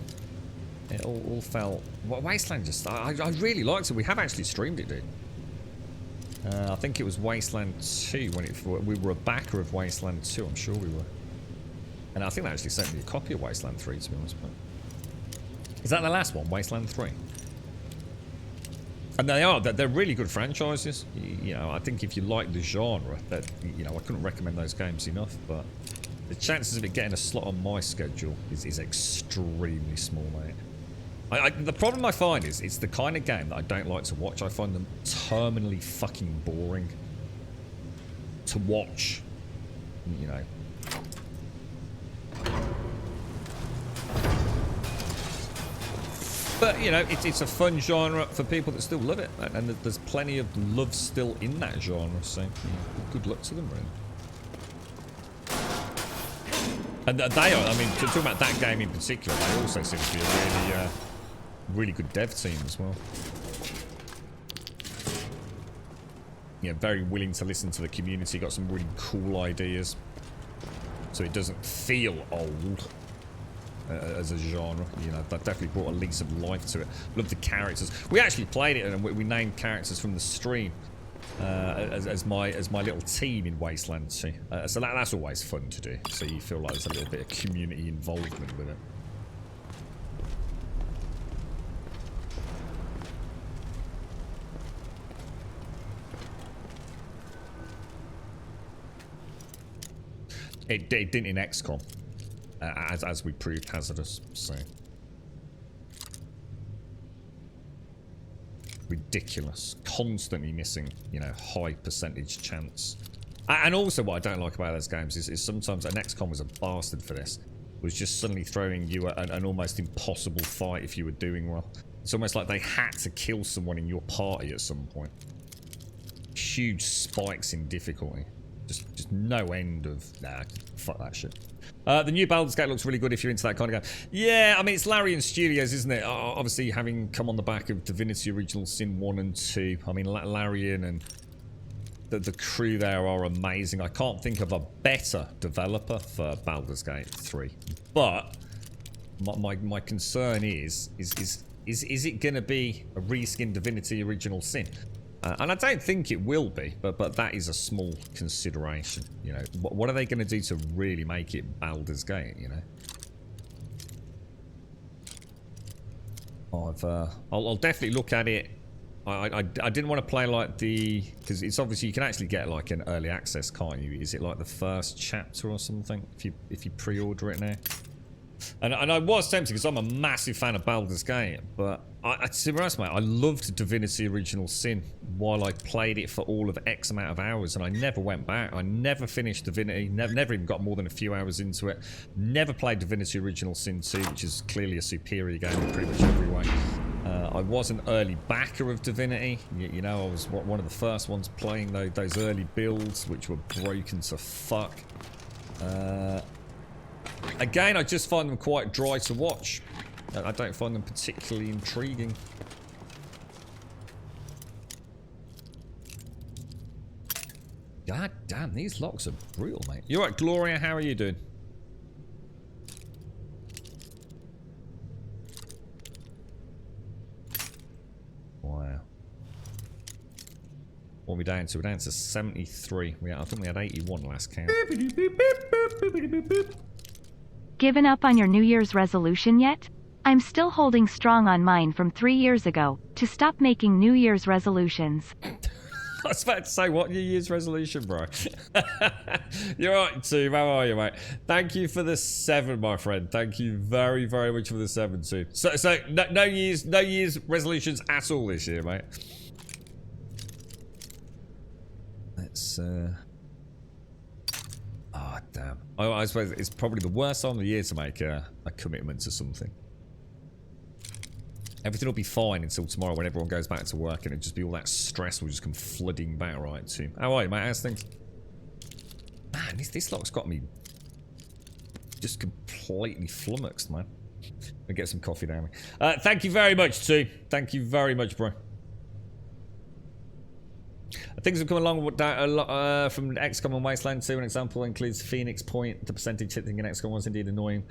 It all felt. Well, Wasteland just. I really liked it. We have actually streamed it, dude. I think it was Wasteland 2 when we were a backer of Wasteland 2. I'm sure we were. And I think they actually sent me a copy of Wasteland 3, to be honest. But is that the last one, Wasteland 3? And they are. They're really good franchises. You know, I think if you like the genre, that, you know, I couldn't recommend those games enough. But the chances of it getting a slot on my schedule is extremely small, mate. The problem I find is it's the kind of game that I don't like to watch. I find them terminally fucking boring to watch. you know. But, you know, it's a fun genre for people that still love it. And there's plenty of love still in that genre. So, good luck to them, really. And they are, I mean, talking about that game in particular, they also seem to be a really good dev team as well. Yeah, very willing to listen to the community, got some really cool ideas. So it doesn't feel old as a genre. You know, that definitely brought a lease of life to it. Love the characters. We actually played it and we named characters from the stream as my little team in Wasteland 2. So that's always fun to do. So you feel like there's a little bit of community involvement with it. It didn't in XCOM, as we proved hazardous. So ridiculous, constantly missing, you know, high percentage chance. And also, what I don't like about those games is sometimes, and XCOM was a bastard for this, was just suddenly throwing you an almost impossible fight if you were doing well. It's almost like they had to kill someone in your party at some point. Huge spikes in difficulty. Just no end of... Nah, fuck that shit. The new Baldur's Gate looks really good if you're into that kind of game. Yeah, I mean, it's Larian Studios, isn't it? Obviously, having come on the back of Divinity Original Sin 1 and 2. I mean, Larian and the crew there are amazing. I can't think of a better developer for Baldur's Gate 3. But my concern is it going to be a reskin Divinity Original Sin? And I don't think it will be, but that is a small consideration. You know, what are they going to do to really make it Baldur's Gate? You know, I'll definitely look at it. I didn't want to play like because it's obviously you can actually get like an early access, can't you? Is it like the first chapter or something if you pre-order it now? And I was tempted because I'm a massive fan of Baldur's Gate, but to be honest, mate, I loved Divinity Original Sin while I played it for all of X amount of hours, and I never went back. I never finished Divinity, never even got more than a few hours into it. Never played Divinity Original Sin 2, which is clearly a superior game in pretty much every way. I was an early backer of Divinity. You know, I was one of the first ones playing those early builds, which were broken to fuck. Again, I just find them quite dry to watch. I don't find them particularly intriguing. God damn, these locks are brutal, mate. You alright, Gloria? How are you doing? Wow. What are we down to? We're down to 73. I think we had 81 last count. Given up on your New Year's resolution yet? I'm still holding strong on mine from 3 years ago, to stop making New Year's resolutions. I was about to say, what New Year's resolution, bro? You're right, too. How are you, mate? Thank you for the 7, my friend. Thank you very, very much for the 7, too. So no year's resolutions at all this year, mate. Let's, oh, damn. I suppose it's probably the worst time of the year to make a commitment to something. Everything will be fine until tomorrow when everyone goes back to work, and it'll just be all that stress will just come flooding back right to. How are you, mate? How's things? Man, this lock's got me just completely flummoxed, man. I'll get some coffee down. Thank you very much, too. Thank you very much, bro. Things have come along a lot from XCOM and Wasteland 2. An example includes Phoenix Point. The percentage hitting in XCOM was indeed annoying.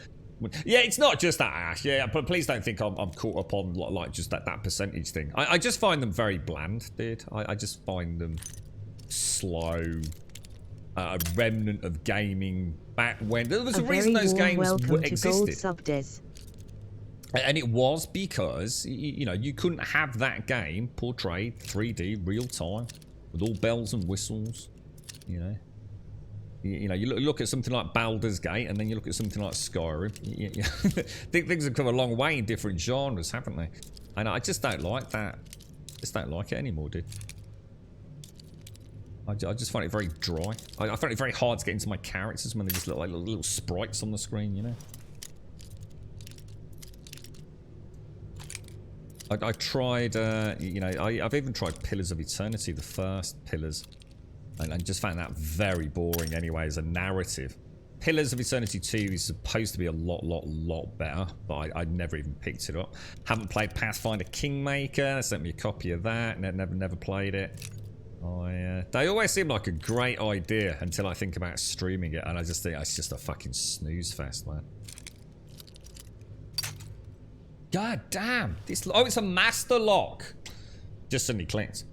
Yeah, it's not just that, Ash. Yeah, but please don't think I'm caught up on like just that percentage thing. I just find them very bland, dude. I just find them slow. A remnant of gaming back when there was a reason those games existed. And it was because you know you couldn't have that game portrayed 3D real time with all bells and whistles. You know. You know, you look at something like Baldur's Gate, and then you look at something like Skyrim. Things have come a long way in different genres, haven't they? And I just don't like that. Just don't like it anymore, dude. I just find it very dry. I find it very hard to get into my characters when they just look like little sprites on the screen, you know? I tried, you know, I've even tried Pillars of Eternity, the first Pillars, and just found that very boring anyway as a narrative. Pillars of Eternity 2 is supposed to be a lot better, but I never even picked it up. Haven't played Pathfinder Kingmaker. They sent me a copy of that. Never played it. They always seem like a great idea until I think about streaming it, and I just think it's just a fucking snooze fest, man. God damn! Oh, it's a master lock. Just suddenly clicked.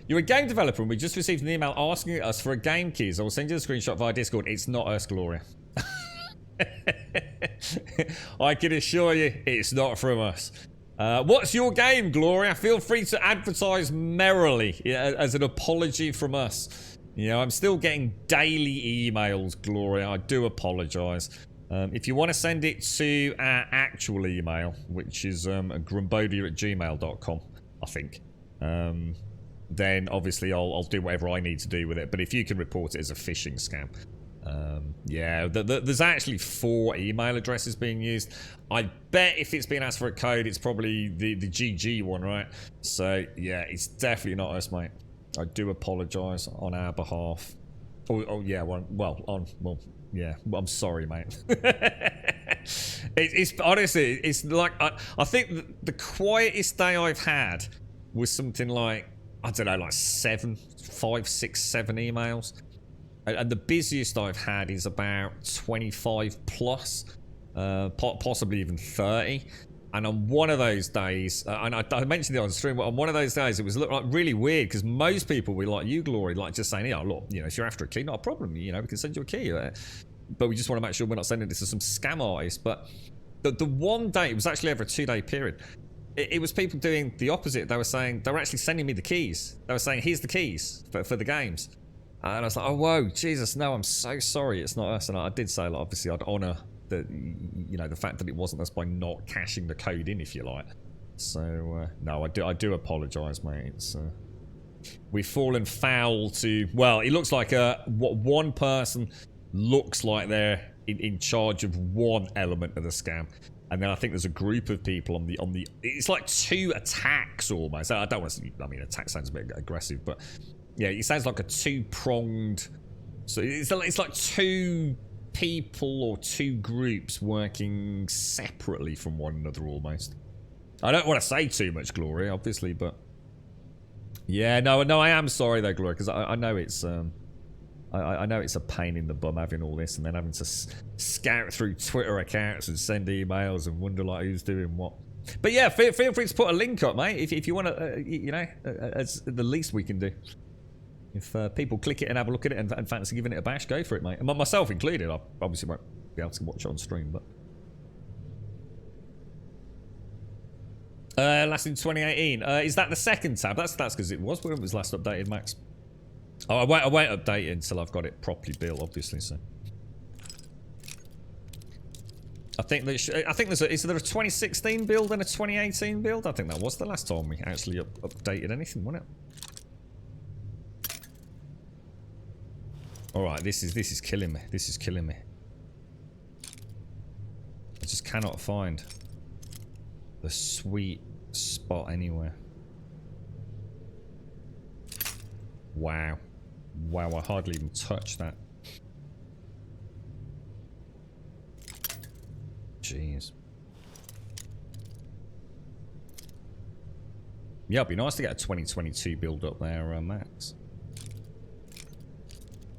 You're a game developer and we just received an email asking us for a game keys. I will send you the screenshot via Discord. It's not us, Gloria. I can assure you it's not from us. What's your game, Gloria? Feel free to advertise merrily as an apology from us. You know, I'm still getting daily emails, Gloria. I do apologise. If you want to send it to our actual email, which is grumbodia@gmail.com, I think. Then obviously I'll do whatever I need to do with it. But if you can report it as a phishing scam, yeah, there's actually 4 email addresses being used. I bet if it's being asked for a code, it's probably the GG one, right? So yeah, it's definitely not us, mate. I do apologise on our behalf. Oh yeah, yeah. I'm sorry, mate. It's honestly, it's like I think the quietest day I've had was something like, I don't know, like 5, 6, 7 emails. And the busiest I've had is about 25 plus, possibly even 30. And on one of those days, and I mentioned it on stream, but on one of those days, it was like really weird because most people were like you, Glory, like just saying, yeah, look, you know, if you're after a key, not a problem, you know, we can send you a key. But we just want to make sure we're not sending this to some scam artist. But the one day, it was actually over a 2-day period. It was people doing the opposite. They were saying, they were actually sending me the keys. They were saying, here's the keys for the games. And I was like, oh, whoa, Jesus, no, I'm so sorry. It's not us. And I did say, like, obviously, I'd honour the, you know, the fact that it wasn't us by not cashing the code in, if you like. So, no, I do apologise, mate. It's, we've fallen foul to, well, it looks like what one person looks like they're in charge of one element of the scam. And then I think there's a group of people on the it's like 2 attacks almost. I don't want to, I mean, attack sounds a bit aggressive, but yeah, it sounds like a 2-pronged, so it's like 2 people or 2 groups working separately from one another almost. I don't want to say too much, Glory, obviously, but yeah, no, I am sorry though, Glory, because I know it's I know it's a pain in the bum having all this and then having to scout through Twitter accounts and send emails and wonder like who's doing what. But yeah, feel free to put a link up, mate, if you want to, you know, it's the least we can do. If people click it and have a look at it and fancy giving it a bash, go for it, mate. And myself included. I obviously won't be able to watch it on stream, but last in 2018. Is that the second tab? That's because it was when it was last updated, Max. Oh, I won't update it until I've got it properly built, obviously. So I think there's is there a 2016 build and a 2018 build? I think that was the last time we actually updated anything, wasn't it? All right, this is killing me. This is killing me. I just cannot find the sweet spot anywhere. Wow. Wow, I hardly even touched that. Jeez. Yeah, it'd be nice to get a 2022 build up there, Max.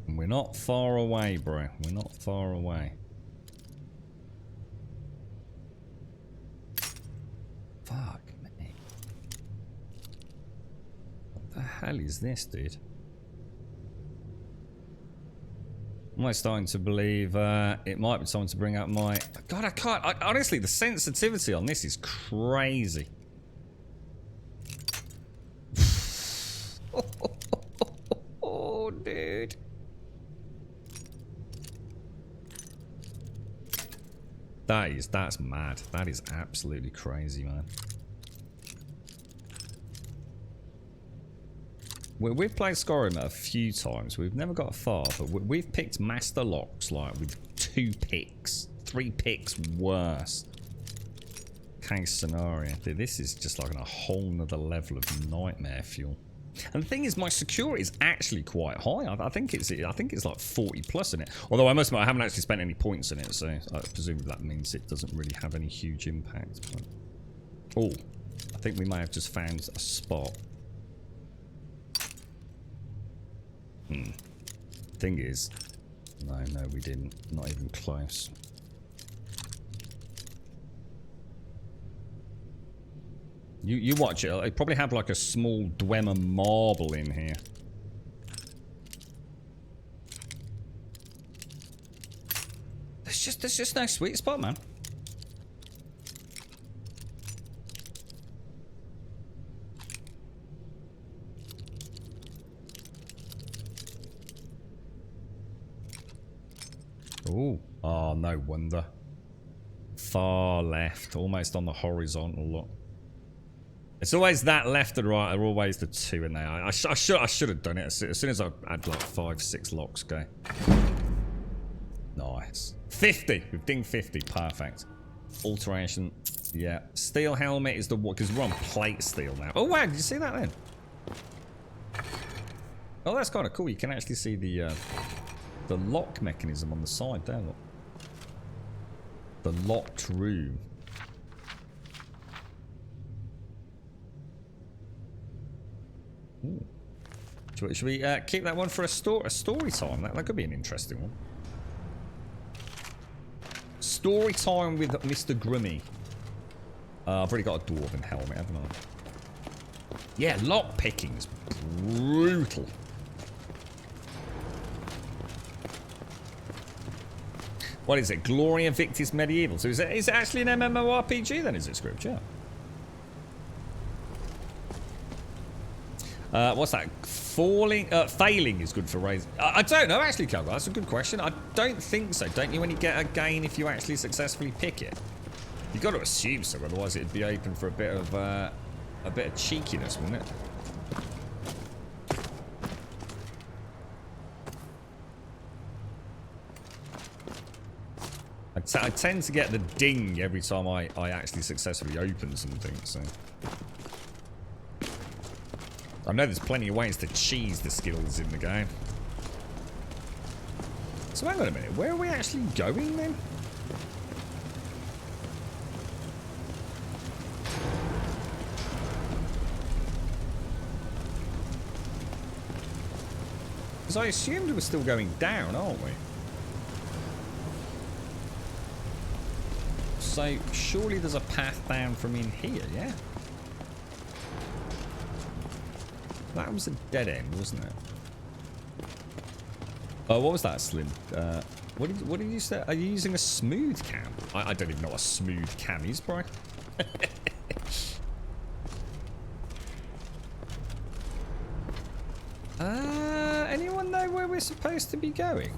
And we're not far away, bro. We're not far away. Fuck me. What the hell is this, dude? I'm starting to believe it might be time to bring up my... God, I can't... honestly, the sensitivity on this is crazy. Oh, dude. That's mad. That is absolutely crazy, man. We've played Skyrim a few times. We've never got far, but we've picked master locks like with 2 picks, 3 picks worse. Case scenario. Dude, this is just like on a whole nother level of nightmare fuel. And the thing is, my security is actually quite high. I think it's like 40 plus in it. Although I must admit, I haven't actually spent any points in it, so I presume that means it doesn't really have any huge impact. But... oh, I think we may have just found a spot. Thing is, no, we didn't. Not even close. You watch it. They probably have like a small Dwemer marble in here. There's just no sweet spot, man. Ooh. Oh, no wonder. Far left, almost on the horizontal. Look. It's always that left and right are always the 2 in there. I should have done it as soon as I had like 5-6 locks go. Nice. 50. We've dinged 50. Perfect. Alteration. Yeah. Steel helmet is the one because we're on plate steel now. Oh wow! Did you see that then? Oh, that's kind of cool. You can actually see the lock mechanism on the side there. Look. The locked room. Ooh. Should we keep that one for a story time? That could be an interesting one. Story time with Mr. Grummy. I've already got a dwarven helmet, haven't I? Yeah, lock picking is brutal. What is it? Gloria Victis Medieval. So is it actually an MMORPG then? Is it, Script? Yeah. What's that? Failing is good for raising. I don't know actually, Calgar. That's a good question. I don't think so. Don't you only get a gain if you actually successfully pick it? You've got to assume so, otherwise it'd be open for a bit of cheekiness, wouldn't it? I tend to get the ding every time I actually successfully open something, so... I know there's plenty of ways to cheese the skills in the game. So hang on a minute, where are we actually going then? Because I assumed we were still going down, aren't we? So surely there's a path down from in here, yeah? That was a dead end, wasn't it? Oh, what was that, Slim? What did you say? Are you using a smooth cam? I don't even know what a smooth cam is, bro. Anyone know where we're supposed to be going?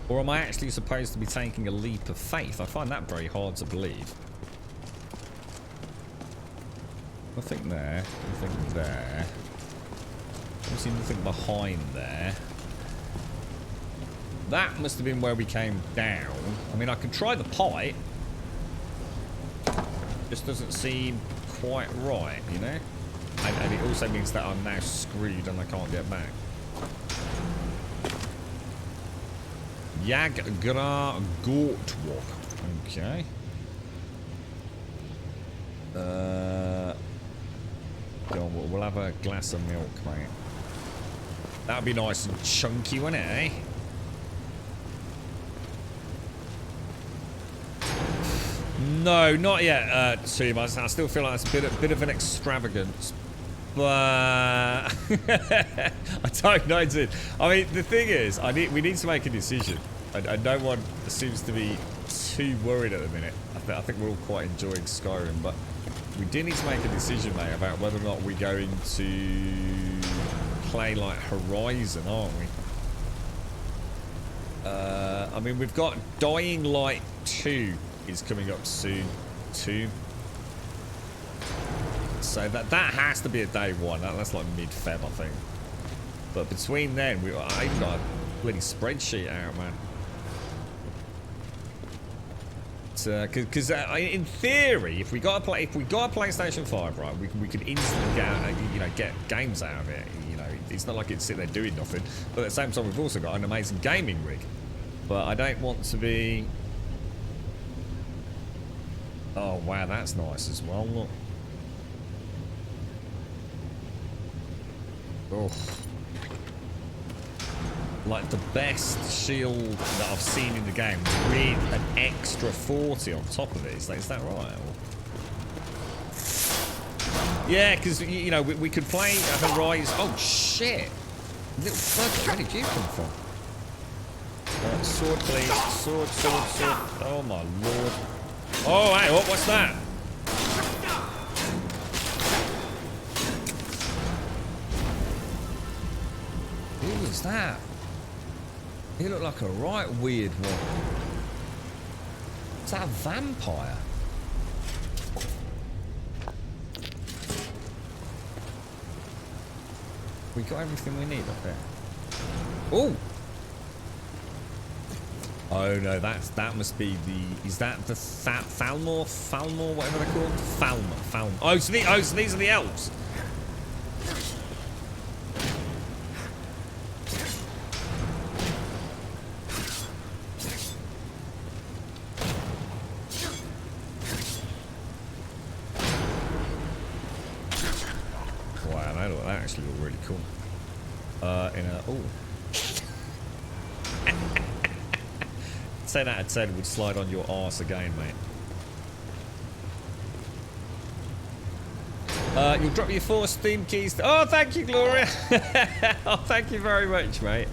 Or am I actually supposed to be taking a leap of faith? I find that very hard to believe. Nothing there. Nothing there. Obviously nothing behind there. That must have been where we came down. I mean, I could try the pipe. Just doesn't seem quite right, you know? And it also means that I'm now screwed and I can't get back. Yagra Gortwalk. Okay. Go on, we'll have a glass of milk, mate. That'd be nice and chunky, wouldn't it, eh? No, not yet, Toom. I still feel like it's a bit of an extravagance. But I don't know, dude. I mean, the thing is, we need to make a decision. And no one seems to be too worried at the minute. I think we're all quite enjoying Skyrim, but we do need to make a decision, mate, about whether or not we're going to play like Horizon, aren't we? I mean, we've got Dying Light 2 is coming up soon, too. So that has to be a day one. That's like mid-Feb, I think. But between then, I even got a bloody spreadsheet out, man. Because in theory, if we got a PlayStation 5, right, we could instantly get games out of it. You know, it's not like it's sitting there doing nothing. But at the same time, we've also got an amazing gaming rig. But I don't want to be. Oh wow, that's nice as well. Look. Oh. Like the best shield that I've seen in the game with an extra 40 on top of it. Is that right? Yeah, because, you know, we could play Horizon. Oh, shit. Little bugger, where did you come from? Right, sword, please. Sword. Oh, my lord. Oh, hey, what's that? Who was that? He looked like a right weird one. Is that a vampire? We got everything we need up there. Oh! Oh no, that must be the. Is that the Falmor, whatever they're called? Falmor. Oh, so these are the elves. That actually looked really cool. Say that at 10 would slide on your arse again, mate. You'll drop your 4 Steam keys. Oh, thank you, Gloria. Oh, thank you very much, mate.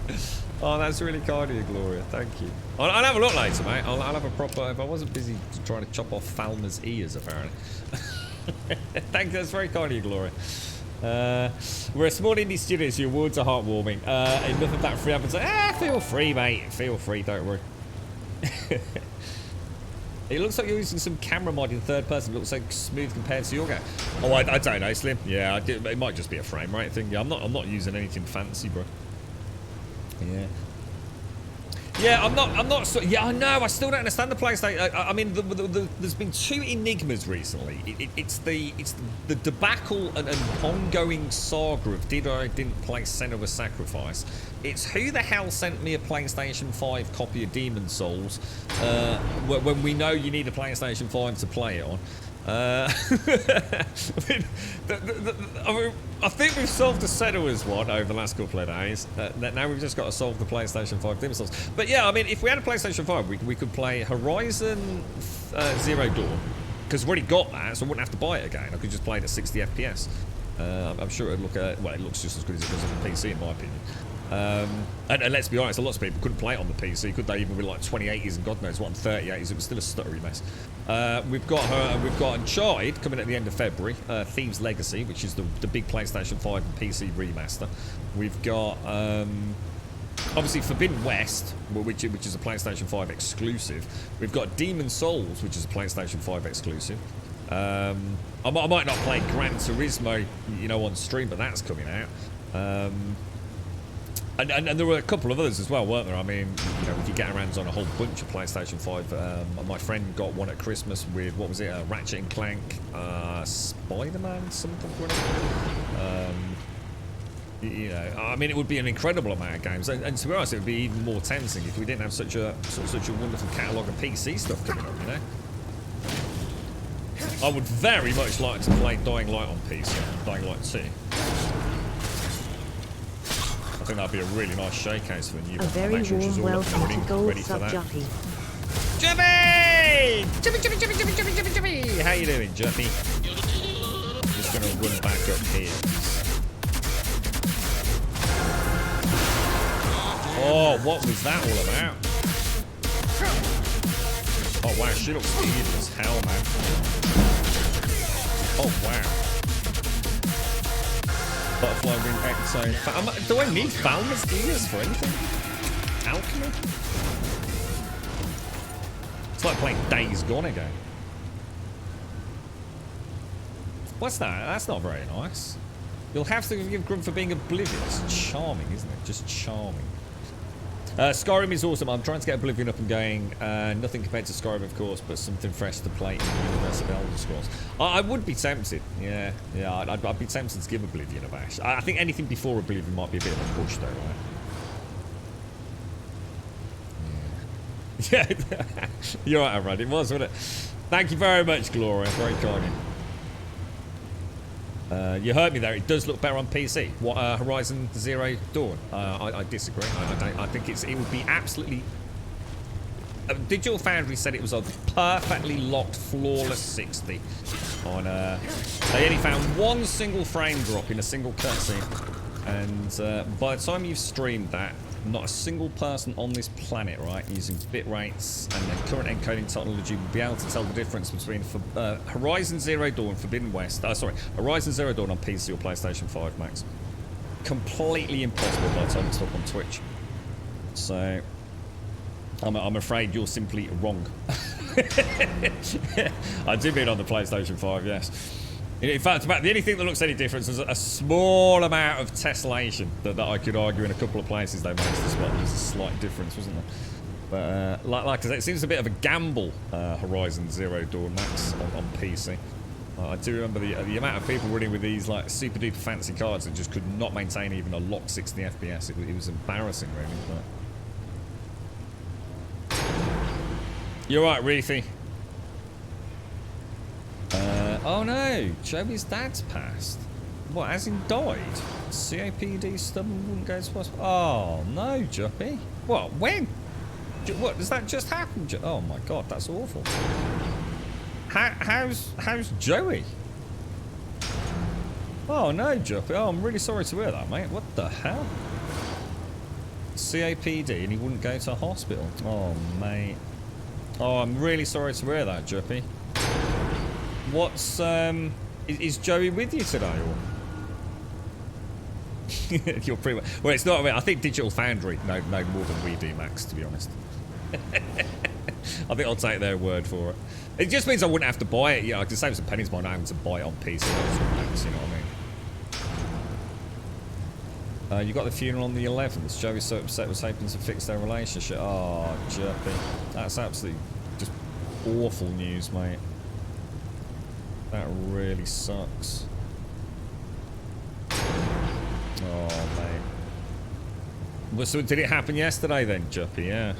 Oh, that's really kind of you, Gloria. Thank you. I'll have a look later, mate. I'll have a proper. If I wasn't busy trying to chop off Falmer's ears, apparently. Thank you. That's very kind of you, Gloria. We're a small indie studio, so your words are heartwarming. Enough of that free advertising. Feel free, mate. Feel free, don't worry. It looks like you're using some camera mod in third person. It looks like smooth compared to your game. Oh, I don't know, Slim. Yeah, it might just be a frame rate thing. Yeah, I'm not using anything fancy, bro. Yeah. Yeah, I'm not. Yeah, I know. I still don't understand the PlayStation. I mean, there's been 2 enigmas recently. It's the debacle and ongoing saga of did or didn't play Senua's Sacrifice. It's who the hell sent me a PlayStation 5 copy of Demon Souls when we know you need a PlayStation 5 to play it on. I think we've solved the Senua's one over the last couple of days. Now we've just got to solve the PlayStation 5 Demon Souls. But yeah, I mean, if we had a PlayStation 5, we could play Horizon Zero Dawn. Because we've already got that, so I wouldn't have to buy it again. I could just play it at 60 FPS. I'm sure it'd look, well, it looks just as good as it does on the PC, in my opinion. And let's be honest, a lot of people couldn't play it on the PC, could they? Even with like 2080s and God knows what, and 3080s, it was still a stuttery mess. We've got Uncharted coming at the end of February, Thieves Legacy, which is the big PlayStation 5 and PC remaster. We've got obviously Forbidden West, which is a PlayStation 5 exclusive. We've got Demon Souls, which is a PlayStation 5 exclusive. I might not play Gran Turismo, you know, on stream, but that's coming out. And there were a couple of others as well, weren't there? I mean, you know, we could get our hands on a whole bunch of PlayStation 5. My friend got one at Christmas with, what was it, Ratchet and Clank, Spider-Man, something. You know, I mean, it would be an incredible amount of games. And to be honest, it would be even more tempting if we didn't have such a wonderful catalogue of PC stuff coming up, you know? I would very much like to play Dying Light on PC, Dying Light 2. I think that'd be a really nice showcase for the new one. A very warm welcome to Gold Sub Juppy. Juppy! Juppy! How you doing, Juppy? I'm just going to run back up here. Oh, what was that all about? Oh, wow, she looks evil as hell, man. Oh, wow. Butterfly Ring Exo. Do I need Falmer's ears for anything? Alchemy? It's like playing Days Gone again. What's that? That's not very nice. You'll have to give Grunt for being oblivious. Charming, isn't it? Just charming. Skyrim is awesome. I'm trying to get Oblivion up and going. Nothing compared to Skyrim, of course, but something fresh to play in the universe of Elder Scrolls. I would be tempted. Yeah, I'd be tempted to give Oblivion a bash. I think anything before Oblivion might be a bit of a push, though, right? Yeah. You're right, Arad. It was, wasn't it? Thank you very much, Gloria. Very kind. You heard me there. It does look better on PC. What Horizon Zero Dawn? I disagree. I think it would be absolutely. Digital Foundry said it was a perfectly locked, flawless 60. On they only found one single frame drop in a single cutscene, and by the time you've streamed that, not a single person on this planet, right, using bit rates and the current encoding technology will be able to tell the difference between Horizon Zero Dawn, Forbidden West. Sorry, Horizon Zero Dawn on PC or PlayStation 5 Max. Completely impossible by the time it's up on Twitch. So, I'm afraid you're simply wrong. I do mean on the PlayStation 5, yes. In fact, about the only thing that looks any different is a small amount of tessellation that I could argue in a couple of places they managed to spot. There's a slight difference, wasn't there? But like I said, it seems a bit of a gamble, Horizon Zero Dawn Max on PC. I do remember the amount of people running with these like super duper fancy cards that just could not maintain even a locked 60 FPS. It was embarrassing, really. But... You're right, Reefy. Oh no, Joey's dad's passed. What, as in died? COPD stubborn wouldn't go to hospital. Oh no, Juppy. What, when? What, does that just happen? Oh my god, that's awful. How's Joey? Oh no, Juppy. Oh, I'm really sorry to hear that, mate. What the hell? COPD and he wouldn't go to hospital. Oh, mate. Oh, I'm really sorry to hear that, Juppy. What's, is Joey with you today, or? You're pretty much, well, it's not, I mean, I think Digital Foundry know more than we do, Max, to be honest. I think I'll take their word for it. It just means I wouldn't have to buy it. Yeah, I can save some pennies by now having to buy it on PC. Max, you know what I mean? You got the funeral on the 11th. Joey's so upset was hoping to fix their relationship. Oh, Jerpy. That's absolutely just awful news, mate. That really sucks. Oh, mate. Well, so did it happen yesterday then, Juppy? Yeah.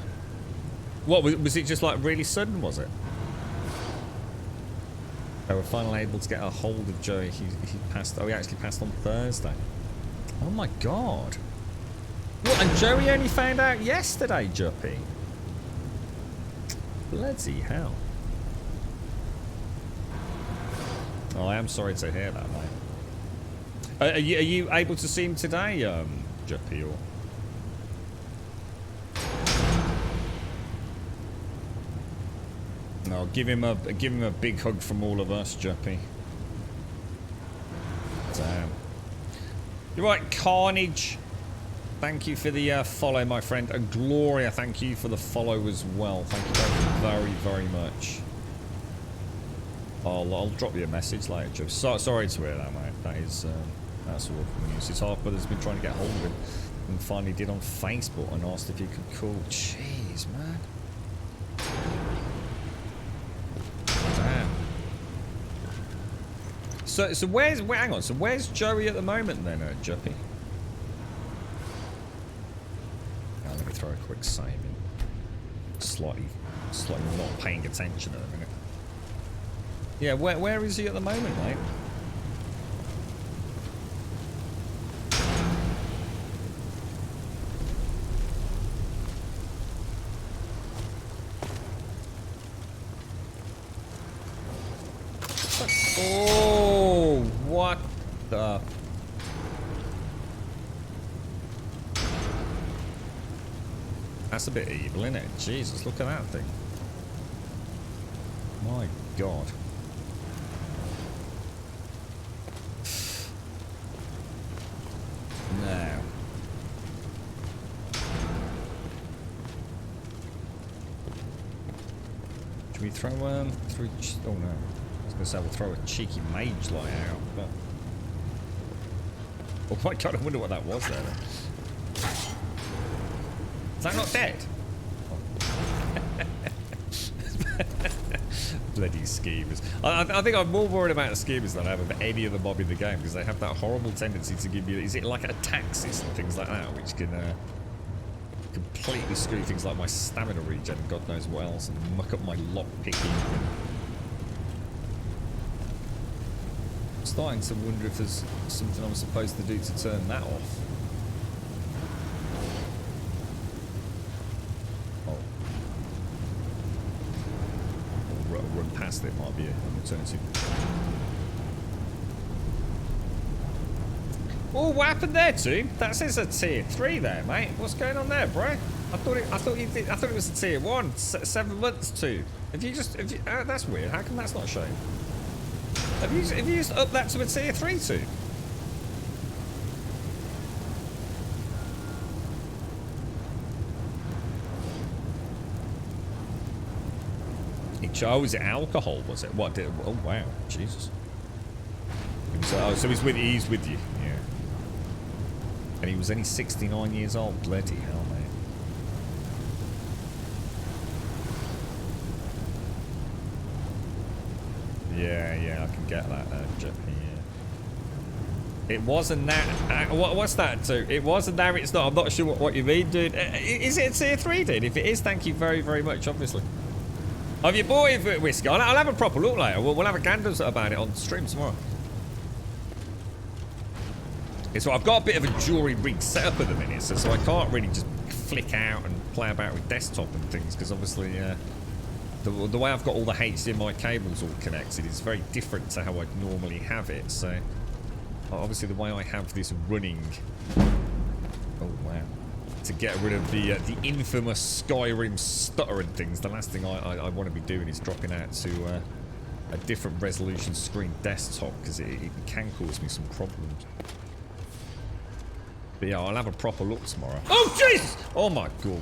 What, was it just like really sudden, was it? They were finally able to get a hold of Joey. He passed, oh, he actually passed on Thursday. Oh my god. What, and Joey only found out yesterday, Juppy? Bloody hell. Oh, I am sorry to hear that, mate. Are you able to see him today, Juppy, or? No, give him a big hug from all of us, Juppy. Damn. You're right, Carnage. Thank you for the follow, my friend. And Gloria, thank you for the follow as well. Thank you very, very much. I'll drop you a message later, Joe. Sorry to hear that, mate. That is, that's awful news. His half brother's been trying to get hold of him and finally did on Facebook and asked if he could call. Jeez, man. Damn. So hang on. So where's Joey at the moment then, Juppy? Now let me throw a quick save in. Slightly not paying attention at the minute. Yeah, where is he at the moment, mate? Oh, what the? That's a bit evil, isn't it? Jesus, look at that thing. My God. Now. Should we throw through? Oh no. gonna say we'll throw a cheeky mage light out, but oh my god, I wonder what that was there. Is that not dead? Bloody schemers. I think I'm more worried about the schemers than I am about any other mob in the game, because they have that horrible tendency to give you, is it like a taxis and things like that, which can completely screw things like my stamina regen and God knows what else, and muck up my lock picking. I'm starting to wonder if there's something I'm supposed to do to turn that off. Run past it might be an alternative. Oh, what happened there, too? That says a tier 3 there, mate. What's going on there, bro? I thought it was a tier 1. 7 months 2. That's weird. How come that's not shown? Have you just upped that to a tier 3 too? Oh, was it alcohol? Was it? What did? Oh wow, Jesus. So he's with you, yeah. And he was only 69 years old. Bloody hell, mate. Yeah, I can get that. Yeah. It wasn't that. What's that too? It wasn't that. It's not. I'm not sure what you mean, dude. Is it a tier 3, dude? If it is, thank you very, very much. Obviously. Have you bought it, Whiskey? I'll have a proper look later. We'll have a gander about it on stream tomorrow. So I've got a bit of a jewelry rig set up at the minute, so I can't really just flick out and play about with desktop and things, because obviously the way I've got all the HDMI cables all connected is very different to how I'd normally have it. So obviously the way I have this running, oh wow, to get rid of the infamous Skyrim stutter and things, the last thing I want to be doing is dropping out to a different resolution screen desktop, because it can cause me some problems. But yeah, I'll have a proper look tomorrow. Oh Jesus! Oh my god.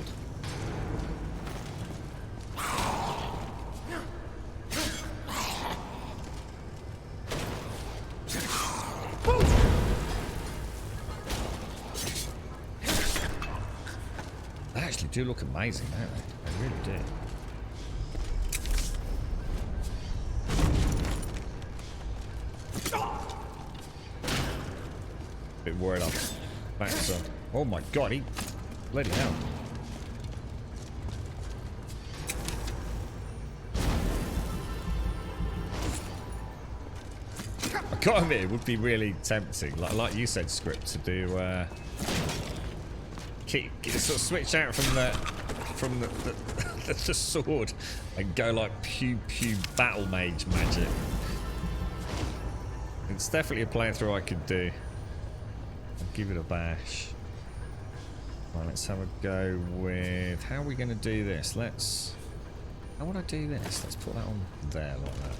They actually do look amazing, don't they? They really do. Bit worried I'm back, so. Oh my god, he bloody hell. I gotta admit, it would be really tempting, like you said, Script, to do sort of switch out from the sword and go like pew battle mage magic. It's definitely a playthrough I could do. I'll give it a bash. Right, let's have a go with, how are we going to do this? How would I do this? Let's put that on there like that.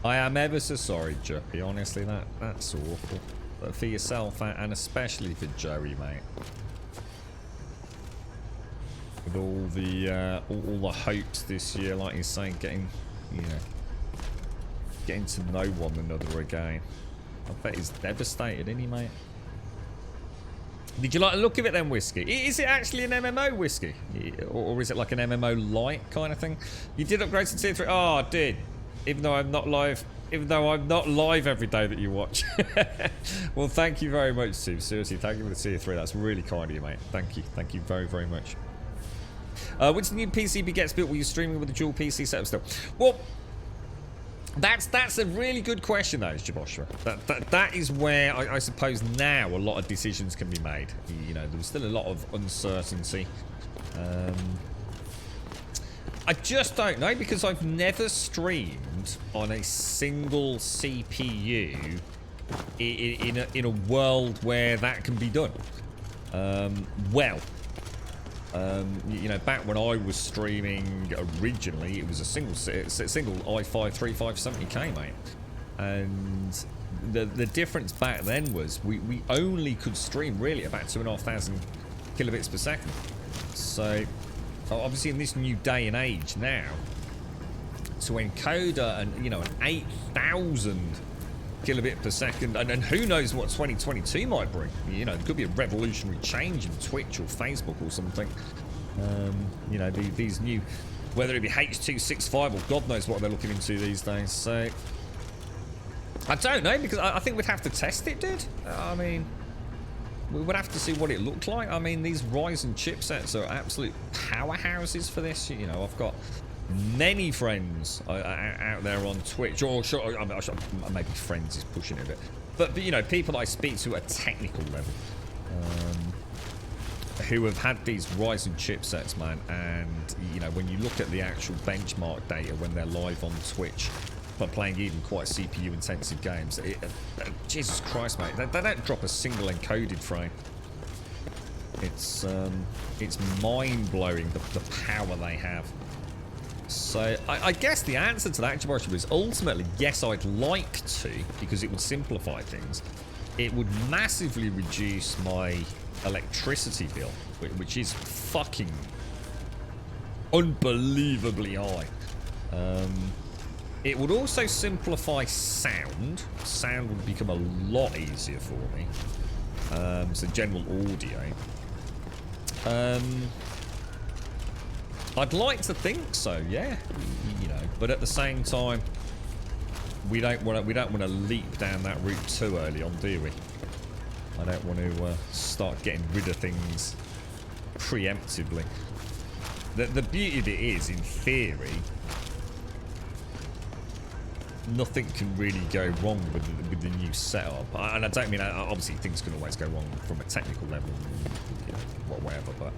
I am ever so sorry, Juppy. Honestly, that's awful. But for yourself and especially for Joey, mate. With all the hopes this year, like you're saying, getting to know one another again. I bet he's devastated, isn't he, mate? Did you like the look of it then, Whiskey? Is it actually an MMO, Whiskey? Or is it like an MMO light kind of thing? You did upgrade to tier 3. Oh, I did. Even though I'm not live every day that you watch. Well, thank you very much, Steve. Seriously, thank you for the tier 3. That's really kind of you, mate. Thank you very, very much. Which new PCB gets built? Were you streaming with a dual PC setup still? Well, that's a really good question, though, Jaboshua. That is where I suppose now a lot of decisions can be made. You know, there's still a lot of uncertainty. I just don't know, because I've never streamed on a single CPU in a world where that can be done. You know, back when I was streaming originally, it was a single i5 3570K, mate, and the difference back then was we only could stream really about 2,500 kilobits per second. So obviously in this new day and age now, to encode an 8,000 kilobit per second, and who knows what 2022 might bring. You know, it could be a revolutionary change in Twitch or Facebook or something. You know, these new, whether it be H.265 or God knows what they're looking into these days. So I don't know, because I think we'd have to test it, dude. I mean, we would have to see what it looked like. I mean, these Ryzen chipsets are absolute powerhouses for this. You know, I've got many friends out there on Twitch, or maybe friends is pushing it a bit, but you know, people I speak to at technical level, who have had these Ryzen chipsets, man, and you know, when you look at the actual benchmark data when they're live on Twitch, but playing even quite CPU intensive games, Jesus Christ, mate, they don't drop a single encoded frame. It's mind-blowing the power they have. So I guess the answer to that, Jabarshi, is ultimately yes, I'd like to, because it would simplify things. It would massively reduce my electricity bill, which is fucking unbelievably high. It would also simplify sound. Sound would become a lot easier for me. So general audio. I'd like to think so, yeah. You know, but at the same time, we don't want to leap down that route too early on, do we? I don't want to start getting rid of things preemptively. The beauty of it is, in theory, nothing can really go wrong with the new setup. And I don't mean, obviously things can always go wrong from a technical level, you know, whatever, but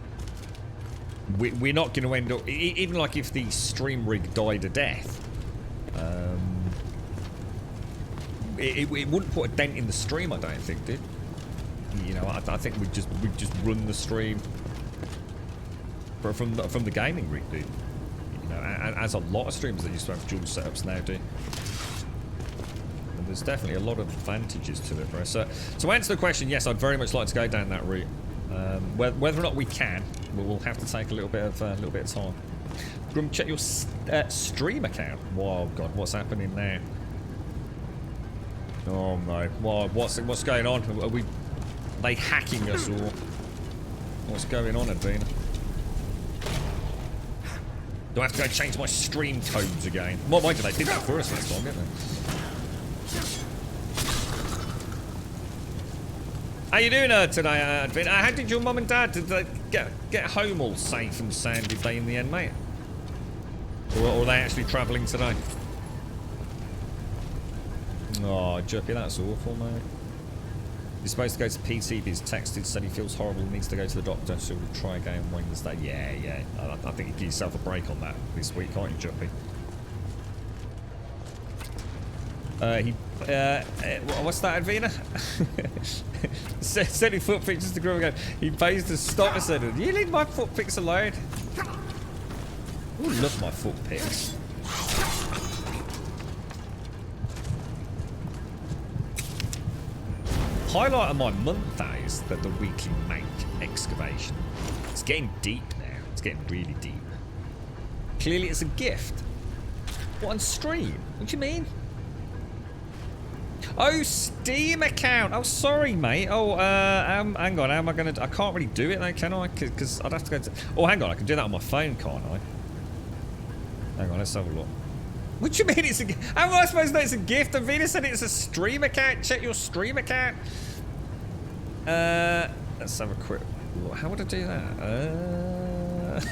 we're not going to end up, even like if the stream rig died a death, it wouldn't put a dent in the stream, I don't think, dude. You know, I think we'd just run the stream from the gaming rig, dude. You know, as a lot of streamers that used to have dual setups now do. And there's definitely a lot of advantages to it for us. So to answer the question, yes, I'd very much like to go down that route. Whether or not we can, we'll have to take a little bit of time. Grum, check your stream account. Whoa, God, what's happening now? Oh no! Whoa, what's going on? Are they hacking us, or what's going on, Advina? Do I have to go change my stream codes again? Well, mind you, they did that for us last time, didn't they? How you doing today, Advina? How did your mum and dad, did they get home all safe and sound, did they, in the end, mate? Or are they actually travelling today? Oh, Juppy, that's awful, mate. He's supposed to go to PT, but he's texted, said he feels horrible and needs to go to the doctor, so we'll try again Wednesday. Yeah. I think you give yourself a break on that this week, can't you, Juppy? What's that, Advina? Sending foot pictures to Grum again. He pays to stop us. You leave my foot pics alone. Ooh, love my foot pics. Highlight of my month, that is the weekly make excavation. It's getting deep now. It's getting really deep. Clearly it's a gift. What, on stream? What do you mean? Oh, Steam account. Oh, sorry, mate. Oh, hang on. How am I going to... I can't really do it, though, can I? Because I'd have to go to... Oh, hang on. I can do that on my phone, can't I? Hang on. Let's have a look. What do you mean it's a... How am I supposed to know it's a gift? Avina said it's a stream account. Check your stream account. Let's have a quick look. How would I do that?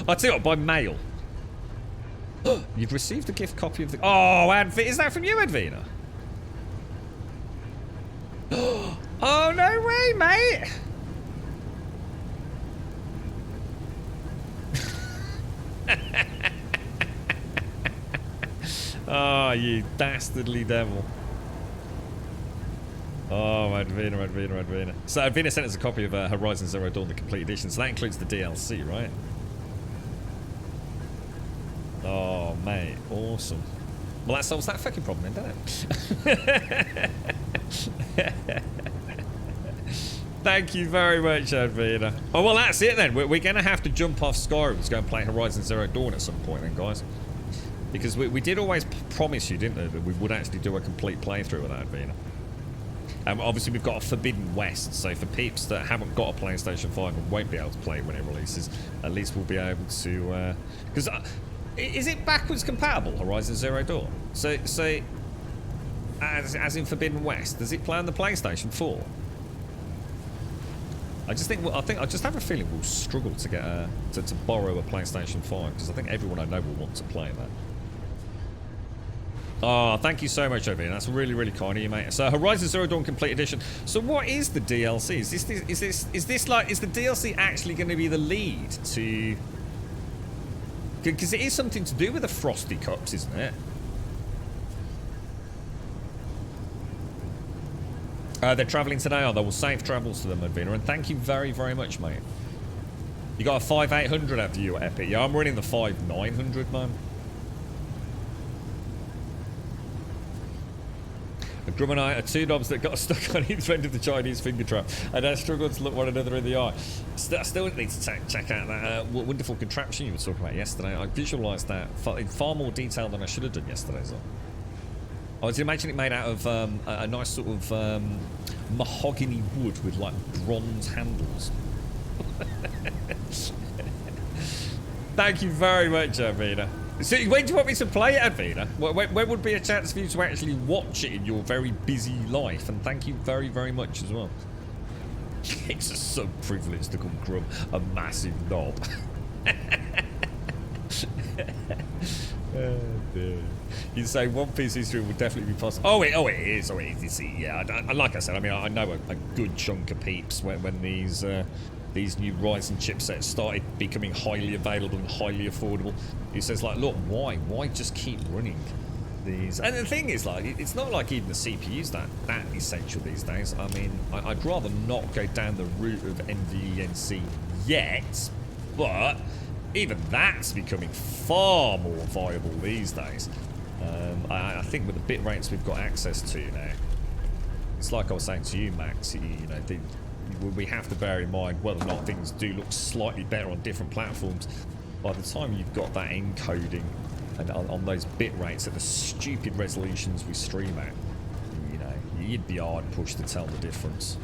I'll tell you what, by mail. You've received a gift copy of the... Oh, is that from you, Advina? Oh, no way, mate! Oh, you dastardly devil. Oh, Advina. So Advina sent us a copy of Horizon Zero Dawn, the complete edition. So that includes the DLC, right? Oh, mate. Awesome. Well, that solves that fucking problem then, doesn't it? Thank you very much, Advina. Oh, well, that's it then. We're going to have to jump off Skyrim to go and play Horizon Zero Dawn at some point then, guys. Because we did always promise you, didn't we, that we would actually do a complete playthrough with that, Advina. Obviously, we've got a Forbidden West, so for peeps that haven't got a PlayStation 5 and won't be able to play it when it releases, at least we'll be able to... Because is it backwards compatible, Horizon Zero Dawn? So as in Forbidden West, does it play on the PlayStation 4? I just have a feeling we'll struggle to get to borrow a PlayStation 5 because I think everyone I know will want to play that. Oh, thank you so much, Obi. That's really, really kind of you, mate. So, Horizon Zero Dawn Complete Edition. So, what is the DLC? Is the DLC actually going to be the lead to? Because it is something to do with the Frosty Cups, isn't it? They're travelling today, are they? Well, safe travels to them, Advina. And thank you very, very much, mate. You got a 5800 after you, Epic. Yeah, I'm running the 5900, man. A Grum and I are two knobs that got stuck on each end of the Chinese finger trap and I struggled to look one another in the eye. I still need to check out that wonderful contraption you were talking about yesterday. I visualised that in far more detail than I should have done yesterday. So. I was imagining it made out of a nice sort of mahogany wood with like bronze handles. Thank you very much, Avina. So when do you want me to play it, Advina? When would be a chance for you to actually watch it in your very busy life? And thank you very, very much as well. It's a sub-privilege to call Grum a massive knob. Oh, dear. You say One Piece history will definitely be possible. Oh, it is. You see, yeah. Like I said, I mean, I know a good chunk of peeps when these new Ryzen chipsets started becoming highly available and highly affordable. He says, like, look, why just keep running these? And the thing is, like, it's not like even the CPU's that essential these days. I mean, I'd rather not go down the route of NVENC yet, but even that's becoming far more viable these days. I think with the bit rates we've got access to now, it's like I was saying to you, Max, you know, we have to bear in mind whether or not things do look slightly better on different platforms. By the time you've got that encoding and on those bit rates at the stupid resolutions we stream at, you know, you'd be hard pushed to tell the difference.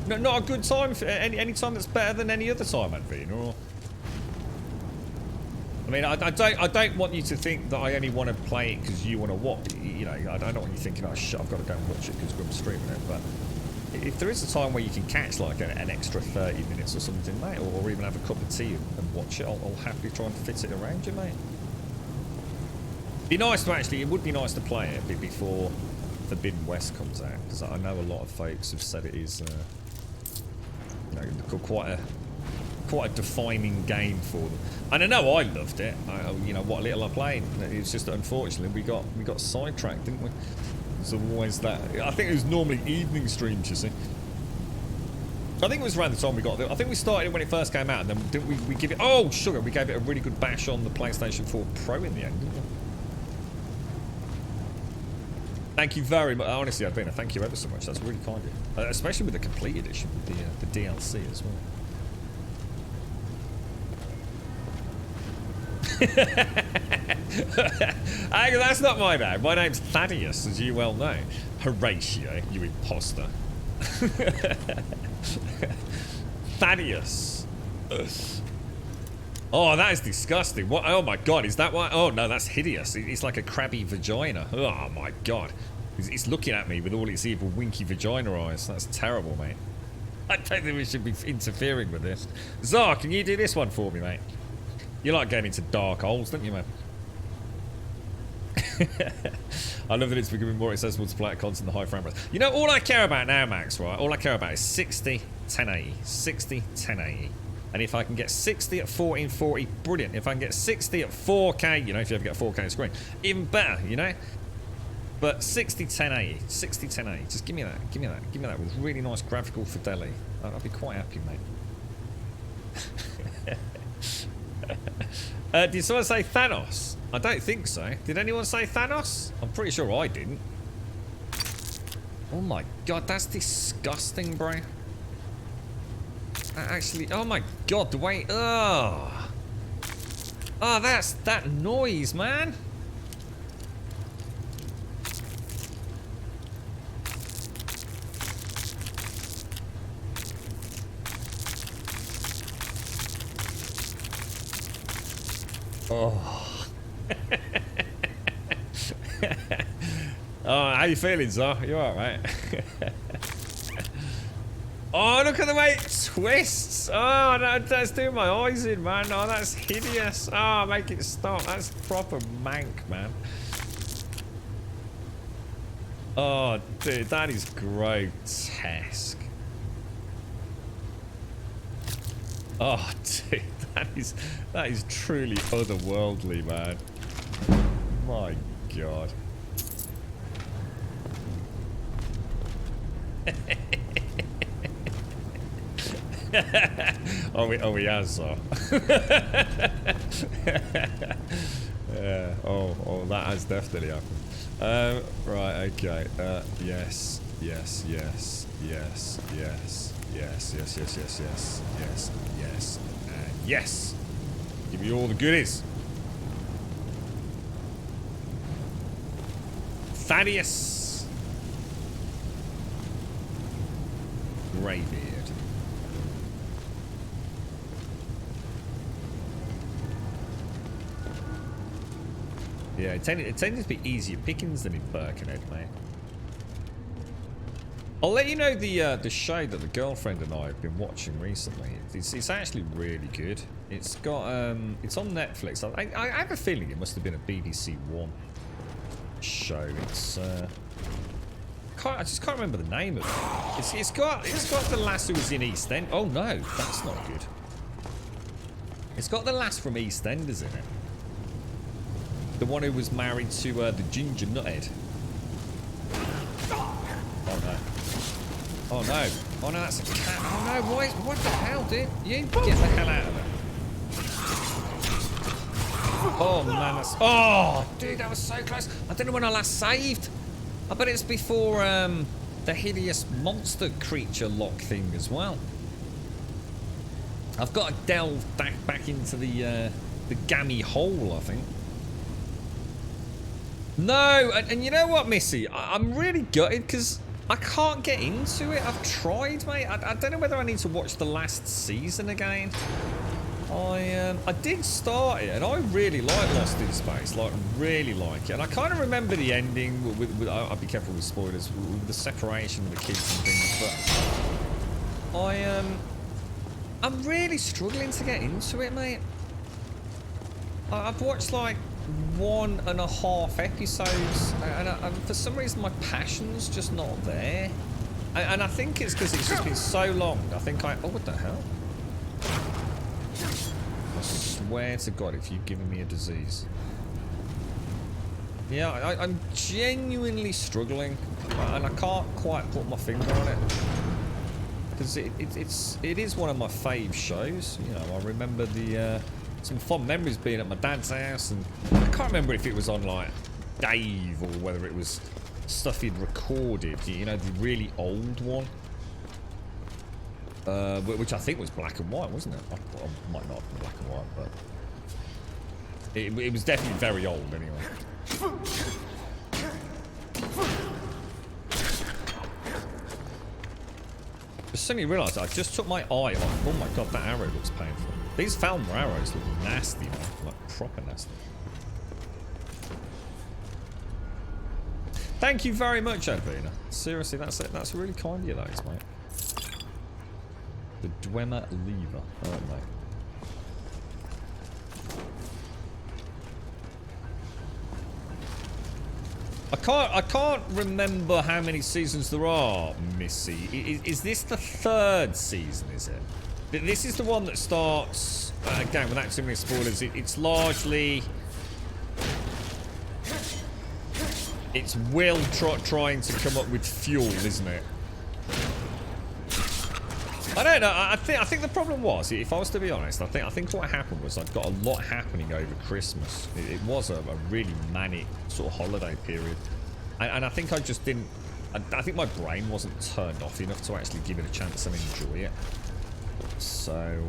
No, not a good time for any time that's better than any other time, Advina, or... I mean, I don't want you to think that I only want to play it because you want to watch. You know, I don't want you thinking, oh shit, I've got to go and watch it because I'm streaming it. But if there is a time where you can catch like an extra 30 minutes or something, mate, or even have a cup of tea and watch it, I'll happily try and fit it around you, mate. Be nice to actually. It would be nice to play it before Forbidden West comes out, because I know a lot of folks have said it is, you know, quite a defining game for them. And I know I loved it. You know, what little I played. It's just that unfortunately we got sidetracked, didn't we? There's always that. I think it was normally evening streams, you see. I think it was around the time we got there. I think we started it when it first came out, and then didn't we give it... Oh, sugar! We gave it a really good bash on the PlayStation 4 Pro in the end, didn't we? Thank you very much. Honestly, Advina, thank you ever so much. That's really kind of you. Especially with the complete edition, with the DLC as well. That's not my name. My name's Thaddeus, as you well know. Horatio, you imposter. Thaddeus. Oh, that is disgusting. What? Oh my god, is that why? Oh no, that's hideous. It's like a crabby vagina. Oh my god. It's looking at me with all its evil winky vagina eyes. That's terrible, mate. I don't think we should be interfering with this. Zar, can you do this one for me, mate? You like getting into dark holes, don't you, man? I love that it's becoming more accessible to play at constant high frame rates. You know, all I care about now, Max, right? All I care about is 60, 1080. 60, 1080. And if I can get 60 at 1440, brilliant. If I can get 60 at 4K, you know, if you ever get a 4K screen, even better, you know? But 60, 1080. 60, 1080. Just give me that. Give me that. Give me that with really nice graphical fidelity. I'll be quite happy, mate. Did someone say Thanos? I don't think so. Did anyone say Thanos? I'm pretty sure I didn't. Oh my god, that's disgusting, bro. Actually, oh my god, the way... Oh, that's that noise, man. Oh. Oh, how you feeling, Zah? You alright, mate? Oh, look at the way it twists. Oh, that's doing my eyes in, man. Oh, that's hideous. Oh, make it stop. That's proper mank, man. Oh, dude, that is grotesque. Oh, dude, that is truly otherworldly, man. My god. we have so. Yeah. Oh, that has definitely happened. Right. Okay. Yes. And yes. Give me all the goodies. Thaddeus. Greybeard. Yeah, it tended to be easier pickings than in Birkenhead, mate. I'll let you know the show that the girlfriend and I have been watching recently. It's actually really good. It's got it's on Netflix. I have a feeling it must have been a BBC One show. It's I just can't remember the name of it. It's got the lass who was in EastEnders. Oh no, that's not good. It's got the lass from EastEnders in it. The one who was married to the ginger nuthead. Oh no. Oh no. Oh no, that's a cat. Oh no, what the hell, dude? You get the hell out of it. Oh man, that's... Oh, dude, that was so close. I don't know when I last saved. I bet it's before the hideous monster creature lock thing as well. I've got to delve back into the gammy hole, I think. No, and you know what, Missy? I'm really gutted because I can't get into it. I've tried, mate. I don't know whether I need to watch the last season again. I did start it, and I really like Lost in Space. Like, really like it. And I kind of remember the ending with I'll be careful with spoilers, with the separation of the kids and things. But I'm really struggling to get into it, mate. I've watched like 1.5 episodes, and for some reason my passion's just not there. And I think it's because it's just been so long. I think oh, what the hell? I swear to God, if you've given me a disease. Yeah, I'm genuinely struggling, and I can't quite put my finger on it. Because it is one of my fave shows. You know, I remember some fond memories being at my dad's house, and I can't remember if it was on like Dave or whether it was stuff he'd recorded, you know, the really old one, which I think was black and white, wasn't it? I might not have been black and white, but it was definitely very old anyway. I suddenly realised I just took my eye off. Oh my god, that arrow looks painful. These Falmer arrows look nasty, man. Like, proper nasty. Thank you very much, Edwina. Seriously, that's it. That's really kind of you, that is, mate. The Dwemer Lever. Alright, mate. I can't remember how many seasons there are, Missy. Is this the 3rd season, is it? This is the one that starts, again, without too many spoilers, it's largely... It's Will trying to come up with fuel, isn't it? I don't know. I think the problem was, if I was to be honest, I think what happened was I'd got a lot happening over Christmas. It was a really manic sort of holiday period, and I think I just didn't. I think my brain wasn't turned off enough to actually give it a chance and enjoy it. So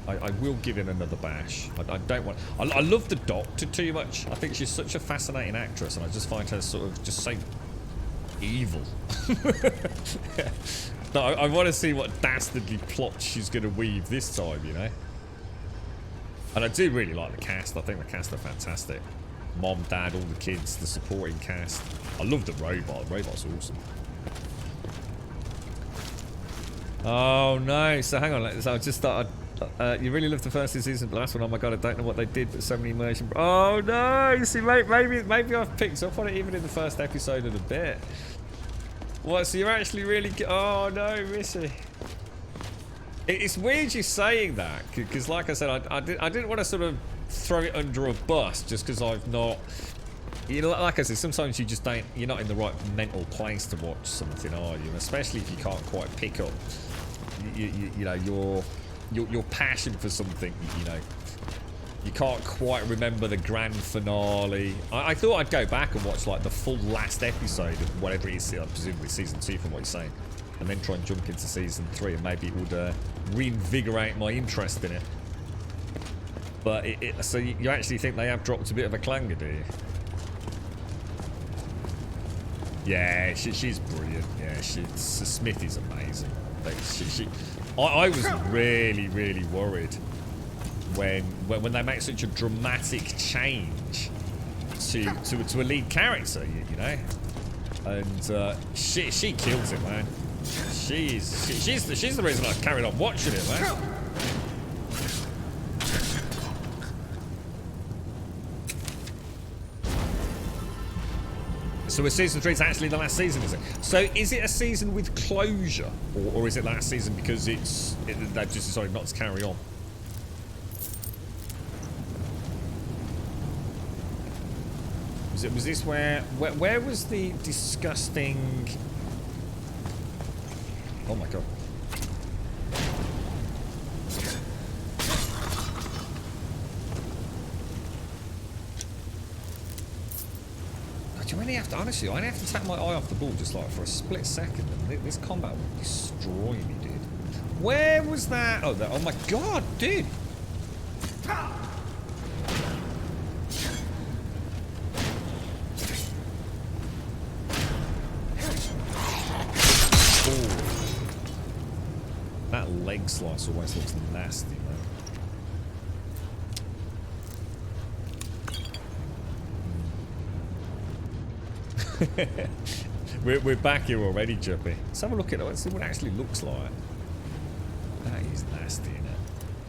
I will give it another bash. I don't want. I love the Doctor too much. I think she's such a fascinating actress, and I just find her sort of just so evil. No, I want to see what dastardly plot she's going to weave this time, you know. And I do really like the cast. I think the cast are fantastic. Mom, Dad, all the kids, the supporting cast. I love the robot. The robot's awesome. Oh no! So hang on. So I just started. You really loved the first season, but the last one, oh my god, I don't know what they did, but so many immersion. Oh no! You see, maybe I've picked up on it even in the first episode of the bit. What? So you're actually really? Oh no, Missy. It's weird you saying that, because like I said, I didn't want to sort of throw it under a bus just because I've not. You know, like I said, sometimes you just don't. You're not in the right mental place to watch something, are you? And especially if you can't quite pick up. You know your passion for something. You know. You can't quite remember the grand finale. I thought I'd go back and watch like the full last episode of whatever it is, presumably season 2 from what you're saying, and then try and jump into season 3, and maybe it would reinvigorate my interest in it. But so you actually think they have dropped a bit of a clanger, do you? Yeah, she's brilliant. Yeah, Smith is amazing. I was really worried when they make such a dramatic change to a lead character, you know, and she kills it, man. She's the reason I carried on watching it, man. So season 3 is actually the last season, is it? So is it a season with closure, or is it last season because they've just decided not to carry on? Was this where was the disgusting? Oh my god! Do you really have to? Honestly, I only have to take my eye off the ball just like for a split second, and this combat would destroy me, dude. Where was that? Oh, oh my god, dude! That leg slice always looks nasty, man. we're back here already, Juppy. Let's have a look at it. Let's see what it actually looks like. That is nasty, isn't it?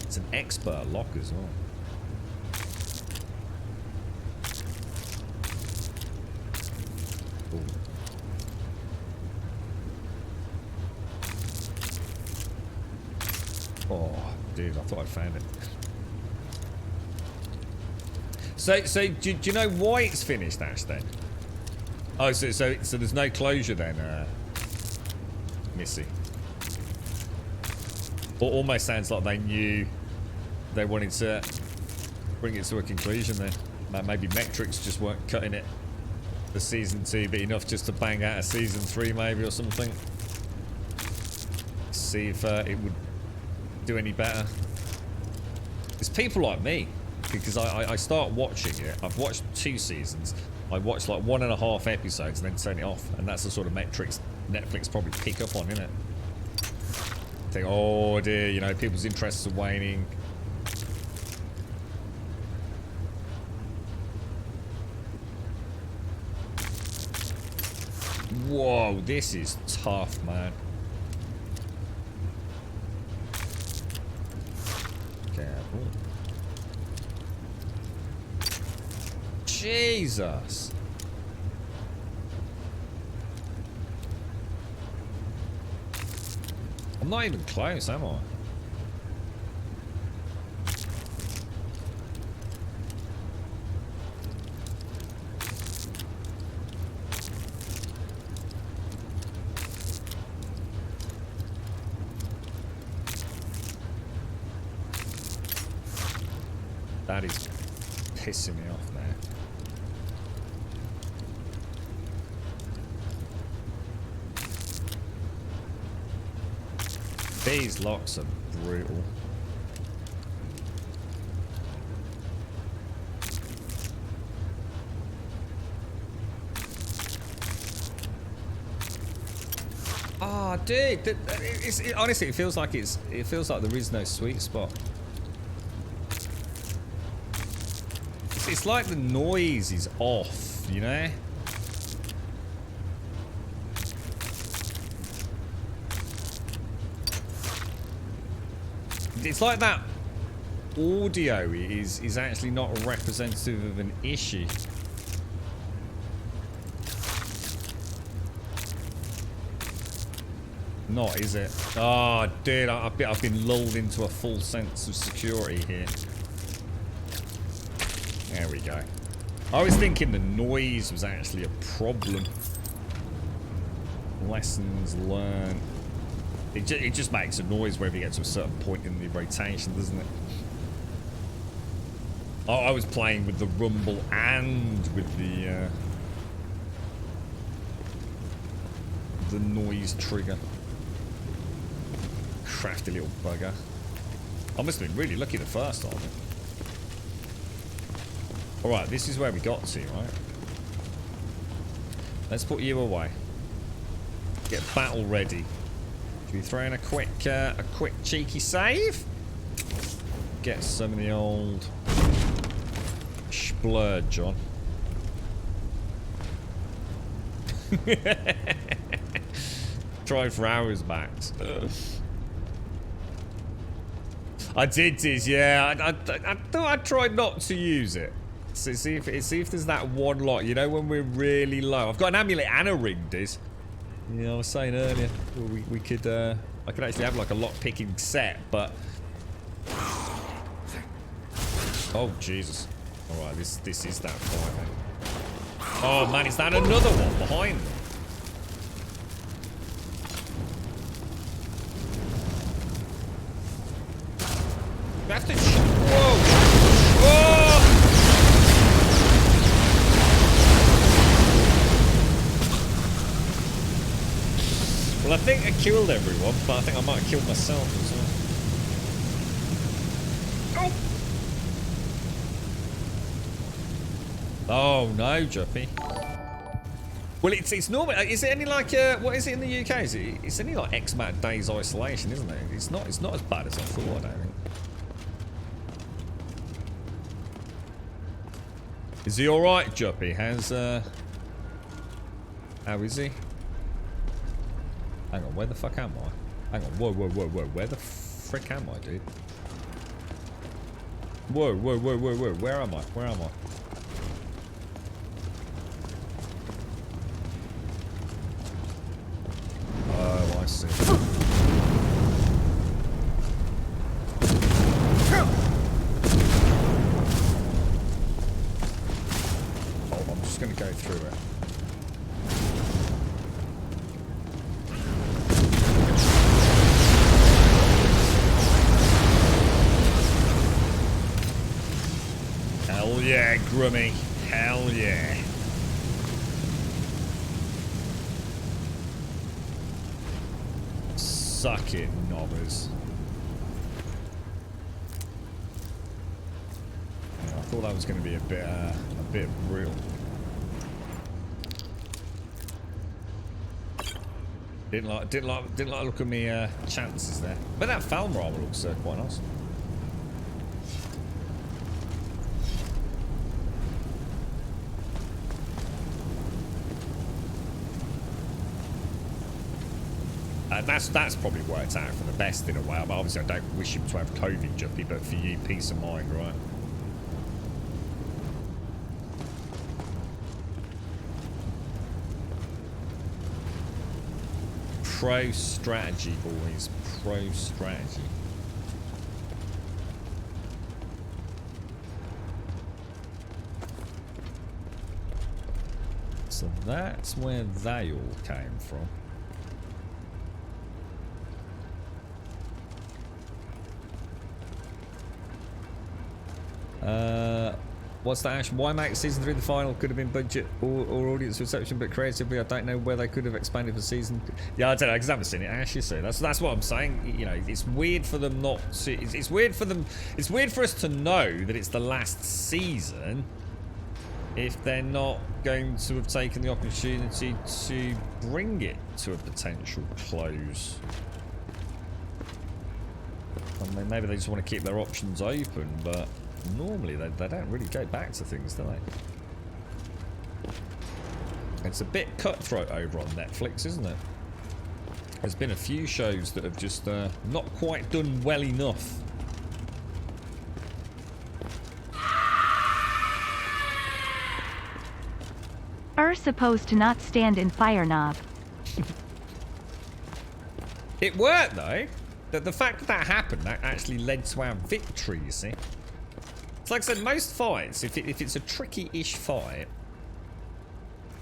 It's an expert lock as well. Ooh. Oh, dude, I thought I'd found it. So do you know why it's finished, Ash, then? Oh, so there's no closure then, Missy. Or almost sounds like they knew they wanted to bring it to a conclusion then. Maybe metrics just weren't cutting it for season 2, but enough just to bang out a season 3 maybe or something. See if it would do any better. It's people like me, because I start watching it. I've watched 2 seasons. I watched like 1.5 episodes and then turn it off, and that's the sort of metrics Netflix probably pick up on, isn't it? Think, oh dear, you know, people's interests are waning. Whoa, this is tough, man. Careful. Jesus. I'm not even close, am I? That is pissing me off now. These locks are brutal. Oh, dude, honestly, it feels like there is no sweet spot. It's like the noise is off, you know? It's like that audio is actually not representative of an issue. Not, is it? Oh, dude, I've been lulled into a full sense of security here. There we go. I was thinking the noise was actually a problem. Lessons learned. It just makes a noise wherever you get to a certain point in the rotation, doesn't it? Oh, I was playing with the rumble and with the noise trigger. Crafty little bugger. I must have been really lucky the first time. Alright, this is where we got to, right? Let's put you away. Get battle ready. Should we throw in a quick cheeky save? Get some of the old splurge on. Try for hours max. I did this, yeah. I thought I tried not to use it. So see if there's that one lot, you know, when we're really low. I've got an amulet and a ring, Diz. Yeah, I was saying earlier, we could, I could actually have like a lock picking set, but oh Jesus! All right, this is that fight, man. Oh man, is that another one behind them? You have to. Whoa! Whoa! Well, I think I killed everyone, but I think I might have killed myself as well. Oh no, Juppy. Well, it's normal. Is it any like what is it in the UK? It's only like X amount of days isolation, isn't it? It's not as bad as I thought. I don't think. Is he all right, Juppy? How is he? Hang on, where the fuck am I? Hang on, whoa, where the frick am I, dude? Whoa, where am I? Oh, I see. Oh, I'm just gonna go through it. Hell yeah, Grummy. Hell yeah. Suck it, knobbers. Yeah, I thought that was going to be a bit brutal. Didn't like look at me chances there. But that Falmer armor looks quite nice. That's probably worked out for the best in a way. I mean, obviously, I don't wish him to have COVID, Juppy, but for you, peace of mind, right? Pro strategy, boys. Pro strategy. So that's where they all came from. What's that, Ash? Why make season 3 the final? Could have been budget or audience reception, but creatively, I don't know where they could have expanded for season. Yeah, I don't know, because I haven't seen it, Ash. You see, that's what I'm saying. You know, it's weird for them not to. It's weird for them. It's weird for us to know that it's the last season if they're not going to have taken the opportunity to bring it to a potential close. I mean, maybe they just want to keep their options open, but normally they don't really go back to things, do they? It's a bit cutthroat over on Netflix, isn't it? There's been a few shows that have just not quite done well enough. Supposed to not stand in fire knob. It worked though. The fact that happened, that actually led to our victory, you see. It's like I said, most fights, if it's a tricky-ish fight,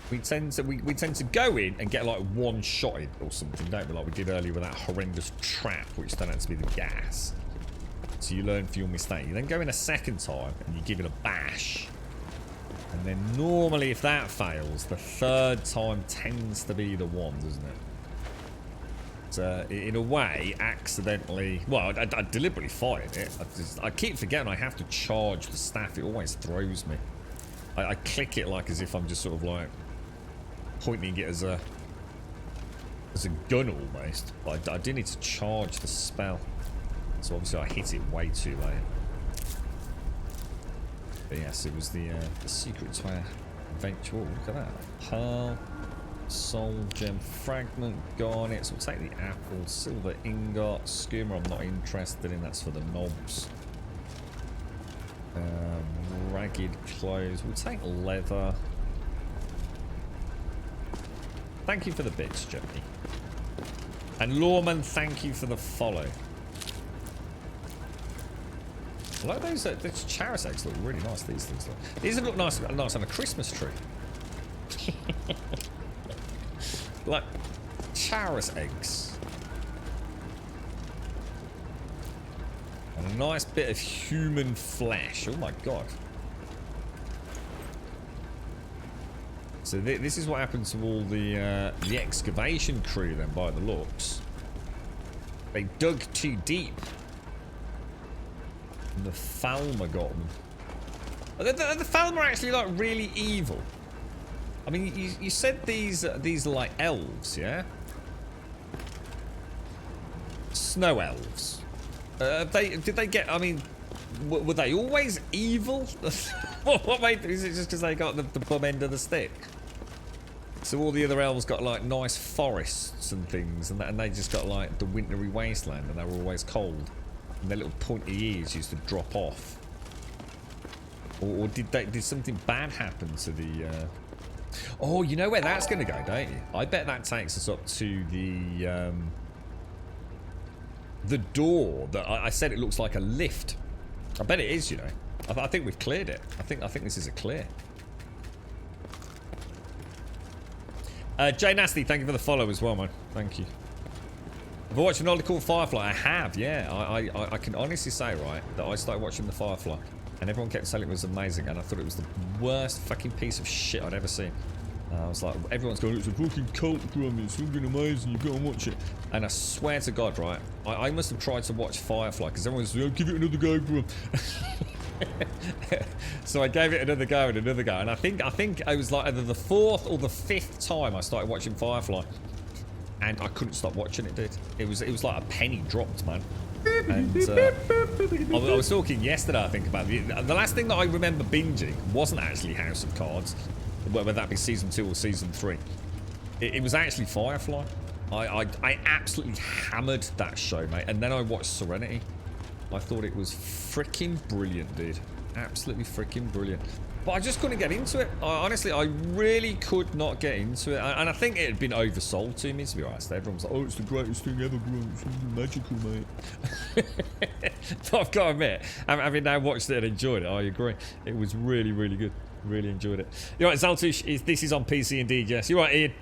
we tend to go in and get like one-shotted or something, don't we? Like we did earlier with that horrendous trap, which turned out to be the gas. So you learn from your mistake. You then go in a second time and you give it a bash. And then normally if that fails, the third time tends to be the one, doesn't it? So in a way, accidentally... Well, I deliberately fired it. I keep forgetting I have to charge the staff. It always throws me. I click it like as if I'm just sort of like pointing it as a gun almost. But I do need to charge the spell. So obviously I hit it way too late. But yes, it was the secret to our adventure. Oh, look at that. Pearl, soul gem fragment, garnet. So we'll take the apple, silver ingot, skimmer I'm not interested in, that's for the knobs. Ragged clothes. We'll take leather. Thank you for the bits, Jimmy. And Lawman, thank you for the follow. I like those charis eggs look really nice, these things look. These look nice on a Christmas tree. Like charis eggs. And a nice bit of human flesh. Oh my god. So this is what happened to all the excavation crew then, by the looks. They dug too deep. And the Falmer got them. The Falmer are actually like really evil. I mean, you said these are like elves, yeah? Snow elves. Did they get? I mean, were they always evil? What made? Is it just because they got the bum end of the stick? So all the other elves got like nice forests and things, and they just got like the wintry wasteland, and they were always cold. And their little pointy ears used to drop off. Or did something bad happen to the... Oh, you know where that's going to go, don't you? I bet that takes us up to the door that I said it looks like a lift. I bet it is, you know. I think we've cleared it. I think this is a clear. Jay Nasty, thank you for the follow as well, man. Thank you. Have I watched an oldie called Firefly? I have, yeah. I can honestly say, right, that I started watching the Firefly, and everyone kept saying it was amazing, and I thought it was the worst fucking piece of shit I'd ever seen. I was like, everyone's going, it's a fucking cult drama, it's fucking amazing, you've got to watch it. And I swear to God, right, I must have tried to watch Firefly, because everyone's like, give it another go, bro. So I gave it another go and another go, and I think I was like either the 4th or the 5th time I started watching Firefly. And I couldn't stop watching it, dude. It was like a penny dropped, man. And I was talking yesterday, I think, about it. The last thing that I remember binging wasn't actually House of Cards, whether that be season 2 or season 3. It was actually Firefly. I absolutely hammered that show, mate. And then I watched Serenity. I thought it was freaking brilliant, dude. Absolutely freaking brilliant. But I just couldn't get into it. Honestly, I really could not get into it. And I think it had been oversold to me, to be honest. Everyone's like, oh, it's the greatest thing ever, bro. It's magical, mate. But I've got to admit, having now watched it and enjoyed it, I agree. It was really, really good. Really enjoyed it. You're right, Zaltush, this is on PC indeed, yes. You're right, Ian.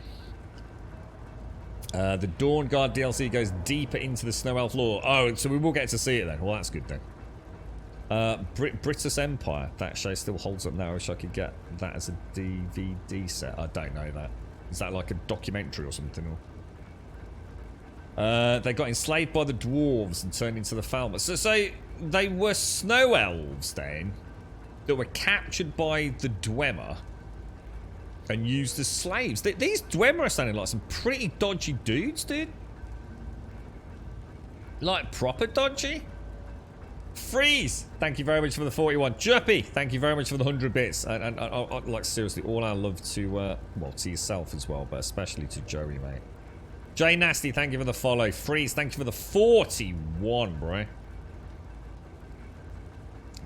The Dawn Guard DLC goes deeper into the Snow Elf lore. Oh, so we will get to see it then. Well, that's good then. British Empire. That show still holds up now. I wish I could get that as a DVD set. I don't know that. Is that like a documentary or something? Or they got enslaved by the dwarves and turned into the Falmer. So they were snow elves then that were captured by the Dwemer and used as slaves. These Dwemer are sounding like some pretty dodgy dudes, dude. Like proper dodgy. Freeze! Thank you very much for the 41. Juppy! Thank you very much for the 100 bits. And like, seriously, all our love to, well, to yourself as well, but especially to Joey, mate. Jay Nasty, thank you for the follow. Freeze, thank you for the 41, bro.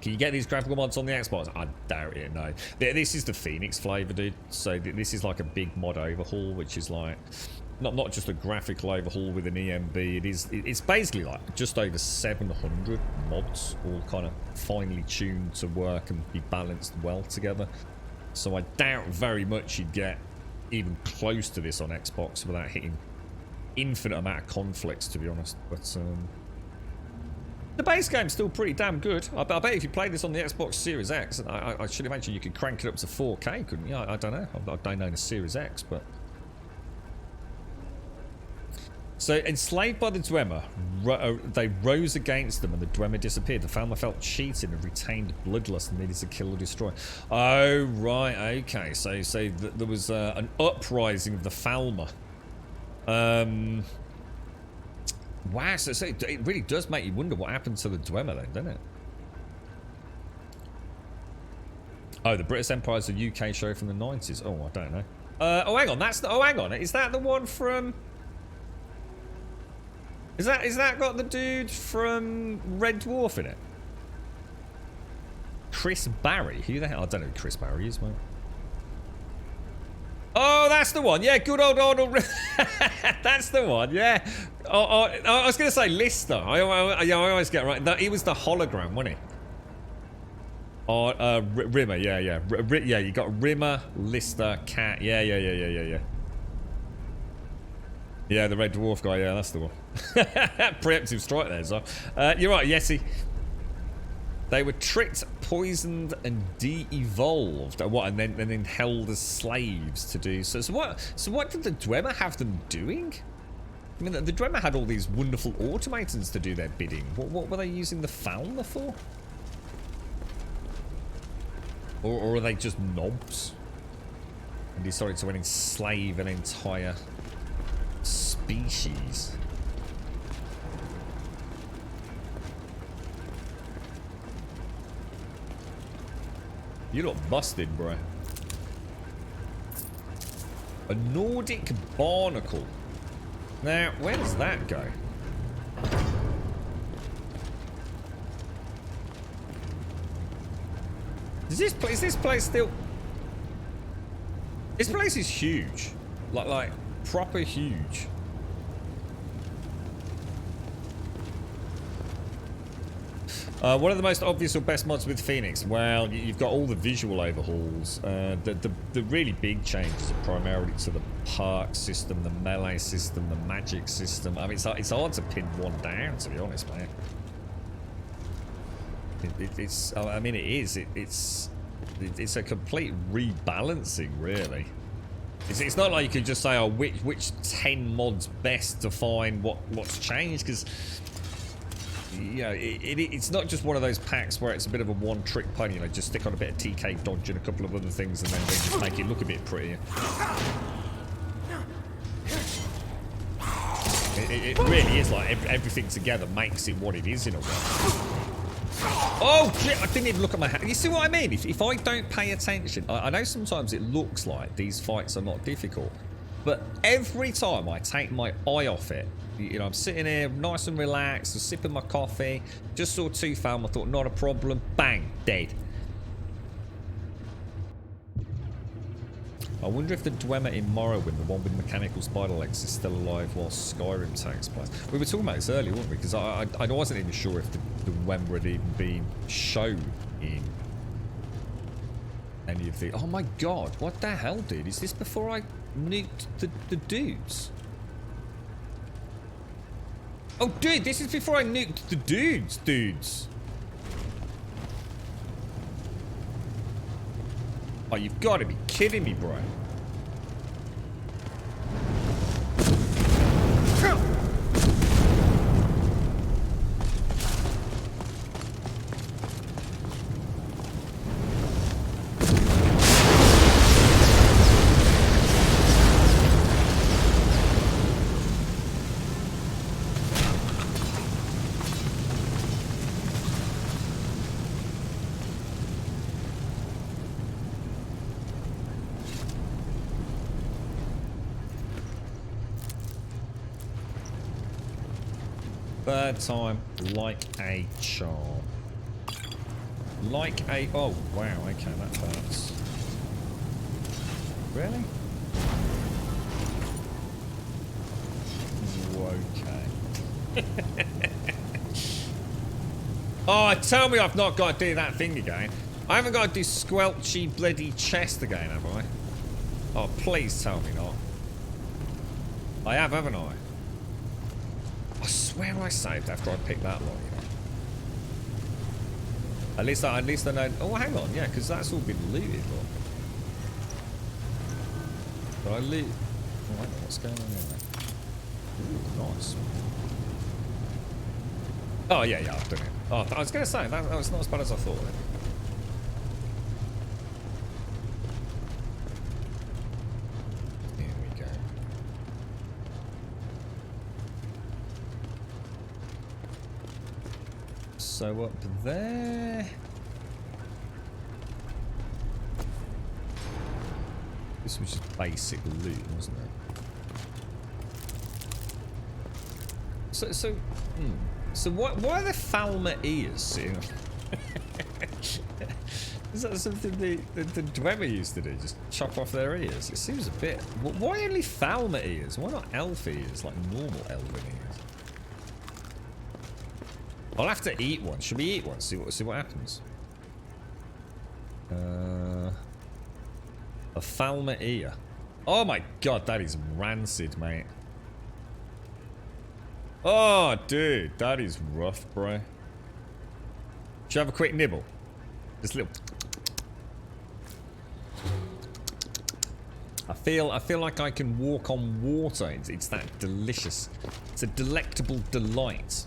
Can you get these graphical mods on the Xbox? I doubt it, no. This is the Phoenix flavor, dude. So this is like a big mod overhaul, which is like... Not just a graphical overhaul with an EMB. It's basically like just over 700 mods, all kind of finely tuned to work and be balanced well together. So I doubt very much you'd get even close to this on Xbox without hitting infinite amount of conflicts, to be honest. But the base game's still pretty damn good. I bet if you played this on the Xbox Series X, I should imagine you could crank it up to 4K, couldn't you? I don't know. I don't know the Series X, but... So, enslaved by the Dwemer, they rose against them and the Dwemer disappeared. The Falmer felt cheated and retained bloodlust and needed to kill or destroy. Oh, right, okay. So there was an uprising of the Falmer. Wow, so it really does make you wonder what happened to the Dwemer then, doesn't it? Oh, the British Empire is a UK show from the 90s. Oh, I don't know. Oh, hang on, hang on. Is that the one from... Is that got the dude from Red Dwarf in it? Chris Barry? Who the hell? I don't know who Chris Barry is, mate. Oh, that's the one. Yeah, good old. That's the one. Yeah. I was gonna say Lister. I always get it right. He was the hologram, wasn't he? Rimmer. Yeah. Yeah, you got Rimmer, Lister, Cat. Yeah. Yeah, the Red Dwarf guy. Yeah, that's the one. Preemptive strike there, so. You're right, Yeti. They were tricked, poisoned, and de-evolved. What? And then held as slaves to do so. So what did the Dwemer have them doing? I mean, the Dwemer had all these wonderful automatons to do their bidding. What were they using the Falmer for? Or are they just knobs? And decided to enslave an entire species. You look busted, bro. A Nordic barnacle. Now, where does that go? Is this place still... This place is huge. Like proper huge. One of the most obvious or best mods with Phoenix. Well, you've got all the visual overhauls. The really big changes are primarily to the park system, the melee system, the magic system. I mean, it's hard to pin one down, to be honest, man. I mean, it is. It's a complete rebalancing, really. It's not like you could just say, oh, which 10 mods best define what's changed, because you know, it's not just one of those packs where it's a bit of a one-trick pony. You know, just stick on a bit of TK dodge and a couple of other things, and then they just make it look a bit prettier. It really is like everything together makes it what it is in a way. Oh, shit, I didn't even look at my hand. You see what I mean? If I don't pay attention, I know sometimes it looks like these fights are not difficult, but every time I take my eye off it, you know, I'm sitting here nice and relaxed, sipping my coffee, just saw two Falmer, I thought, not a problem, bang, dead. I wonder if the Dwemer in Morrowind, the one with mechanical spider legs, is still alive while Skyrim takes place. We were talking about this earlier, weren't we? Because I wasn't even sure if the Dwemer had even been shown in any of the... Oh my god, what the hell, dude? Is this before I nuked the dudes? Oh, dude, this is before I nuked the dudes. Oh, you've got to be kidding me, bro. Third time, like a charm. Like a... Oh, wow, okay, that hurts. Really? Okay. Oh, tell me I've not got to do that thing again. I haven't got to do squelchy bloody chest again, have I? Oh, please tell me not. I have, haven't I? I swear I saved after I picked that lot, you know. At least I know. Oh, hang on, yeah, because that's all been looted, look. But I loot. Oh, hang on, what's going on here, mate? Ooh, nice. Oh yeah, I've done it. Oh, I was going to say that was not as bad as I thought. Here we go. So up there. This was just basic loot, wasn't it? So why are there Falmer ears sitting on? Is that something the Dwemer used to do? Just chop off their ears? It seems a bit... Why only Falmer ears? Why not elf ears, like normal elven ears? I'll have to eat one. Should we eat one? See what happens. A Falmer ear. Oh my god, that is rancid, mate. Oh, dude, that is rough, bro. Should I have a quick nibble? Just a little. I feel like I can walk on water. It's that delicious. It's a delectable delight.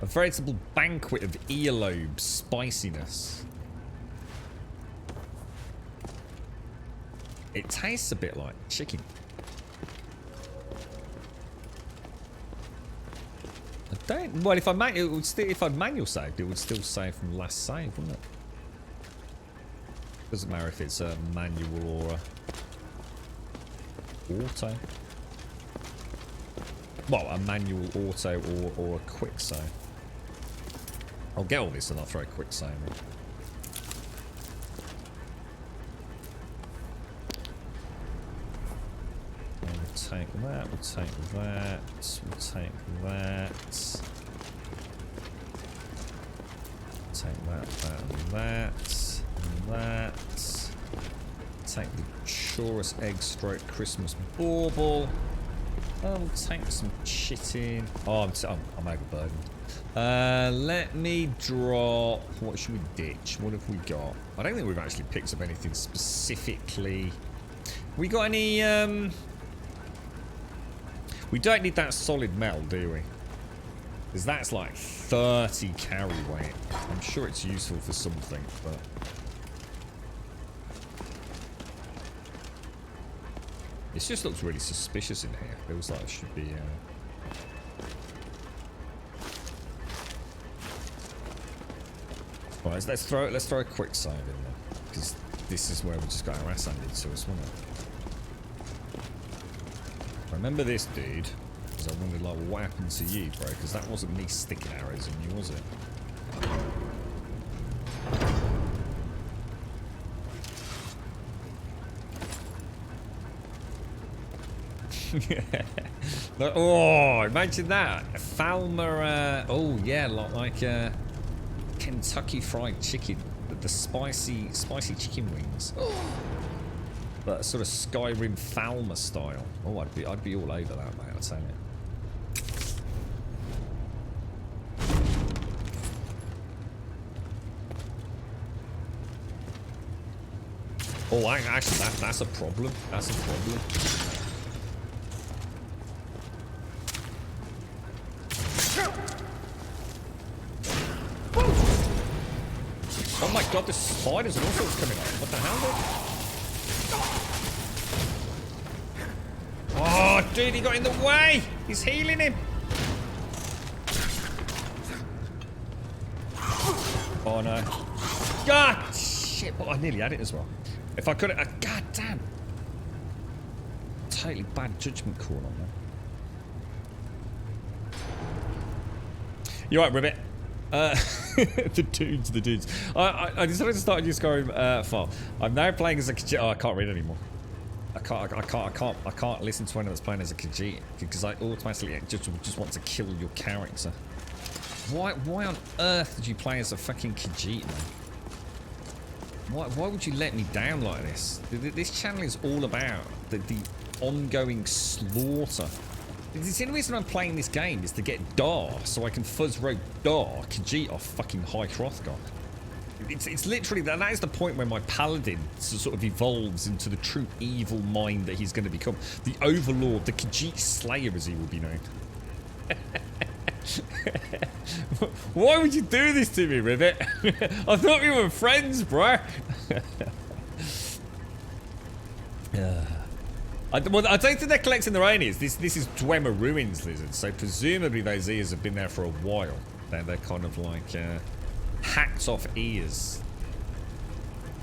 A veritable banquet of earlobe spiciness. It tastes a bit like chicken. I don't. Well, if I if I'd manual saved, it would still save from last save, wouldn't it? Doesn't matter if it's a manual or a auto. Well, a manual auto or a quick save. I'll get all this and I'll throw a quick save in. We'll take that, we'll take that, we'll take that. Take that, and that. Take the Chorus Egg Stroke Christmas Bauble. I'll take some chitin. Oh, I'm overburdened. Let me drop. What should we ditch? What have we got? I don't think we've actually picked up anything specifically. We got any? We don't need that solid metal, do we? Because that's like 30 carry weight. I'm sure it's useful for something, but... This just looks really suspicious in here. Feels like it should be... Right, let's throw a quick save in there. Because this is where we just got our ass handed to us, wasn't it? Remember this, dude. Because I wondered, like, what happened to you, bro? Because that wasn't me sticking arrows in you, was it? Oh, imagine that. Falmer, oh yeah, like Kentucky Fried Chicken. The spicy chicken wings. But sort of Skyrim Falmer style. Oh, I'd be all over that, mate, I'll tell you. Oh, actually, that's a problem. That's a problem. Oh my god, there's spiders and all sorts coming up. What the hell, dude? Oh, dude, he got in the way. He's healing him. Oh no. God, shit. But I nearly had it as well. If I could have. God damn. Totally bad judgment call on that. You alright, Ribbit? The dudes. I decided to start a new Skyrim file. I'm now playing as a Khajiit. Oh, I can't read anymore. I can't listen to anyone that's playing as a Khajiit because I automatically just want to kill your character. Why on earth did you play as a fucking Khajiit, man? Why would you let me down like this? This channel is all about the ongoing slaughter. The only reason I'm playing this game is to get Dar, so I can fuzz rope Dar, Khajiit off fucking High Hrothgar. It's literally, that is the point where my paladin sort of evolves into the true evil mind that he's going to become. The Overlord, the Khajiit Slayer as he will be known. Why would you do this to me, Ribbit? I thought we were friends, bro. I don't think they're collecting their own ears. This is Dwemer Ruins lizards, so presumably those ears have been there for a while. They're kind of like hacked off ears.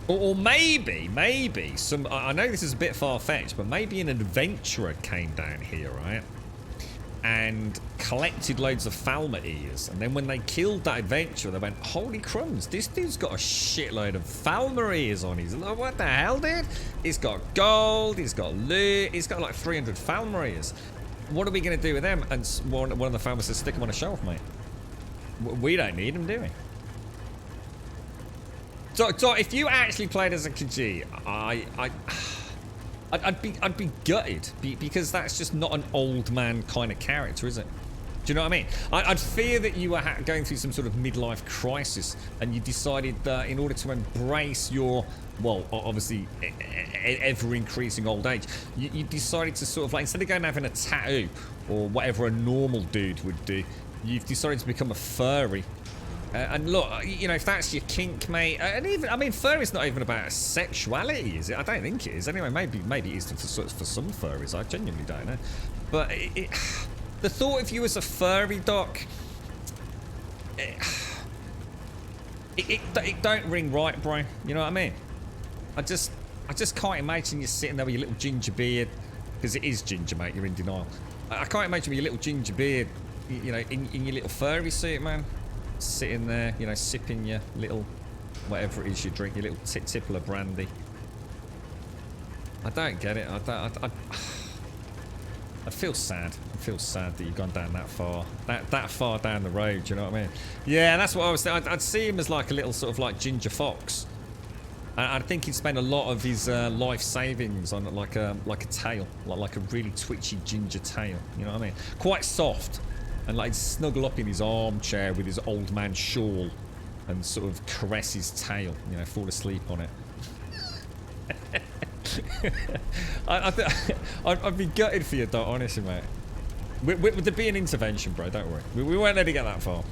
Or maybe some... I know this is a bit far-fetched, but maybe an adventurer came down here, right? And collected loads of Falmer ears. And then when they killed that adventurer, they went, holy crumbs, this dude's got a shitload of Falmer ears on his... What the hell, dude? He's got gold, he's got loot, he's got like 300 Falmer ears. What are we going to do with them? And one of the Falmer says, stick them on a shelf, mate. We don't need them, do we? So if you actually played as a Khajiit, I'd be gutted because that's just not an old man kind of character, is it? Do you know what I mean? I'd fear that you were going through some sort of midlife crisis and you decided that in order to embrace your, well, obviously ever increasing old age, you decided to sort of like, instead of going and having a tattoo or whatever a normal dude would do, you've decided to become a furry. And look, you know, if that's your kink, mate, and even, I mean, furry's not even about sexuality, is it? I don't think it is. Anyway, maybe it is for some furries. I genuinely don't know. But the thought of you as a furry, Doc, it don't ring right, bro. You know what I mean? I just can't imagine you sitting there with your little ginger beard, because it is ginger, mate. You're in denial. I can't imagine with your little ginger beard, you know, in your little furry suit, man. Sitting there, you know, sipping your little, whatever it is you drink, your little tipple of brandy. I don't get it. I feel sad. I feel sad that you've gone down that far. That far down the road, do you know what I mean? Yeah, that's what I was thinking. I'd see him as like a little sort of like ginger fox. I think he'd spend a lot of his life savings on like a tail, like a really twitchy ginger tail. You know what I mean? Quite soft. And like snuggle up in his armchair with his old man shawl and sort of caress his tail, you know, fall asleep on it. I'd be gutted for you, Doc, honestly, mate. Would there be an intervention, bro? Don't worry. We won't let it get that far.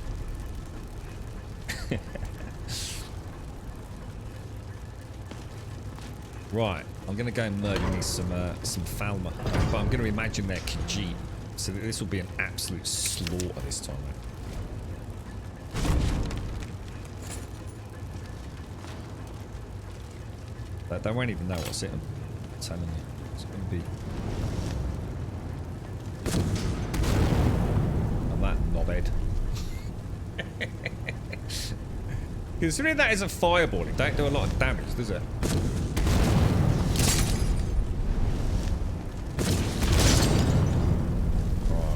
Right, I'm going to go and murder me some Falmer. But I'm going to imagine they're Khajiit. So this will be an absolute slaughter this time, mate. They won't even know what's in them. I'm telling you. It's going to be... I'm that knobhead. Considering that is a fireball, it don't do a lot of damage, does it?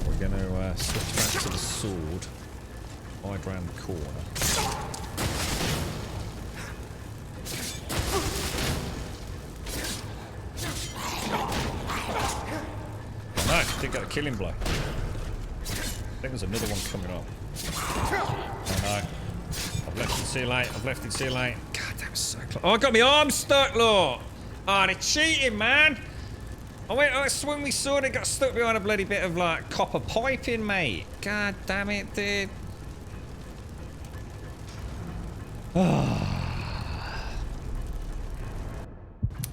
We're going to switch back to the sword. Hide round the corner. No, didn't get a killing blow. I think there's another one coming up. Oh no. I've left it too late. God, that was so close. Oh, I got my arm stuck, look! Oh, they're cheating, man. I swung me sword and got stuck behind a bloody bit of, like, copper piping, mate. God damn it, dude.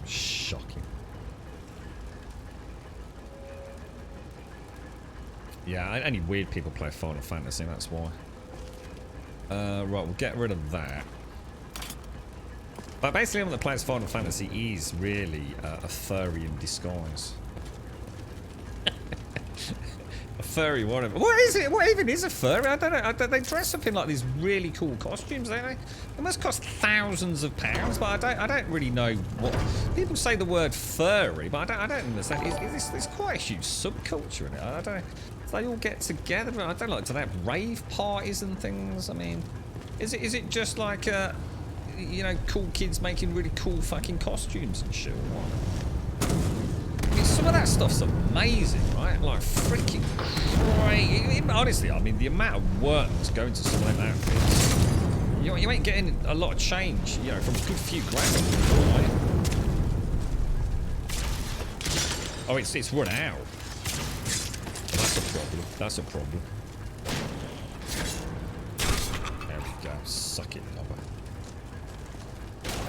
Shocking. Yeah, only weird people play Final Fantasy, that's why. Right, we'll get rid of that. But basically, everyone that plays Final Fantasy is really a furry in disguise. A furry, whatever. What is it? What even is a furry? I don't know. They dress up in like these really cool costumes, don't they? It must cost thousands of pounds, but I don't really know what people say the word furry, but I don't understand. There's quite a huge subculture in it. I don't. They all get together. I don't know. Do they have rave parties and things? I mean, is it just like you know, cool kids making really cool fucking costumes and shit? Or what? I mean, some of that stuff's amazing, right? Like freaking crazy. Honestly, I mean, the amount of work that's going to some of them outfits. You ain't getting a lot of change, you know, from a good few grand. Right? Oh, it's run out. That's a problem. That's a problem. There we go. Suck it, Nobber.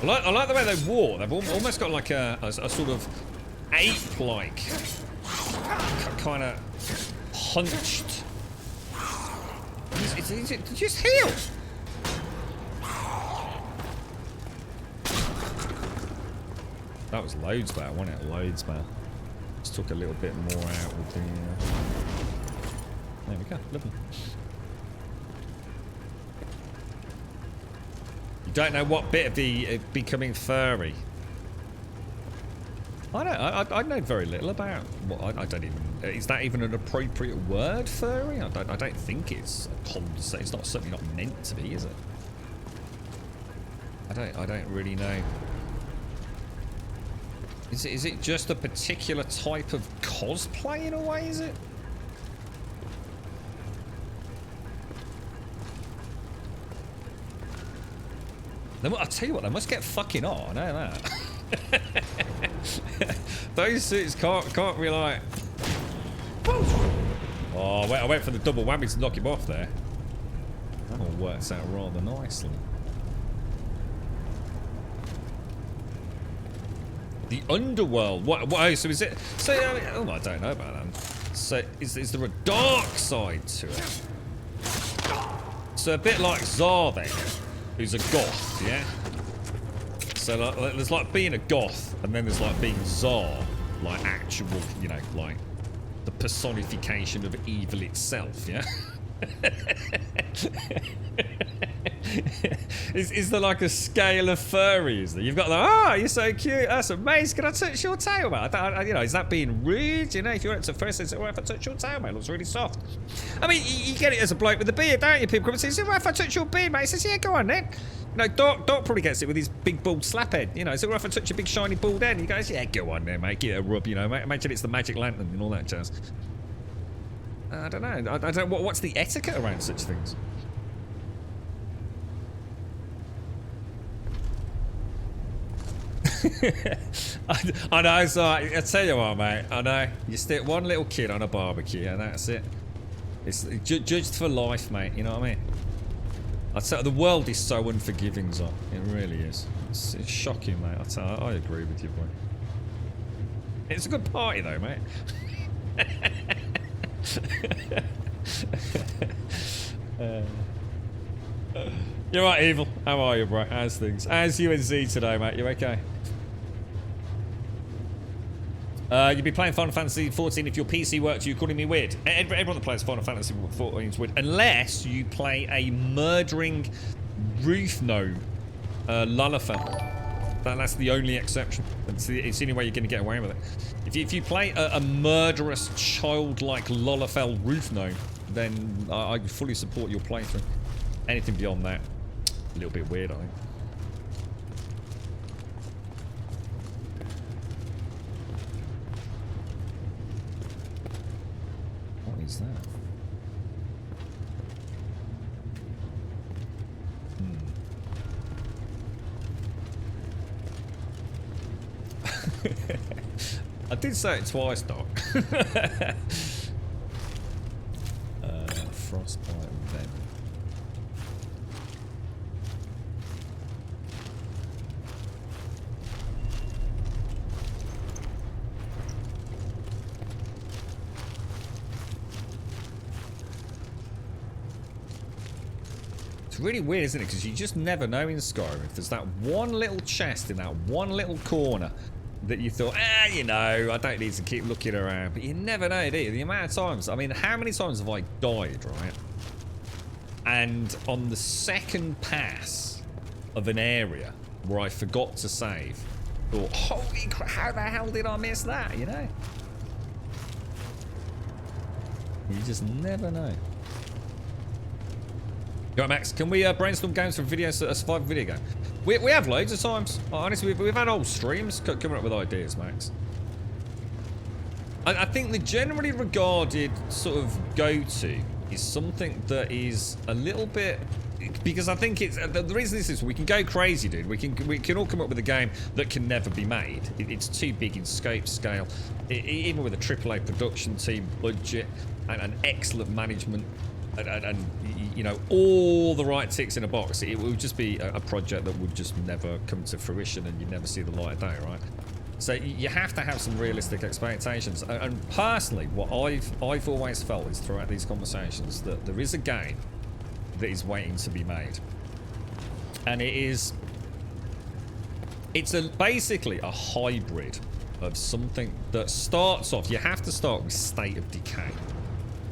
I like the way they walk. They've almost got like a sort of ape-like, kind of hunched. Just heal. That was loads better, wasn't it? Loads better. Just took a little bit more out with the. There we go. Lovely. You don't know what bit of the becoming furry. I know very little about what I don't even. Is that even an appropriate word, furry? I don't think it's a concept. It's not certainly not meant to be, is it? I don't really know. Is it just a particular type of cosplay in a way? Is it? I'll tell you what, they must get fucking hot, I know that. Those suits can't be like... Oh, wait, I went for the double whammy to knock him off there. That all works out rather nicely. The underworld. What? So is it... So, oh, I don't know about that. So, is there a dark side to it? So, a bit like Tsar then. Who's a goth, yeah? So like, there's like being a goth, and then there's like being Tsar, like actual, you know, like the personification of evil itself, yeah? Is there like a scale of furries that you've got like, oh, you're so cute, that's amazing, can I touch your tail, mate? You know, is that being rude? You know, if you went to first say, well, if I touch your tail, mate, it looks really soft. I mean, you get it as a bloke with a beard, don't you? People come and say, well, if I touch your beard, mate, he says, yeah, go on then. You know, Doc probably gets it with his big bald slap head. You know, so if I touch a big shiny bald head, he goes, yeah, go on then, mate, give it a rub, you know, mate. Imagine it's the magic lantern and all that jazz. I don't know. I don't. What's the etiquette around such things? I know. So I tell you what, mate. I know you stick one little kid on a barbecue, and that's it. It's judged for life, mate. You know what I mean? I'd say the world is so unforgiving, Zot. It really is. It's shocking, mate. I agree with you, boy. It's a good party, though, mate. You're right, Evil. How are you, bro? How's things? How's UNZ today, mate? You okay? You'd be playing Final Fantasy 14 if your PC works. You're calling me weird. Everyone that plays Final Fantasy 14 is weird, unless you play a murdering roof gnome, Lullafell. That's the only exception. It's the only way you're going to get away with it. If you play a murderous, childlike Lullafell roof gnome, then I fully support your playthrough. Anything beyond that, a little bit weird, I think. What is that? I did say it twice, Doc. Frostbite and venom. It's really weird, isn't it? Because you just never know in Skyrim if there's that one little chest in that one little corner that you thought, you know, I don't need to keep looking around. But you never know, do you? The amount of times, I mean, how many times have I died, right? And on the second pass of an area where I forgot to save, thought, holy crap, how the hell did I miss that, you know? You just never know. Go on, Max, can we brainstorm games for a survival video game? We have loads of times. Honestly, we've had whole streams coming up with ideas, Max. I think the generally regarded sort of go-to is something that is a little bit... Because I think it's... The reason this is we can go crazy, dude. We can all come up with a game that can never be made. It's too big in scope, scale. Even with a AAA production team, budget, and an excellent management, and you know, all the right ticks in a box, it would just be a project that would just never come to fruition and you'd never see the light of day, right? So you have to have some realistic expectations. And personally, what I've always felt is throughout these conversations that there is a game that is waiting to be made. And it's basically a hybrid of something that starts off, you have to start with State of Decay.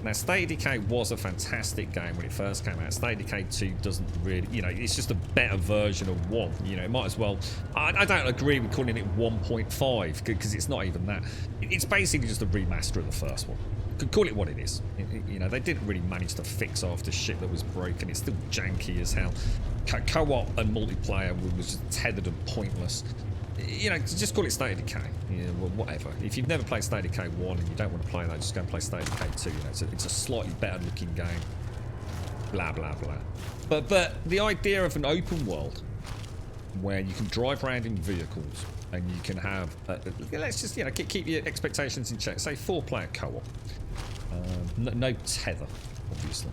Now, State of Decay was a fantastic game when it first came out. State of Decay 2 doesn't really, you know, it's just a better version of 1. You know, it might as well, I don't agree with calling it 1.5 because it's not even that. It's basically just a remaster of the first one. Could call it what it is. You know, they didn't really manage to fix off the shit that was broken. It's still janky as hell. Co-op and multiplayer was just tethered and pointless. You know, just call it State of Decay. Yeah, well, whatever. If you've never played State of Decay 1 and you don't want to play that, just go and play State of Decay 2. You know, it's a slightly better looking game. Blah, blah, blah. But the idea of an open world where you can drive around in vehicles and you can have... let's just, you know, keep your expectations in check. Say 4-player co-op. No tether, obviously.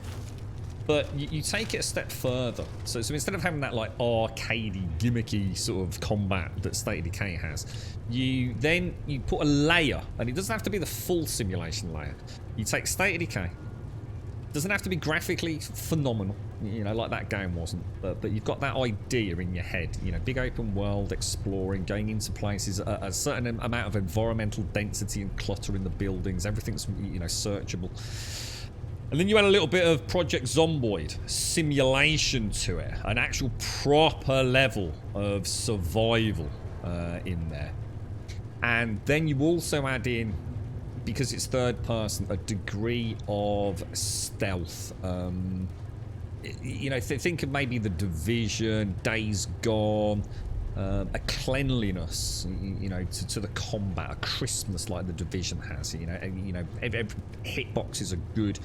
But you take it a step further. So instead of having that like arcadey, gimmicky sort of combat that State of Decay has, you put a layer, and it doesn't have to be the full simulation layer. You take State of Decay. Doesn't have to be graphically phenomenal, you know, like that game wasn't. But you've got that idea in your head, you know, big open world, exploring, going into places, a certain amount of environmental density and clutter in the buildings. Everything's, you know, searchable. And then you add a little bit of Project Zomboid simulation to it, an actual proper level of survival in there. And then you also add in, because it's third person, a degree of stealth. You know, think of maybe The Division, Days Gone, a cleanliness, you know, to the combat, a crispness like The Division has. You know, every hitboxes are good.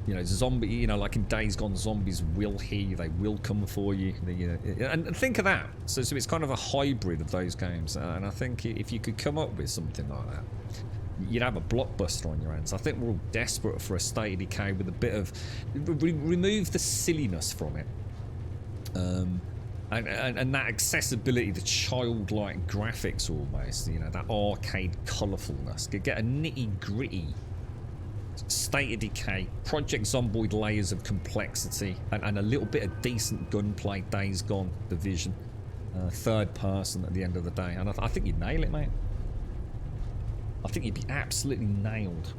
You know, zombie, you know, like in Days Gone, zombies will hear you, they will come for you. And think of that. So it's kind of a hybrid of those games. And I think if you could come up with something like that, you'd have a blockbuster on your hands. I think we're all desperate for a State of Decay with a bit of... remove the silliness from it. And that accessibility, the childlike graphics almost, you know, that arcade colourfulness. Get a nitty-gritty State of Decay, Project Zomboid layers of complexity, and a little bit of decent gunplay, Days Gone, Division, third person at the end of the day. And I think you'd nail it, mate. I think you'd be absolutely nailed.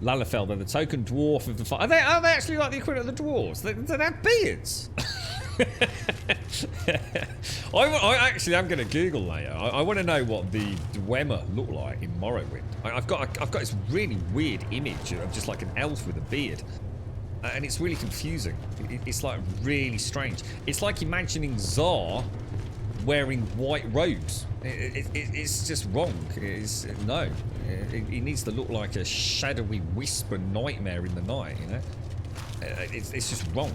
Lalafell, they're the token dwarf of the fight. Are they actually like the equivalent of the dwarves? They have beards. I am going to Google later. I want to know what the Dwemer look like in Morrowind. I've got this really weird image of just like an elf with a beard, and it's really confusing. It's like really strange. It's like imagining Tsar wearing white robes. It's just wrong. No. He needs to look like a shadowy whisper nightmare in the night. You know, it's just wrong.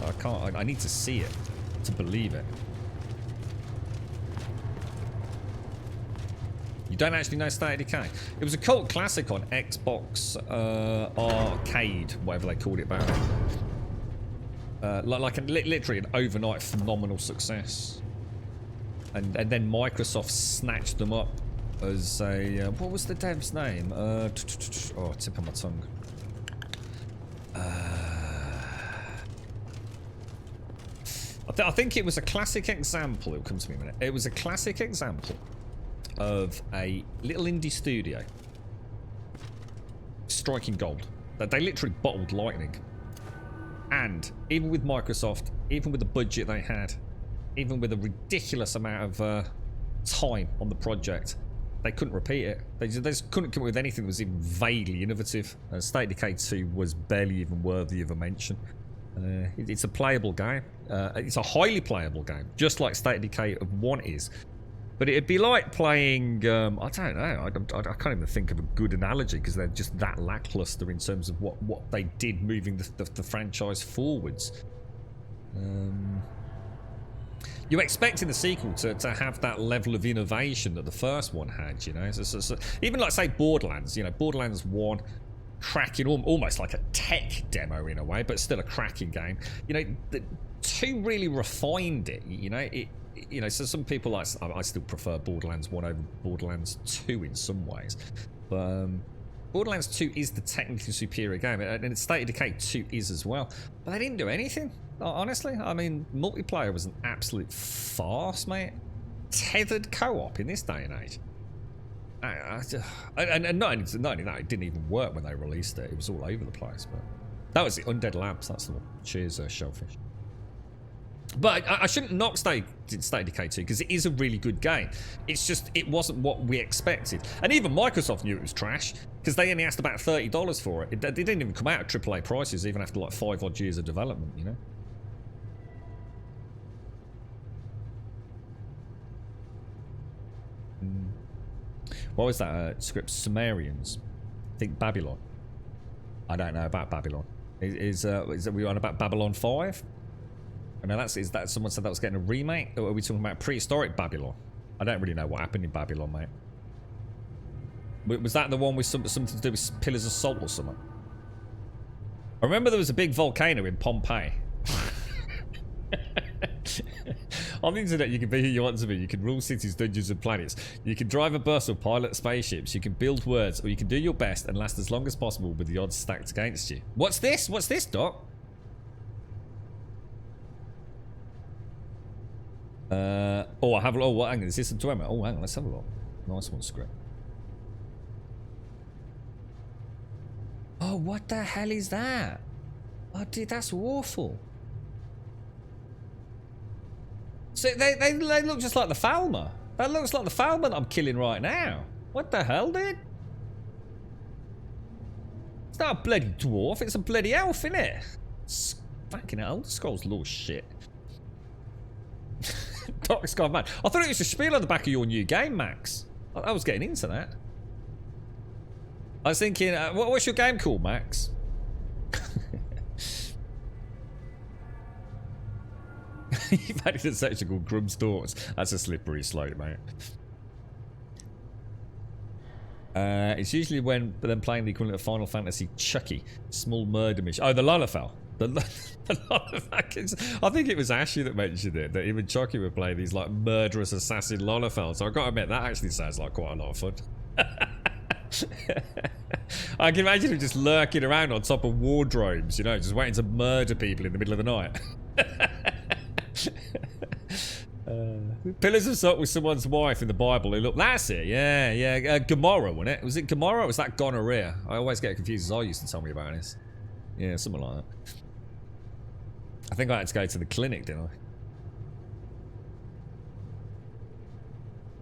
I can't. I need to see it to believe it. You don't actually know State of Decay? It was a cult classic on Xbox Arcade, whatever they called it back then. Literally an overnight phenomenal success. And then Microsoft snatched them up as a... what was the dev's name? Oh, tip of my tongue. I think it was a classic example. It'll come to me in a minute. It was a classic example of a little indie studio striking gold. That they literally bottled lightning. And even with Microsoft, even with the budget they had, even with a ridiculous amount of time on the project, they couldn't repeat it. They just couldn't come up with anything that was even vaguely innovative. State of Decay 2 was barely even worthy of a mention. It's a playable game. It's a highly playable game, just like State of Decay 1 is. But it'd be like playing, I don't know, I can't even think of a good analogy because they're just that lackluster in terms of what they did moving the franchise forwards. You expect in the sequel to have that level of innovation that the first one had, you know? So even like, say, Borderlands, you know, Borderlands 1, cracking, almost like a tech demo in a way, but still a cracking game. You know, the 2 really refined it, you know? You know, so some people I still prefer Borderlands 1 over Borderlands 2 in some ways, but Borderlands 2 is the technically superior game, and State of Decay 2 is as well. But they didn't do anything, honestly. I mean, multiplayer was an absolute farce, mate. Tethered co-op in this day and age. And not only that, it didn't even work when they released it. It was all over the place. But that was the Undead Labs. That's the one. Cheers, Shellfish. But I shouldn't knock State of Decay 2 because it is a really good game. It's just, it wasn't what we expected. And even Microsoft knew it was trash because they only asked about $30 for it. It didn't even come out at AAA prices even after like 5 odd years of development, you know? What was that script? Sumerians. I think Babylon. I don't know about Babylon. Is we on about Babylon 5? I know is that someone said that was getting a remake? Or are we talking about prehistoric Babylon? I don't really know what happened in Babylon, mate. Was that the one with something to do with Pillars of Salt or something? I remember there was a big volcano in Pompeii. On the internet, you can be who you want to be. You can rule cities, dungeons, and planets. You can drive a bus or pilot spaceships. You can build words, or you can do your best and last as long as possible with the odds stacked against you. What's this? What's this, Doc? Oh, I have a look. Oh, hang on. Is this a demo? Oh, hang on. Let's have a look. Nice one, script. Oh, what the hell is that? Oh, dude, that's awful. So they look just like the Falmer. That looks like the Falmer that I'm killing right now. What the hell, dude? It's not a bloody dwarf. It's a bloody elf, innit? It's fucking Elder Scrolls lore shit. Dark Sky Man. I thought it was a spiel on the back of your new game, Max. I was getting into that. I was thinking, what's your game called, Max? You've added a section called Grum's Thoughts. That's a slippery slope, mate. It's usually when them playing the equivalent of Final Fantasy Chucky. Small murder mission. Oh, the Lalafell. I think it was Ashley that mentioned it, that even Chucky would play these like murderous assassin Lalafell. So I've got to admit, that actually sounds like quite a lot of fun. I can imagine him just lurking around on top of wardrobes, you know, just waiting to murder people in the middle of the night. Pillars of Salt was someone's wife in the Bible. Look, that's it. Yeah. Gomorrah, wasn't it? Was it Gomorrah or was that gonorrhea? I always get confused, as I used to tell me about this. Yeah, something like that. I think I had to go to the clinic, didn't I?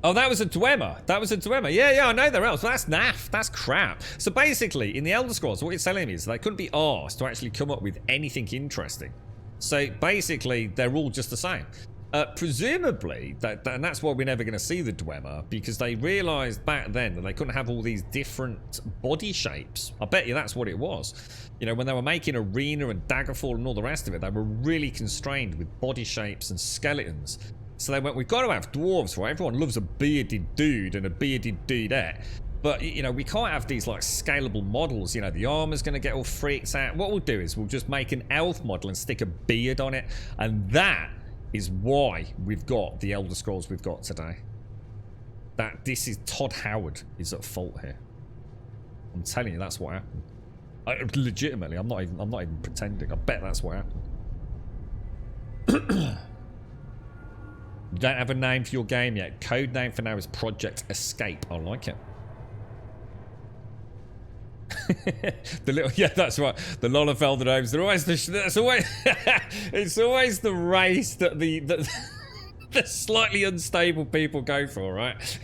Oh, that was a Dwemer. That was a Dwemer. Yeah, I know they're else. That's naff. That's crap. So basically, in the Elder Scrolls, what you're telling me is they couldn't be asked to actually come up with anything interesting. So basically, they're all just the same. Presumably, and that's why we're never going to see the Dwemer, because they realised back then that they couldn't have all these different body shapes. I bet you that's what it was. You know, when they were making Arena and Daggerfall and all the rest of it, they were really constrained with body shapes and skeletons. So they went, we've got to have dwarves, right? Everyone loves a bearded dude and a bearded dudette. But, you know, we can't have these, like, scalable models. You know, the armor's going to get all freaked out. What we'll do is we'll just make an elf model and stick a beard on it. And that is why we've got the Elder Scrolls we've got today. This is Todd Howard is at fault here. I'm telling you, that's what happened. Legitimately, I'm not even pretending. I bet that's what happened. You don't have a name for your game yet. Code name for now is Project Escape. I like it. The little, yeah, that's right. The Lollifelder gnomes. They're always that's always it's always the race that the slightly unstable people go for, right?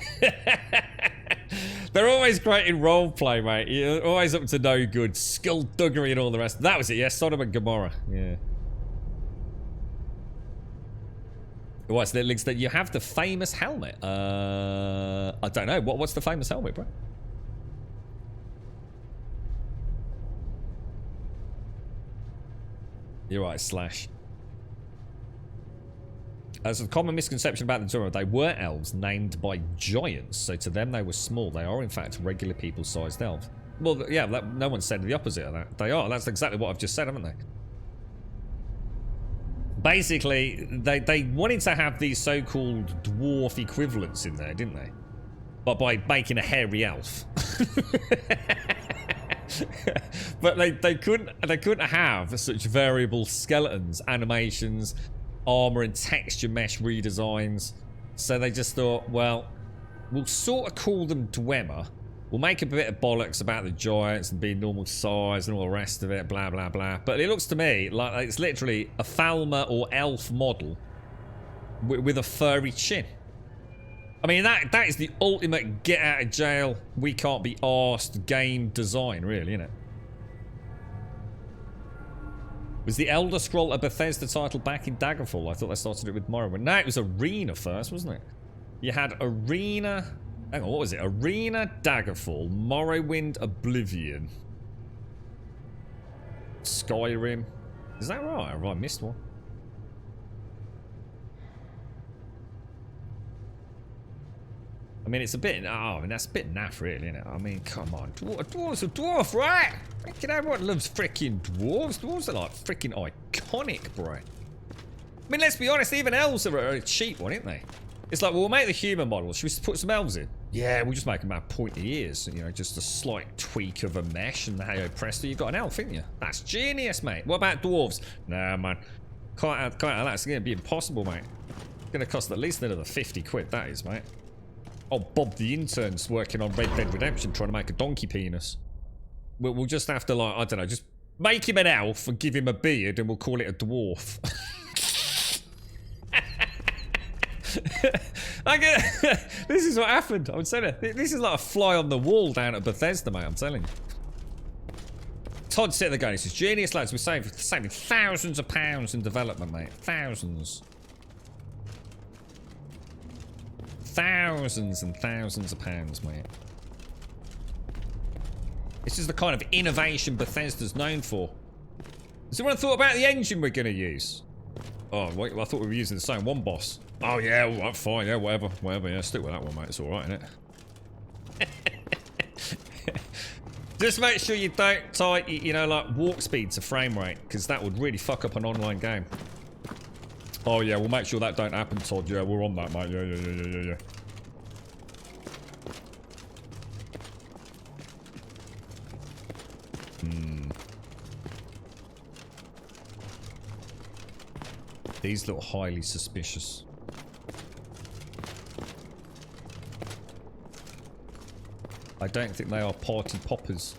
They're always great in roleplay, mate. You're always up to no good, skullduggery and all the rest. That was it, yeah. Sodom and Gomorrah, yeah. What's the links that you have the famous helmet? I don't know. What's the famous helmet, bro? You're right, Slash. As a common misconception about the Dwemer, they were elves named by giants, so to them they were small. They are in fact regular people-sized elves. Well, yeah, no one said the opposite of that. They are. That's exactly what I've just said, haven't they? Basically, they wanted to have these so-called dwarf equivalents in there, didn't they? But by making a hairy elf. But they couldn't have such variable skeletons, animations, armor and texture mesh redesigns. So they just thought, well, we'll sort of call them Dwemer. We'll make a bit of bollocks about the giants and being normal size and all the rest of it, blah, blah, blah. But it looks to me like it's literally a Falmer or elf model with a furry chin. I mean, that is the ultimate get out of jail, we can't be arsed game design, really, isn't it? Was the Elder Scroll a Bethesda title back in Daggerfall? I thought they started it with Morrowind. No, it was Arena first, wasn't it? You had Arena... Hang on, what was it? Arena, Daggerfall, Morrowind, Oblivion, Skyrim. Is that right? Have I missed one? I mean, it's a bit... Oh, I mean, that's a bit naff, really, isn't it? I mean, come on. Dwarves are dwarf, right? You know, everyone loves freaking dwarves. Dwarves are, like, freaking iconic, bro. I mean, let's be honest, even elves are a cheap one, aren't they? It's like, well, we'll make the human model. Should we put some elves in? Yeah, we'll just make them have pointy ears. You know, just a slight tweak of a mesh, and hey, presto, you've got an elf, haven't you? That's genius, mate. What about dwarves? Nah, man. Can't have that. It's going to be impossible, mate. It's going to cost at least another 50 quid, that is, mate. Oh, Bob the intern's working on Red Dead Redemption trying to make a donkey penis. We'll just have to, like, I don't know, just make him an elf and give him a beard and we'll call it a dwarf. This is what happened. I'm telling you. This is like a fly on the wall down at Bethesda, mate. I'm telling you. Todd sitting there going, he says, genius, lads. We're saving thousands of pounds in development, mate. Thousands. Thousands and thousands of pounds, mate. This is the kind of innovation Bethesda's known for. Has anyone thought about the engine we're going to use? Oh, wait, I thought we were using the same one, boss. Oh, yeah, all right, fine, yeah, whatever, yeah, stick with that one, mate, it's alright, isn't it? Just make sure you don't tie, you know, like, walk speed to frame rate, because that would really fuck up an online game. Oh, yeah, we'll make sure that don't happen, Todd, yeah, we're on that, mate, yeah. These look highly suspicious. I don't think they are party poppers.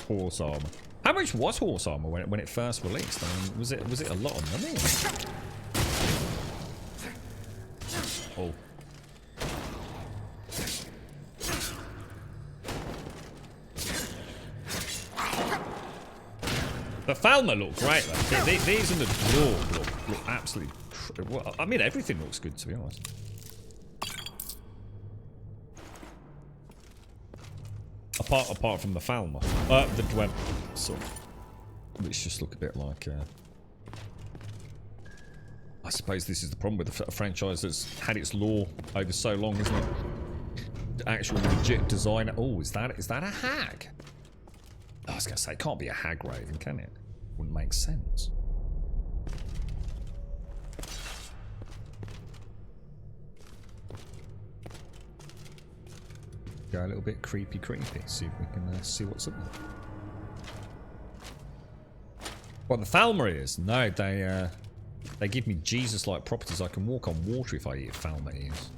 Horse armor. How much was horse armor when it first released? I mean, was it a lot of money? Oh. The Falmer look great though. These and the Dwarf look absolutely... Well, I mean, everything looks good, to be honest. Apart from the Falmer. The Dwemer. Sorry. Which just look a bit like... I suppose this is the problem with a franchise that's had its lore over so long, isn't it? The actual legit design... Oh, is that a hag? I was going to say, it can't be a hag raven, can it? Wouldn't make sense. Go a little bit creepy. See if we can see what's up there. What, the Falmer ears? No, they give me Jesus-like properties. I can walk on water if I eat Falmer ears.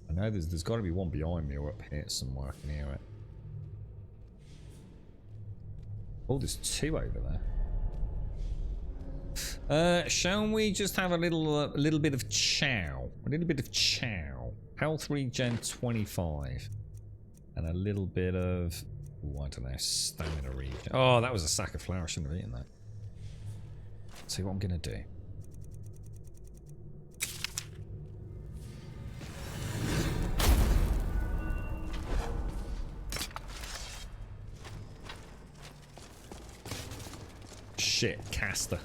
I know there's got to be one behind me or up here somewhere. I can hear it. Oh, there's two over there. Shall we just have a little bit of chow? A little bit of chow. Health regen 25. And a little bit of... Ooh, I don't know, stamina regen. Oh, that was a sack of flour. I shouldn't have eaten that. See what I'm going to do. Shit, caster.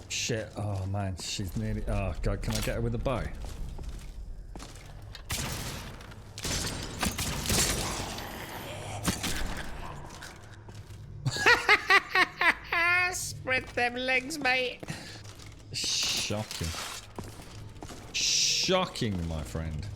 Shit, oh man, she's nearly... Oh god, can I get her with a bow? Spread them legs, mate! Shocking. Shocking, my friend.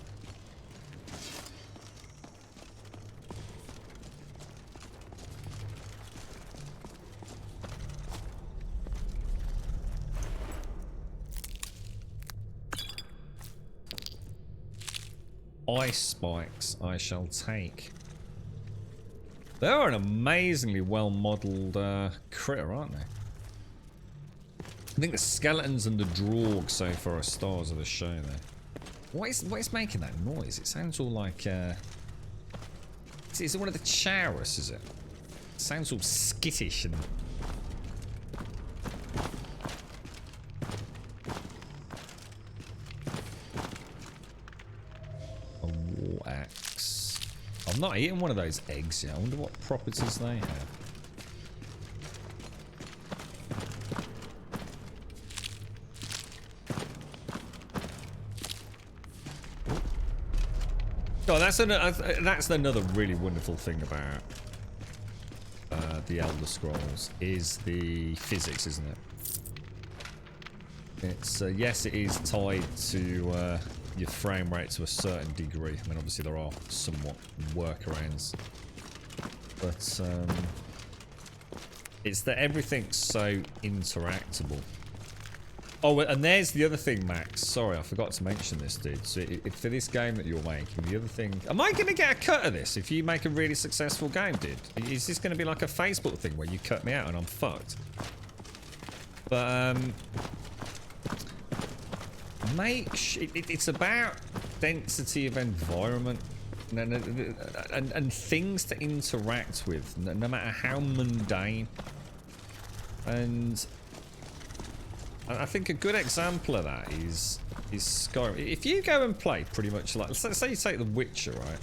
Ice spikes I shall take. They are an amazingly well modelled critter, aren't they? I think the skeletons and the Draug so far are stars of the show there. What is making that noise? It sounds all like is it one of the Chaurus, is it? It sounds all skittish and... I've not eaten one of those eggs yet. I wonder what properties they have. Oh, that's another really wonderful thing about the Elder Scrolls is the physics, isn't it? It's yes, it is tied to your frame rate to a certain degree. I mean, obviously there are somewhat workarounds, but it's that everything's so interactable. Oh, and there's the other thing, Max. Sorry, I forgot to mention this, dude. So for this game that you're making, the other thing... Am I going to get a cut of this if you make a really successful game, dude? Is this going to be like a Facebook thing where you cut me out and I'm fucked? But, it's about density of environment and things to interact with, no matter how mundane. And I think a good example of that is Skyrim. If you go and play pretty much like, say you take The Witcher, right?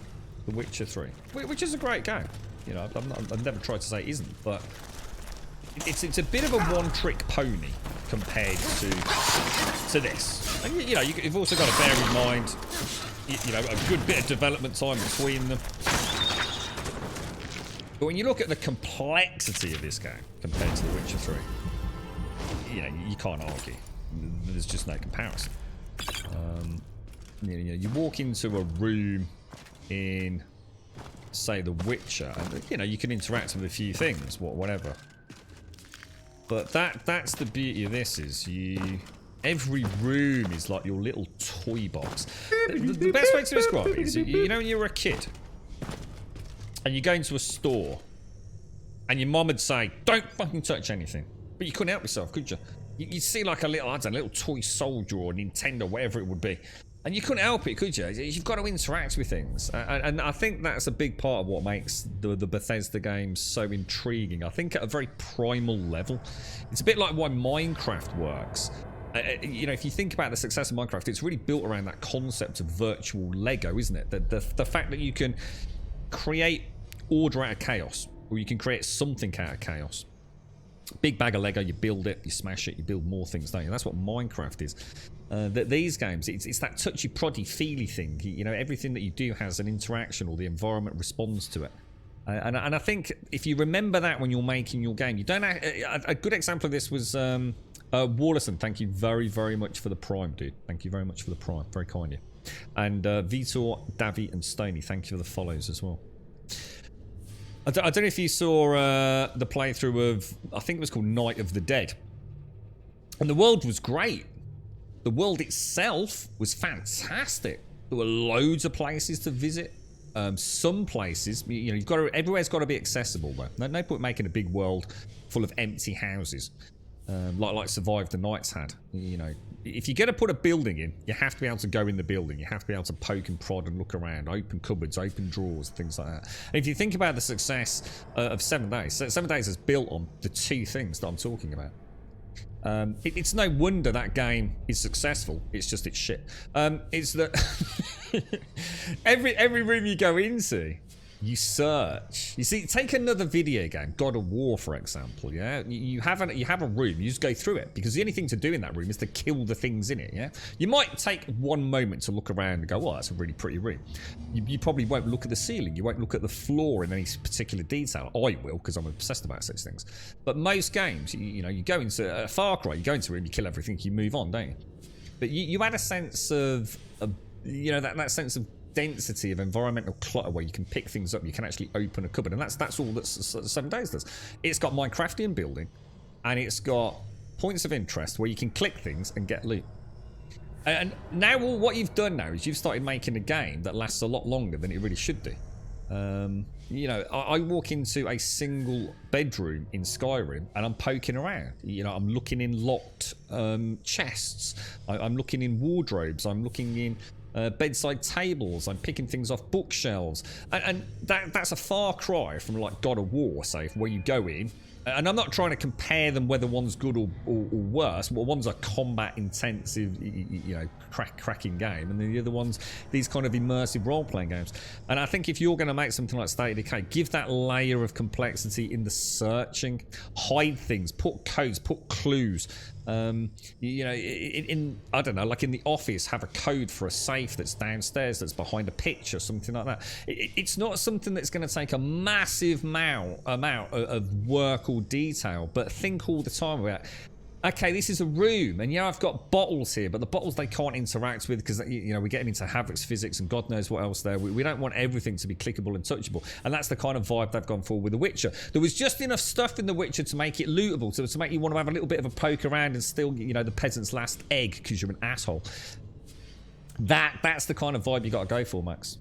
The Witcher 3, which is a great game. You know, I've never tried to say it isn't, but it's a bit of a one-trick pony compared to this. And you know, you've also got to bear in mind, you know, a good bit of development time between them. But when you look at the complexity of this game compared to The Witcher 3, you know, you can't argue. There's just no comparison. You walk into a room in, say, The Witcher, and you can interact with a few things, whatever. But that's the beauty of this, is every room is like your little toy box. The best way to describe it is, when you were a kid and you go into a store and your mom would say, don't fucking touch anything. But you couldn't help yourself, could you? You'd see like a little, I don't know, little toy soldier or Nintendo, whatever it would be. And you couldn't help it, could you? You've got to interact with things. And I think that's a big part of what makes the Bethesda games so intriguing. I think at a very primal level, it's a bit like why Minecraft works. If you think about the success of Minecraft, it's really built around that concept of virtual Lego, isn't it? The fact that you can create order out of chaos, or you can create something out of chaos. Big bag of Lego, you build it, you smash it, you build more things, don't you? That's what Minecraft is. These games, it's that touchy proddy feely thing. Everything that you do has an interaction, or the environment responds to it. And I think if you remember that when you're making your game, you don't. A good example of this was Warlison. Thank you very, very much for the Prime, dude. Thank you very much for the Prime. Very kind of you. And Vitor, Davy, and Stoney, thank you for the follows as well. I don't know if you saw the playthrough of, I think it was called Night of the Dead. And the world was great. The world itself was fantastic. There were loads of places to visit. Some places, everywhere's got to be accessible though. No point making a big world full of empty houses. Like Survive the Nights had. If you're going to put a building in, you have to be able to go in the building. You have to be able to poke and prod and look around, open cupboards, open drawers, things like that. And if you think about the success of 7 Days, 7 Days is built on the two things that I'm talking about. It's no wonder that game is successful. It's just it's shit. It's that every room you go into, you search. You see, take another video game, God of War, for example. Yeah, you have a room. You just go through it because the only thing to do in that room is to kill the things in it. Yeah, you might take one moment to look around and go, "Oh, that's a really pretty room." You probably won't look at the ceiling. You won't look at the floor in any particular detail. I will, because I'm obsessed about such things. But most games, you go into a Far Cry, you go into a room, you kill everything, you move on, don't you? But you had a sense of, that sense of density of environmental clutter where you can pick things up, you can actually open a cupboard, and that's all that 7 Days does. It's got Minecraftian building, and it's got points of interest where you can click things and get loot. And now what you've done now is you've started making a game that lasts a lot longer than it really should do. I walk into a single bedroom in Skyrim and I'm poking around. I'm looking in locked chests. I'm looking in wardrobes. I'm looking in bedside tables. I'm picking things off bookshelves, and that's a far cry from like God of War, say, where you go in. And I'm not trying to compare them whether one's good or worse. But one's a combat intensive, cracking game, and the other one's these kind of immersive role-playing games. And I think if you're going to make something like State of Decay, give that layer of complexity in the searching, hide things, put codes, put clues. I don't know, like in The Office, have a code for a safe that's downstairs, that's behind a picture, something like that. It's not something that's going to take a massive amount of work or detail, but think all the time about, okay, this is a room, and I've got bottles here, but the bottles they can't interact with because we're getting into Havric's physics and God knows what else there. We don't want everything to be clickable and touchable, and that's the kind of vibe they've gone for with The Witcher. There was just enough stuff in The Witcher to make it lootable, to make you want to have a little bit of a poke around and steal, the peasant's last egg because you're an asshole. That's the kind of vibe you got to go for, Max.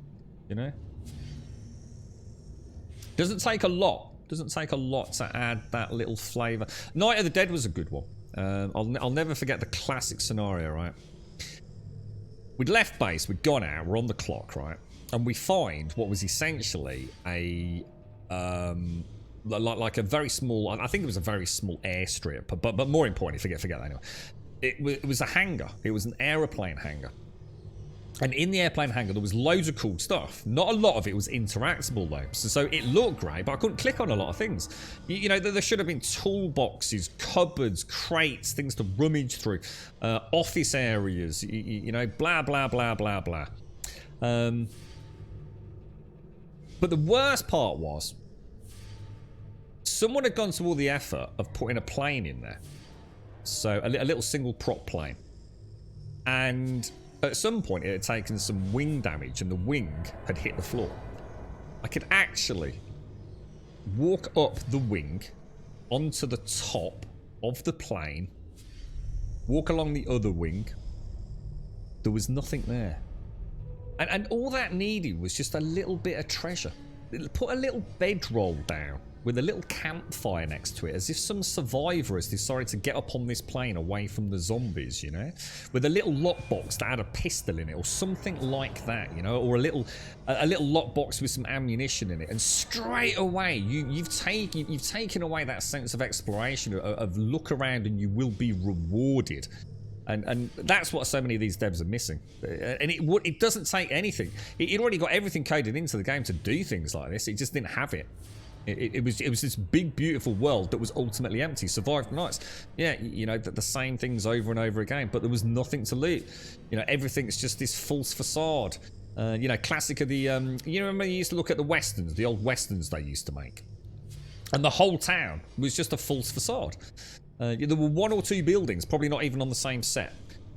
Doesn't take a lot. Doesn't take a lot to add that little flavour. Night of the Dead was a good one. I'll never forget the classic scenario, right? We'd left base, we'd gone out, we're on the clock, right? And we find what was essentially a like a very small, I think it was a very small airstrip, but more importantly, forget that anyway. It was a hangar. It was an aeroplane hangar. And in the airplane hangar, there was loads of cool stuff. Not a lot of it was interactable, though. So it looked great, but I couldn't click on a lot of things. There should have been toolboxes, cupboards, crates, things to rummage through, office areas, blah, blah, blah, blah, blah. But the worst part was, someone had gone to all the effort of putting a plane in there. So a little single prop plane. And at some point it had taken some wing damage and the wing had hit the floor. I could actually walk up the wing onto the top of the plane, walk along the other wing. There was nothing there. And all that needed was just a little bit of treasure. Put a little bedroll down with a little campfire next to it, as if some survivor has decided to get up on this plane away from the zombies, you know? With a little lockbox that had a pistol in it or something like that, you know? Or a little lockbox with some ammunition in it. And straight away, you've taken away that sense of exploration, of look around and you will be rewarded. And that's what so many of these devs are missing. And it doesn't take anything. It already got everything coded into the game to do things like this. It just didn't have it. It was this big, beautiful world that was ultimately empty. Survived nights. Yeah, you know, the same things over and over again. But there was nothing to loot. You know, everything's just this false facade. You know, classic of the... you remember you used to look at the westerns, the old westerns they used to make. And the whole town was just a false facade. There were 1 or 2 buildings, probably not even on the same set,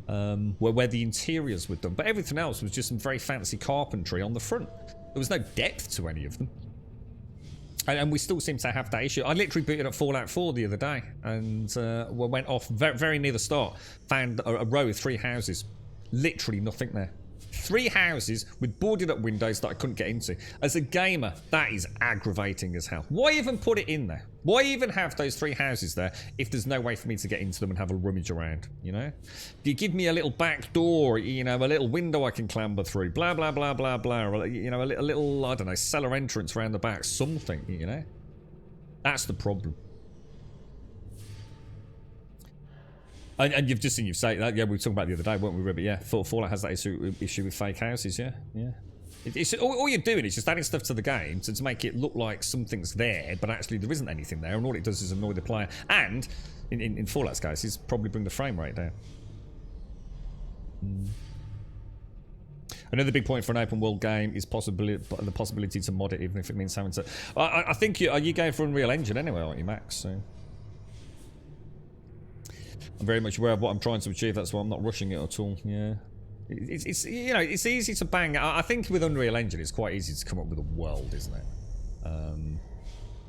where the interiors were done. But everything else was just some very fancy carpentry on the front. There was no depth to any of them. And we still seem to have that issue. I literally booted up Fallout 4 the other day and went off very near the start. Found a row of 3 houses. Literally nothing there. 3 houses with boarded up windows that I couldn't get into. As a gamer, that is aggravating as hell. Why even put it in there? Why even have those 3 houses there if there's no way for me to get into them and have a rummage around, you know? You give me a little back door, you know, a little window I can clamber through, blah, blah, blah, blah, blah, or, you know, a little, I don't know, cellar entrance around the back, something, you know? That's the problem. And you've just seen, you've said that, yeah, we were talking about it the other day, weren't we, Ribbit? Yeah, Fallout has that issue with fake houses, yeah, yeah. It's, all you're doing is just adding stuff to the game to make it look like something's there, but actually there isn't anything there, and all it does is annoy the player. And, in Fallout's case, is probably bring the frame rate down. Another big point for an open world game is the possibility to mod it, even if it means having to... I think are you going for Unreal Engine anyway, aren't you, Max? So... I'm very much aware of what I'm trying to achieve. That's why I'm not rushing it at all. Yeah, it's you know, it's easy to bang. I think with Unreal Engine, it's quite easy to come up with a world, isn't it?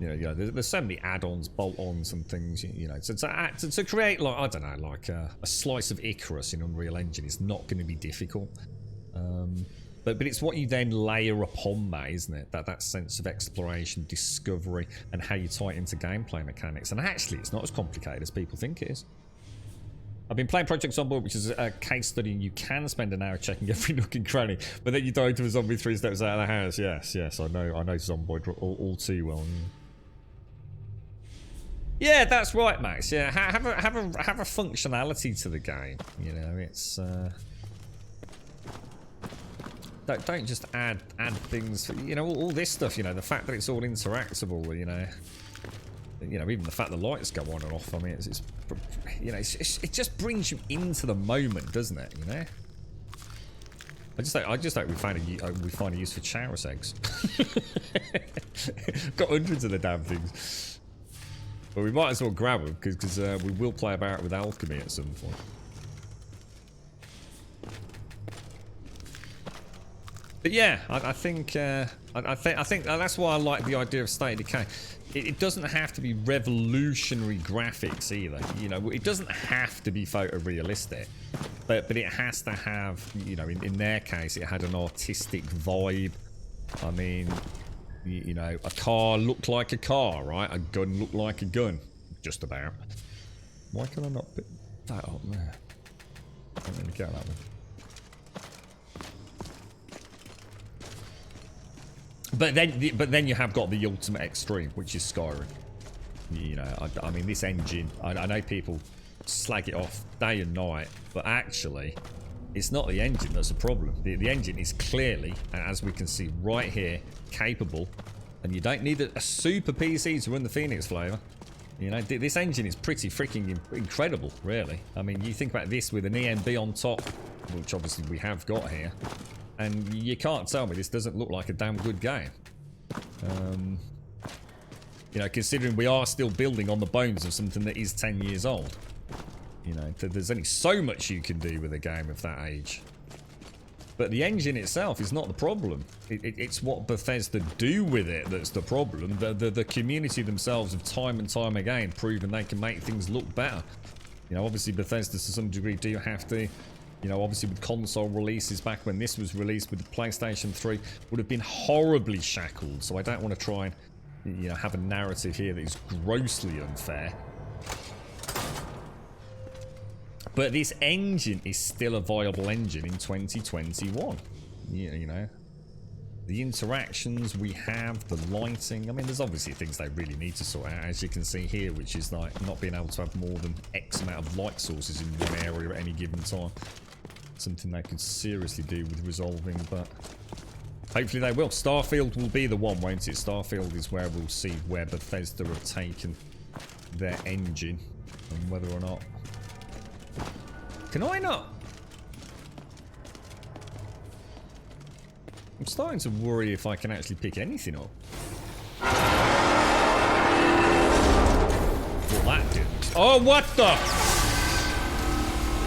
You know, there's so many add-ons, bolt-ons, and things. You know, to create like I don't know, like a slice of Icarus in Unreal Engine is not going to be difficult. But it's what you then layer upon that, isn't it? That sense of exploration, discovery, and how you tie it into gameplay mechanics. And actually, it's not as complicated as people think it is. I've been playing Project Zomboid, which is a case study, and you can spend an hour checking every nook and cranny, but then you die to a zombie 3 steps out of the house. Yes, I know Zomboid all too well. Yeah, that's right, Max. Yeah, have a functionality to the game. You know, it's don't just add things. You know, all this stuff. You know, the fact that it's all interactable. You know, even the fact the lights go on and off. I mean, it's you know, it just brings you into the moment, doesn't it? You know. I just hope we find a use for Charis eggs. Got hundreds of the damn things, but we might as well grab them because we will play about with alchemy at some point. But yeah, I think that's why I like the idea of State of Decay. It doesn't have to be revolutionary graphics either. You know, it doesn't have to be photorealistic, but it has to have, you know, in their case, it had an artistic vibe. I mean, you know, a car looked like a car, right? A gun looked like a gun, just about. Why can I not put that up there? I don't really get that one. But then you have got the ultimate extreme, which is Skyrim. You know, I mean, this engine, I know people slag it off day and night, but actually, it's not the engine that's a problem. The engine is clearly, as we can see right here, capable, and you don't need a super PC to run the Phoenix Flavour. You know, this engine is pretty freaking incredible, really. I mean, you think about this with an EMB on top, which obviously we have got here, and you can't tell me this doesn't look like a damn good game. You know, considering we are still building on the bones of something that is 10 years old. You know, there's only so much you can do with a game of that age. But the engine itself is not the problem. It's what Bethesda do with it that's the problem. The community themselves have time and time again proven they can make things look better. You know, obviously Bethesda to some degree do have to, you know, obviously with console releases back when this was released with the PlayStation 3 would have been horribly shackled. So I don't want to try and, you know, have a narrative here that is grossly unfair. But this engine is still a viable engine in 2021. You know, the interactions we have, the lighting. I mean, there's obviously things they really need to sort out, as you can see here, which is like not being able to have more than X amount of light sources in one area at any given time. Something they could seriously do with resolving, but hopefully they will. Starfield will be the one, won't it? Starfield is where we'll see where Bethesda have taken their engine and whether or not. Can I not? I'm starting to worry if I can actually pick anything up. Well, that didn't. Oh, what the?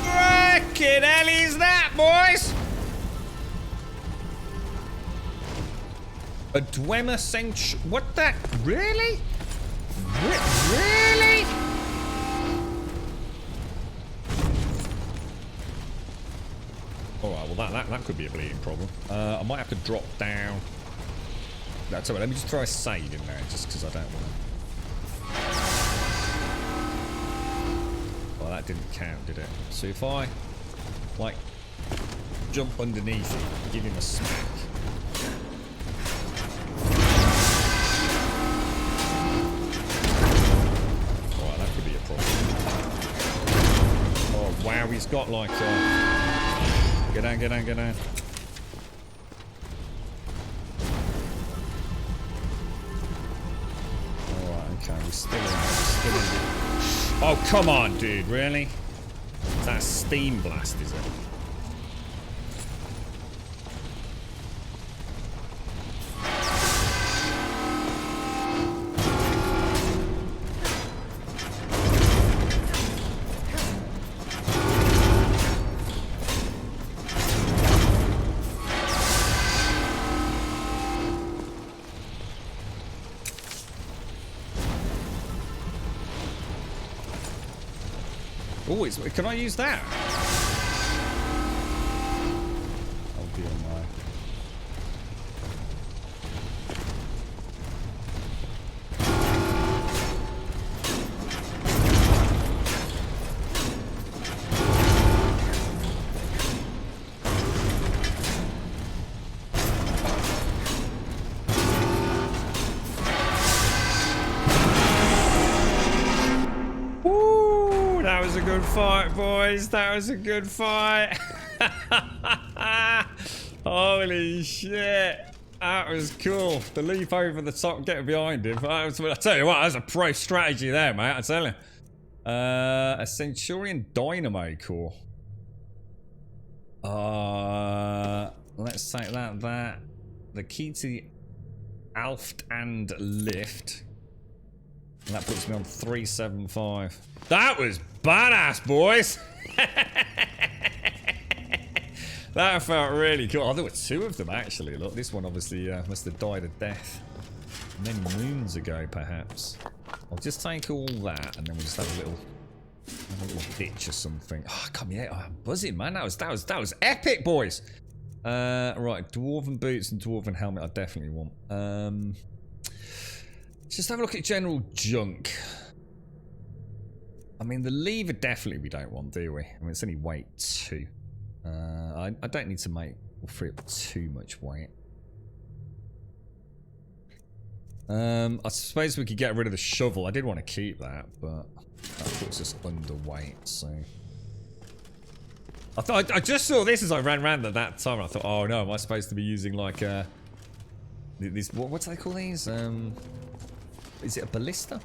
Frickin' hell is that, boys? A Dwemer Century. What the? Really? Really? Alright, well that could be a bleeding problem. I might have to drop down. That's alright, let me just try a save in there, just because I don't want to. Well, that didn't count, did it? So if I, like, jump underneath it, give him a smack. Alright, that could be a problem. Oh, wow, he's got like a... Get down, get down, get down. Alright, okay, we're still in. Oh, come on, dude, really? Is that a steam blast, is it? Oh, can I use that? I'll be on my... Good fight, boys. That was a good fight. Holy shit. That was cool. The leap over the top, get behind him. I tell you what, that was a pro strategy there, mate. I tell you. A Centurion Dynamo Core. Let's take that. The key to the Alft and Lift. And that puts me on 375. That was badass, boys! That felt really cool. Oh, there were two of them, actually. Look, this one obviously must have died a death many moons ago, perhaps. I'll just take all that, and then we'll just have a little ditch or something. Oh, come here. Oh, I'm buzzing, man. That was epic, boys! Right, Dwarven Boots and Dwarven Helmet I definitely want. Just have a look at general junk. I mean, the lever definitely we don't want, do we? I mean, it's only weight 2. I don't need to make or free up too much weight. I suppose we could get rid of the shovel. I did want to keep that, but that puts us underweight, so... I just saw this as I ran around at that time. I thought, oh no, am I supposed to be using like these? What do they call these? Is it a ballista?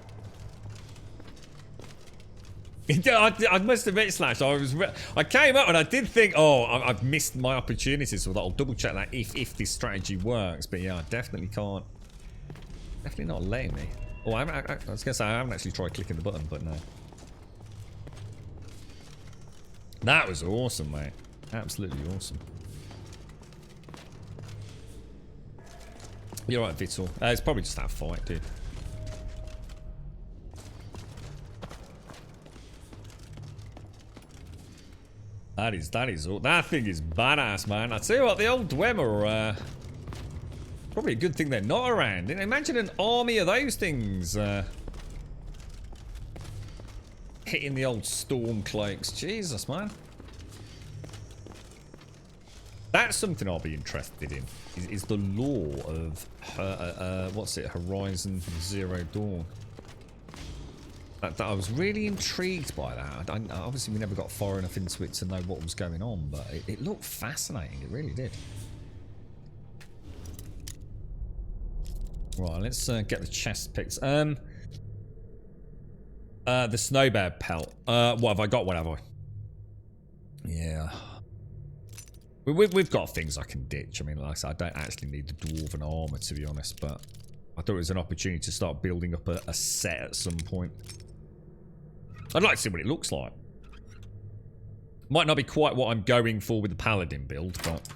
I must admit, Slash, I came up and I did think, oh, I've missed my opportunities, so I'll double check that if this strategy works. But yeah, I definitely can't. Definitely not letting me. Oh, I was gonna say I haven't actually tried clicking the button, but no. That was awesome, mate. Absolutely awesome. You're right, Vittel. It's probably just that fight, dude. That thing is badass, man. I tell you what, the old Dwemer, probably a good thing they're not around. Imagine an army of those things, hitting the old Stormcloaks. Jesus, man. That's something I'll be interested in. Is the lore of what's it? Horizon Zero Dawn. That I was really intrigued by that. Obviously, we never got far enough into it to know what was going on, but it looked fascinating. It really did. Right, let's get the chest picked. The snow bear pelt. What have I got? What have I? Yeah. We've got things I can ditch. I mean, like I said, I don't actually need the dwarven armor, to be honest, but I thought it was an opportunity to start building up a set at some point. I'd like to see what it looks like. Might not be quite what I'm going for with the paladin build, but...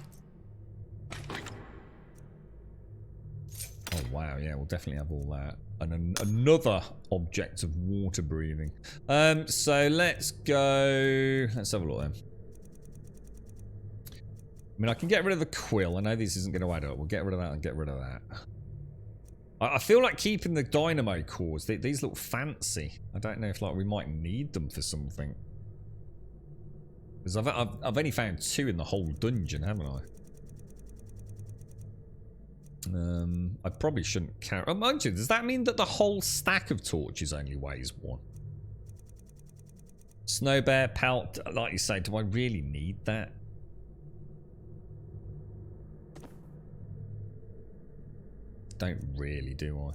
Oh, wow, yeah, we'll definitely have all that. And another object of water breathing. So let's go... Let's have a look then. I mean, I can get rid of the quill. I know this isn't going to add up. We'll get rid of that and get rid of that. I feel like keeping the dynamo cores. These look fancy. I don't know if like we might need them for something. Because I've only found 2 in the whole dungeon, haven't I? I probably shouldn't carry... Oh, mind you, does that mean that the whole stack of torches only weighs 1? Snow bear pelt, like you say, do I really need that? Don't really, do I?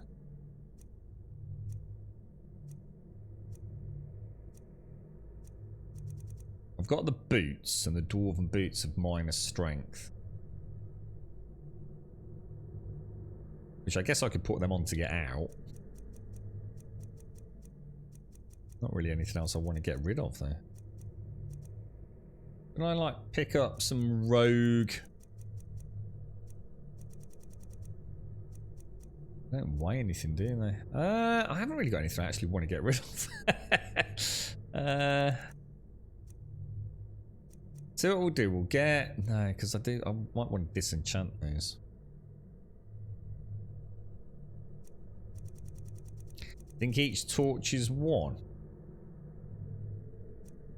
I've got the boots, and the dwarven boots have minus strength. Which I guess I could put them on to get out. Not really anything else I want to get rid of, though. Can I, like, pick up some rogue... They don't weigh anything, do they? I haven't really got anything I actually want to get rid of. So what we'll do, we'll get... No, because I might want to disenchant those. I think each torch is 1.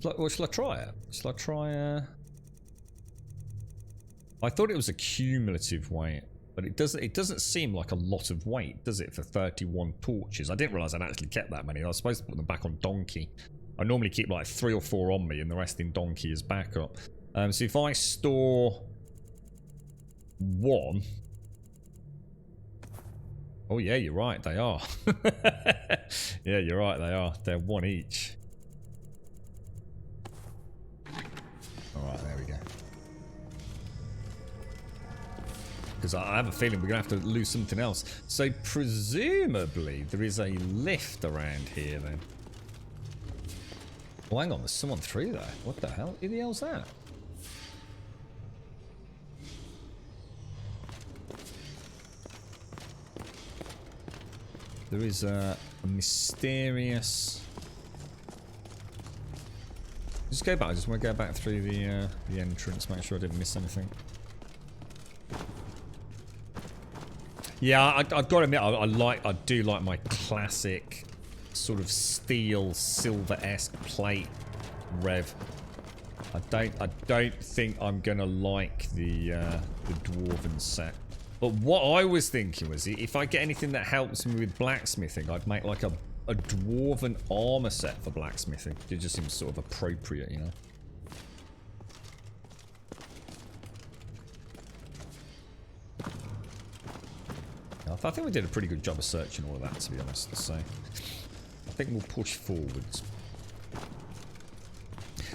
Well, shall I try it? Shall I try... I thought it was a cumulative weight. But it doesn't seem like a lot of weight, does it, for 31 torches? I didn't realise I'd actually kept that many. I was supposed to put them back on donkey. I normally keep like 3 or 4 on me and the rest in donkey as backup. So if I store 1... Oh yeah, you're right, they are. Yeah, you're right, they are. They're 1 each. Alright, there we go. Because I have a feeling we're going to have to lose something else. So presumably there is a lift around here then. Oh, hang on, there's someone through there. What the hell? Who the hell's that? There is a mysterious... Just go back. I just want to go back through the entrance, make sure I didn't miss anything. Yeah, I've got to admit, I do like my classic sort of steel silver-esque plate rev. I don't think I'm gonna like the dwarven set. But what I was thinking was, if I get anything that helps me with blacksmithing, I'd make like a dwarven armor set for blacksmithing. It just seems sort of appropriate, you know. I think we did a pretty good job of searching all of that, to be honest. So I think we'll push forwards.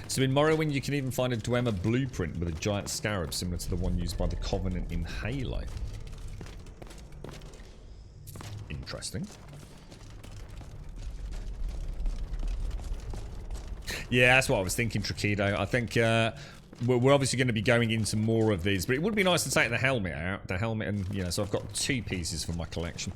So in Morrowind, you can even find a Dwemer blueprint with a giant scarab similar to the one used by the Covenant in Halo. Interesting. Yeah, that's what I was thinking, Trakido. I think we're obviously going to be going into more of these, but it would be nice to take the helmet out. The helmet and, you know, so I've got 2 pieces for my collection.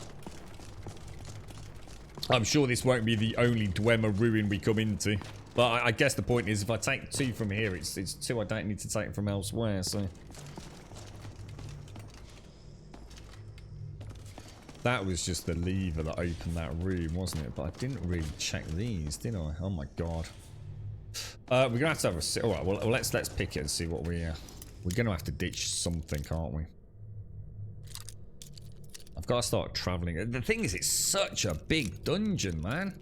I'm sure this won't be the only Dwemer ruin we come into. But I guess the point is, if I take 2 from here, it's 2 I don't need to take from elsewhere, so... That was just the lever that opened that room, wasn't it? But I didn't really check these, did I? Oh my god. We're gonna have to have a... Alright, well let's pick it and see what we're gonna have to ditch something, aren't we? I've got to start travelling. The thing is, it's such a big dungeon, man.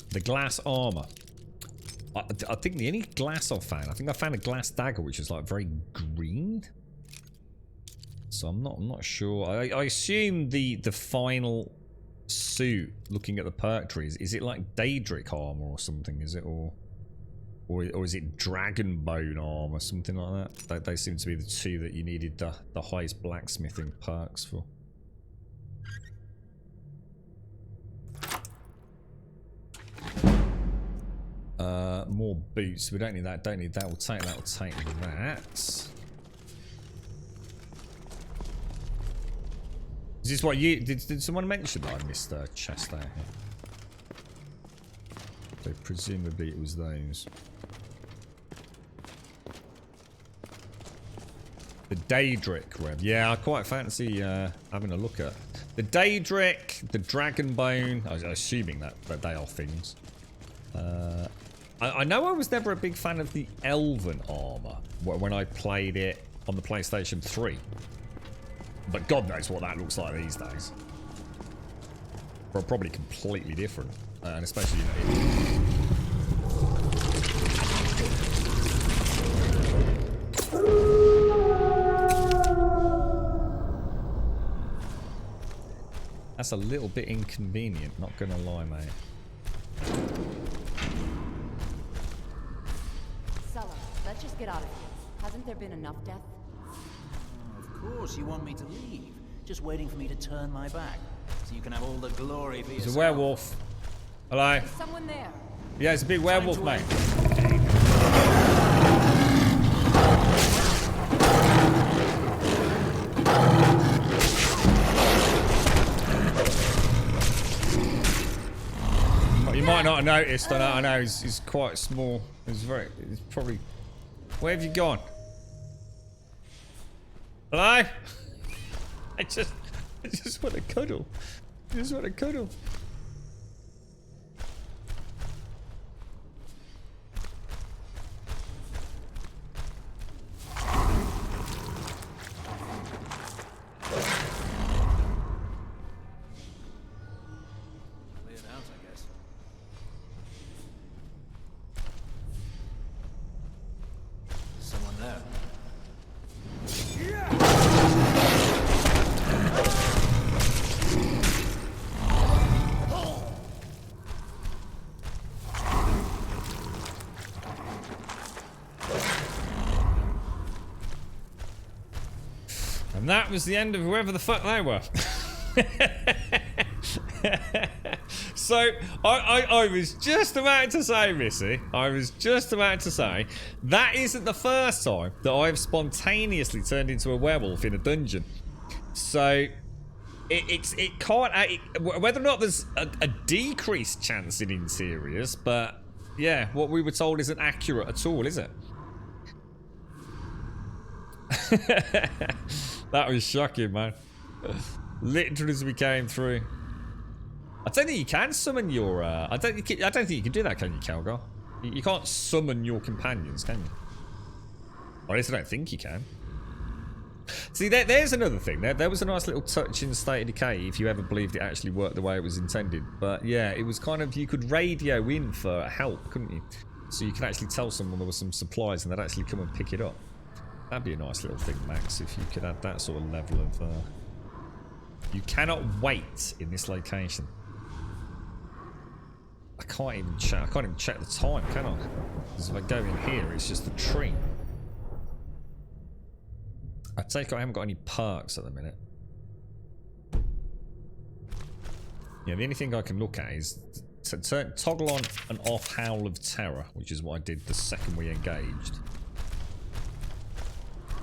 The glass armor. I think the only glass I've found, I think I found a glass dagger which is like very green. So I'm not sure. I assume the final suit, looking at the perk trees, is it like Daedric armor or something? Is it or is it dragon bone armor or something like that? They seem to be the 2 that you needed the highest blacksmithing perks for. More boots. We don't need that. Don't need that. We'll take that. We'll take that. Is this what you did? Someone mention that I missed a chest out here? So presumably it was those. The Daedric Rev. Yeah, I quite fancy having a look at the Daedric, the Dragon Bone. I was assuming that they are things. I know I was never a big fan of the Elven armor when I played it on the PlayStation 3. But God knows what that looks like these days. Probably completely different. And especially, you know... That's a little bit inconvenient, not gonna lie, mate. Let's just get out of here. Hasn't there been enough death? Of course you want me to leave. Just waiting for me to turn my back. So you can have all the glory for yourself. There's a werewolf. Hello? Is someone there? Yeah, it's a big werewolf, mate. You might not have noticed. I know he's quite small. He's probably... Where have you gone? Hello? I just want to cuddle. I just want to cuddle. Cleared out, I guess. Someone there. And that was the end of whoever the fuck they were. So, I was just about to say, Missy, I was just about to say, that isn't the first time that I've spontaneously turned into a werewolf in a dungeon. So, it can't, whether or not there's a decreased chance in interiors, but yeah, what we were told isn't accurate at all, is it? That was shocking, man. Literally as we came through. I don't think you can summon your... I don't think you can do that, can you, Calgar? You can't summon your companions, can you? Or at least I don't think you can. See, there's another thing. There was a nice little touch in State of Decay, if you ever believed it actually worked the way it was intended. But yeah, it was kind of... You could radio in for help, couldn't you? So you could actually tell someone there was some supplies and they'd actually come and pick it up. That'd be a nice little thing, Max, if you could add that sort of level of... You cannot wait in this location. I can't even check the time, can I? Because if I go in here, it's just a tree. I take it I haven't got any perks at the minute. Yeah, the only thing I can look at is toggle on and off Howl of Terror, which is what I did the second we engaged.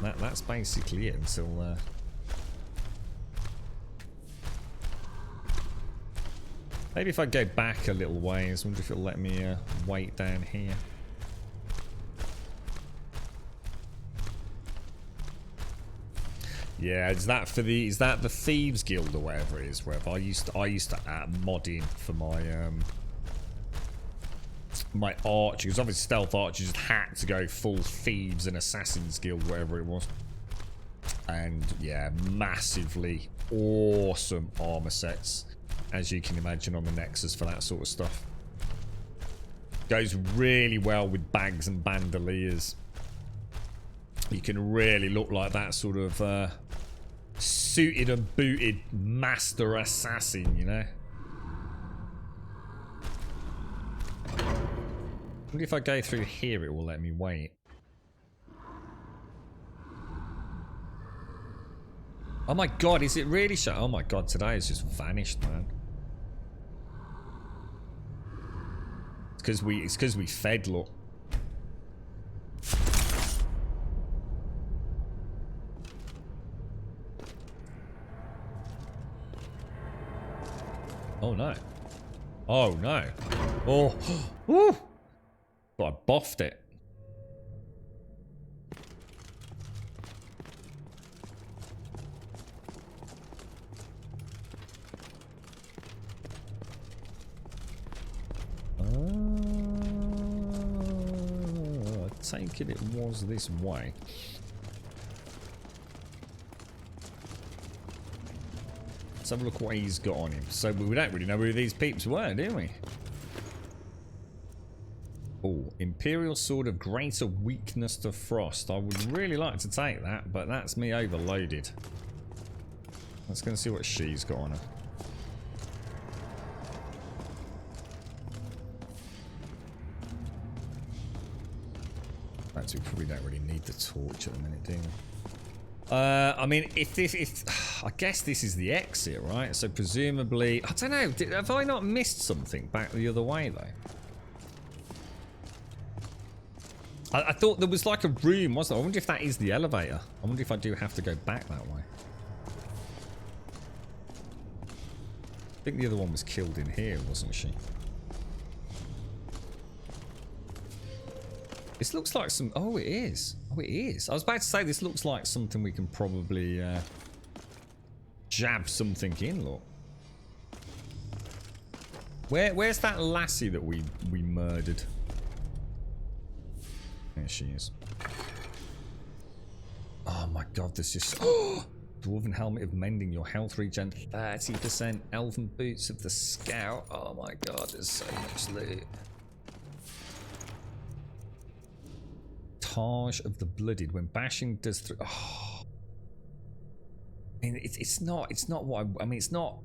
That's basically it until... Maybe if I go back a little ways, I wonder if it'll let me wait down here. Yeah, is that the Thieves Guild or whatever it is? Wherever I used to mod in for my my archer, because obviously stealth archer just had to go full Thieves and Assassins Guild, whatever it was. And yeah, massively awesome armor sets, as you can imagine, on the Nexus for that sort of stuff. Goes really well with bags and bandoliers. You can really look like that sort of suited and booted master assassin, you know? I wonder if I go through here, it will let me wait. Oh my god, is it really shut? Oh my god, today has just vanished, man. It's because we fed, look. Oh no. Oh no. Oh. Woo. But I boffed it. I take it was this way. Let's have a look what he's got on him. So we don't really know who these peeps were, do we? Oh, Imperial Sword of Greater Weakness to Frost. I would really like to take that, but that's me overloaded. Let's go and see what she's got on her. We probably don't really need the torch at the minute, do we? I mean, I guess this is the exit, right? So presumably, I don't know. Have I not missed something back the other way though? I thought there was like a room, wasn't there? I wonder if that is the elevator. I wonder if I do have to go back that way. I think the other one was killed in here, wasn't she? This looks like some... Oh, it is. Oh, it is. I was about to say this looks like something we can probably jab something in, look. Where's that lassie that we murdered? There she is. Oh my god, this is... Oh! Dwarven Helmet of Mending. Your health regen 30%. Elven Boots of the Scout. Oh my god, there's so much loot. Taj of the Blooded. When bashing does through... Oh. I mean, it's not what I mean, it's not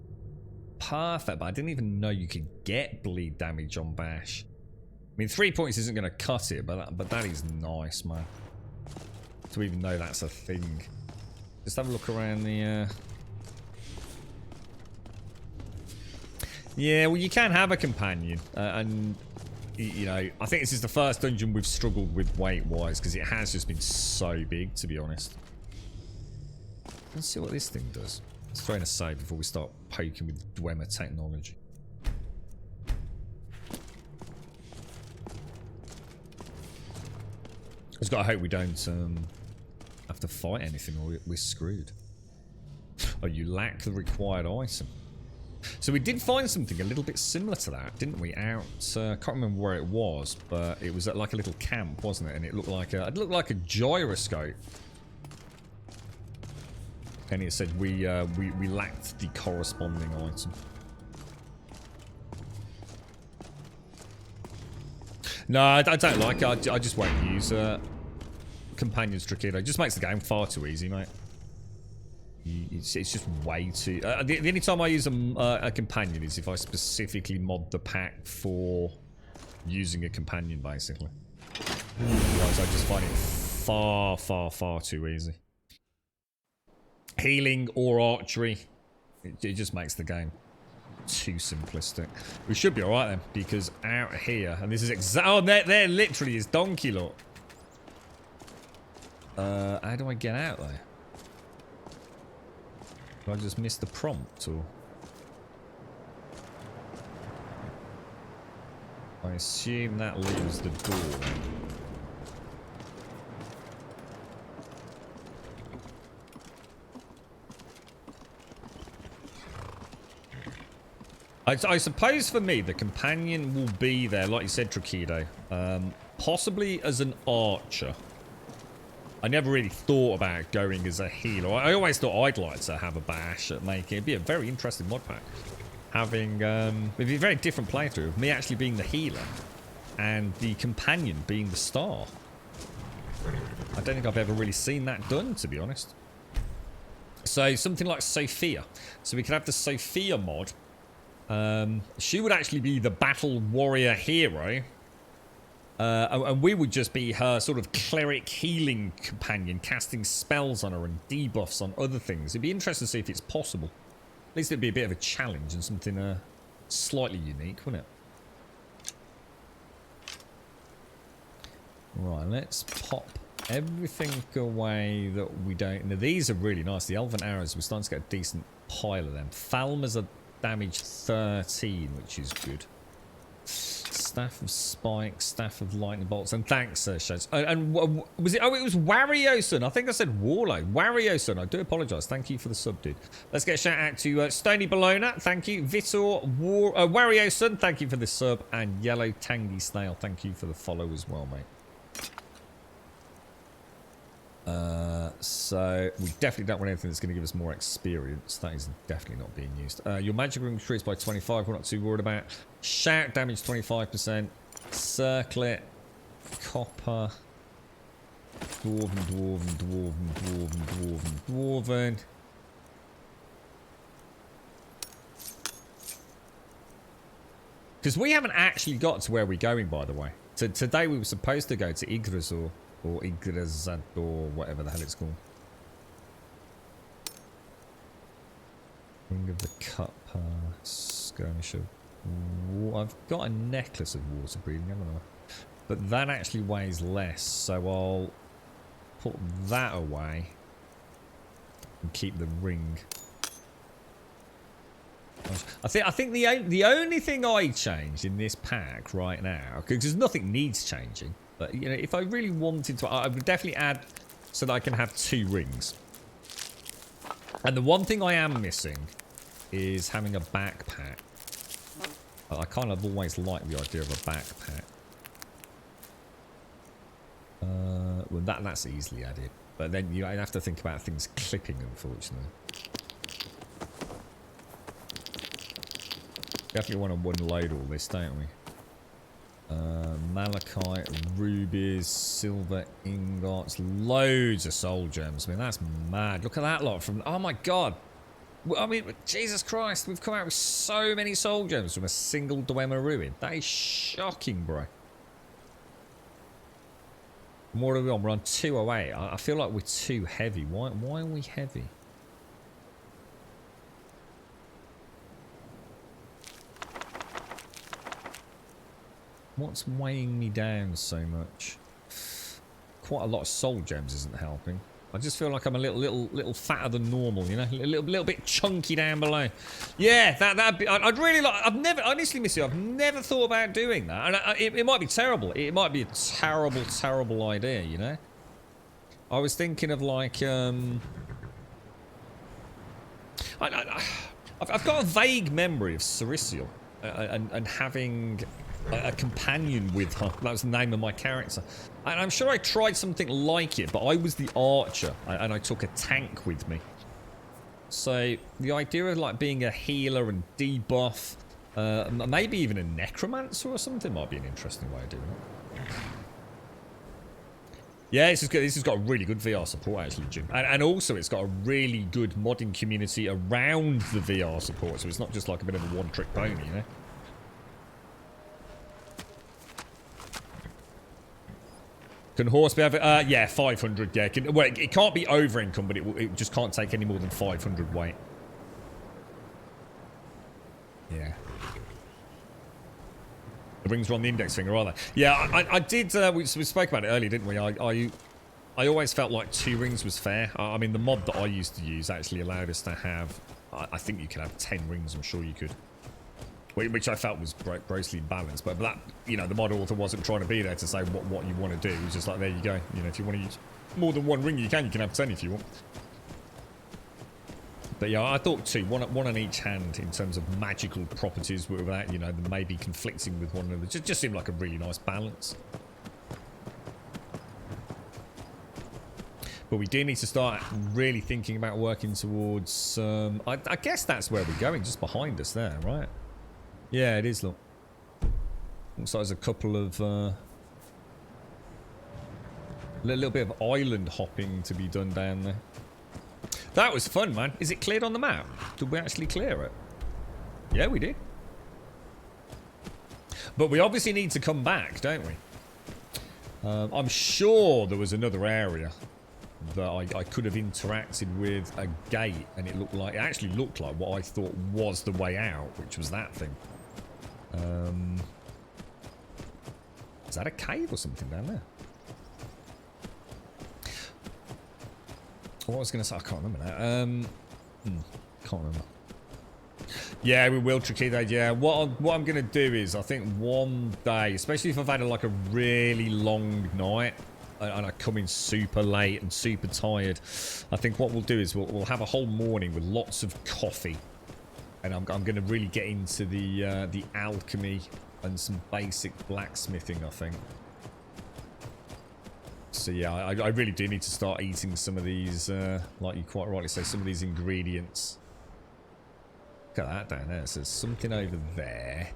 perfect, but I didn't even know you could get bleed damage on bash. I mean, 3 points isn't going to cut it, but that is nice, man. To even know that's a thing. Just have a look around the... Yeah, well, you can have a companion, and... You know, I think this is the first dungeon we've struggled with weight-wise, because it has just been so big, to be honest. Let's see what this thing does. Let's throw in a save before we start poking with Dwemer technology. Just gotta hope we don't have to fight anything, or we're screwed. Oh, you lack the required item. So we did find something a little bit similar to that, didn't we? Out, I can't remember where it was, but it was at like a little camp, wasn't it? And it looked like a gyroscope. And it said we lacked the corresponding item. No, I don't like it. I just won't use Companion's Trick. It just makes the game far too easy, mate. You It's just way too... the only time I use a companion is if I specifically mod the pack for using a companion, basically. Otherwise, I just find it far, far, far too easy. Healing or archery, it just makes the game too simplistic. We should be alright then, because out here, and this is oh, there literally is Donkey, look. How do I get out there? Did I just miss the prompt, or? I assume that leaves the door. I suppose for me, the companion will be there, like you said, Trakido. Possibly as an archer. I never really thought about going as a healer. I always thought I'd like to have a bash at making it. It'd be a very interesting mod pack. Having, it'd be a very different playthrough of me actually being the healer and the companion being the star. I don't think I've ever really seen that done, to be honest. So something like Sophia. So we could have the Sophia mod. She would actually be the battle warrior hero. And we would just be her sort of cleric healing companion, casting spells on her and debuffs on other things. It'd be interesting to see if it's possible. At least it'd be a bit of a challenge and something slightly unique, wouldn't it? Right, let's pop everything away that we don't... Now, these are really nice. The Elven Arrows, we're starting to get a decent pile of them. Falmers are damage 13, which is good. Staff of Spike, Staff of Lightning Bolts, and thanks, Shades. And was it? Oh, it was Warioson. I think I said Warlow. Warioson. I do apologise. Thank you for the sub, dude. Let's get a shout out to Stony Bologna. Thank you. Vitor Warioson. Thank you for the sub. And Yellow Tangy Snail. Thank you for the follow as well, mate. So we definitely don't want anything that's going to give us more experience. That is definitely not being used. Your magic ring increased by 25. We're not too worried about. Shout damage 25%. Circlet. Copper. Dwarven. Because we haven't actually got to where we're going, by the way. Today we were supposed to go to Yggdrasil. Or Yggdrasil, or whatever the hell it's called. Ring of the Cup, Skirmisher. I've got a necklace of water breathing, haven't I? But that actually weighs less, so I'll put that away and keep the ring. I think the only thing I changed in this pack right now, because nothing needs changing. But, you know, if I really wanted to, I would definitely add so that I can have 2 rings. And the one thing I am missing is having a backpack. I kind of always like the idea of a backpack. Well, that's easily added. But then you have to think about things clipping, unfortunately. Definitely want to unload all this, don't we? Malachite, rubies, silver ingots, loads of soul gems. I mean, that's mad. Look at that lot from... Oh my god. I mean, Jesus Christ. We've come out with so many soul gems from a single Dwemer ruin. That is shocking, bro. What are we on? We're on 208. I feel like we're too heavy. Why are we heavy? What's weighing me down so much? Quite a lot of soul gems isn't helping. I just feel like I'm a little fatter than normal, you know, a little bit chunky down below. Yeah, I'd really like. I've never, honestly, Missy, I've never thought about doing that, and it might be terrible. It might be a terrible idea, you know. I was thinking of like, I've got a vague memory of Cerisial and having a companion with her. That was the name of my character. And I'm sure I tried something like it, but I was the archer and I took a tank with me. So the idea of like being a healer and debuff, maybe even a necromancer or something might be an interesting way of doing it. Yeah, this has got a really good VR support, actually, Jim. And also, it's got a really good modding community around the VR support, so it's not just like a bit of a one-trick pony, you know? Can horse be over? Yeah, 500, yeah. Well, it can't be over income, but it just can't take any more than 500 weight. Yeah. The rings are on the index finger, are they? Yeah, I did. We spoke about it earlier, didn't we? I always felt like 2 rings was fair. I mean, the mod that I used to use actually allowed us to have. I think you could have 10 rings. I'm sure you could, which I felt was grossly imbalanced. But that, you know, the mod author wasn't trying to be there to say what you want to do. It was just like, there you go. You know, if you want to use more than 1 ring, you can have 10 if you want. But yeah, I thought 2, one on each hand in terms of magical properties without, you know, them maybe conflicting with one another. Just seemed like a really nice balance. But we do need to start really thinking about working towards, I guess that's where we're going, just behind us there, right? Yeah, it is, look. Looks like there's a couple of, little bit of island hopping to be done down there. That was fun, man. Is it cleared on the map? Did we actually clear it? Yeah, we did. But we obviously need to come back, don't we? I'm sure there was another area that I could have interacted with a gate, and it actually looked like what I thought was the way out, which was that thing. Is that a cave or something down there? What I was going to say, I can't remember that. Can't remember. Yeah, we will, Tricky. Yeah, what I'm going to do is, I think one day, especially if I've had like a really long night and I come in super late and super tired, I think what we'll do is we'll have a whole morning with lots of coffee, and I'm going to really get into the alchemy and some basic blacksmithing, I think. So yeah, I really do need to start eating some of these, like you quite rightly say, some of these ingredients. Look at that down there. So there's something over there.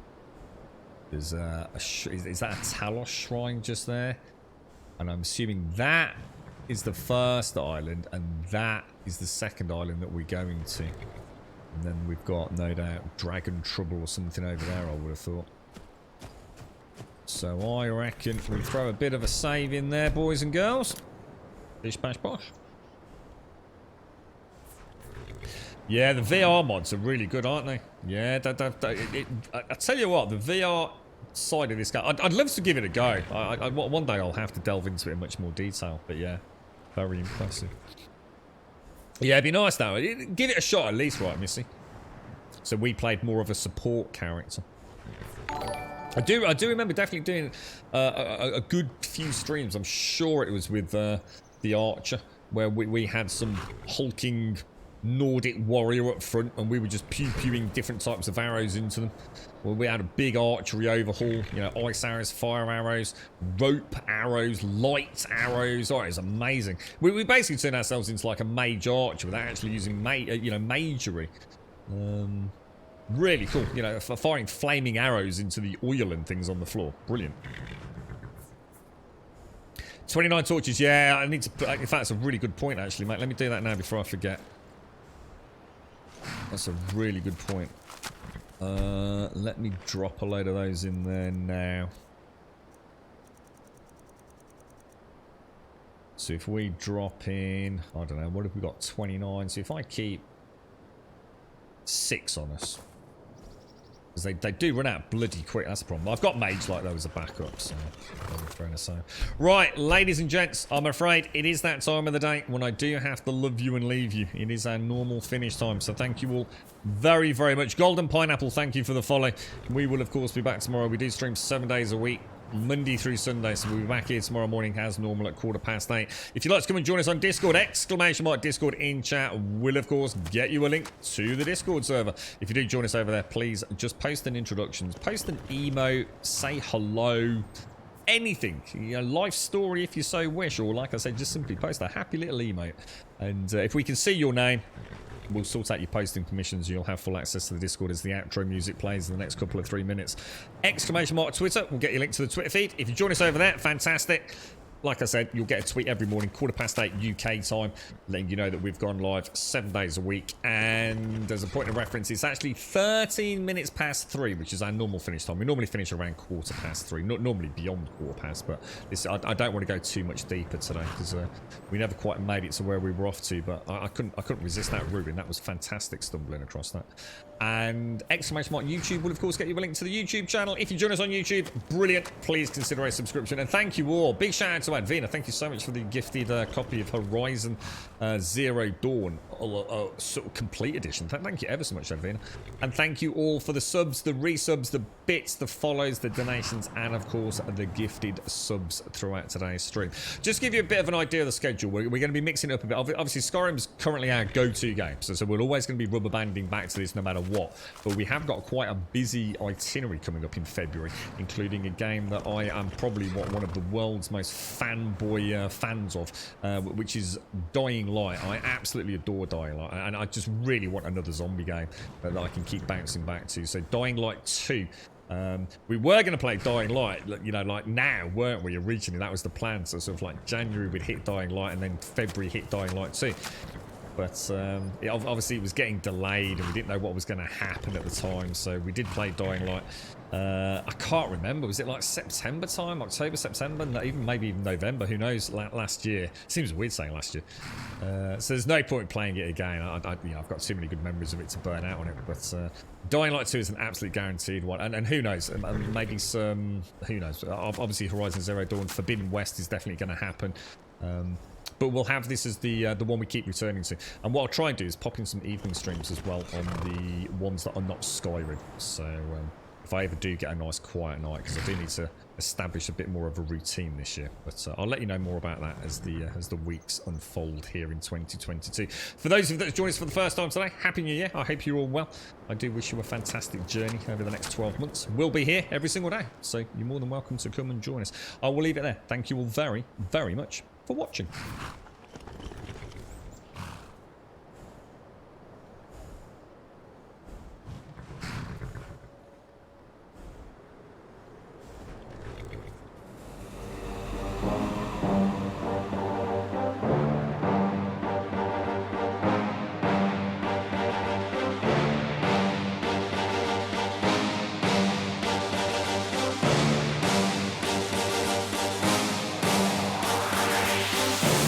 There's is that a Talos shrine just there? And I'm assuming that is the first island, and that is the second island that we're going to. And then we've got, no doubt, Dragon Trouble or something over there, I would have thought. So I reckon we throw a bit of a save in there, boys and girls. Bish bash bosh. Yeah, the VR mods are really good, aren't they? Yeah, I tell you what, the VR side of this game, I'd love to give it a go. One day I'll have to delve into it in much more detail, but yeah, very impressive. Yeah, it'd be nice though. Give it a shot at least, right, Missy? So we played more of a support character. I do remember definitely doing a good few streams. I'm sure it was with the Archer, where we had some hulking Nordic warrior up front, and we were just pew-pewing different types of arrows into them. Well, we had a big archery overhaul, you know, ice arrows, fire arrows, rope arrows, light arrows. Oh, it was amazing. We basically turned ourselves into like a mage archer without actually using magery. Really cool, you know, for firing flaming arrows into the oil and things on the floor. Brilliant. 29 torches, yeah, I need to put, in fact, that's a really good point, actually, mate. Let me do that now before I forget. That's a really good point. Let me drop a load of those in there now. So if we drop in, I don't know, what have we got? 29. So if I keep 6 on us, because they do run out bloody quick, that's the problem. I've got mage like though as a backup, so right, ladies and gents, I'm afraid it is that time of the day when I do have to love you and leave you. It is our normal finish time, so thank you all very, very much. Golden Pineapple, thank you for the follow. We will of course be back tomorrow. We do stream 7 days a week, Monday through Sunday, so we'll be back here tomorrow morning as normal at 8:15. If you'd like to come and join us on Discord, !Discord in chat will of course get you a link to the Discord server. If you do join us over there, please just post an introduction, post an emo, say hello, anything, you know, life story if you so wish, or like I said, just simply post a happy little emote, and if we can see your name, we'll sort out your posting permissions. You'll have full access to the Discord as the outro music plays in the next couple of 3 minutes. !Twitter, we'll get you a link to the Twitter feed. If you join us over there, fantastic. like I said, you'll get a tweet every morning, 8:15 UK time, letting you know that we've gone live 7 days a week. And as a point of reference, it's actually 13 minutes past 3, which is our normal finish time. We normally finish around 3:15, not normally beyond 3:15, but this, I don't want to go too much deeper today because we never quite made it to where we were off to. But I couldn't resist that Reuben. That was fantastic, stumbling across that. And exclamation mark YouTube will of course get you a link to the YouTube channel. If you join us on YouTube, brilliant. Please consider a subscription. And thank you all. Big shout out to Advina. Thank you so much for the gifted copy of Horizon Zero Dawn, sort of complete edition. Thank you ever so much, Advina. And thank you all for the subs, the resubs, the bits, the follows, the donations, and of course the gifted subs throughout today's stream. Just to give you a bit of an idea of the schedule, we're going to be mixing it up a bit. Obviously, Skyrim's currently our go-to game, so we're always going to be rubber banding back to this no matter what. But we have got quite a busy itinerary coming up in February, including a game that I am probably one of the world's most fanboy fans of, which is Dying Light. I absolutely adore Dying Light, and I just really want another zombie game that I can keep bouncing back to. So Dying Light 2. We were going to play Dying Light, you know, like now, weren't we? Originally, that was the plan. So sort of like January we'd hit Dying Light, and then February hit Dying Light 2. But obviously it was getting delayed, and we didn't know what was going to happen at the time. So we did play Dying Light. I can't remember. Was it like September time? October, September? Maybe even November. Who knows? Last year. Seems weird saying last year. So there's no point playing it again. I've got too many good memories of it to burn out on it. But Dying Light 2 is an absolute guaranteed one. And who knows? Maybe some... Who knows? Obviously Horizon Zero Dawn Forbidden West is definitely going to happen. But we'll have this as the one we keep returning to. And what I'll try and do is pop in some evening streams as well on the ones that are not Skyrim. So if I ever do get a nice quiet night, because I do need to establish a bit more of a routine this year. But I'll let you know more about that as the weeks unfold here in 2022. For those of you that joined us for the first time today, Happy New Year. I hope you're all well. I do wish you a fantastic journey over the next 12 months. We'll be here every single day, so you're more than welcome to come and join us. I will leave it there. Thank you all very, very much for watching.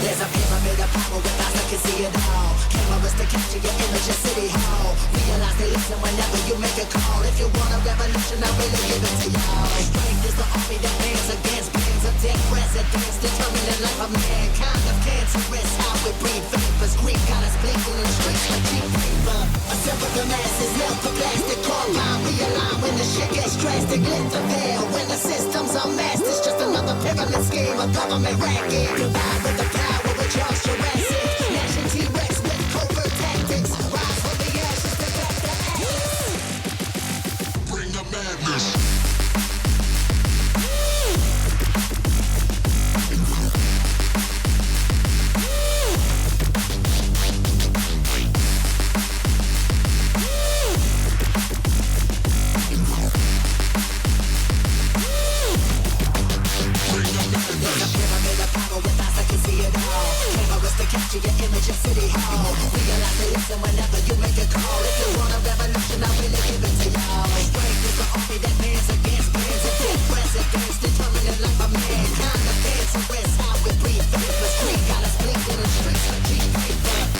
There's a pyramid of power with eyes that can see it all. Cameras to capture your image in City Hall. Realize they listen whenever you make a call. If you want a revolution, I really give it to y'all. Strength is the army that bands against bands of dead presidents, determining the life of mankind of cancerous. How we breathe vapors, Greek got us blinking in the streets like cheap paper. Assemble the masses, melt the plastic, carbine, realign when the shit gets drastic. Lift the veil when the system's unmasked. It's just another pyramid scheme, a government racket. Combined with the power with Charles Jurassic, gnashing T-Rex with covert tactics. Rise from the ashes to back the ashes. Bring the madness. Capture your image in City Hall. Realize they listen whenever you make a call. If you want a revolution, I really give it to y'all. Strength is the army that bands against bands of dead presidents, determining the life of mankind of cancerous. How we breathe vapors, Greek got us blinking in the streets like cheap paper.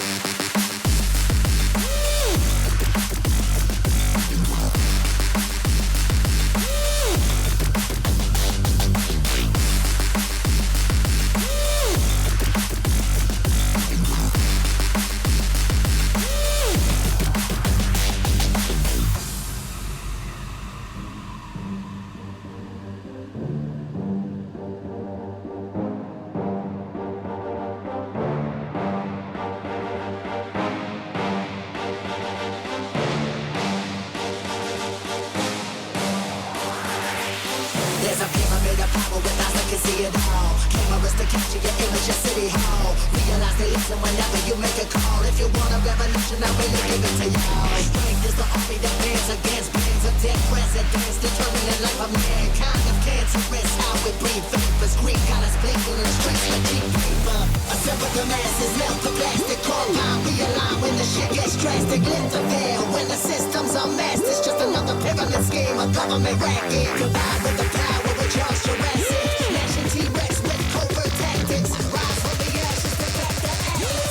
There's a pyramid of power with eyes that can see it all. Cameras to capture your image in City Hall. Realize they listen whenever you make a call. If you want a revolution, I really give it to y'all. Strength is the army that bands against bands. bands of dead presidents determining life of mankind of cancerous. How we breathe vapors, greed got us blinking in the streets with cheap paper. Assemble the masses, melt the plastic, compound, realign when the shit gets drastic. Lift the veil when the system's unmasked. It's just another pyramid scheme, a government racket. Combined with the power of Charles Jurassic, smashing T-Rex with covert tactics. Rise from the ashes to back the atlas.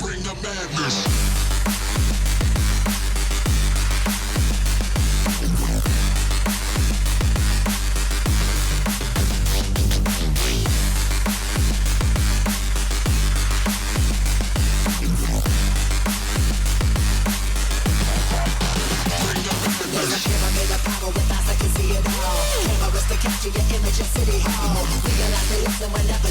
Bring the madness. Capture your image of City Hall. Realize they listen whenever